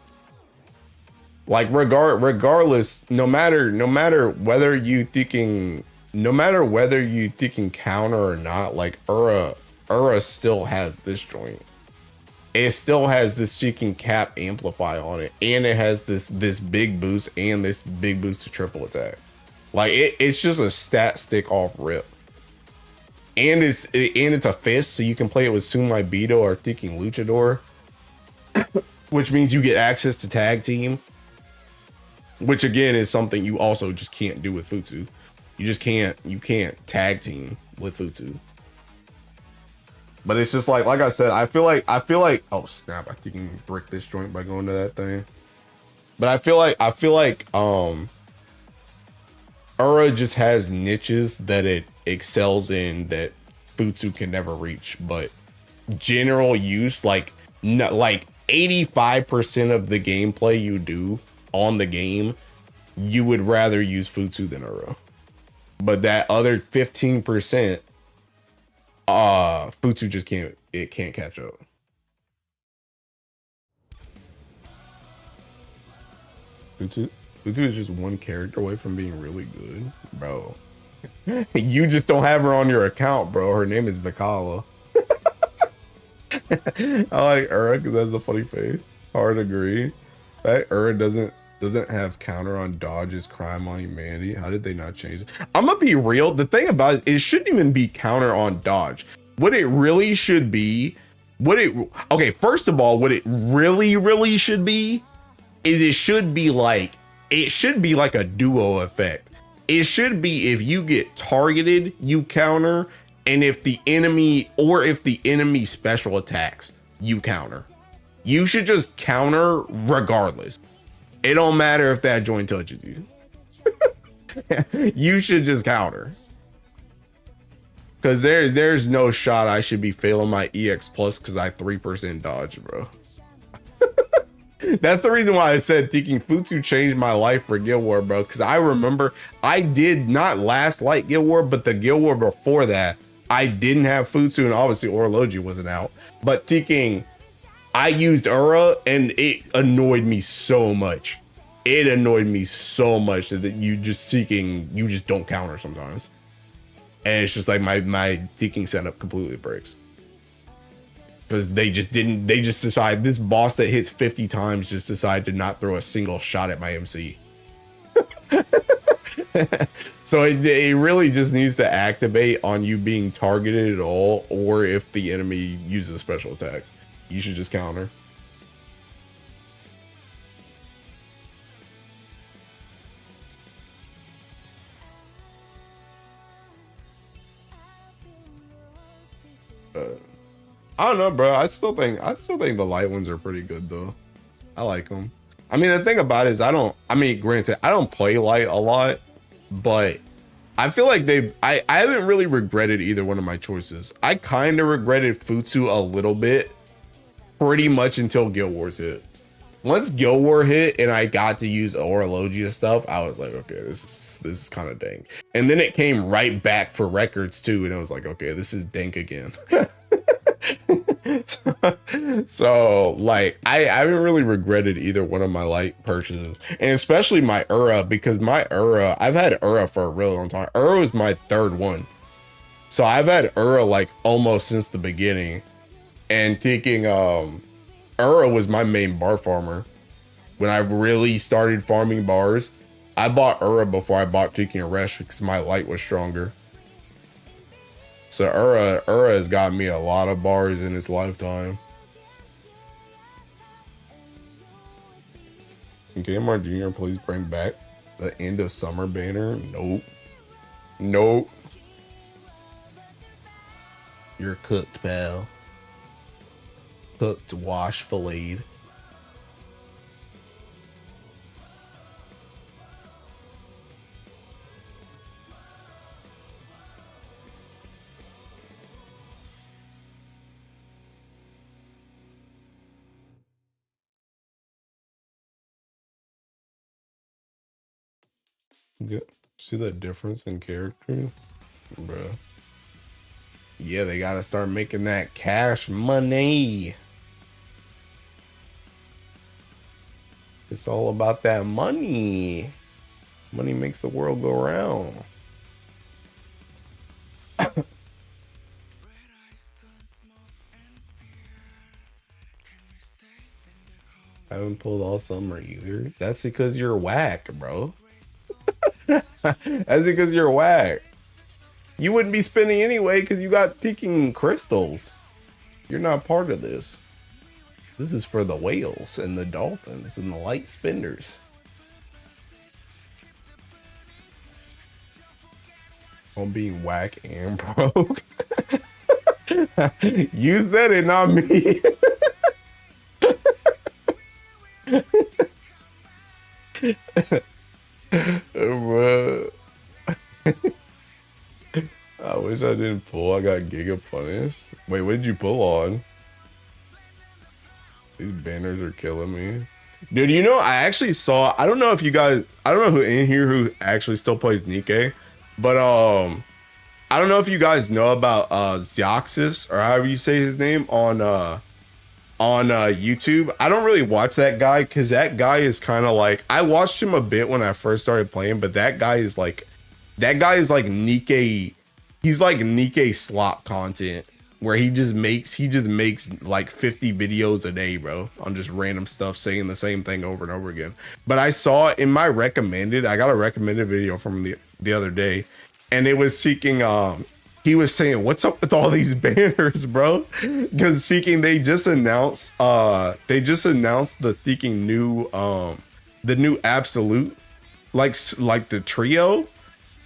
Like regardless, no matter whether you thinking counter or not, like Ura still has this joint. It still has this seeking cap amplify on it, and it has this big boost and this big boost to triple attack. Like it's just a stat stick off rip. And it's a fist, so you can play it with Sumai Bito or Thinking Luchador, which means you get access to tag team, which again is something you also just can't do with Futsu. You can't tag team with Futsu. But it's just like I said, I feel like oh snap, I think you can brick this joint by going to that thing. But I feel like Ura just has niches that it excels in that Futsu can never reach, but general use, like 85% of the gameplay you do on the game, you would rather use Futsu than Ura. But that other 15%, Futsu just can't catch up. Futsu is just one character away from being really good, bro. You just don't have her on your account, bro. Her name is Vikala. I like Ura because that's a funny face. Hard agree. That Ura doesn't have counter on dodge is crime on humanity. How did they not change it? I'm gonna be real. The thing about it shouldn't even be counter on dodge. What it really should be, first of all, what it really should be is it should be like a duo effect. It should be if you get targeted, you counter, and if the enemy special attacks, you counter. You should just counter regardless. It don't matter if that joint touches you. You should just counter. Cause there's no shot I should be failing my EX plus because I 3% dodge, bro. That's the reason why I said thinking Futsu changed my life for Guild War, bro. Because I remember I did not last like Guild War, but the Guild War before that, I didn't have Futsu, and obviously Orology wasn't out. But thinking I used Ura, and it annoyed me so much. It annoyed me so much that you just don't counter sometimes. And it's just like my thinking setup completely breaks. Because they just decide this boss that hits 50 times just decide to not throw a single shot at my MC. So it really just needs to activate on you being targeted at all, or if the enemy uses a special attack, you should just counter. I don't know, bro. I still think the light ones are pretty good though. I like them. I mean, the thing about it is granted, I don't play light a lot, but I feel like I haven't really regretted either one of my choices. I kind of regretted Futsu a little bit, pretty much until Guild Wars hit. Once Guild War hit and I got to use Orology and stuff, I was like, okay, this is kind of dank. And then it came right back for records too, and I was like, okay, this is dank again. So like I haven't really regretted either one of my light purchases, and especially my Ura, because my Ura, I've had Ura for a really long time. Ura was my third one. So I've had Ura like almost since the beginning, and taking Ura was my main bar farmer. When I really started farming bars, I bought Ura before I bought Taking a Resh because my light was stronger. So Ura has got me a lot of bars in its lifetime. Can KMR Jr. please bring back the end of summer banner? Nope. Nope. You're cooked, pal. Cooked, washed, filleted. Yeah. See the difference in characters? Bruh. Yeah, they gotta start making that cash money. It's all about that money. Money makes the world go round. I haven't pulled all summer either. That's because you're whack, bro. That's because you're whack. You wouldn't be spending anyway because you got ticking crystals. You're not part of this. This is for the whales and the dolphins and the light spenders. I'm being whack and broke. You said it, not me. Bruh. I wish I didn't pull. I got giga punished. Wait, what did you pull on? These banners are killing me. Dude, you know, I actually saw, I don't know if you guys, I don't know who in here who actually still plays Nikke, but I don't know if you guys know about Xioxis, or however you say his name, on YouTube. I don't really watch that guy because that guy is kind of like, I watched him a bit when I first started playing, but that guy is like Nikke. He's like Nikke slop content where he just makes like 50 videos a day, bro, on just random stuff, saying the same thing over and over again. But I saw in my recommended, I got a recommended video from the other day, and it was seeking he was saying, what's up with all these banners, bro? Because Seeking, they just announced the Seeking new the new absolute, like the trio,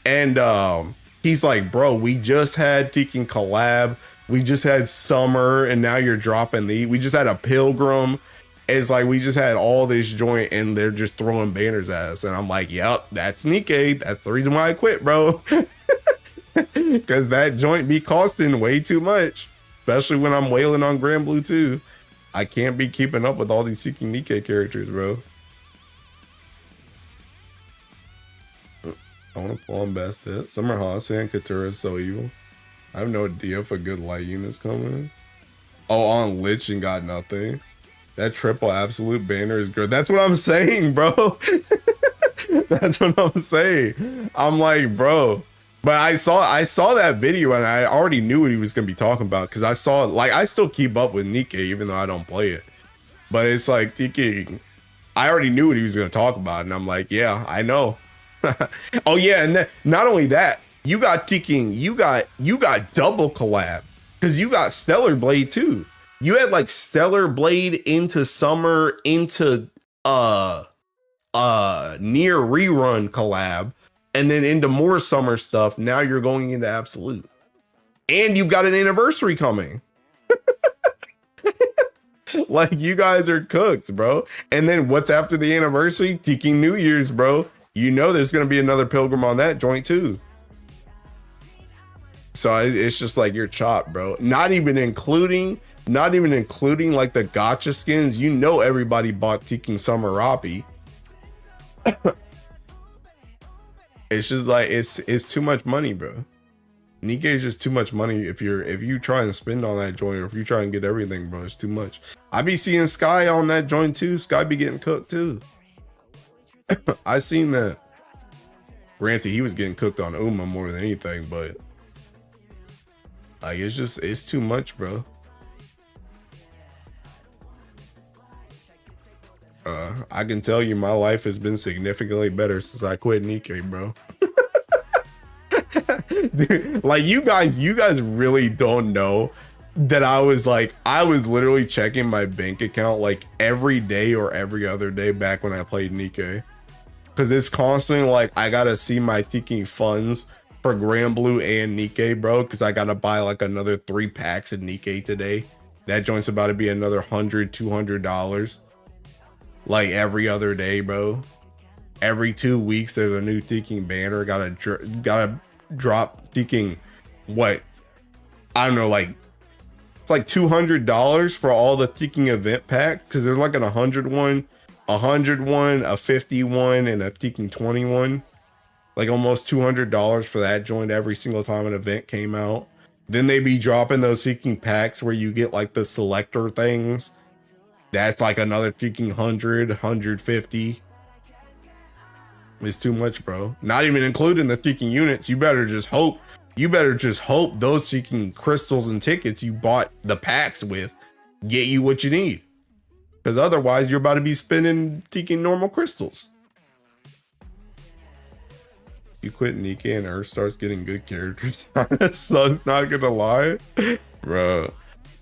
and he's like, bro, we just had Seeking collab, we just had summer, and now you're dropping we just had a pilgrim. It's like we just had all this joint and they're just throwing banners at us, and I'm like, yep, that's Nikke. That's the reason why I quit, bro. Because that joint be costing way too much, especially when I'm wailing on Grand Blue too. I can't be keeping up with all these Seeking Nikke characters, bro. I want to pull on best hit. Summer Hasan Katura is so evil. I have no idea if a good light unit's coming. Oh, on Lich and got nothing. That triple absolute banner is good. That's what I'm saying, bro. That's what I'm saying. I'm like, bro. But I saw that video and I already knew what he was gonna be talking about, because I saw, like, I still keep up with Nikke even though I don't play it. But it's like Nikke, I already knew what he was gonna talk about, and I'm like, yeah, I know. Oh yeah, and not only that, you got Ticking, you got double collab, because you got Stellar Blade too. You had like Stellar Blade into summer into near rerun collab, and then into more summer stuff. Now you're going into absolute, and you got an anniversary coming. Like, you guys are cooked, bro. And then what's after the anniversary? Ticking New Year's, bro. You know there's gonna be another pilgrim on that joint too. So it's just like you're chopped, bro. Not even including like the Gacha skins. You know everybody bought Ticking Summer Rapi. It's just like it's too much money, bro. Nikke is just too much money if you try and spend on that joint, or if you try and get everything, bro. It's too much. I be seeing Sky on that joint too. Sky be getting cooked too. I seen that. Granted, he was getting cooked on Uma more than anything, but Like it's too much, bro. I can tell you my life has been significantly better since I quit Nikkei, bro. Dude, like you guys really don't know that I was literally checking my bank account like every day or every other day back when I played Nikkei. Cause it's constantly like I gotta see my ticking funds for Grand Blue and Nikkei, bro. Cause I gotta buy like another 3 packs of Nikkei today. That joint's about to be another $100-$200. Like every other day, bro. Every 2 weeks there's a new ticking banner. Gotta drop ticking what? I don't know, like it's like $200 for all the ticking event pack. Cause there's like an 101, a 51, and a ticking 21. Like almost $200 for that joint every single time an event came out. Then they be dropping those ticking packs where you get like the selector things. That's like another ticking 100, 150. It's too much, bro. Not even including the ticking units. You better just hope those ticking crystals and tickets you bought the packs with get you what you need. Because otherwise you're about to be spending ticking normal crystals. You quit Nikkei and Earth starts getting good characters. Sun's not gonna lie. Bro.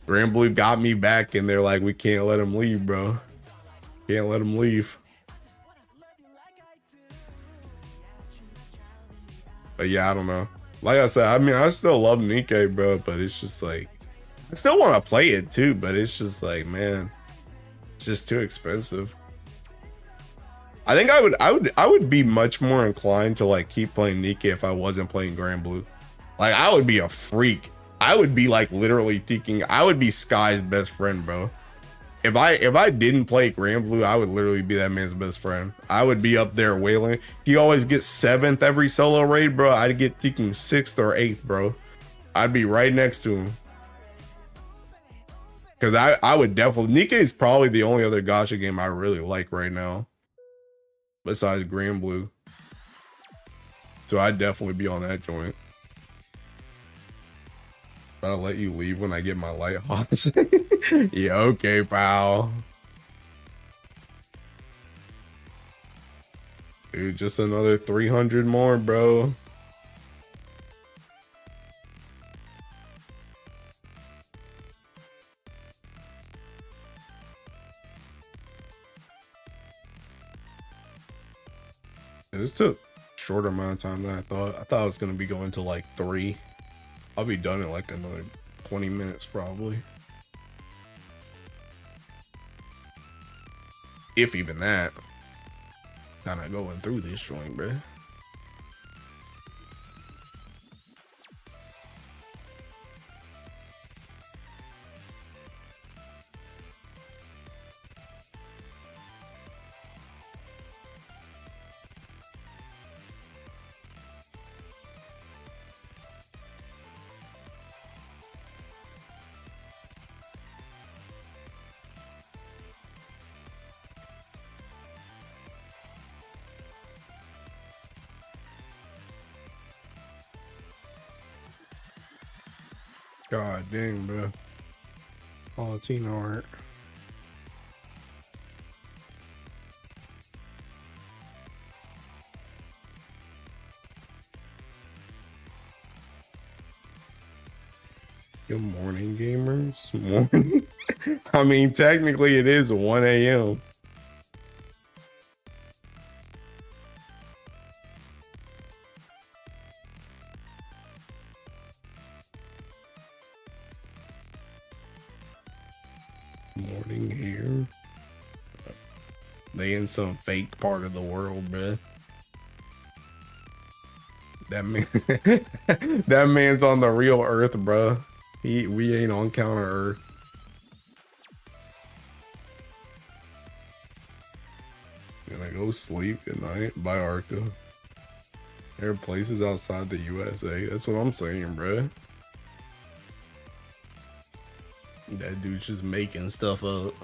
Grand Blue got me back and they're like, we can't let him leave, bro. Can't let him leave. But yeah, I don't know. Like I said, I mean, I still love Nikkei, bro, but it's just like, I still want to play it too, but it's just like, man, it's just too expensive. I think I would be much more inclined to like keep playing Nikkei if I wasn't playing Grand Blue. Like I would be a freak. I would be like literally thinking I would be Sky's best friend, bro. If I didn't play Grand Blue, I would literally be that man's best friend. I would be up there wailing. He always gets 7th every solo raid, bro. I'd get thinking 6th or 8th, bro. I'd be right next to him. Cause I would definitely, Nikkei is probably the only other gacha game I really like right now. Besides Grand Blue. So I'd definitely be on that joint. I'll let you leave when I get my light hots. Yeah, okay, pal. Dude, just another 300 more, bro. This took a shorter amount of time than I thought. I thought I was gonna be going to like 3. I'll be done in like another 20 minutes probably. If even that. Kinda going through this joint, bro. God dang, bro. Latino art. Good morning, gamers. Morning. I mean, technically it is 1 a.m. Morning here. They in some fake part of the world, bruh. That man, that man's on the real Earth, bruh. We ain't on counter Earth. Gonna go sleep tonight by Arca. There are places outside the USA. That's what I'm saying, bruh. That dude's just making stuff up.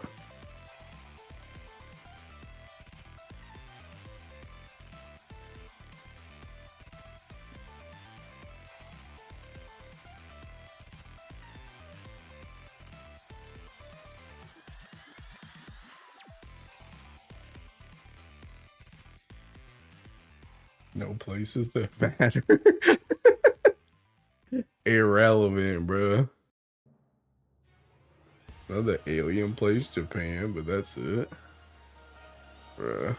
No places that matter. Irrelevant, bro. Another alien place, Japan, but that's it. Bruh.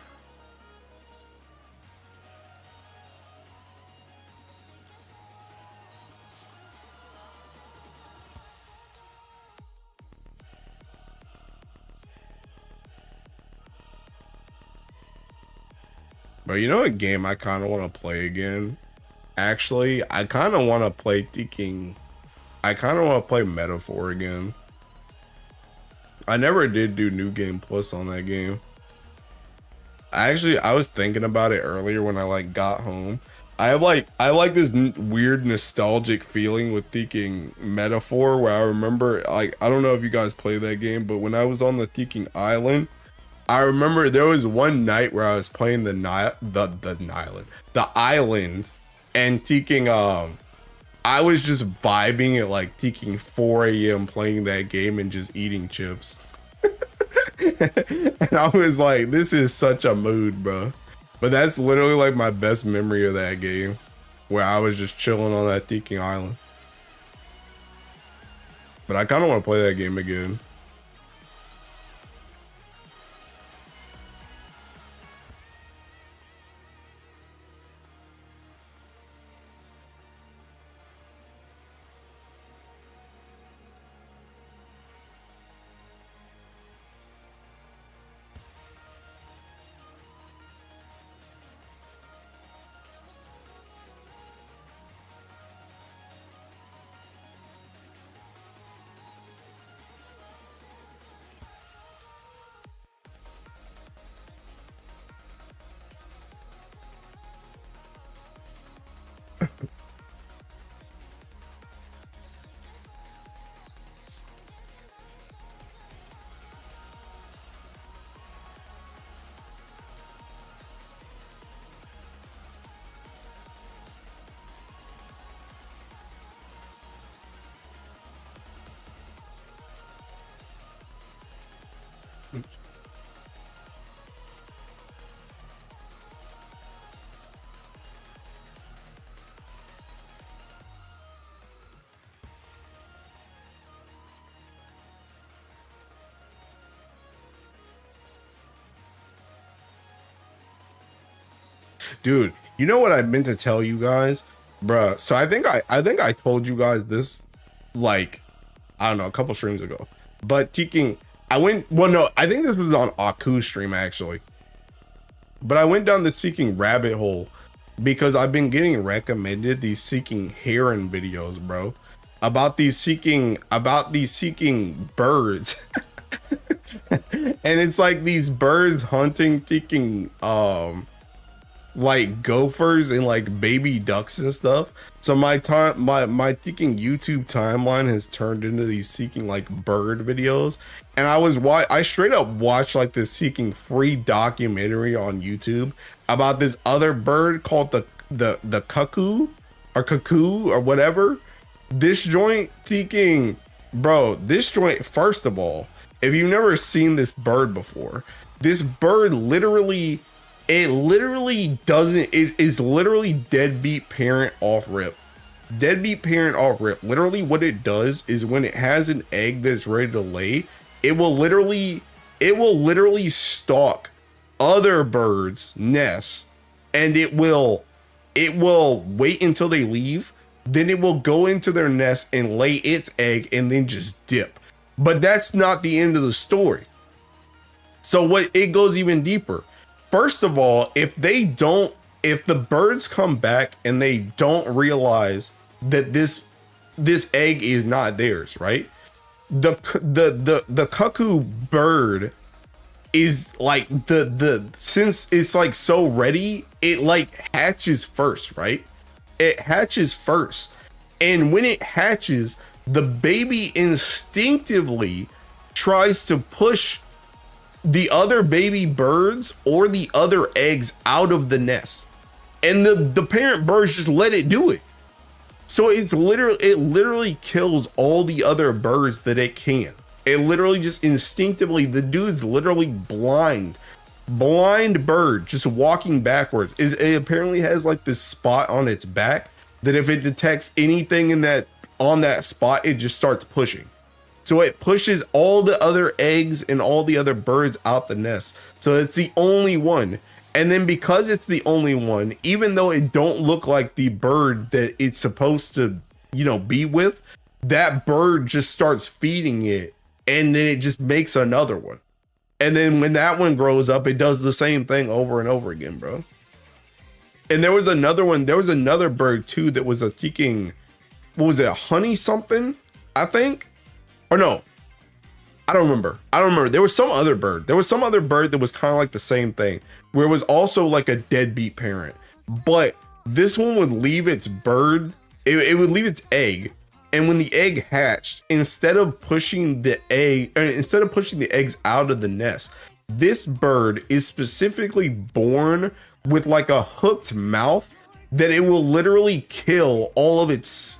But you know what game I kind of want to play again? Actually, I kind of want to play I kind of want to play Metaphor again. I never did do New Game Plus on that game. I was thinking about it earlier when I like got home. I like this weird nostalgic feeling with thinking Metaphor, where I remember, like, I don't know if you guys play that game, but when I was on the Thinking Island, I remember there was one night where I was playing the island, and thinking I was just vibing at like thinking 4 a.m. playing that game and just eating chips. And I was like, this is such a mood, bro. But that's literally like my best memory of that game, where I was just chilling on that Thinking Island. But I kind of want to play that game again. Dude, you know what I meant to tell you guys, bruh? So I think I told you guys this, like, I don't know, a couple streams ago. But Teeking, well, no, I think this was on Aku's stream actually. But I went down the Seeking rabbit hole because I've been getting recommended these Seeking Heron videos, bro, about these Seeking birds. And it's like these birds hunting, Teeking, like gophers and like baby ducks and stuff. So my thinking YouTube timeline has turned into these Seeking like bird videos, and I straight up watched like this Seeking free documentary on YouTube about this other bird called the cuckoo or whatever. This joint, Seeking, bro, this joint, first of all, if you've never seen this bird before, this bird literally is literally deadbeat parent off rip. Literally what it does is when it has an egg that's ready to lay, it will literally stalk other birds' nests, and it will wait until they leave, then it will go into their nest and lay its egg and then just dip. But that's not the end of the story. So it goes even deeper. First of all, if the birds come back and they don't realize that this egg is not theirs, right? The cuckoo bird is like since it's like so ready, it like hatches first, right? It hatches first. And when it hatches, the baby instinctively tries to push the other baby birds or the other eggs out of the nest, and the parent birds just let it do it. So it literally kills all the other birds that it can. It literally just instinctively, the dude's literally blind blind bird just walking backwards. It apparently has like this spot on its back that if it detects anything in that on that spot, it just starts pushing. So it pushes all the other eggs and all the other birds out the nest. So it's the only one. And then because it's the only one, even though it don't look like the bird that it's supposed to, you know, be with, that bird just starts feeding it, and then it just makes another one. And then when that one grows up, it does the same thing over and over again, bro. And there was another one, there was another bird too that was a kicking, what was it, a honey something, I think? Or no, I don't remember. There was some other bird. There was some other bird that was kind of like the same thing, where it was also like a deadbeat parent. But this one would leave its bird, it would leave its egg. And when the egg hatched, instead of pushing the eggs out of the nest, this bird is specifically born with like a hooked mouth that it will literally kill all of its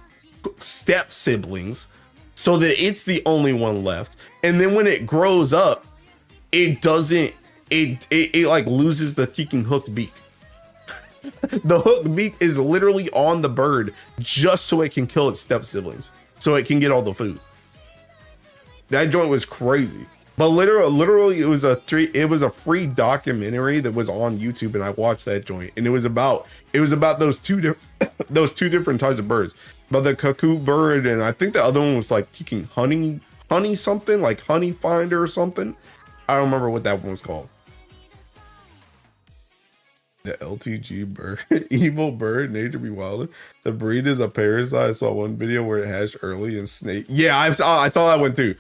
step siblings so that it's the only one left. And then when it grows up, it doesn't, it like loses the freaking hooked beak. The hooked beak is literally on the bird just so it can kill its step siblings, so it can get all the food. That joint was crazy. But literally it was a free documentary that was on YouTube, and I watched that joint, and it was about those two different types of birds. About the cuckoo bird, and I think the other one was like kicking honey something, like honey finder or something. I don't remember what that one was called. The LTG bird, evil bird, nature be wilder. The breed is a parasite. I saw one video where it hatched early and snake. Yeah, I saw that one too.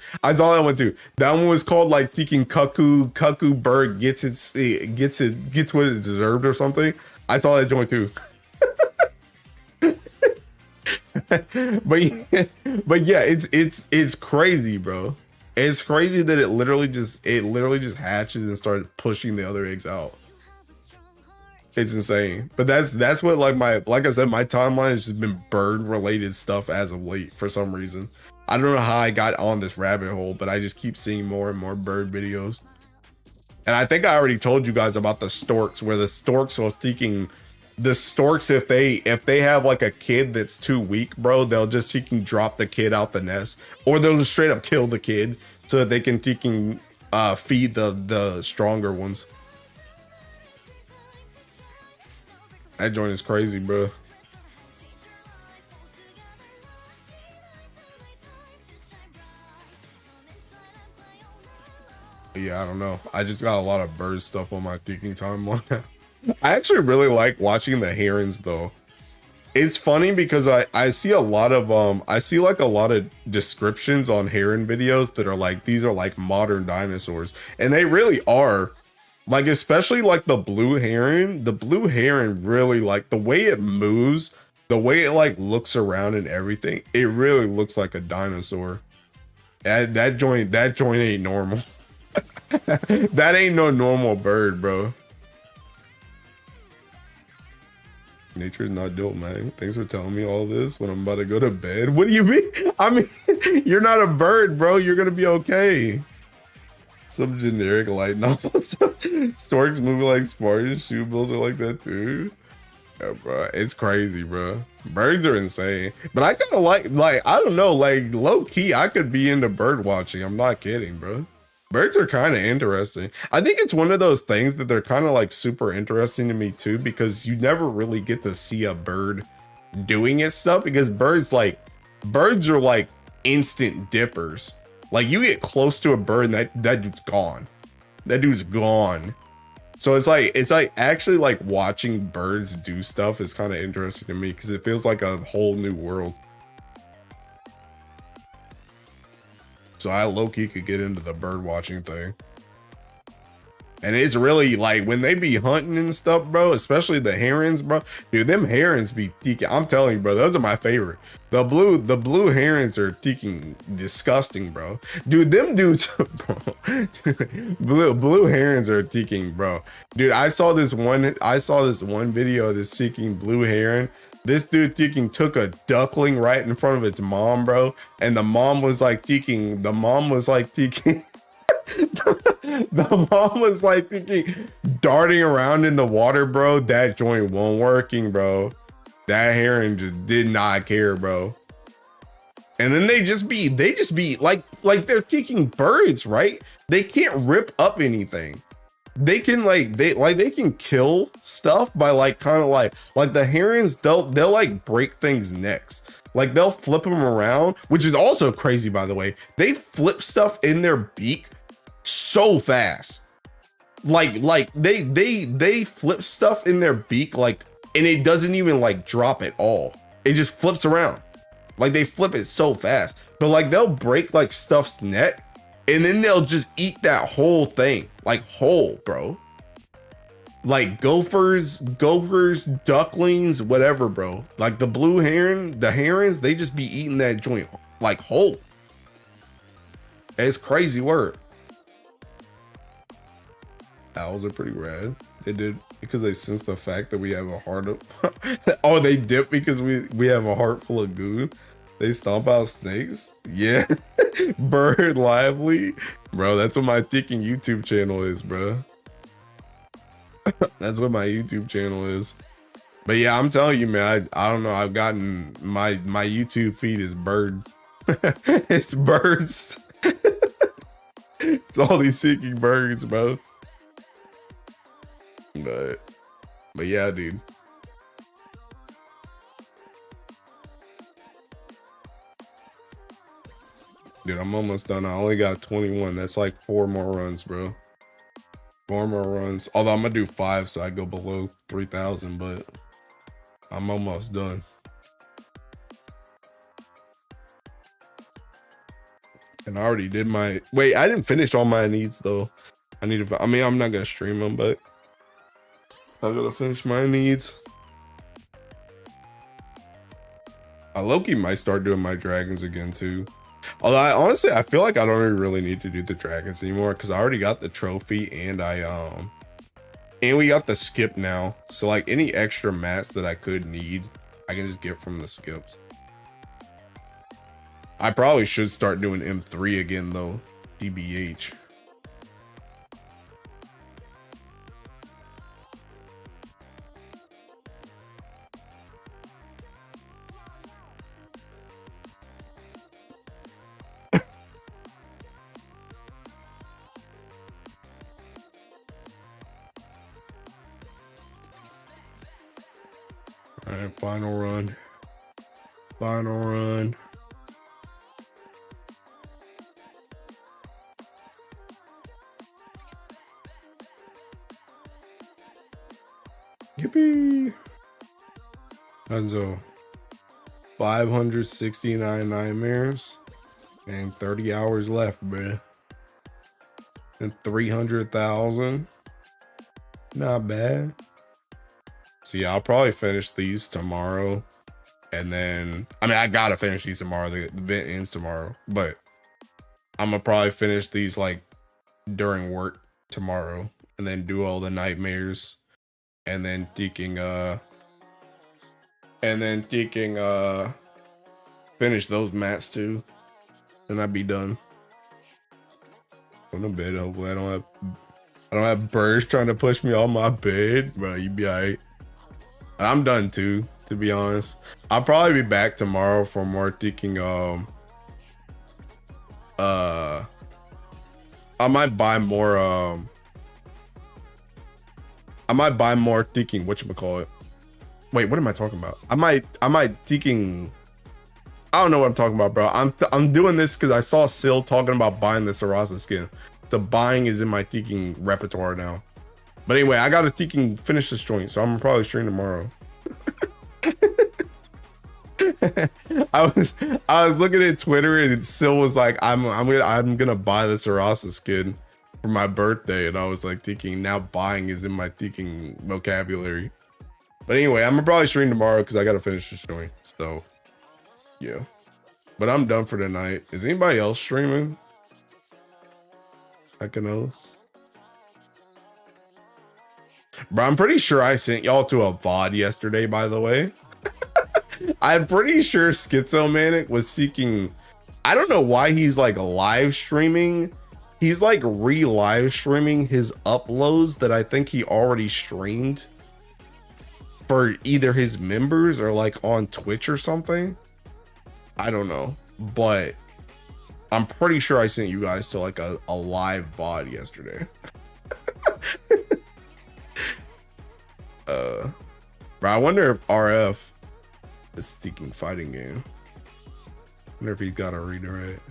That one was called like kicking cuckoo bird gets what it deserved or something. I saw that joint too. but yeah, it's crazy, bro. It's crazy that it literally just hatches and started pushing the other eggs out. It's insane. But that's what like I said, my timeline has just been bird related stuff as of late for some reason. I don't know how I got on this rabbit hole, but I just keep seeing more and more bird videos. And I think I already told you guys about the storks, where the storks are thinking, the storks, if they have like a kid that's too weak, bro, they'll just drop the kid out the nest, or they'll just straight up kill the kid so that they can feed the stronger ones. That joint is crazy, bro. Yeah, I don't know. I just got a lot of bird stuff on my thinking timeline. I actually really like watching the herons though. It's funny because I see a lot of I see like a lot of descriptions on heron videos that are like, these are like modern dinosaurs, and they really are. Like, especially like the blue heron really, like the way it moves, the way it like looks around and everything, it really looks like a dinosaur. That joint ain't normal. That ain't no normal bird, bro. Nature's not dope, man. Thanks for telling me all this when I'm about to go to bed. What do you mean? I mean, you're not a bird, bro. You're gonna be okay. Some generic light novels. Storks moving like Spartans. Shoe bills are like that too. Yeah, bro, it's crazy, bro. Birds are insane. But I kind of like I don't know, like low key, I could be into bird watching. I'm not kidding, bro. Birds are kind of interesting. I think it's one of those things that they're kind of like super interesting to me too, because you never really get to see a bird doing its stuff, because birds are like instant dippers. Like you get close to a bird and that dude's gone. That dude's gone. So it's like actually like watching birds do stuff is kind of interesting to me, because it feels like a whole new world. So I low-key could get into the bird watching thing. And it's really like when they be hunting and stuff, bro, especially the herons, bro. Dude, them herons be teaking. I'm telling you, bro, those are my favorite. The blue herons are teaking disgusting, bro. Dude, them dudes, bro, blue herons are teaking, bro. Dude, I saw this one video of this seeking blue heron. This dude took a duckling right in front of its mom, bro. And the mom was like teaking, The mom was like thinking, darting around in the water, bro. That joint won't working, bro. That heron just did not care, bro. And then they just be like they're kicking birds, right? They can't rip up anything. They can they can kill stuff by like kind of like the herons, they'll like break things necks. Like they'll flip them around, which is also crazy, by the way. They flip stuff in their beak so fast. Like they flip stuff in their beak, like, and it doesn't even like drop at all. It just flips around. Like they flip it so fast. But like they'll break like stuff's neck and then they'll just eat that whole thing. Like whole, bro. Like gophers, ducklings, whatever, bro. Like the blue heron, the herons, they just be eating that joint like whole. It's crazy work. Owls are pretty rad. They did because they sense the fact that we have a heart of oh, they dip because we have a heart full of goo. They stomp out snakes. Yeah. Bird lively. Bro, that's what my thinking YouTube channel is, bro. That's what my YouTube channel is. But yeah, I'm telling you, man, I don't know. I've gotten my YouTube feed is bird. It's birds. It's all these seeking birds, bro. But yeah, dude. Dude, I'm almost done. I only got 21. That's like 4 more runs, bro. 4 more runs. Although I'm gonna do 5, so I go below 3,000, but I'm almost done. And I already did my, wait, I didn't finish all my needs though. I need to, I mean, I'm not gonna stream them, but I gotta finish my needs. I low-key might start doing my dragons again too. Although honestly, I feel like I don't really need to do the dragons anymore because I already got the trophy and and we got the skip now. So like any extra mats that I could need, I can just get from the skips. I probably should start doing M3 again though, DBH. All right, final run. Final run. Yippee! Enzo. 569 nightmares and 30 hours left, bruh. And 300,000. Not bad. So yeah, I'll probably finish these tomorrow. And then, I mean, I gotta finish these tomorrow. The event ends tomorrow. But I'm gonna probably finish these like during work tomorrow. And then do all the nightmares. And then finish those mats too. And I'd be done. Go to bed. Hopefully I don't have birds trying to push me off my bed. Bro, you be alright. I'm done too, to be honest. I'll probably be back tomorrow for more thinking. I might buy more thinking, whatchamacallit. Wait, what am I talking about? I might thinking, I don't know what I'm talking about, bro. I'm doing this because I saw Sil talking about buying the Sarasa skin. The buying is in my thinking repertoire now. But anyway, I gotta thinking finish this joint, so I'm gonna probably stream tomorrow. I was looking at Twitter and Sil was like, I'm gonna buy the Sarasa skin for my birthday, and I was like thinking now buying is in my thinking vocabulary. But anyway, I'm gonna probably stream tomorrow because I gotta finish this joint. So yeah. But I'm done for tonight. Is anybody else streaming? I can know. Bro, I'm pretty sure I sent y'all to a VOD yesterday, by the way. I'm pretty sure Schizomanic was seeking, I don't know why he's like live streaming he's like re-live streaming his uploads that I think he already streamed for either his members or like on Twitch or something. I don't know, but I'm pretty sure I sent you guys to like a live VOD yesterday. But I wonder if RF is seeking fighting game. Wonder if he's got a redirect.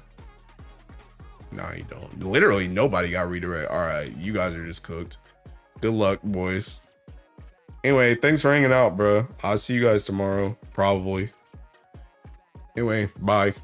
Nah, he don't. Literally nobody got redirect. All right, you guys are just cooked. Good luck, boys. Anyway, thanks for hanging out, bro. I'll see you guys tomorrow, probably. Anyway, bye.